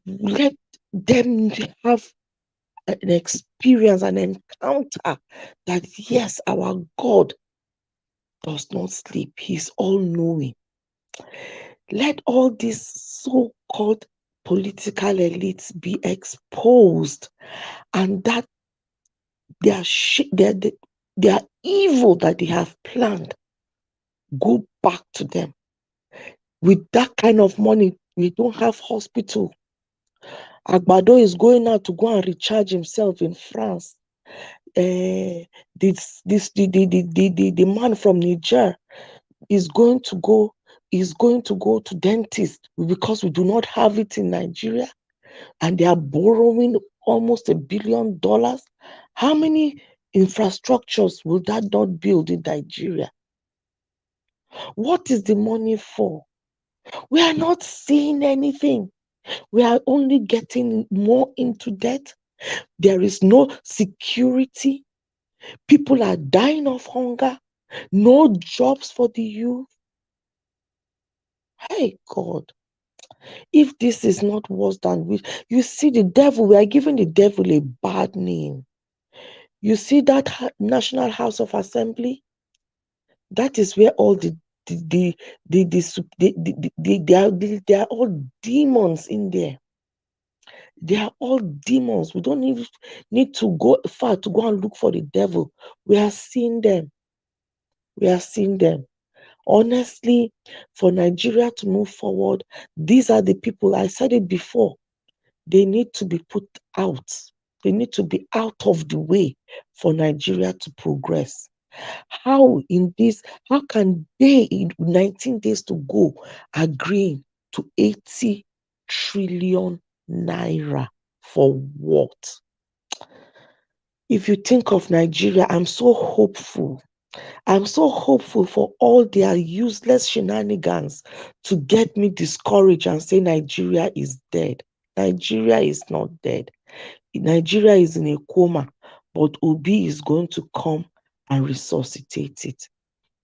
Let them have an experience, an encounter that yes, our God does not sleep. He's all-knowing. Let all these so-called political elites be exposed, and that their evil that they have planned go back to them. With that kind of money, we don't have hospital. Agbado is going out to go and recharge himself in France. The man from Niger is going to go to dentist because we do not have it in Nigeria, and they are borrowing almost $1 billion. How many infrastructures will that not build in Nigeria? What is the money for? We are not seeing anything. We are only getting more into debt. There is no security. People are dying of hunger. No jobs for the youth. Hey, God. If this is not worse than you see the devil, we are giving the devil a bad name. You see that National House of Assembly? That is where all they are all demons in there. They are all demons. We don't even need to go far to go and look for the devil. We are seeing them. We are seeing them. Honestly, for Nigeria to move forward, these are the people, I said it before, they need to be put out. They need to be out of the way for Nigeria to progress. How can they, in 19 days to go, agreeing to 80 trillion naira for what? If you think of Nigeria, I'm so hopeful. I'm so hopeful for all their useless shenanigans to get me discouraged and say Nigeria is dead. Nigeria is not dead. Nigeria is in a coma, but Obi is going to come and resuscitate it.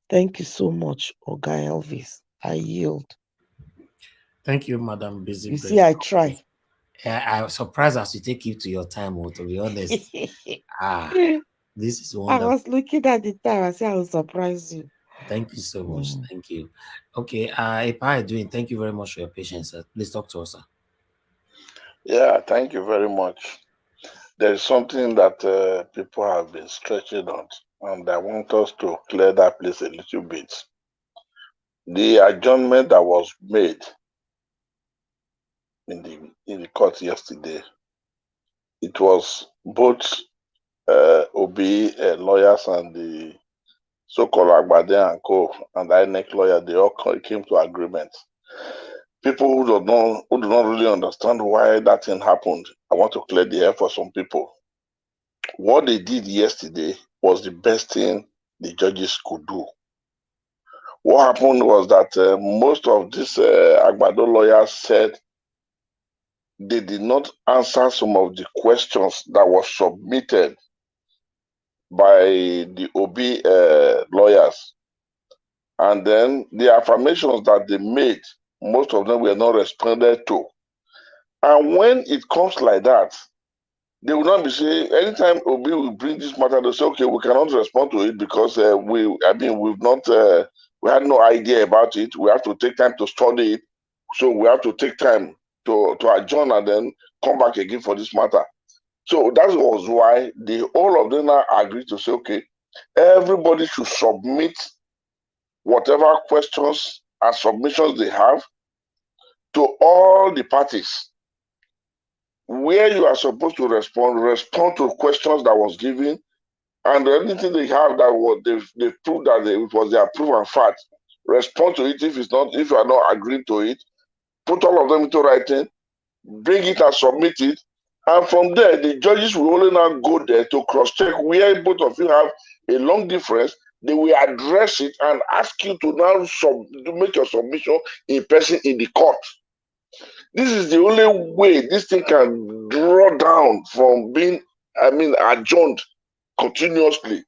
Thank you so much, Oga Elvis. I yield.
Thank you, Madam Busy.
You see, I try.
I was surprised as you take it to your time, to be honest. This is wonderful.
I was looking at the time. I said I will surprise you.
Thank you so much. Thank you. Okay, if I doing, thank you very much for your patience. Please talk to us, sir.
Yeah, thank you very much. There's something that people have been stretching on, and I want us to clear that place a little bit. The adjournment that was made in the court yesterday. It was both Obi lawyers and the so-called Agbade and Co. and the INEC lawyer. They all came to agreement. People who do not really understand why that thing happened, I want to clear the air for some people. What they did yesterday was the best thing the judges could do. What happened was that most of these Agbado lawyers said they did not answer some of the questions that were submitted by the Obi lawyers. And then the affirmations that they made, most of them were not responded to. And when it comes like that, they will not be saying, anytime Obi will bring this matter, they say, okay, we cannot respond to it because we had no idea about it. We have to take time to study it. So we have to take time to adjourn and then come back again for this matter. So that was why all of them now agreed to say, okay, everybody should submit whatever questions and submissions they have to all the parties. Where you are supposed to respond to questions that was given, and anything they have that was they proved that it was their proven fact. Respond to it if you are not agreeing to it. Put all of them into writing, bring it and submit it, and from there the judges will only now go there to cross-check where both of you have a long difference. They will address it and ask you to now to make your submission in person in the court. This is the only way this thing can draw down from being, adjourned continuously.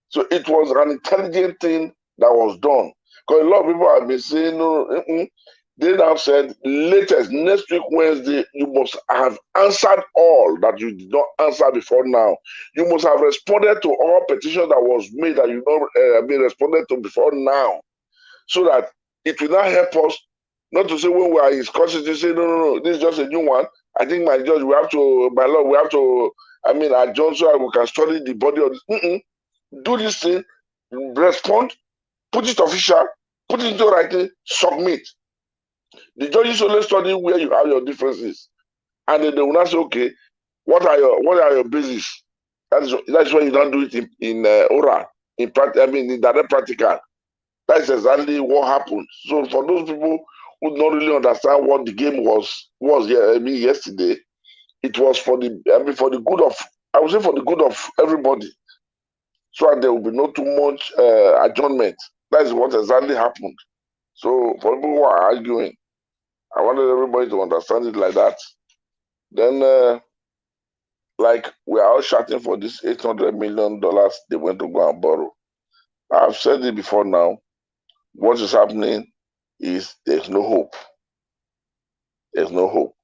So it was an intelligent thing that was done. Because a lot of people have been saying, no, they now said, latest next week, Wednesday, you must have answered all that you did not answer before now. You must have responded to all petitions that was made that you not been responded to before now. So that it will not help us, not to say when we are in discussion, to say, no, this is just a new one. I think my judge, by law, we have to, adjourn so we can study the body of this. Do this thing, respond, put it official, put it into writing, submit. The judges only study where you have your differences. And then they will not say, okay, what are your bases? That's why you don't do it in oral, in direct practical. That's exactly what happened. So for those people who don't really understand what the game was yesterday, it was for the good of, I would say for the good of everybody. So that there will be not too much adjournment. That is what exactly happened. So for people who are arguing, I wanted everybody to understand it like that. Then, like we are all shouting for this $800 million they went to go and borrow. I've said it before now. What is happening is there's no hope. There's no hope.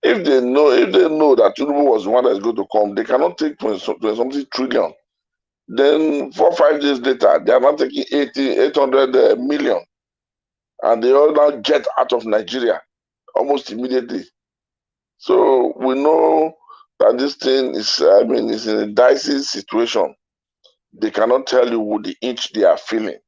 If they know that Tinubu was the one that's going to come, they cannot take 20-something trillion. Then 4 or 5 days later, they are not taking 800 million. And they all now jet out of Nigeria almost immediately. So we know that this thing is, is in a dicey situation. They cannot tell you the inch they are feeling,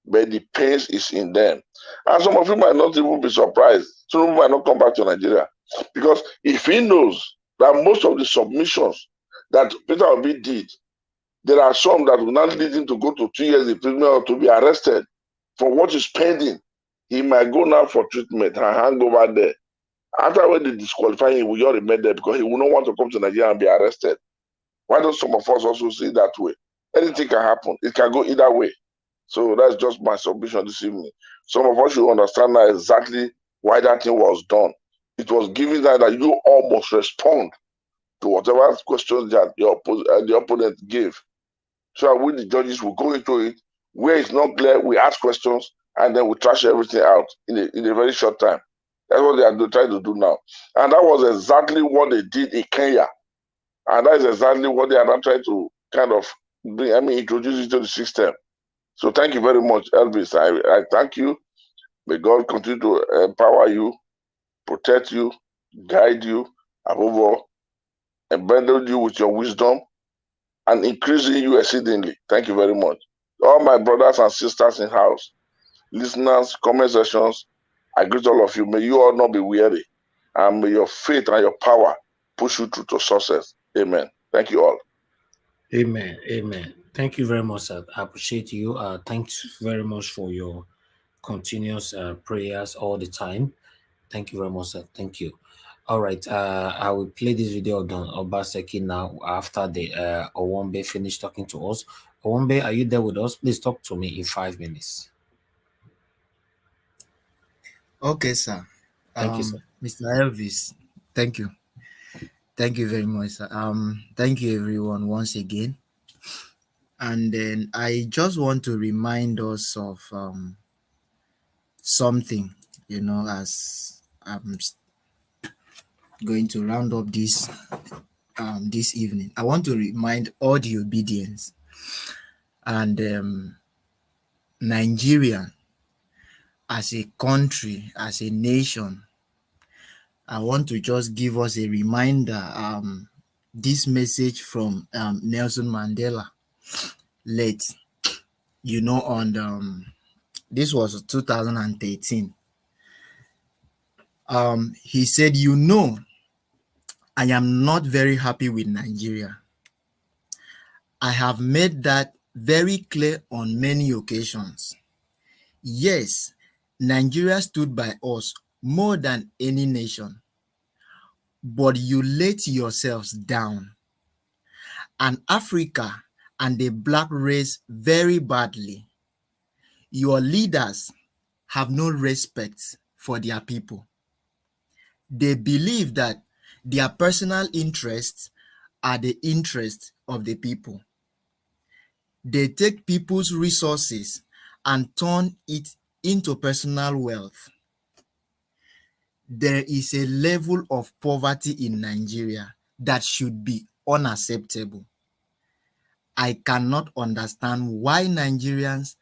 but the pain is in them. And some of you might not even be surprised. Some of you might not come back to Nigeria. Because if he knows that most of the submissions that Peter Obi did, there are some that will not lead him to go to 2 years in prison or to be arrested for what is pending. He might go now for treatment and hang over there. After when they disqualify him, he will already remain there because he will not want to come to Nigeria and be arrested. Why don't some of us also see it that way? Anything can happen. It can go either way. So that's just my submission this evening. Some of us should understand now exactly why that thing was done. It was given that you all must respond to whatever questions that the opponent gave. So we, the judges, will go into it. Where it's not clear, we ask questions, and then we trash everything out in a very short time. That's what they are trying to do now. And that was exactly what they did in Kenya. And that is exactly what they are now trying to kind of bring, introduce into the system. So thank you very much, Elvis. I thank you. May God continue to empower you, protect you, guide you, above all, embedded you with your wisdom, and increasing you exceedingly. Thank you very much. All my brothers and sisters in house, listeners, comment sections, I greet all of you. May you all not be weary, and may your faith and your power push you through to success. Amen. Thank you all.
Amen. Amen. Thank you very much, sir. I appreciate you. Thanks very much for your continuous prayers all the time. Thank you very much, sir. Thank you. All right. I will play this video of Obaseki now after the Owombe finished talking to us. Owombe, are you there with us? Please talk to me in 5 minutes.
Okay, sir.
Thank you, sir.
Mr. Elvis, thank you. Thank you very much, sir. Thank you everyone once again. And then I just want to remind us of something, as I'm going to round up this this evening. I want to remind all the obedience and Nigeria as a country, as a nation. I want to just give us a reminder, this message from Nelson Mandela, late, on this was 2013. He said, I am not very happy with Nigeria. I have made that very clear on many occasions. Yes, Nigeria stood by us more than any nation, but you let yourselves down, and Africa and the black race very badly. Your leaders have no respect for their people. They believe that their personal interests are the interests of the people. They take people's resources and turn it into personal wealth. There is a level of poverty in Nigeria that should be unacceptable. I cannot understand why Nigerians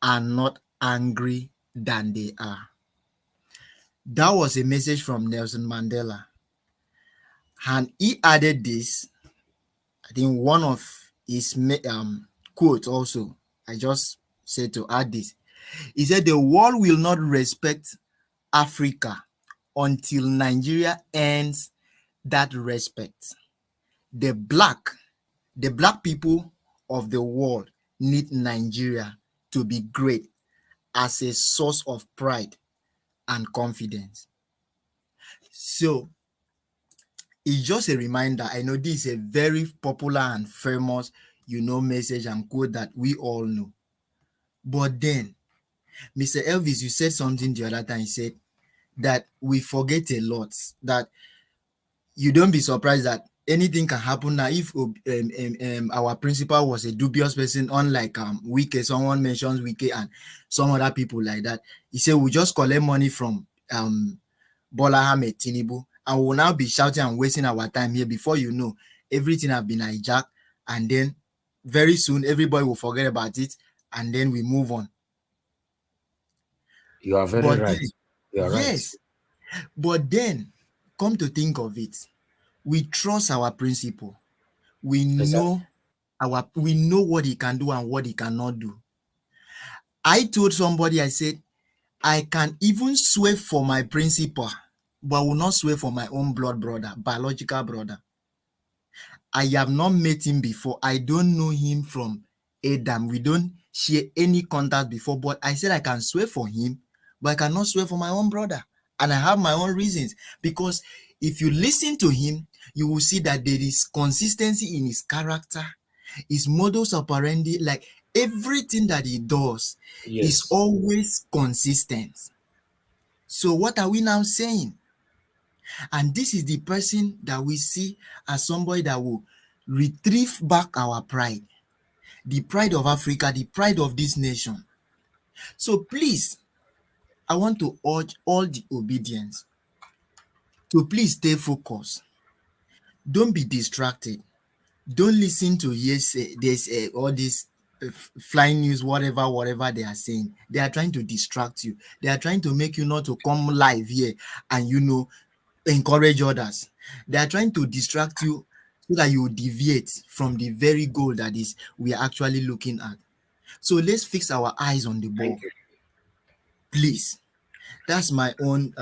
are not angry than they are. That was a message from Nelson Mandela. And he added this, I think one of his quotes also, I just said to add this. He said, the world will not respect Africa until Nigeria earns that respect. The black people of the world need Nigeria to be great as a source of pride and confidence. So it's just a reminder. I know this is a very popular and famous, message and quote that we all know. But then, Mr. Elvis, you said something the other time. You said that we forget a lot, that you don't be surprised that anything can happen now. If our principal was a dubious person, unlike Wike, someone mentions Wike and some other people like that, he said we just collect money from Bola Ahmed Tinubu and we'll now be shouting and wasting our time here. Before you know, everything have been hijacked, and then very soon everybody will forget about it, and then we move on.
You are very right. You are
yes, right. But then, come to think of it, we trust our principal. We know we know what he can do and what he cannot do. I told somebody, I said, I can even swear for my principal, but I will not swear for my own blood brother, biological brother. I have not met him before. I don't know him from Adam. We don't share any contact before, but I said I can swear for him, but I cannot swear for my own brother. And I have my own reasons, because if you listen to him, you will see that there is consistency in his character, his modus operandi, like everything that he does is always consistent. So what are we now saying? And this is the person that we see as somebody that will retrieve back our pride, the pride of Africa, the pride of this nation. So please, I want to urge all the obedience to please stay focused. Don't be distracted. Don't listen to all this flying news, whatever they are saying. They are trying to distract you. They are trying to make you not to come live here and encourage others. They are trying to distract you so that you deviate from the very goal that is we are actually looking at. So let's fix our eyes on the ball. Please. That's my own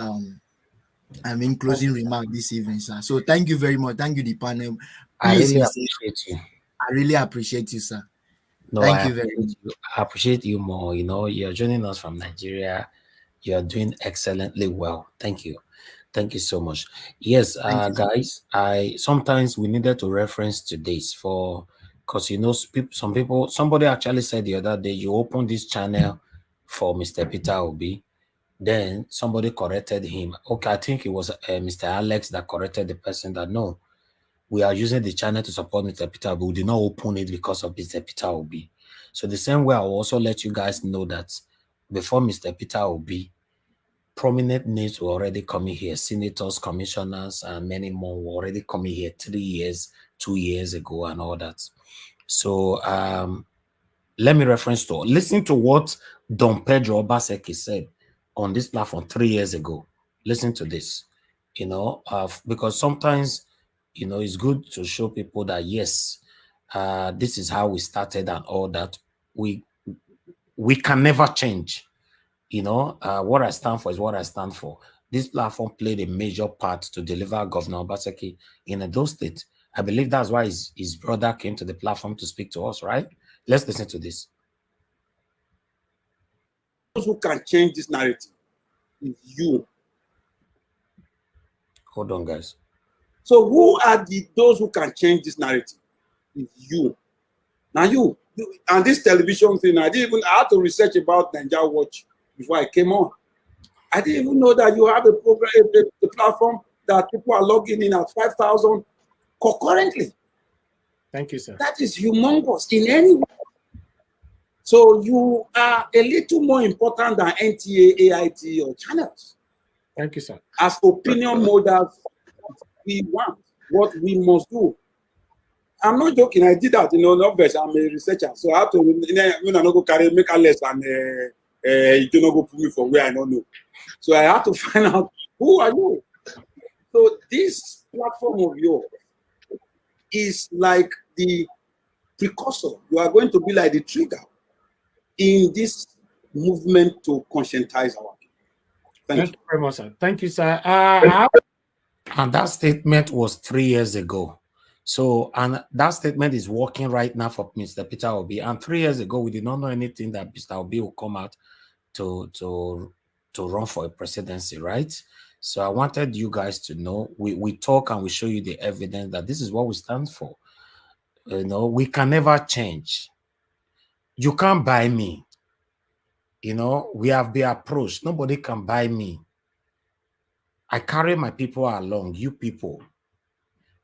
closing remark this evening, sir. So thank you very much. Thank you, the panel.
I
Please,
really
Mr.
appreciate you.
I really appreciate you, sir.
No,
Thank you very much.
I appreciate you more. You know, you're joining us from Nigeria. You're doing excellently well. Thank you. Thank you so much. Yes, guys, sometimes we needed to reference to this because, you know, somebody actually said the other day, you open this channel for Mr. Peter Obi. Then somebody corrected him. Okay, I think it was Mr. Alex that corrected the person that no, we are using the channel to support Mr. Peter Obi. We did not open it because of Mr. Peter Obi. So the same way, I will also let you guys know that before Mr. Peter Obi, prominent names were already coming here. Senators, commissioners, and many more were already coming here 3 years, 2 years ago, and all that. So let me listen to what Don Pedro Obaseki said on this platform 3 years ago. Listen to this, you know, because sometimes, you know, it's good to show people that, yes, this is how we started and all that. We can never change. You know, what I stand for is what I stand for. This platform played a major part to deliver Governor Obaseki in Edo State. I believe that's why his brother came to the platform to speak to us, right? Let's listen to this.
Those who can change this narrative is you.
Hold on, guys.
So who are those who can change this narrative? Is you. Now you and this television thing, I had to research about Nigeria Watch before I came on. I didn't even know that you have a program, a platform that people are logging in at 5,000 concurrently.
Thank you, sir.
That is humongous in any way. So you are a little more important than NTA, AIT, or channels.
Thank you, sir.
As opinion molders, we want what we must do. I'm not joking. I did that, you know, obviously I'm a researcher. So I have to, when I don't go carry, make a less and you don't go put me for where I don't know. So I have to find out, who are you? So this platform of yours is like the precursor. You are going to be like the trigger in this movement to conscientize our people.
Thank you very much, sir. Thank you, sir. And that statement was 3 years ago. So, and that statement is working right now for Mr. Peter Obi. And 3 years ago, we did not know anything that Mr. Obi will come out to run for a presidency, right? So I wanted you guys to know, we talk and we show you the evidence that this is what we stand for. You know, we can never change. You can't buy me. You know, we have been approached. Nobody can buy me. I carry my people along, you people.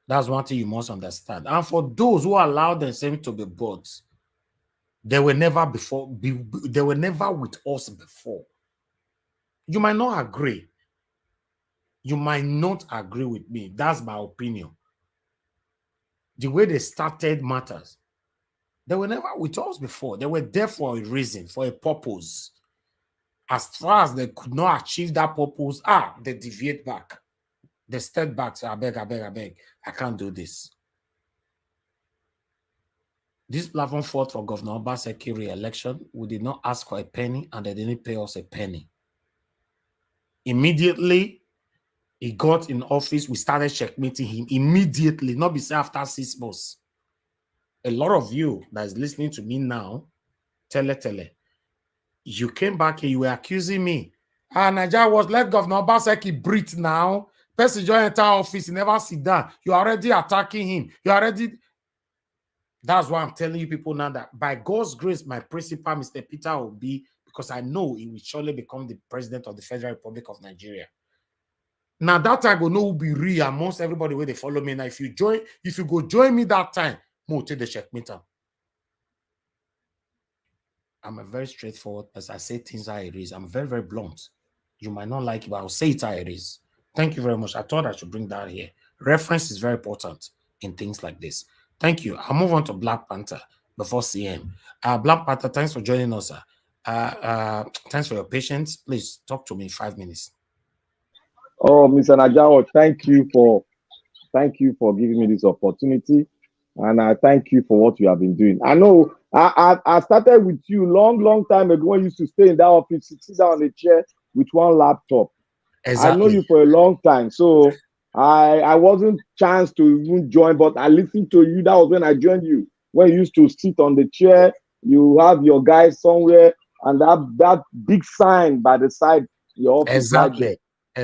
That's one thing you must understand. And for those who allow themselves to be bought, they were never they were never with us before. You might not agree. You might not agree with me. That's my opinion. The way they started matters. They were never with us before. They were there for a reason, for a purpose. As far as they could not achieve that purpose, they deviate back. They step back, say, I beg, I can't do this. This platform fought for Governor Obaseki re-election. We did not ask for a penny, and they didn't pay us a penny. Immediately, he got in office, we started checkmating him immediately, not be say after 6 months. A lot of you that is listening to me now, tele, you came back here, you were accusing me. Nigeria was let Governor Obaseki breathe now. Person join enter office, he never sit down. You're already attacking him. That's why I'm telling you people now that by God's grace, my principal, Mr. Peter Obi, because I know he will surely become the president of the Federal Republic of Nigeria. Now that time go know who be real amongst everybody where they follow me. Now if you go join me that time, mo take the checkmate. I'm a very straightforward person. I say things how it is. I'm very, very blunt. You might not like it, but I'll say it how it is. Thank you very much. I thought I should bring that here. Reference is very important in things like this. Thank you. I'll move on to Black Panther before CM. Black Panther, thanks for joining us, sir. Thanks for your patience. Please talk to me in 5 minutes.
Oh, Mr. Najawa, thank you for giving me this opportunity. And I thank you for what you have been doing. I know I started with you long time ago when you used to stay in that office, sit down on a chair with one laptop. I know you for a long time, so I wasn't chance to even join, but I listened to you. That was when I joined you. When you used to sit on the chair, you have your guys somewhere, and that big sign by the side your office right there.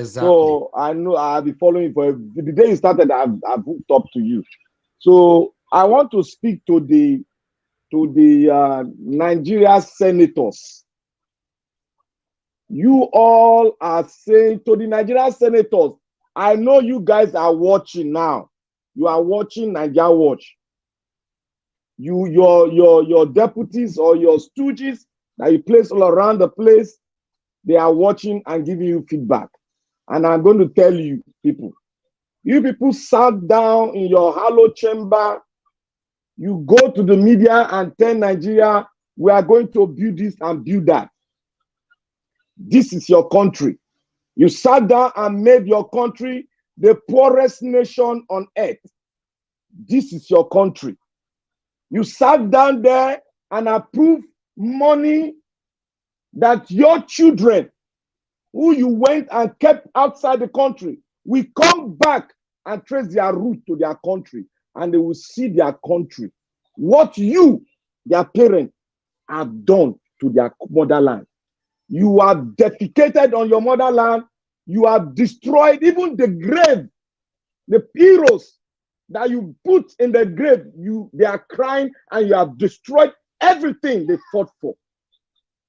So I know I'll be following you for the day you started. I've hooked up to you. So I want to speak to the Nigeria senators. You all are saying to the Nigerian senators, I know you guys are watching now. You are watching Nigeria Watch. Your deputies or your stooges that you place all around the place, they are watching and giving you feedback. And I'm going to tell you people sat down in your hollow chamber. You go to the media and tell Nigeria, we are going to build this and build that. This is your country. You sat down and made your country the poorest nation on earth. This is your country. You sat down there and approved money that your children, who you went and kept outside the country, will come back and trace their root to their country, and they will see their country. What you, their parents, have done to their motherland. You have defecated on your motherland. You have destroyed even the grave. The heroes that you put in the grave, they are crying, and you have destroyed everything they fought for.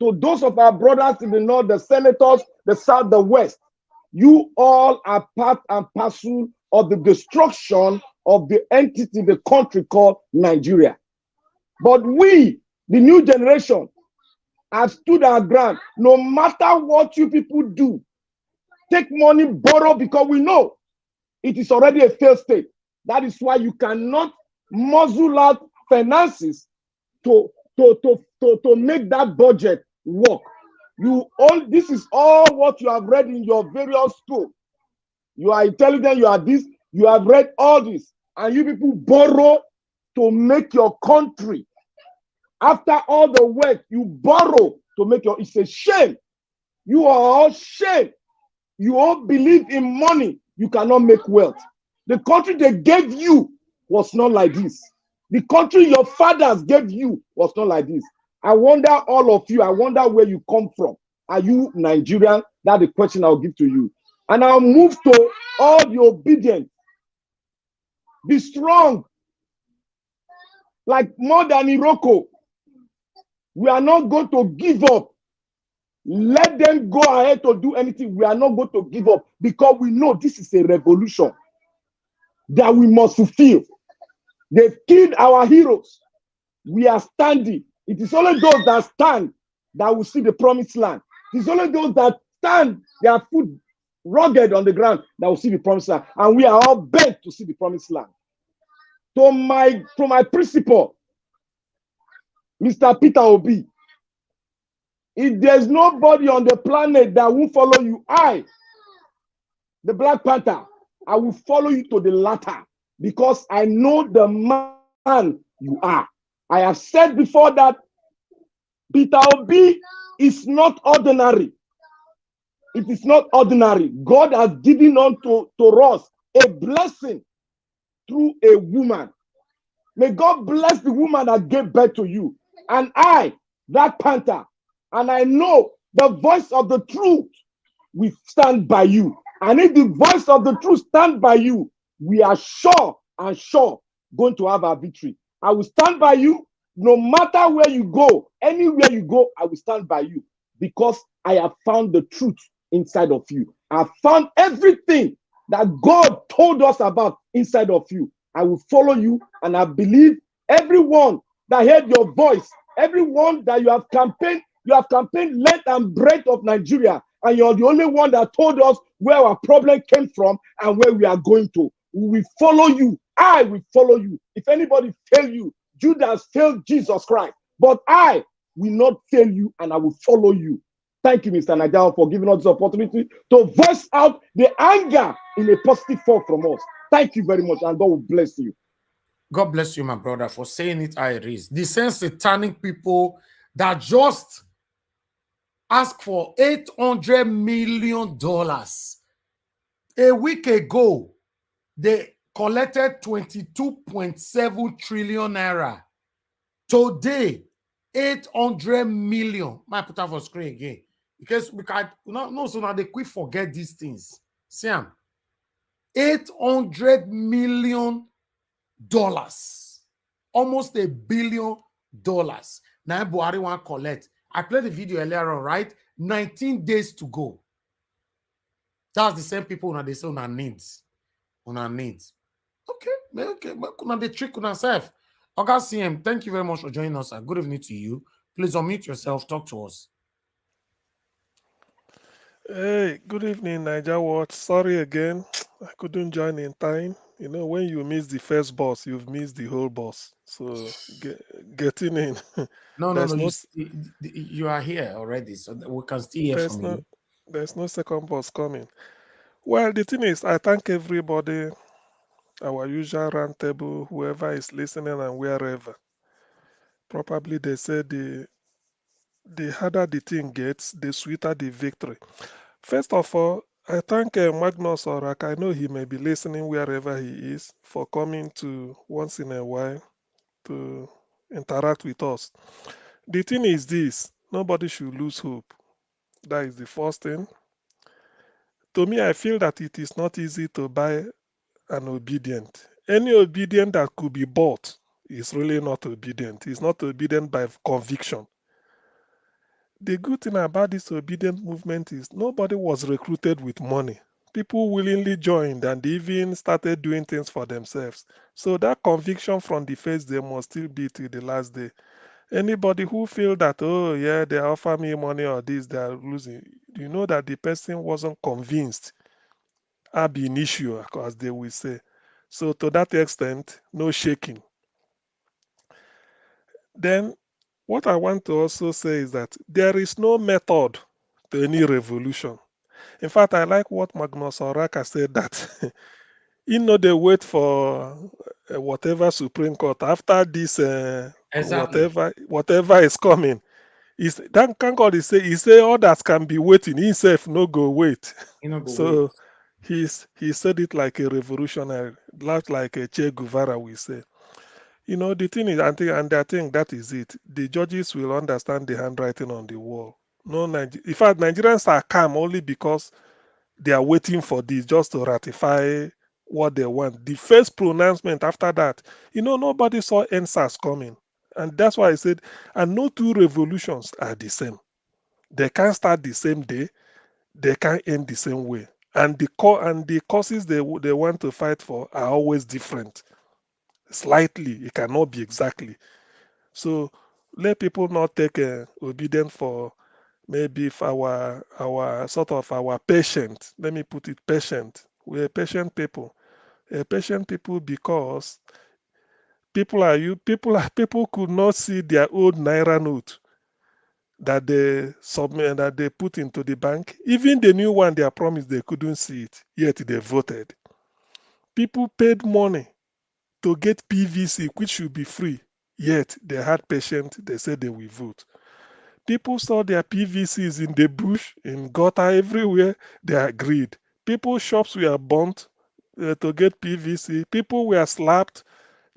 To those of our brothers in the north, the senators, the south, the west, you all are part and parcel of the destruction of the entity, the country called Nigeria. But we, the new generation, have stood our ground. No matter what you people do, take money, borrow, because we know it is already a failed state. That is why you cannot muzzle out finances to make that budget work. This is all what you have read in your various schools. You are intelligent, you are this, you have read all this, and you people borrow to make your country. After all the work, you borrow to make it's a shame. You are all shame. You all believe in money, you cannot make wealth. The country they gave you was not like this. The country your fathers gave you was not like this. I wonder, all of you, I wonder where you come from. Are you Nigerian? That's the question I'll give to you. And I'll move to all the obedient. Be strong. Like more than Iroko. We are not going to give up. Let them go ahead to do anything. We are not going to give up, because we know this is a revolution that we must fulfill. They've killed our heroes. We are standing. It is only those that stand that will see the promised land. It is only those that stand, their foot rugged on the ground, that will see the promised land. And we are all bent to see the promised land. To my principal, Mr. Peter Obi, if there's nobody on the planet that will follow you, the Black Panther, I will follow you to the latter, because I know the man you are. I have said before that Peter Obi is not ordinary. It is not ordinary. God has given unto us a blessing through a woman. May God bless the woman that gave birth to you. And I, that Panther, and I know the voice of the truth will stand by you. And if the voice of the truth stand by you, we are sure going to have our victory. I will stand by you no matter where you go. Anywhere you go, I will stand by you, because I have found the truth inside of you. I have found everything that God told us about inside of you. I will follow you, and I believe everyone that heard your voice, everyone that you have campaigned length and breadth of Nigeria, and you're the only one that told us where our problem came from and where we are going to. We will follow you. I will follow you. If anybody fail you, Judas failed Jesus Christ. But I will not fail you, and I will follow you. Thank you, Mr. Nigel, for giving us this opportunity to voice out the anger in a positive form from us. Thank you very much, and God will bless you.
God bless you, my brother, for saying it how it is. The same satanic people that just ask for $800 million
A week ago, they collected 22.7 trillion naira. Today, 800 million. Might put that for screen again. Because we can no, so now they quick forget these things. See, $800 million. Almost $1 billion. Now Buhari want collect. I played the video earlier on, right? 19 days to go. That's the same people that they say on our needs. On our needs. Okay. But they trick on ourselves. Okay, CM, thank you very much for joining us. Good evening to you. Please unmute yourself. Talk to us.
Hey, good evening, Niger Watch. Sorry again, I couldn't join in time. You know, when you miss the first bus, you've missed the whole bus. So getting in,
No.
there's no,
You are here already, so we can still hear
there's
from
no,
you.
there's no second bus coming. Well, the thing is, I thank everybody, our usual round table, whoever is listening and wherever. Probably they say the harder the thing gets, the sweeter the victory. First of all, I thank Magnus Orak. I know he may be listening wherever he is for coming to once in a while to interact with us. The thing is this, nobody should lose hope. That is the first thing. To me, I feel that it is not easy to buy an obedient. Any obedient that could be bought is really not obedient. It's not obedient by conviction. The good thing about this obedient movement is nobody was recruited with money. People willingly joined and even started doing things for themselves. So that conviction from the first day must still be till the last day. Anybody who feel that, oh yeah, they offer me money or this, they are losing, you know that the person wasn't convinced ab initio, as they will say. So to that extent, no shaking. Then what I want to also say is that there is no method to any revolution. In fact, I like what Magnus Oraka said that he know they wait for whatever Supreme Court after this
Exactly.
whatever is coming. Is that can God he say others can be waiting, himself no go wait.
You know, go wait.
So he said it like a revolutionary, not like a Che Guevara we say. You know, the thing is, I think that is it. The judges will understand the handwriting on the wall. No, in fact, Nigerians are calm only because they are waiting for this just to ratify what they want. The first pronouncement after that, you know, nobody saw NSAS coming. And that's why I said, and no two revolutions are the same. They can't start the same day, they can't end the same way. And the causes they want to fight for are always different. Slightly, it cannot be exactly. So let people not take obedience for maybe if our sort of our patient. Let me put it patient. We're patient people. Patient people because people could not see their old naira note that they submit that they put into the bank. Even the new one they are promised they couldn't see it, yet they voted. People paid money to get PVC, which should be free, yet they had patience, they said they will vote. People saw their PVCs in the bush, in gutter, everywhere, they agreed. People's shops were burnt to get PVC. People were slapped,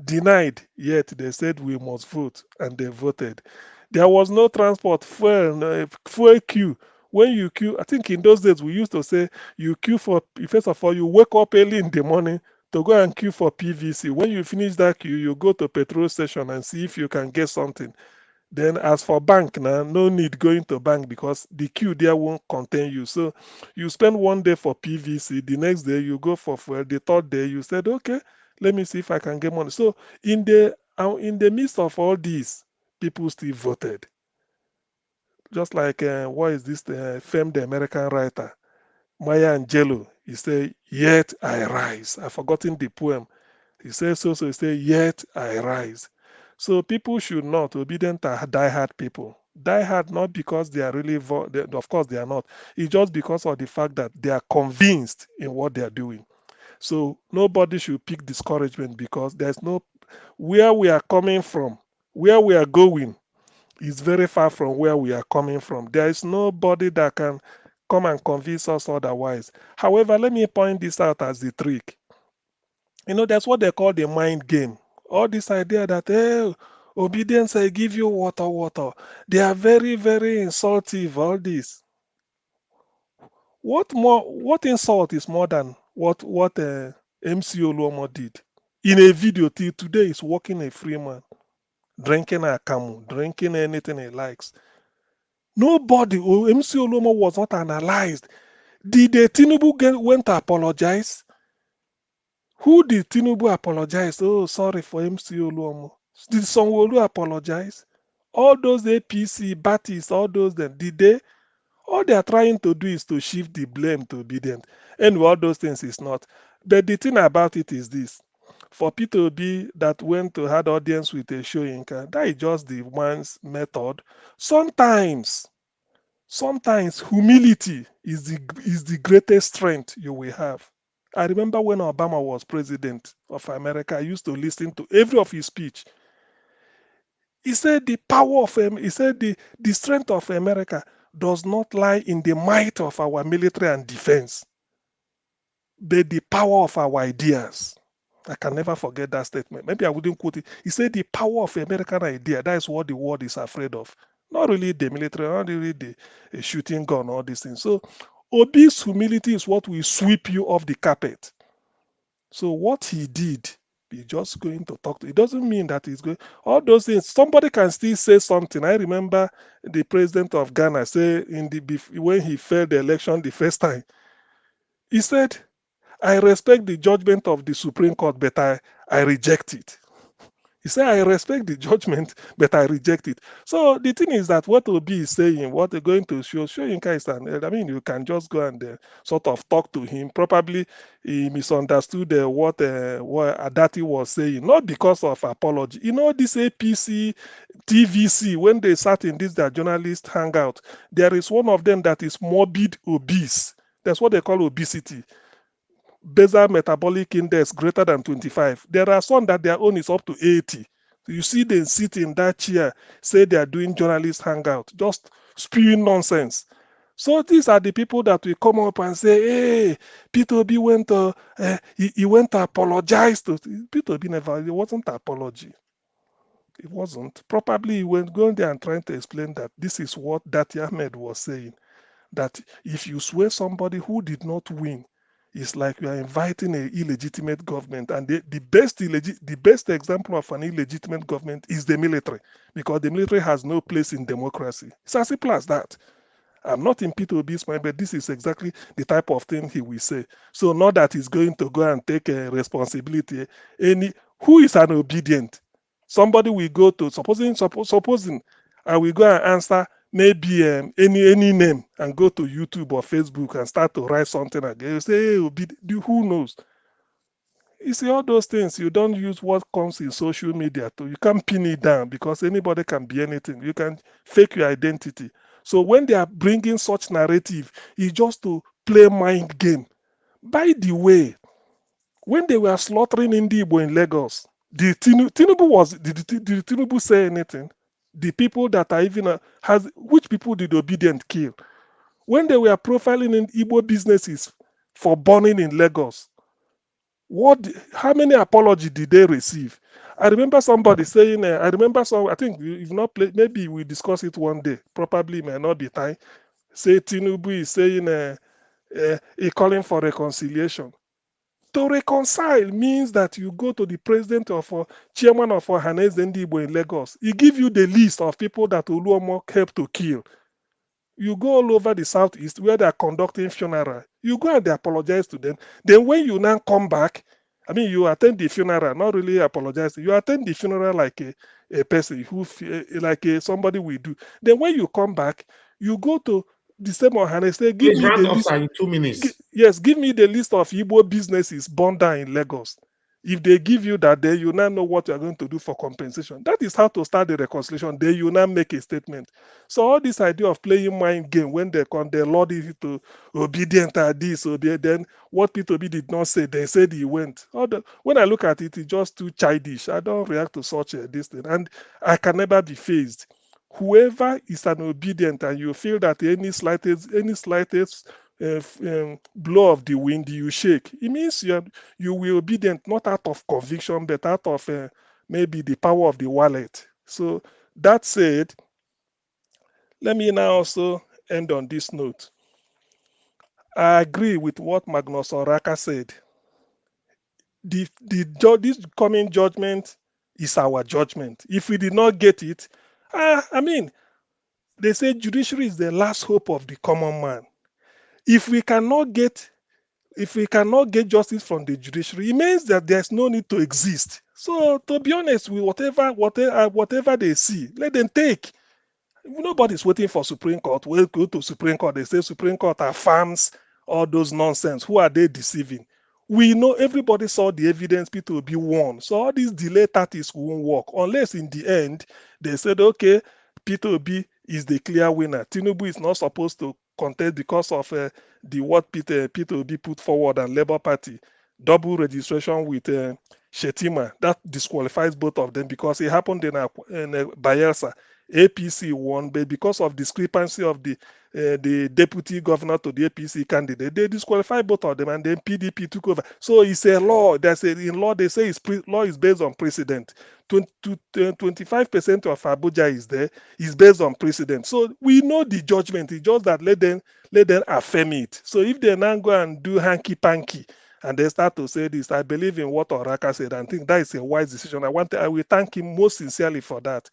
denied, yet they said we must vote, and they voted. There was no transport, fuel queue. When you queue, I think in those days we used to say you queue for, first of all, you wake up early in the morning to go and queue for PVC. When you finish that queue, you go to petrol station and see if you can get something. Then as for bank now, no need going to bank because the queue there won't contain you. So you spend one day for PVC, the next day you go for fuel, the third day you said, okay, let me see if I can get money. So in the midst of all this, people still voted. Just like what is this famed American writer, Maya Angelou? He said, "Yet I rise." I've forgotten the poem. He says so. So he said, "Yet I rise." So people should not obedient to diehard people. Diehard not because they are really, of course they are not. It's just because of the fact that they are convinced in what they are doing. So nobody should pick discouragement because there's no, where we are coming from, where we are going is very far from where we are coming from. There is nobody that can come and convince us otherwise. However, let me point this out as the trick. That's what they call the mind game. All this idea that, hey, obedience, I give you water. They are very, very insultive, all this. What insult is more than what MC Oluomo did? In a video till today, he's walking a free man, drinking a camel, drinking anything he likes. Nobody, MC Oluomo was not analyzed. Did the Tinubu went to apologize? Who did Tinubu apologize? Oh, sorry for MC Oluomo. Did Sanwo-Olu apologize? All those APC, Baptists, all those, did they? All they are trying to do is to shift the blame to obedient. And all those things is not. But the thing about it is this. For Peter Obi that went to had audience with a Shoyinka, that is just the one's method. Sometimes humility is the greatest strength you will have. I remember when Obama was president of America, I used to listen to every of his speech. He said the power of he said the strength of America does not lie in the might of our military and defense, but the power of our ideas. I can never forget that statement. Maybe I wouldn't quote it. He said the power of American idea. That is what the world is afraid of. Not really the military, not really the shooting gun, all these things. So Obi's humility is what will sweep you off the carpet. So what he did, he's just going to talk to. It doesn't mean that he's going. All those things. Somebody can still say something. I remember the president of Ghana say when he failed the election the first time, he said, "I respect the judgment of the Supreme Court, but I reject it." He said, "I respect the judgment, but I reject it." So the thing is that what Obi is saying, what they're going to show Yinka is you can just go and sort of talk to him. Probably he misunderstood what Adati was saying, not because of apology. This APC, TVC, when they sat in their journalist hangout, there is one of them that is morbid obese. That's what they call obesity. Basal metabolic index greater than 25. There are some that their own is up to 80. You see them sit in that chair, say they are doing journalist hangout, just spewing nonsense. So these are the people that will come up and say, "Hey, Peter Obi went to he went to apologize to." Peter Obi never. It wasn't an apology. It wasn't. Probably he went going there and trying to explain that this is what Dati Ahmed was saying. That if you swear somebody who did not win, it's like you are inviting an illegitimate government. And the best example of an illegitimate government is the military, because the military has no place in democracy. It's as simple as that. I'm not in Peter Obi's mind, but this is exactly the type of thing he will say. So not that he's going to go and take a responsibility. Who is an obedient? Somebody will go to, supposing I will go and answer maybe any name and go to YouTube or Facebook and start to write something again. You say, hey, who knows? You see, all those things, you don't use what comes in social media to. You can't pin it down because anybody can be anything. You can fake your identity. So when they are bringing such narrative, it's just to play mind game. By the way, when they were slaughtering Indibo in Lagos, did Tinubu say anything? The people that are even which people did Obedient kill? When they were profiling in Igbo businesses for burning in Lagos, how many apologies did they receive? I remember somebody saying, I think you've not played, maybe we discuss it one day, probably may not be time. Say Tinubu is saying he calling for reconciliation. To reconcile means that you go to the president of chairman of Ohaneze Ndigbo in Lagos. He give you the list of people that Oluomo helped to kill. You go all over the southeast where they are conducting funeral. You go and they apologize to them. Then when you now come back, you attend the funeral, not really apologize. You attend the funeral like a person who, like somebody will do. Then when you come back, you go to the same Ohanese, say, give me the list.
In 2 minutes.
Yes, give me the list of Igbo businesses burned down in Lagos. If they give you that, then you now know what you are going to do for compensation. That is how to start the reconciliation. Then you now make a statement. So all this idea of playing mind game, when they come, they lord it to obedient at this, obedient. Then what Peter B did not say, they said he went. When I look at it, it's just too childish. I don't react to such this thing. And I can never be phased. whoever is an obedient and you feel that any slightest blow of the wind you shake, it means you will be obedient not out of conviction but out of maybe the power of the wallet. So that said, let me now also end on this note. I agree with what Magnus Oraka said. This coming judgment is our judgment. If we did not get it, I mean, they say judiciary is the last hope of the common man. If we cannot get justice from the judiciary, it means that there's no need to exist. So to be honest, with whatever they see, let them take. Nobody's waiting for Supreme Court. We'll go to Supreme Court. They say Supreme Court affirms all those nonsense. Who are they deceiving? We know everybody saw the evidence. People will be won. So all these delay tactics won't work unless in the end they said, okay, Peter Obi is the clear winner. Tinubu is not supposed to contest because of what Peter Obi put forward and Labour Party. Double registration with Shetima. That disqualifies both of them because it happened in Bayelsa. APC won, but because of discrepancy of the deputy governor to the APC candidate, they disqualified both of them, and then PDP took over. So it's a law. In law they say law is based on precedent. 25% of Abuja is there is based on precedent. So we know the judgment. It's just that let them affirm it. So if they now go and do hanky panky and they start to say this, I believe in what Oraka said and think that is a wise decision. I will thank him most sincerely for that.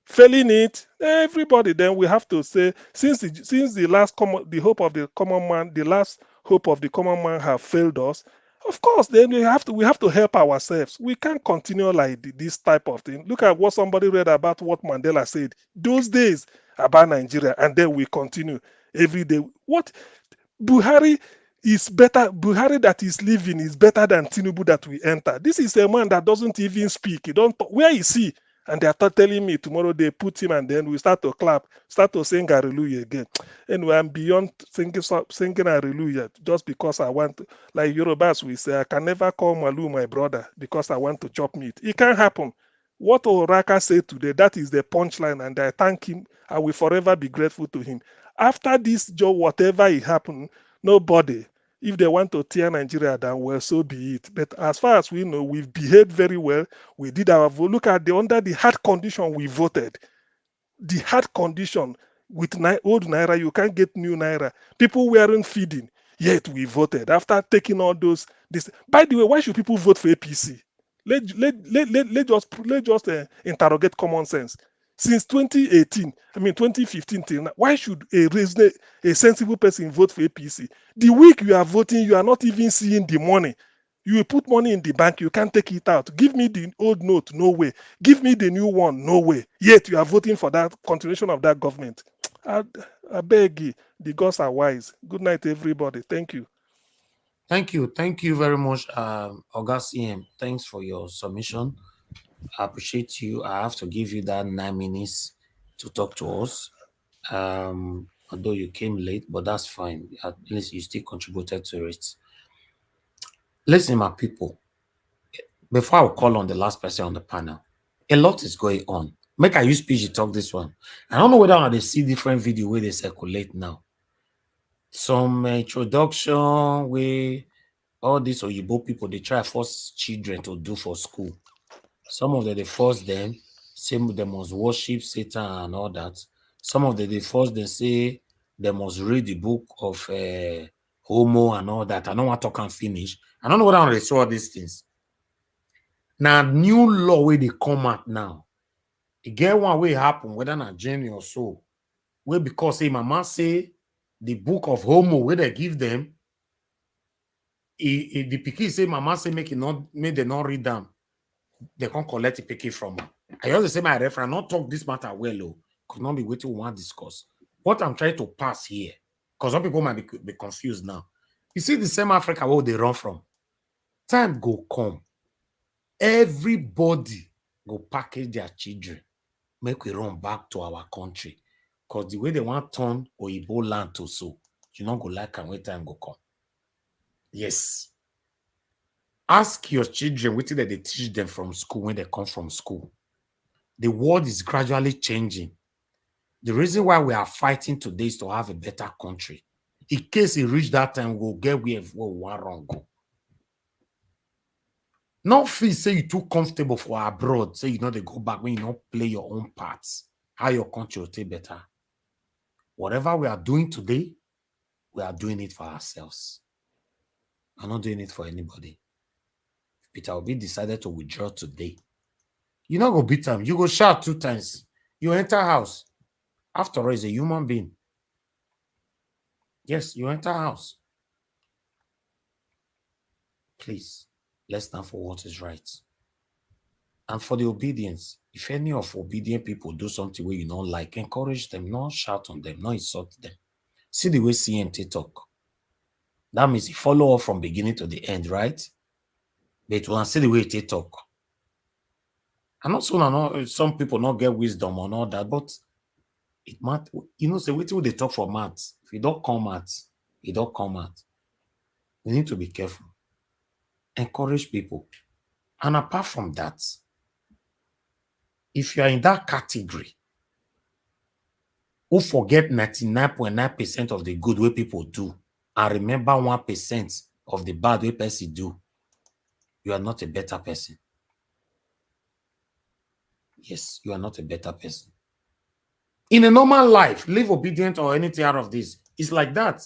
Failing it, everybody then we have to say, since the last hope of the common man, the last hope of the common man have failed us, of course, then we have to help ourselves. We can't continue like this type of thing. Look at what somebody read about what Mandela said those days about Nigeria, and then we continue every day. What Buhari is better. Buhari that is living is better than Tinubu that we enter. This is a man that doesn't even speak. He don't talk. Where is he? And they are telling me tomorrow they put him and then we start to clap, start to sing hallelujah again. Anyway, I'm beyond singing hallelujah just because I want to, like Yorubas we say, I can never call Malu my brother because I want to chop meat. It can't happen. What Oraka said today, that is the punchline, and I thank him. I will forever be grateful to him. After this job, whatever it happened, nobody, if they want to tear Nigeria down, well, so be it. But as far as we know, we've behaved very well. We did our vote. Look at under the hard condition we voted. The hard condition with old Naira, you can't get new Naira. People weren't feeding, yet we voted. After taking all those, by the way, why should people vote for APC? Let's just interrogate common sense. Since 2015 till now, why should a sensible person vote for APC? The week you are voting, you are not even seeing the money. You put money in the bank, you can't take it out. Give me the old note, no way. Give me the new one, no way. Yet you are voting for that continuation of that government. I beg you, the gods are wise. Good night, everybody. Thank you.
Thank you. Thank you very much, Oga CM. Thanks for your submission. I appreciate you. I have to give you that 9 minutes to talk to us. Although you came late, but that's fine. At least you still contributed to it. Listen, my people, before I call on the last person on the panel, a lot is going on. Make I use PG talk this one. I don't know whether they see different video where they circulate now. Some introduction where all these Oyibo people, they try to force children to do for school. Some of them, they force them, say they must worship Satan and all that. Some of them, they force them, say they must read the book of Homo and all that. I don't want to talk and finish. I don't know whether they saw all these things. Now, new law where they come out now. It get one way happen, whether not Jenny or so. Where because say mama say the book of Homo where they give them, the pikin say mama say make they not read them. They can't collect the pikin from her. I also say my reference, not talk this matter well, could not be waiting we want to discuss. What I'm trying to pass here, because some people might be confused now. You see the same Africa where they run from. Time go come. Everybody go package their children. Make we run back to our country. Because the way they want to turn Oyibo land to so, you not go like and wait time go come. Yes. Ask your children what did they teach them from school when they come from school. The world is gradually changing.
The reason why we are fighting today is to have a better country. In case it reach that time, we'll get where we want to go. Not feel say you too comfortable for abroad, say you know they go back when you don't play your own parts. How your country will take better. Whatever we are doing today, we are doing it for ourselves. I'm not doing it for anybody. If Peter Obi decided to withdraw today, you not go beat him. You go shout 2 times. You enter house. After all, he's a human being. Yes, you enter house. Please, let's stand for what is right. And for the obedience, if any of obedient people do something where you don't like, encourage them, not shout on them, not insult them. See the way CMT talk. That means you follow up from beginning to the end, right? But when I see the way they talk. I'm not saying some people not get wisdom and all that, but it matters. You know, say wait till they talk for maths. If you don't come out, you don't come out. We need to be careful. Encourage people. And apart from that, if you are in that category, who forget 99.9% of the good way people do, and remember 1% of the bad way person do, you are not a better person. Yes, you are not a better person. In a normal life, live obedient or anything out of this, it's like that.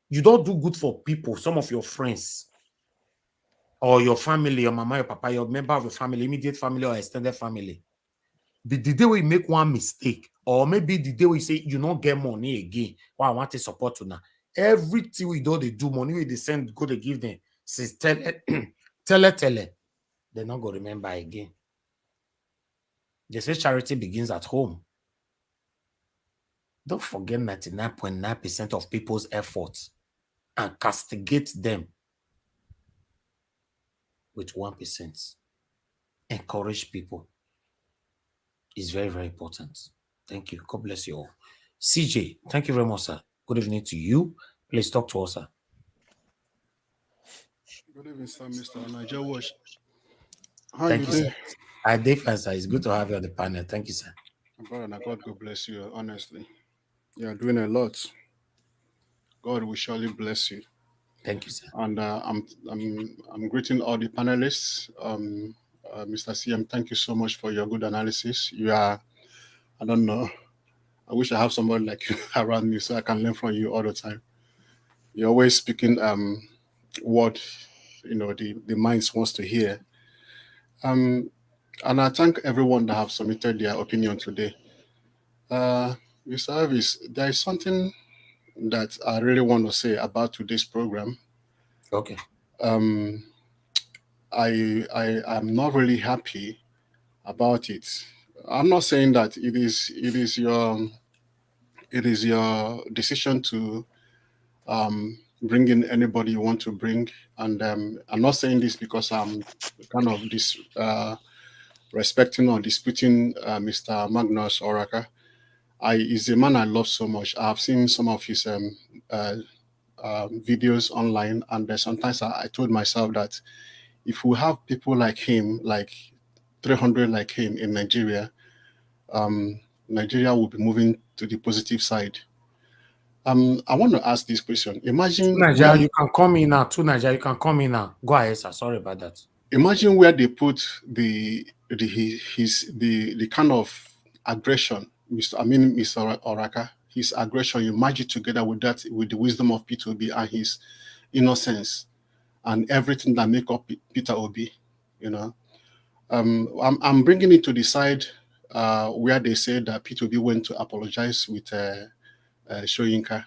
You don't do good for people, some of your friends, or your family, your mama, your papa, your member of your family, immediate family or extended family. The day we make one mistake, or maybe the day we say you don't get money again, well, I want to support you now. Everything we do, they do money, we they send, go to give them, says tell it, they're not going to remember again. They say charity begins at home. Don't forget 99.9% of people's efforts and castigate them with 1%. Encourage people. It's very, very important. Thank you. God bless you all. CJ, thank you very much, sir. Good evening to you. Please talk to us, sir.
Good evening, sir, Mr. Niger Wash. How
Thank
you
you,
doing?
sir. I did, sir. It's good to have you on the panel. Thank you, sir.
Brother, God bless you, honestly. You are doing a lot. God will surely bless you.
Thank you, sir.
And I'm greeting all the panelists. Mr. CM, thank you so much for your good analysis. You are, I don't know, I wish I have somebody like you around me so I can learn from you all the time. You're always speaking what the minds wants to hear. And I thank everyone that have submitted their opinion today. Mr. Elvis, there is something that I really want to say about today's program.
Okay.
I am not really happy about it. I'm not saying that it is your decision to bring in anybody you want to bring, and I'm not saying this because I'm kind of respecting or disputing Mr. Magnus Oraka. He's a man I love so much. I've seen some of his videos online, and sometimes I told myself that if we have people like him, like 300 like him in Nigeria, Nigeria will be moving to the positive side. I want to ask this question. Imagine
Nigeria, you can come in now. To Nigeria, you can come in now. Go ahead, sir. Sorry about that.
Imagine where they put the kind of aggression, Mr. Oraka, his aggression, you merge it together with that, with the wisdom of Peter Obi and his innocence and everything that make up Peter Obi, I'm bringing it to the side where they say that Peter Obi went to apologize with Soyinka.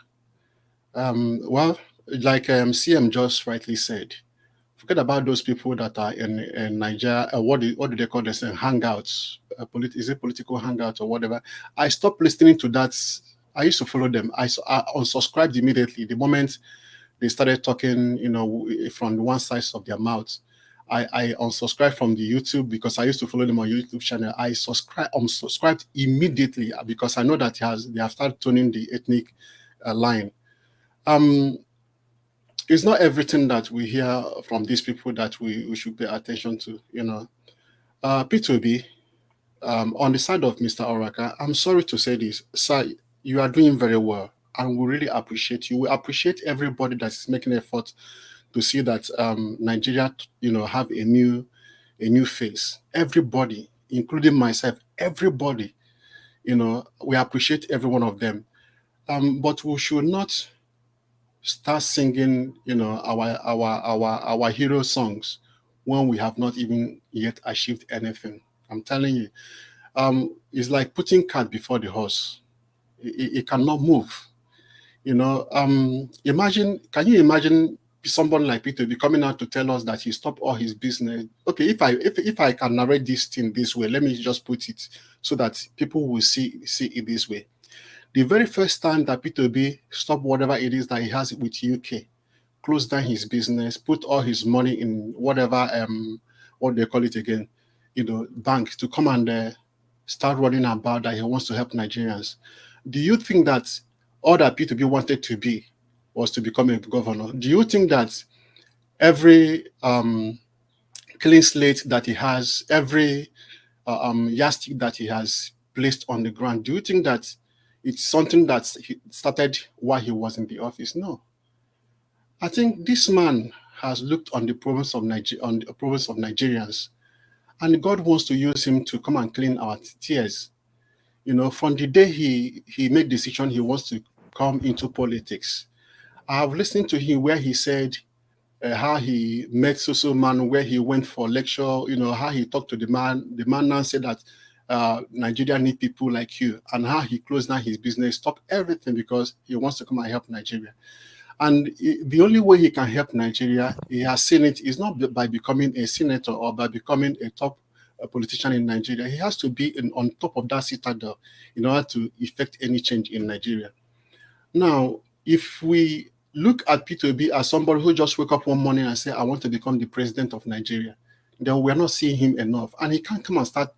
Well, like CM just rightly said, forget about those people that are in Nigeria. What do they call this? Hangouts. Is it political hangouts or whatever? I stopped listening to that. I used to follow them. I unsubscribed immediately the moment they started talking, from one side of their mouths. I unsubscribed from the YouTube because I used to follow them on YouTube channel. I unsubscribed immediately because I know that they have started turning the ethnic line. It's not everything that we hear from these people that we should pay attention to. P2B, On the side of Mr. Oraka, I'm sorry to say this, sir, you are doing very well, and we really appreciate you. We appreciate everybody that is making effort to see that Nigeria, have a new face. Everybody, including myself, everybody, we appreciate every one of them. But we should not start singing, our hero songs when we have not even yet achieved anything. I'm telling you, it's like putting cart before the horse. It cannot move. Can you imagine someone like Peter be coming out to tell us that he stopped all his business? Okay, if I can narrate this thing this way, let me just put it so that people will see it this way. The very first time that Peter B stopped whatever it is that he has with UK, closed down his business, put all his money in whatever what they call it again, bank, to come and start running about that he wants to help Nigerians. Do you think that all that P2B wanted to be was to become a governor? Do you think that every clean slate that he has, every yardstick that he has placed on the ground, do you think that it's something that he started while he was in the office? No. I think this man has looked on the problems of Nigerians, and God wants to use him to come and clean our tears. From the day he made decision he wants to come into politics, I have listened to him where he said how he met so man, where he went for lecture, how he talked to the man. The man now said that Nigeria need people like you, and how he closed down his business, stopped everything because he wants to come and help Nigeria. And the only way he can help Nigeria, he has seen it, is not by becoming a senator or by becoming a top politician in Nigeria. He has to be on top of that citadel in order to effect any change in Nigeria. Now, if we look at P2B as somebody who just wake up one morning and say, I want to become the president of Nigeria, then we're not seeing him enough. And he can't come and start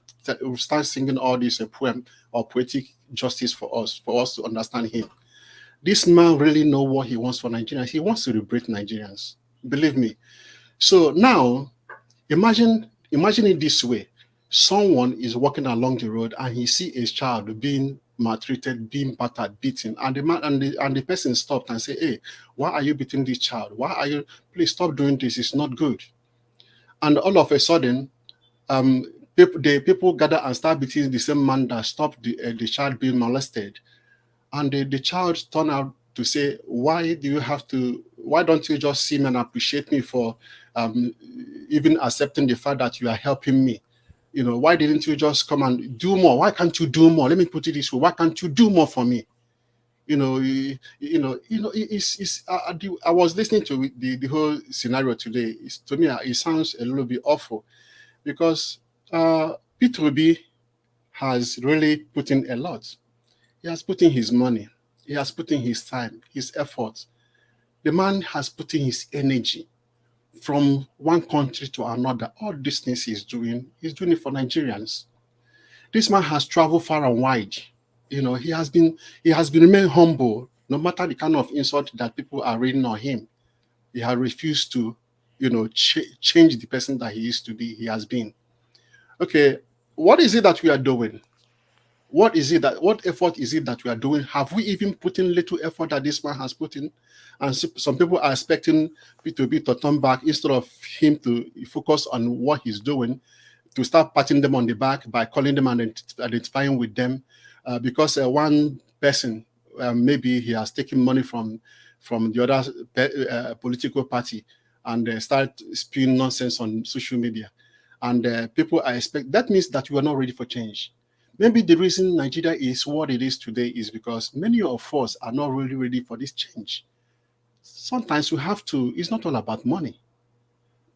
singing all this poem or poetic justice for us to understand him. This man really knows what he wants for Nigeria. He wants to liberate Nigerians. Believe me. So now, imagine it this way. Someone is walking along the road and he sees a child being maltreated, being battered, beaten, and the person stopped and say, hey, why are you beating this child? Please stop doing this, it's not good. And all of a sudden, the people gather and start beating the same man that stopped the child being molested. And the child turned out to say, why don't you just see me and appreciate me for even accepting the fact that you are helping me? Why didn't you just come and do more? Why can't you do more? Let me put it this way. Why can't you do more for me? I was listening to the whole scenario today. To me, it sounds a little bit awful because P2B has really put in a lot. He has put in his money. He has put in his time, his effort. The man has put in his energy from one country to another. All these things he's doing it for Nigerians. This man has traveled far and wide. He has been remained humble, no matter the kind of insult that people are reading on him. He has refused to, change the person that he used to be. He has been. Okay, what is it that we are doing? What effort is it that we are doing? Have we even put in little effort that this man has put in? And some people are expecting P2B to turn back instead of him to focus on what he's doing, to start patting them on the back by calling them and identifying with them. Because one person, maybe he has taken money from the other political party and start spewing nonsense on social media. And people are that means that we are not ready for change. Maybe the reason Nigeria is what it is today is because many of us are not really ready for this change. Sometimes we have to, it's not all about money.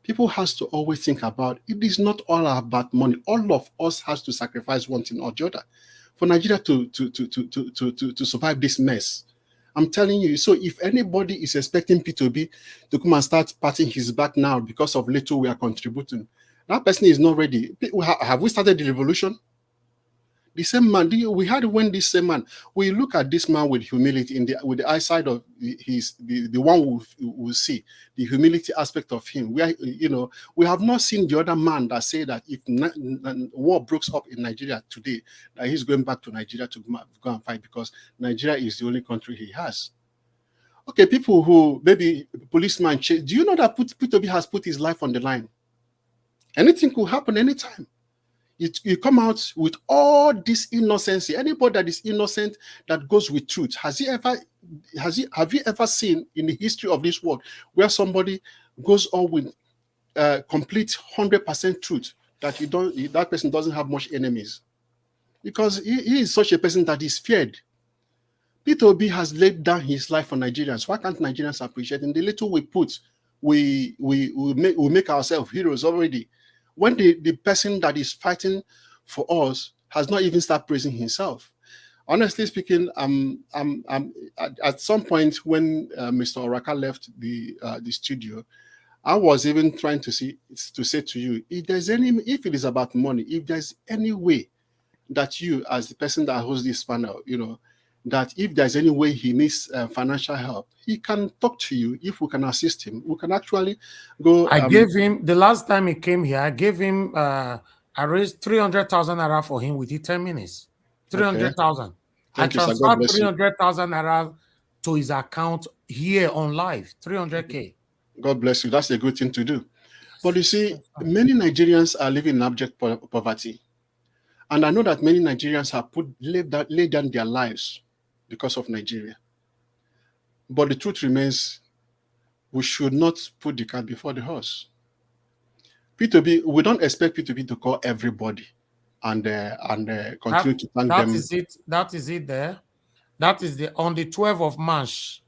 People has to always think about, it is not all about money. All of us has to sacrifice one thing or the other for Nigeria to survive this mess. I'm telling you, so if anybody is expecting P2B to come and start patting his back now because of little we are contributing, that person is not ready. Have we started the revolution? The same man, we had when this same man, we look at this man with humility with the eyesight of the one who see the humility aspect of him. We have not seen the other man that say that if war breaks up in Nigeria today, that he's going back to Nigeria to go and fight because Nigeria is the only country he has. Okay, people who maybe policeman, do you know that P2B has put his life on the line? Anything could happen anytime. You come out with all this innocency. Anybody that is innocent that goes with truth, have you ever seen in the history of this world where somebody goes on with complete 100% truth that that person doesn't have much enemies? Because he is such a person that is feared. P2B has laid down his life for Nigerians. Why can't Nigerians appreciate him? The little we put, we make ourselves heroes already. When the person that is fighting for us has not even started praising himself. Honestly speaking, at some point when Mr. Oraka left the studio, I was even trying to say to you, if it is about money, if there's any way that you, as the person that hosts this panel, that if there's any way he needs financial help, he can talk to you. If we can assist him, we can actually go.
I gave him, the last time he came here, I gave him, I raised 300,000 naira for him within 10 minutes. 300,000. Okay. I transferred 300,000 naira to his account here on live. 300K.
God bless you. That's a good thing to do. But you see, many Nigerians are living in abject poverty. And I know that many Nigerians have laid down their lives because of Nigeria. But the truth remains, we should not put the cart before the horse. P2B, we don't expect P2B to call everybody and continue to thank them.
That is it there. That is on the 12th of March.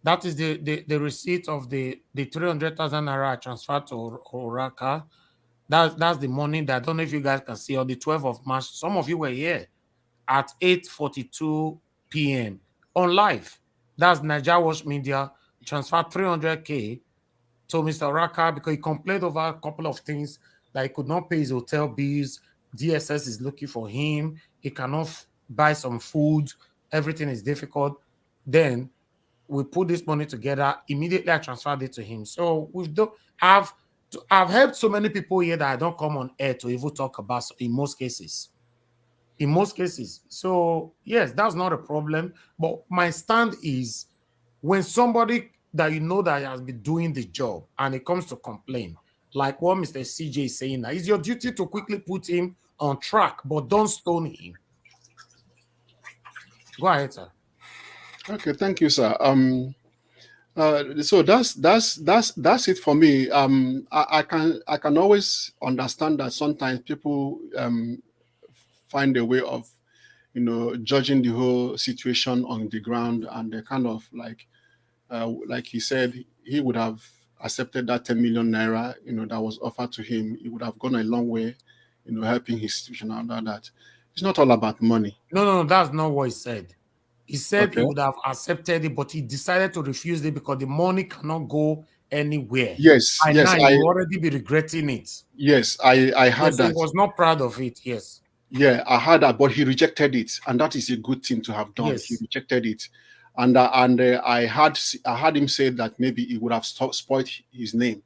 That is the receipt of the 300,000 naira transferred to Oraka. That's the money that I don't know if you guys can see on the 12th of March. Some of you were here at 8:42 p.m. on live. That's Nigeria Watch Media transferred 300K to Mr. Oraka because he complained over a couple of things, that he could not pay his hotel bills. DSS is looking for him. He cannot buy some food. Everything is difficult. Then we put this money together. Immediately, I transferred it to him. So I've helped so many people here that I don't come on air to even talk about in most cases. In most cases. So, yes, that's not a problem. But my stand is when somebody that you know that has been doing the job and it comes to complain, like what Mr. CJ is saying, now, it's your duty to quickly put him on track, but don't stone him. Go ahead, sir.
Okay, thank you, sir. So that's it for me. I can always understand that sometimes people find a way of judging the whole situation on the ground, and they kind of like he said, he would have accepted that 10 million naira that was offered to him. It would have gone a long way helping his situation and all that. It's not all about money.
No, that's not what he said. He said he would have accepted it, but he decided to refuse it because the money cannot go anywhere.
Yes,
and
yes.
now you will already be regretting it.
Yes, I heard that.
He was not proud of it, yes.
Yeah, I heard that, but he rejected it, and that is a good thing to have done. Yes. He rejected it, and I heard him say that maybe he would have spoiled his name.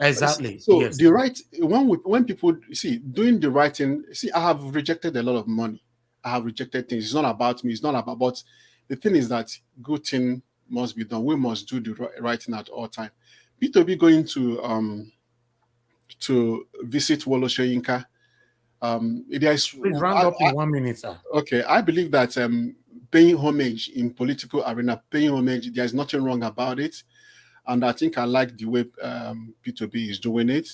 Exactly.
So
yes.
the right when people see doing the right thing, I have rejected a lot of money. I have rejected things. It's not about me. It's not about. But the thing is that good thing must be done. We must do the right thing at all time. P2B going to visit Wole Soyinka.
Please round up in 1 minute, sir.
Okay, I believe that paying homage in political arena, paying homage, there's nothing wrong about it, and I think I like the way P2B is doing it.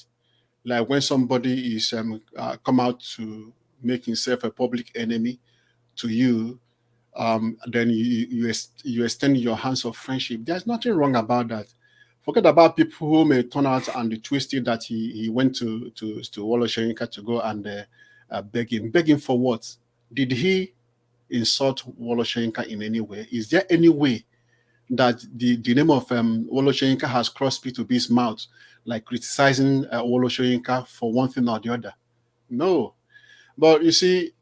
Like when somebody is come out to make himself a public enemy to you, then you extend your hands of friendship. There's nothing wrong about that. Forget about people who may turn out and twist it that he went to Wole Soyinka to go and beg him. Beg him for what? Did he insult Wole Soyinka in any way? Is there any way that the name of Wole Soyinka has crossed P2B's mouth, like criticizing Wole Soyinka for one thing or the other? No. But you see,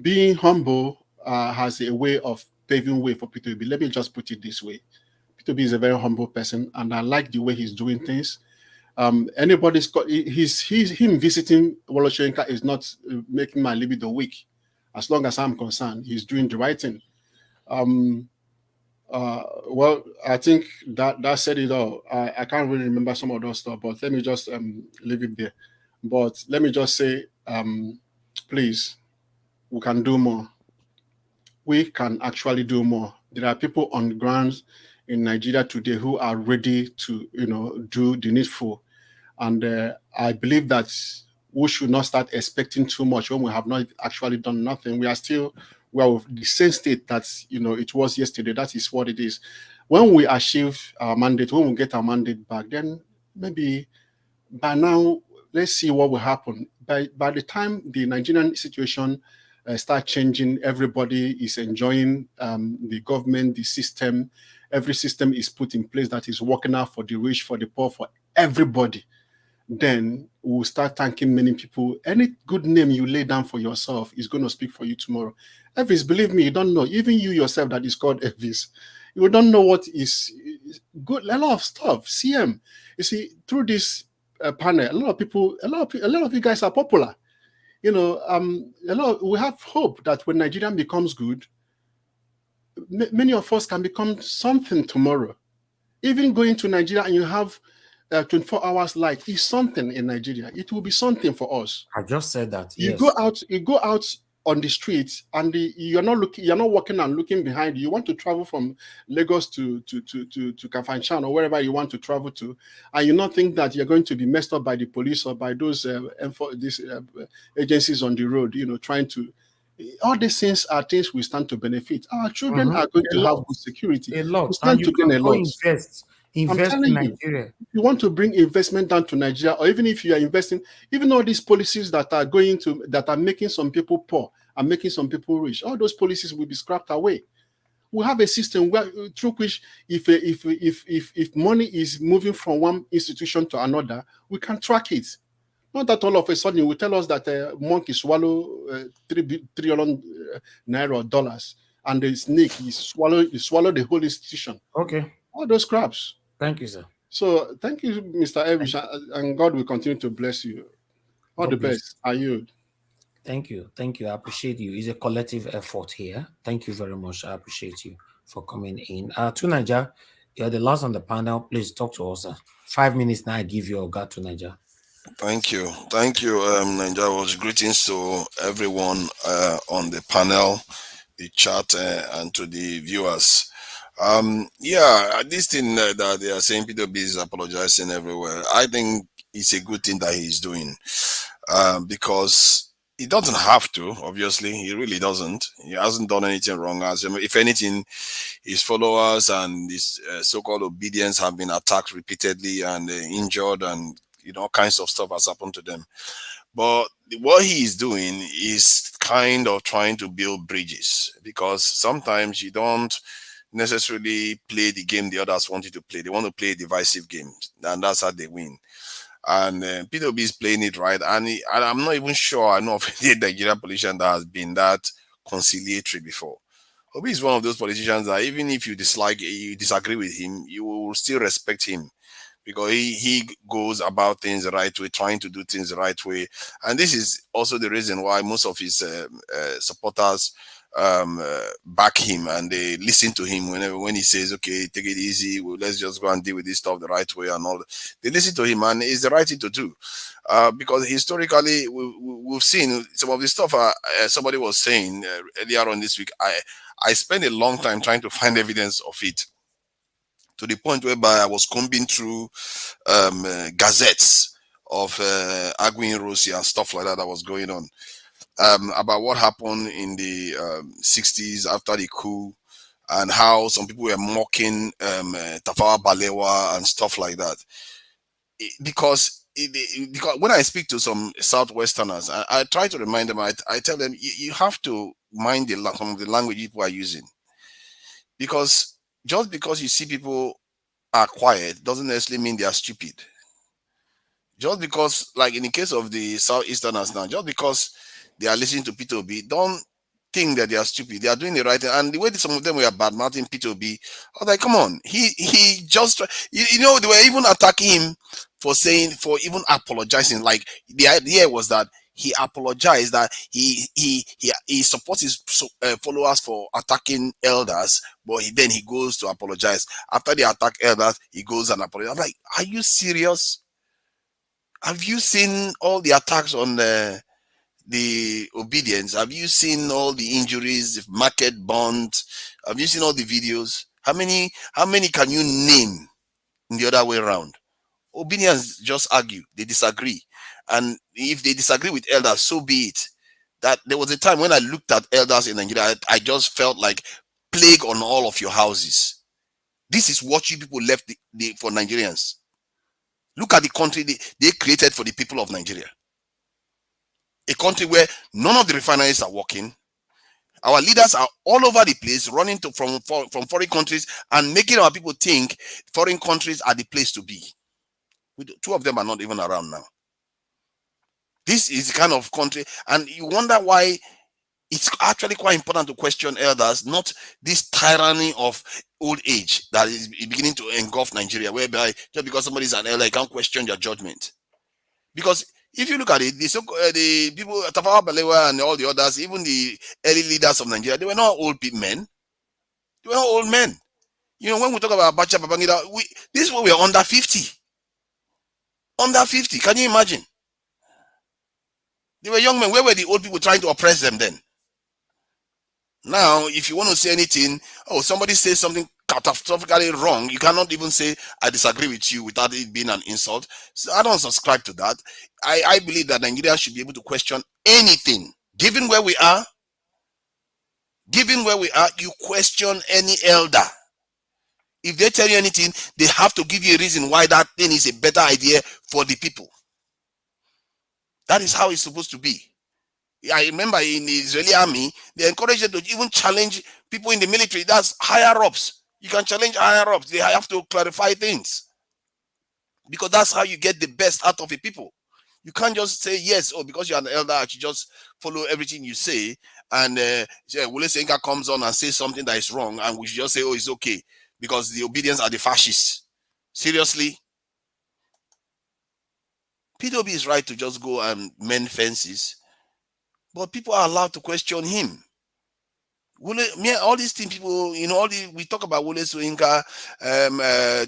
being humble has a way of paving way for P2B. Let me just put it this way. P2B is a very humble person, and I like the way he's doing things. Anybody's got him visiting Wole Soyinka is not making my libido weak. As long as I'm concerned, he's doing the right thing. Well, I think that said it all. I can't really remember some of those stuff, but let me just leave it there. But let me just say, please, we can do more. We can actually do more. There are people on the ground in Nigeria today who are ready to, do the needful. And I believe that we should not start expecting too much when we have not actually done nothing. We are the same state that it was yesterday. That is what it is. When we achieve our mandate, when we get our mandate back, then maybe by now, let's see what will happen. By the time the Nigerian situation start changing, everybody is enjoying the government, the system. Every system is put in place that is working out for the rich, for the poor, for everybody. Then we'll start thanking many people. Any good name you lay down for yourself is going to speak for you tomorrow. Elvis, believe me, you don't know. Even you yourself that is called Elvis, you don't know what is good. A lot of stuff. CM, you see, through this panel, a lot of you guys are popular. We have hope that when Nigeria becomes good, many of us can become something tomorrow. Even going to Nigeria and you have 24 hours light is something in Nigeria. It will be something for us.
I just said that.
You
Yes.
go out on the streets and you're not walking and looking behind you. You want to travel from Lagos to Kafanchan or wherever you want to travel to, and you not think that you're going to be messed up by the police or by those agencies on the road, trying to. All these things are things we stand to benefit. Our children are going to have good security.
A lot.
We stand
And
to
you
gain
can
a
go
lot.
invest in Nigeria.
If you want to bring investment down to Nigeria, or even if you are investing, even all these policies that are making some people poor and making some people rich, all those policies will be scrapped away. We have a system through which if money is moving from one institution to another, we can track it. Not that all of a sudden will tell us that a monkey swallow 3 trillion naira or dollars, and the snake swallow the whole institution.
Okay.
All those crabs.
Thank you, sir.
So thank you, Mr. Elvis, and God will continue to bless you. All the best. Are you?
Thank you. Thank you. I appreciate you. It's a collective effort here. Thank you very much. I appreciate you for coming in. To Niger, you're the last on the panel. Please talk to us. 5 minutes now. I give you a to Niger.
Thank you. Thank you, Niger. Greetings to everyone on the panel, the chat, and to the viewers. This thing that they are saying P2B is apologizing everywhere, I think it's a good thing that he's doing, because he doesn't have to. Obviously, he really doesn't. He hasn't done anything wrong. If anything, his followers and his so-called obedience have been attacked repeatedly and injured, and all kinds of stuff has happened to them. But what he is doing is kind of trying to build bridges, because sometimes you don't necessarily play the game the others want you to play. They want to play a divisive game, and that's how they win. And P2B is playing it right, and I'm not even sure I know of any Nigerian politician that has been that conciliatory before. Obi is one of those politicians that even if you disagree with him, you will still respect him, because he goes about things the right way, trying to do things the right way. And this is also the reason why most of his supporters back him, and they listen to him when he says, okay, take it easy, let's just go and deal with this stuff the right way and all. They listen to him, and it's the right thing to do, because historically we've seen some of the stuff somebody was saying earlier on this week. I spent a long time trying to find evidence of it, to the point whereby I was combing through gazettes of Aguin Rossi and stuff like that was going on, about what happened in the 60s after the coup, and how some people were mocking Tafawa Balewa and stuff like that. Because when I speak to some Southwesterners, I try to remind them, I tell them, you have to mind some of the language people are using. Because just because you see people are quiet doesn't necessarily mean they are stupid. Just because, like in the case of the Southeasterners now, just because they are listening to P2B, don't think that they are stupid. They are doing the right thing. And the way that some of them were bad mouthing P2B, I was like, come on. He just, you know, they were even attacking him for even apologizing. Like, the idea was that he apologized, that he supports his followers for attacking elders, but then he goes to apologize. After they attack elders, he goes and apologizes. I'm like, are you serious? Have you seen all the attacks on the obedience? Have you seen all the injuries, the market bonds? Have you seen all the videos? How many can you name in the other way around? Obedience just argue, they disagree. And if they disagree with elders, so be it. That there was a time when I looked at elders in Nigeria, I just felt like plague on all of your houses. This is what you people left for Nigerians. Look at the country they created for the people of Nigeria. A country where none of the refineries are working. Our leaders are all over the place, running from foreign countries and making our people think foreign countries are the place to be. Two of them are not even around now. This is the kind of country, and you wonder why it's actually quite important to question elders, not this tyranny of old age that is beginning to engulf Nigeria, whereby just because somebody is an elder, you can't question their judgment. Because if you look at it, the people, Tafawa Balewa and all the others, even the early leaders of Nigeria, they were not old men. They were not old men. You know, when we talk about Abacha, Babangida, this one we are under 50. Under 50, can you imagine? They were young men. Where were the old people trying to oppress them then? Now, if you want to say anything, somebody says something catastrophically wrong, you cannot even say, I disagree with you without it being an insult. So I don't subscribe to that. I believe that Nigerians should be able to question anything. Given where we are, you question any elder. If they tell you anything, they have to give you a reason why that thing is a better idea for the people. That is how it's supposed to be. I remember in the Israeli army, they encourage them to even challenge people in the military. That's higher ups. You can challenge higher ups. They have to clarify things. Because that's how you get the best out of the people. You can't just say yes, because you're an elder, you just follow everything you say. And Wole Soyinka comes on and says something that is wrong, and we should just say, it's okay, because the obedience are the fascists. Seriously? P2B is right to just go and mend fences. But people are allowed to question him. All these things, people, we talk about Wole Soyinka,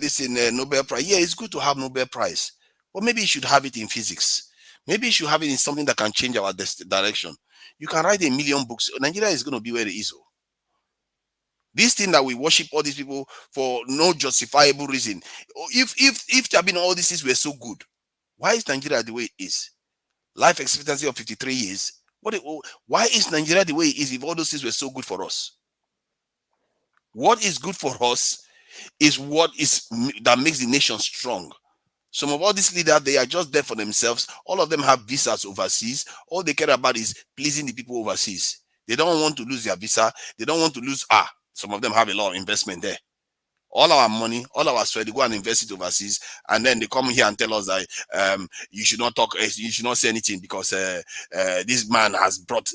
this in Nobel Prize. Yeah, it's good to have Nobel Prize, but maybe you should have it in physics. Maybe you should have it in something that can change our direction. You can write 1 million books. Nigeria is going to be where it is. This thing that we worship all these people for no justifiable reason. If there have been all these things were so good, why is Nigeria the way it is? Life expectancy of 53 years. Why is Nigeria the way it is if all those things were so good for us? What is good for us is that makes the nation strong. Some of all these leaders, they are just there for themselves. All of them have visas overseas. All they care about is pleasing the people overseas. They don't want to lose their visa. They don't want to lose. Some of them have a lot of investment there. All our money, all our sweat, they go and invest it overseas, and then they come here and tell us that you should not talk, you should not say anything because this man has brought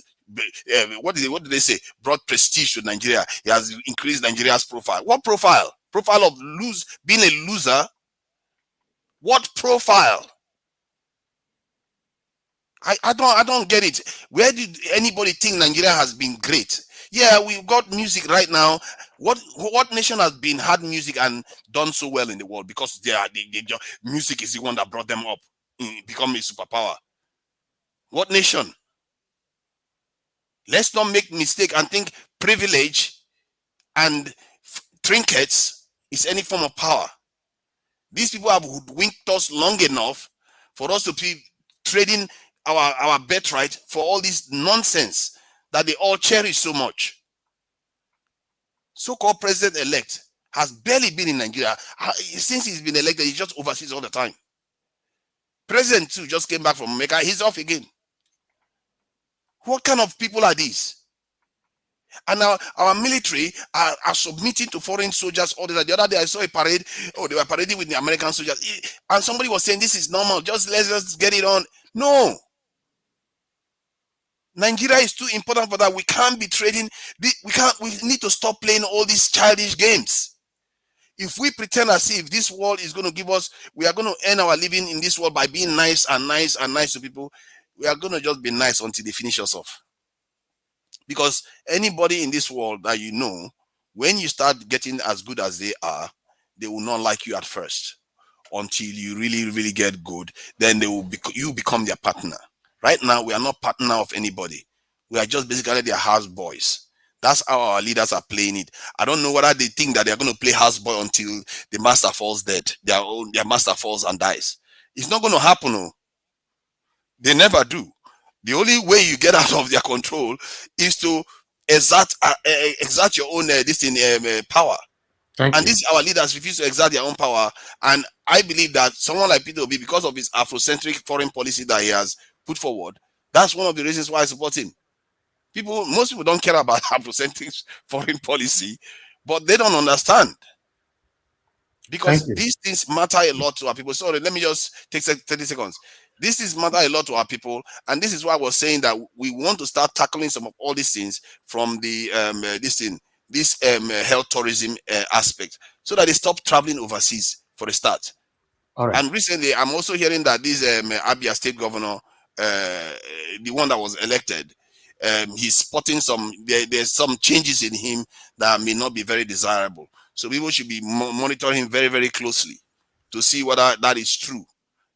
what did they say? Brought prestige to Nigeria. He has increased Nigeria's profile. What profile? Profile of being a loser? What profile? I don't get it. Where did anybody think Nigeria has been great? Yeah, we've got music right now. What nation has had music and done so well in the world? Because music is the one that brought them up, become a superpower. What nation? Let's not make mistake and think privilege and trinkets is any form of power. These people have hoodwinked us long enough for us to be trading our birthright for all this nonsense that they all cherish so much. So-called president-elect has barely been in Nigeria. Since he's been elected, he just overseas all the time. President too just came back from America. He's off again. What kind of people are these? And now our military are submitting to foreign soldiers all the time. The other day I saw a parade. They were parading with the American soldiers. And somebody was saying this is normal. Let's just get it on. No. Nigeria is too important for that. We can't be trading. We need to stop playing all these childish games. If we pretend as if this world is going to give us, we are going to earn our living in this world by being nice and nice and nice to people, we are going to just be nice until they finish us off. Because anybody in this world that you know, when you start getting as good as they are, they will not like you at first. Until you really, really get good, then they will you become their partner. Right now, we are not partner of anybody. We are just basically their house boys. That's how our leaders are playing it. I don't know whether they think that they are going to play houseboy until the master falls dead. Their master falls and dies. It's not going to happen. No. They never do. The only way you get out of their control is to exert your own power. And these our leaders refuse to exert their own power. And I believe that someone like Peter Obi, because of his Afrocentric foreign policy that he has put forward, that's one of the reasons why I support him. Most people don't care about Afrocentric foreign policy, but they don't understand. Because these things matter a lot to our people. Sorry, let me just take 30 seconds. These things matter a lot to our people, and this is why I was saying that we want to start tackling some of all these things from the health tourism aspect, so that they stop traveling overseas for a start.
All right.
And recently, I'm also hearing that this Abia state governor, the one that was elected, he's spotting there's some changes in him that may not be very desirable. So people should be monitoring him very, very closely to see whether that is true.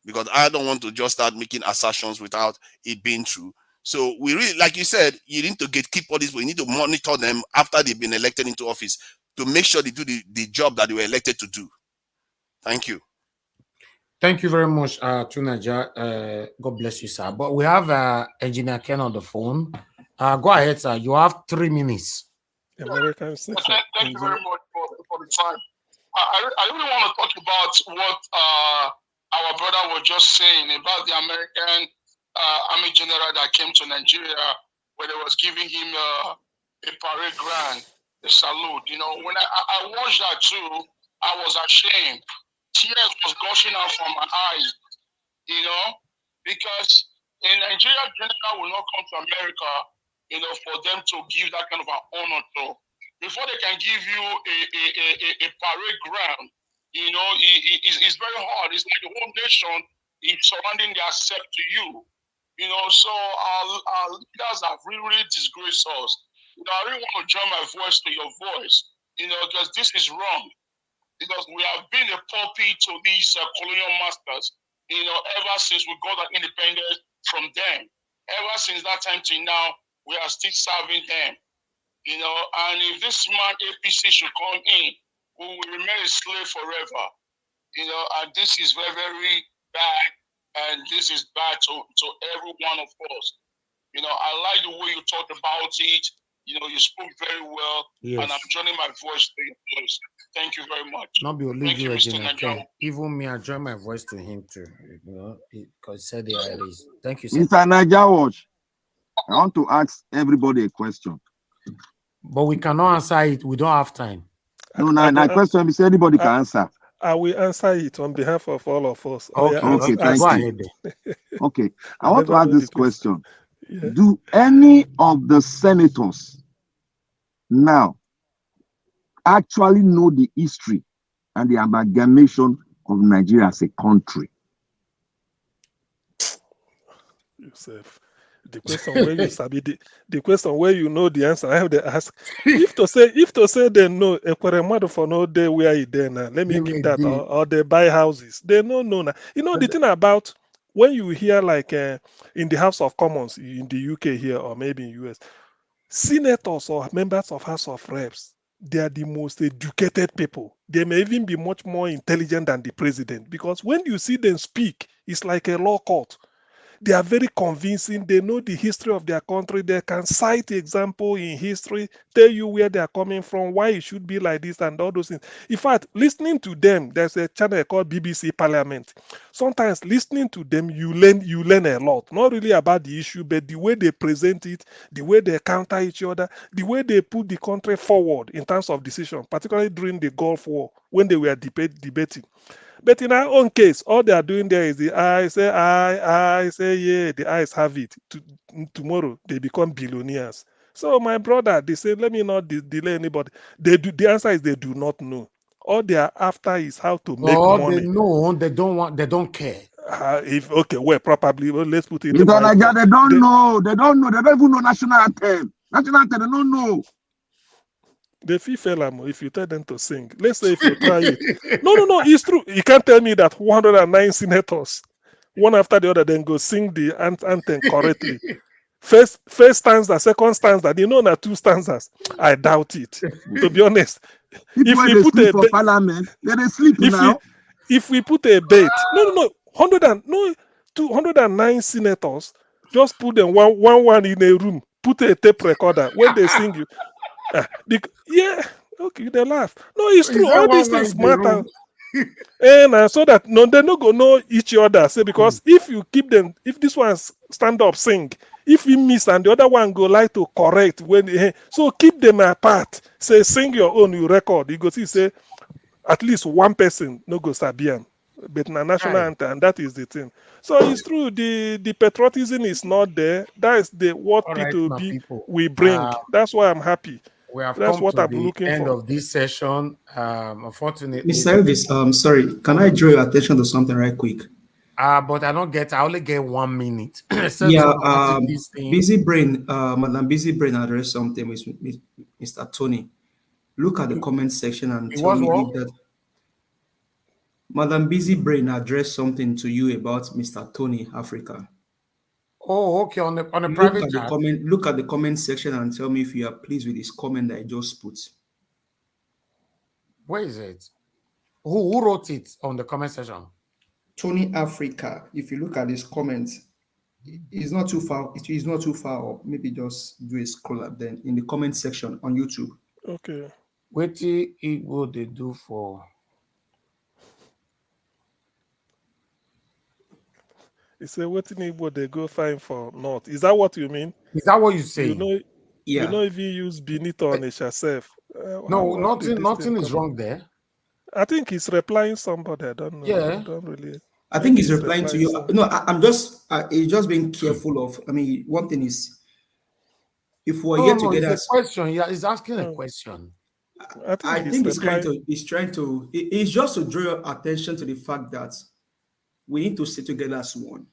Because I don't want to just start making assertions without it being true. So we really, like you said, you need to keep all these, we need to monitor them after they've been elected into office to make sure they do the job that they were elected to do. Thank you.
Thank you very much, Tunaja. God bless you, sir. But we have Engineer Ken on the phone. Go ahead, sir. You have 3 minutes.
American section.
Thank you very much for the time. I really want to talk about what our brother was just saying about the American Army general that came to Nigeria, where they was giving him a parade ground, a salute. You know, when I watched that too, I was ashamed. Tears was gushing out from my eyes, you know, because in Nigeria, general will not come to America, you know, for them to give that kind of an honor to. Before they can give you a parade ground, you know, it's very hard. It's like the whole nation is surrounding themselves to you. You know, so our leaders have really disgraced us. You know, I really want to join my voice to your voice, you know, because this is wrong. Because we have been a puppet to these colonial masters, you know, ever since we got our independence from them. Ever since that time till now, we are still serving them. You know, and if this man APC should come in, we will remain a slave forever. You know, and this is very, very bad, and this is bad to every one of us. You know, I like the way you talked about it. You know, you spoke very well, and I'm joining my voice to your voice. Thank you very much.
Not be only
Thank you, Mr. Nanjao.
Even me, I join my voice to him too. You know, because said there it is. Thank you, sir.
Mr. Nanjao, I want to ask everybody a question.
But we cannot answer it. We don't have time.
No, my question is anybody can answer.
I will answer it on behalf of all of us.
Okay, thank you. Okay, I want to ask this question.
Yeah.
Do any of the senators now actually know the history and the amalgamation of Nigeria as a country?
Yourself. The question where you sabi the question where you know the answer, I have to ask. If to say they know a for no day where he there now, let me give that or they buy houses. They no now. You know the thing about when you hear like in the House of Commons in the UK here or maybe in US, senators or members of House of Reps, they are the most educated people. They may even be much more intelligent than the president, because when you see them speak, it's like a law court. They are very convincing. They know the history of their country. They can cite example in history, tell you where they are coming from, why it should be like this and all those things. In fact, listening to them, there's a channel called BBC Parliament. Sometimes listening to them, you learn a lot. Not really about the issue, but the way they present it, the way they counter each other, the way they put the country forward in terms of decision, particularly during the Gulf War when they were debating. But in our own case, all they are doing there is the I say I say yeah, the eyes have it. Tomorrow they become billionaires. So my brother, they say, let me not delay anybody. They do. The answer is they do not know. All they are after is how to make money.
They know, they don't want, they don't care.
If okay, well, probably let's put it.
They don't know. They don't know. They don't even know national anthem. National anthem, they don't know.
The FIFA, if you tell them to sing, let's say if you try it. No, it's true. You can't tell me that 109 senators, one after the other, then go sing the anthem correctly. First stanza, second stanza, they know that 2 stanzas. I doubt it. To be honest,
if we put a for parliament, they sleep now.
If we put a bait, no, 209 senators, just put them one in a room, put a tape recorder when they sing you. Yeah, okay, they laugh. No, it's true. All these things matter. And so that they no go know each other. Say because if you keep them, if this one stand up sing, if he miss and the other one go like to correct when so keep them apart. Say sing your own, you record. You go see say at least one person no go sabian, but na national anthem, and that is the thing. So it's true. The patriotism is not there. That is what P2B we bring. That's why I'm happy. That's what I'm looking
end
for.
of this session. Unfortunately,
Mr. Elvis, sorry, can I draw your attention to something right quick?
But I only get 1 minute.
Yeah, Busy Brain, Madam Busy Brain addressed something with Mr. Tony. Look at the comment section and tell me if that. Madam Busy Brain addressed something to you about Mr. Tony Africa.
Oh, okay. On the private chat.
Look at the comment section and tell me if you are pleased with his comment that I just put.
Where is it? Who wrote it on the comment section?
Tony Africa. If you look at his comments, it's not too far. It's not too far. Or maybe just do a scroll up then in the comment section on YouTube.
Okay.
What will they do for?
He said, what they go find for North? Is that what you mean?
Is that what you say?
You know if you use Benito on yourself.
No, nothing is wrong there.
I think he's replying somebody. I don't know.
Yeah.
I don't really.
I think he's replying to you. No, I'm just he's just being careful of. I mean, one thing is, if we're here together,
it's a question. Yeah, he's asking a question.
I think he's trying to. It's just to draw your attention to the fact that we need to sit together as one,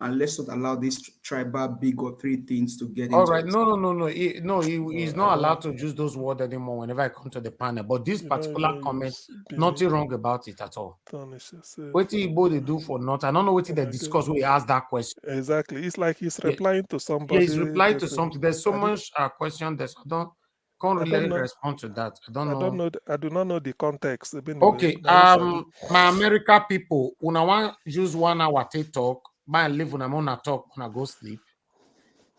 and let's not allow these tribal bigotry things to get
All
into
right,
it.
He's not allowed to use those words anymore whenever I come to the panel. But this particular comment, nothing wrong about it at all. What did Igbo do for not? I don't know what they discuss when he asked that question.
Exactly, it's like he's replying to somebody.
Yeah, he's replying to something. There's so much question. Can't really respond to that. I don't know.
I do not know the context.
Okay. My America people, when I want use 1 hour talk, my live when I'm on a talk, when I go sleep,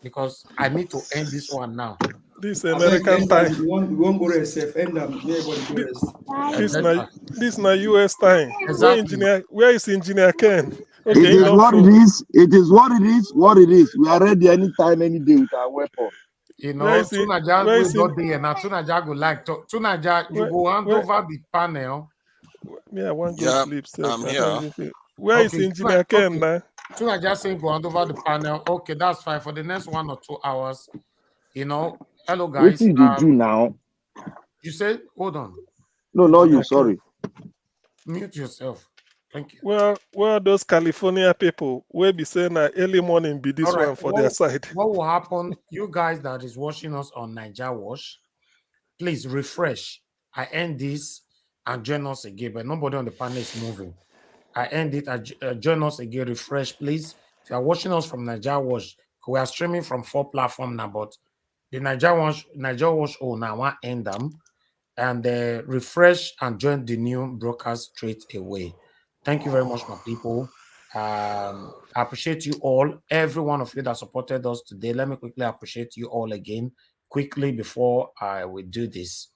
because I need to end this one now.
This American time.
We won't go rest. End them.
This na US time.
Exactly.
Where is Engineer Ken?
Okay, it is what it is. It is what it is. What it is. We are ready anytime, any day with our weapon.
You know, Tunaja will not be now. Tunaja go like to. Tunaja, you go hand over the panel.
Yeah, I want to go sleep.
I'm here.
Where is Engineer Ken now?
Tunaja saying go hand over the panel. Okay, that's fine for the next 1 or 2 hours. You know, hello guys.
What did you do now?
You said, hold on.
No, not you. Sorry.
Mute yourself. Thank you.
Well, those California people will be saying that early morning be this one for their side.
What will happen? You guys that is watching us on Niger Wash, please refresh. I end this and join us again, but nobody on the panel is moving. I end it. Join us again. Refresh, please. If you are watching us from Niger Wash, we are streaming from 4 platforms now, but the Niger Wash now want to end them and refresh and join the new broadcast straight away. Thank you very much, my people. I appreciate you all, every one of you that supported us today. Let me quickly appreciate you all again, quickly before I will do this.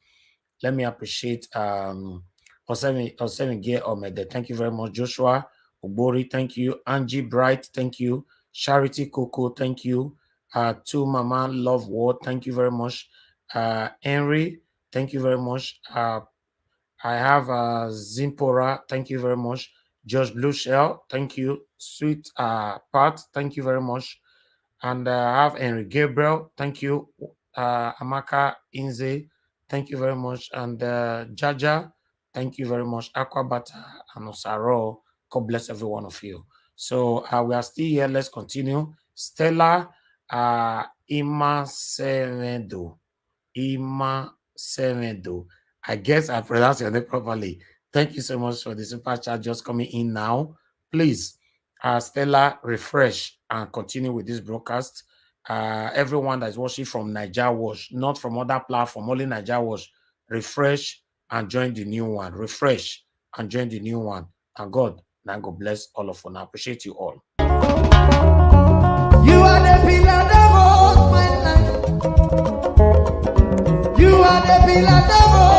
Let me appreciate Osemi Omede. Thank you very much. Joshua Obori, thank you. Angie Bright, thank you. Charity Coco, thank you. To Mama Love Ward, thank you very much. Henry, thank you very much.
I have Zimpora, thank you very much. Josh Blue Shell, thank you. Sweet Pat, thank you very much. And I have Henry Gabriel, thank you. Amaka Inze, thank you very much. And Jaja, thank you very much. Aquabata and Osaro, God bless every one of you. So we are still here. Let's continue. Stella Ima Semedo. I guess I pronounced your name properly. Thank you so much for the super chat just coming in now. Please, Stella, refresh and continue with this broadcast. Everyone that is watching from Niger Watch, not from other platform, only Niger Watch, refresh and join the new one. Refresh and join the new one. And God bless all of you. I appreciate you all.
You are the pillar that holds my life. You are the pillar that holds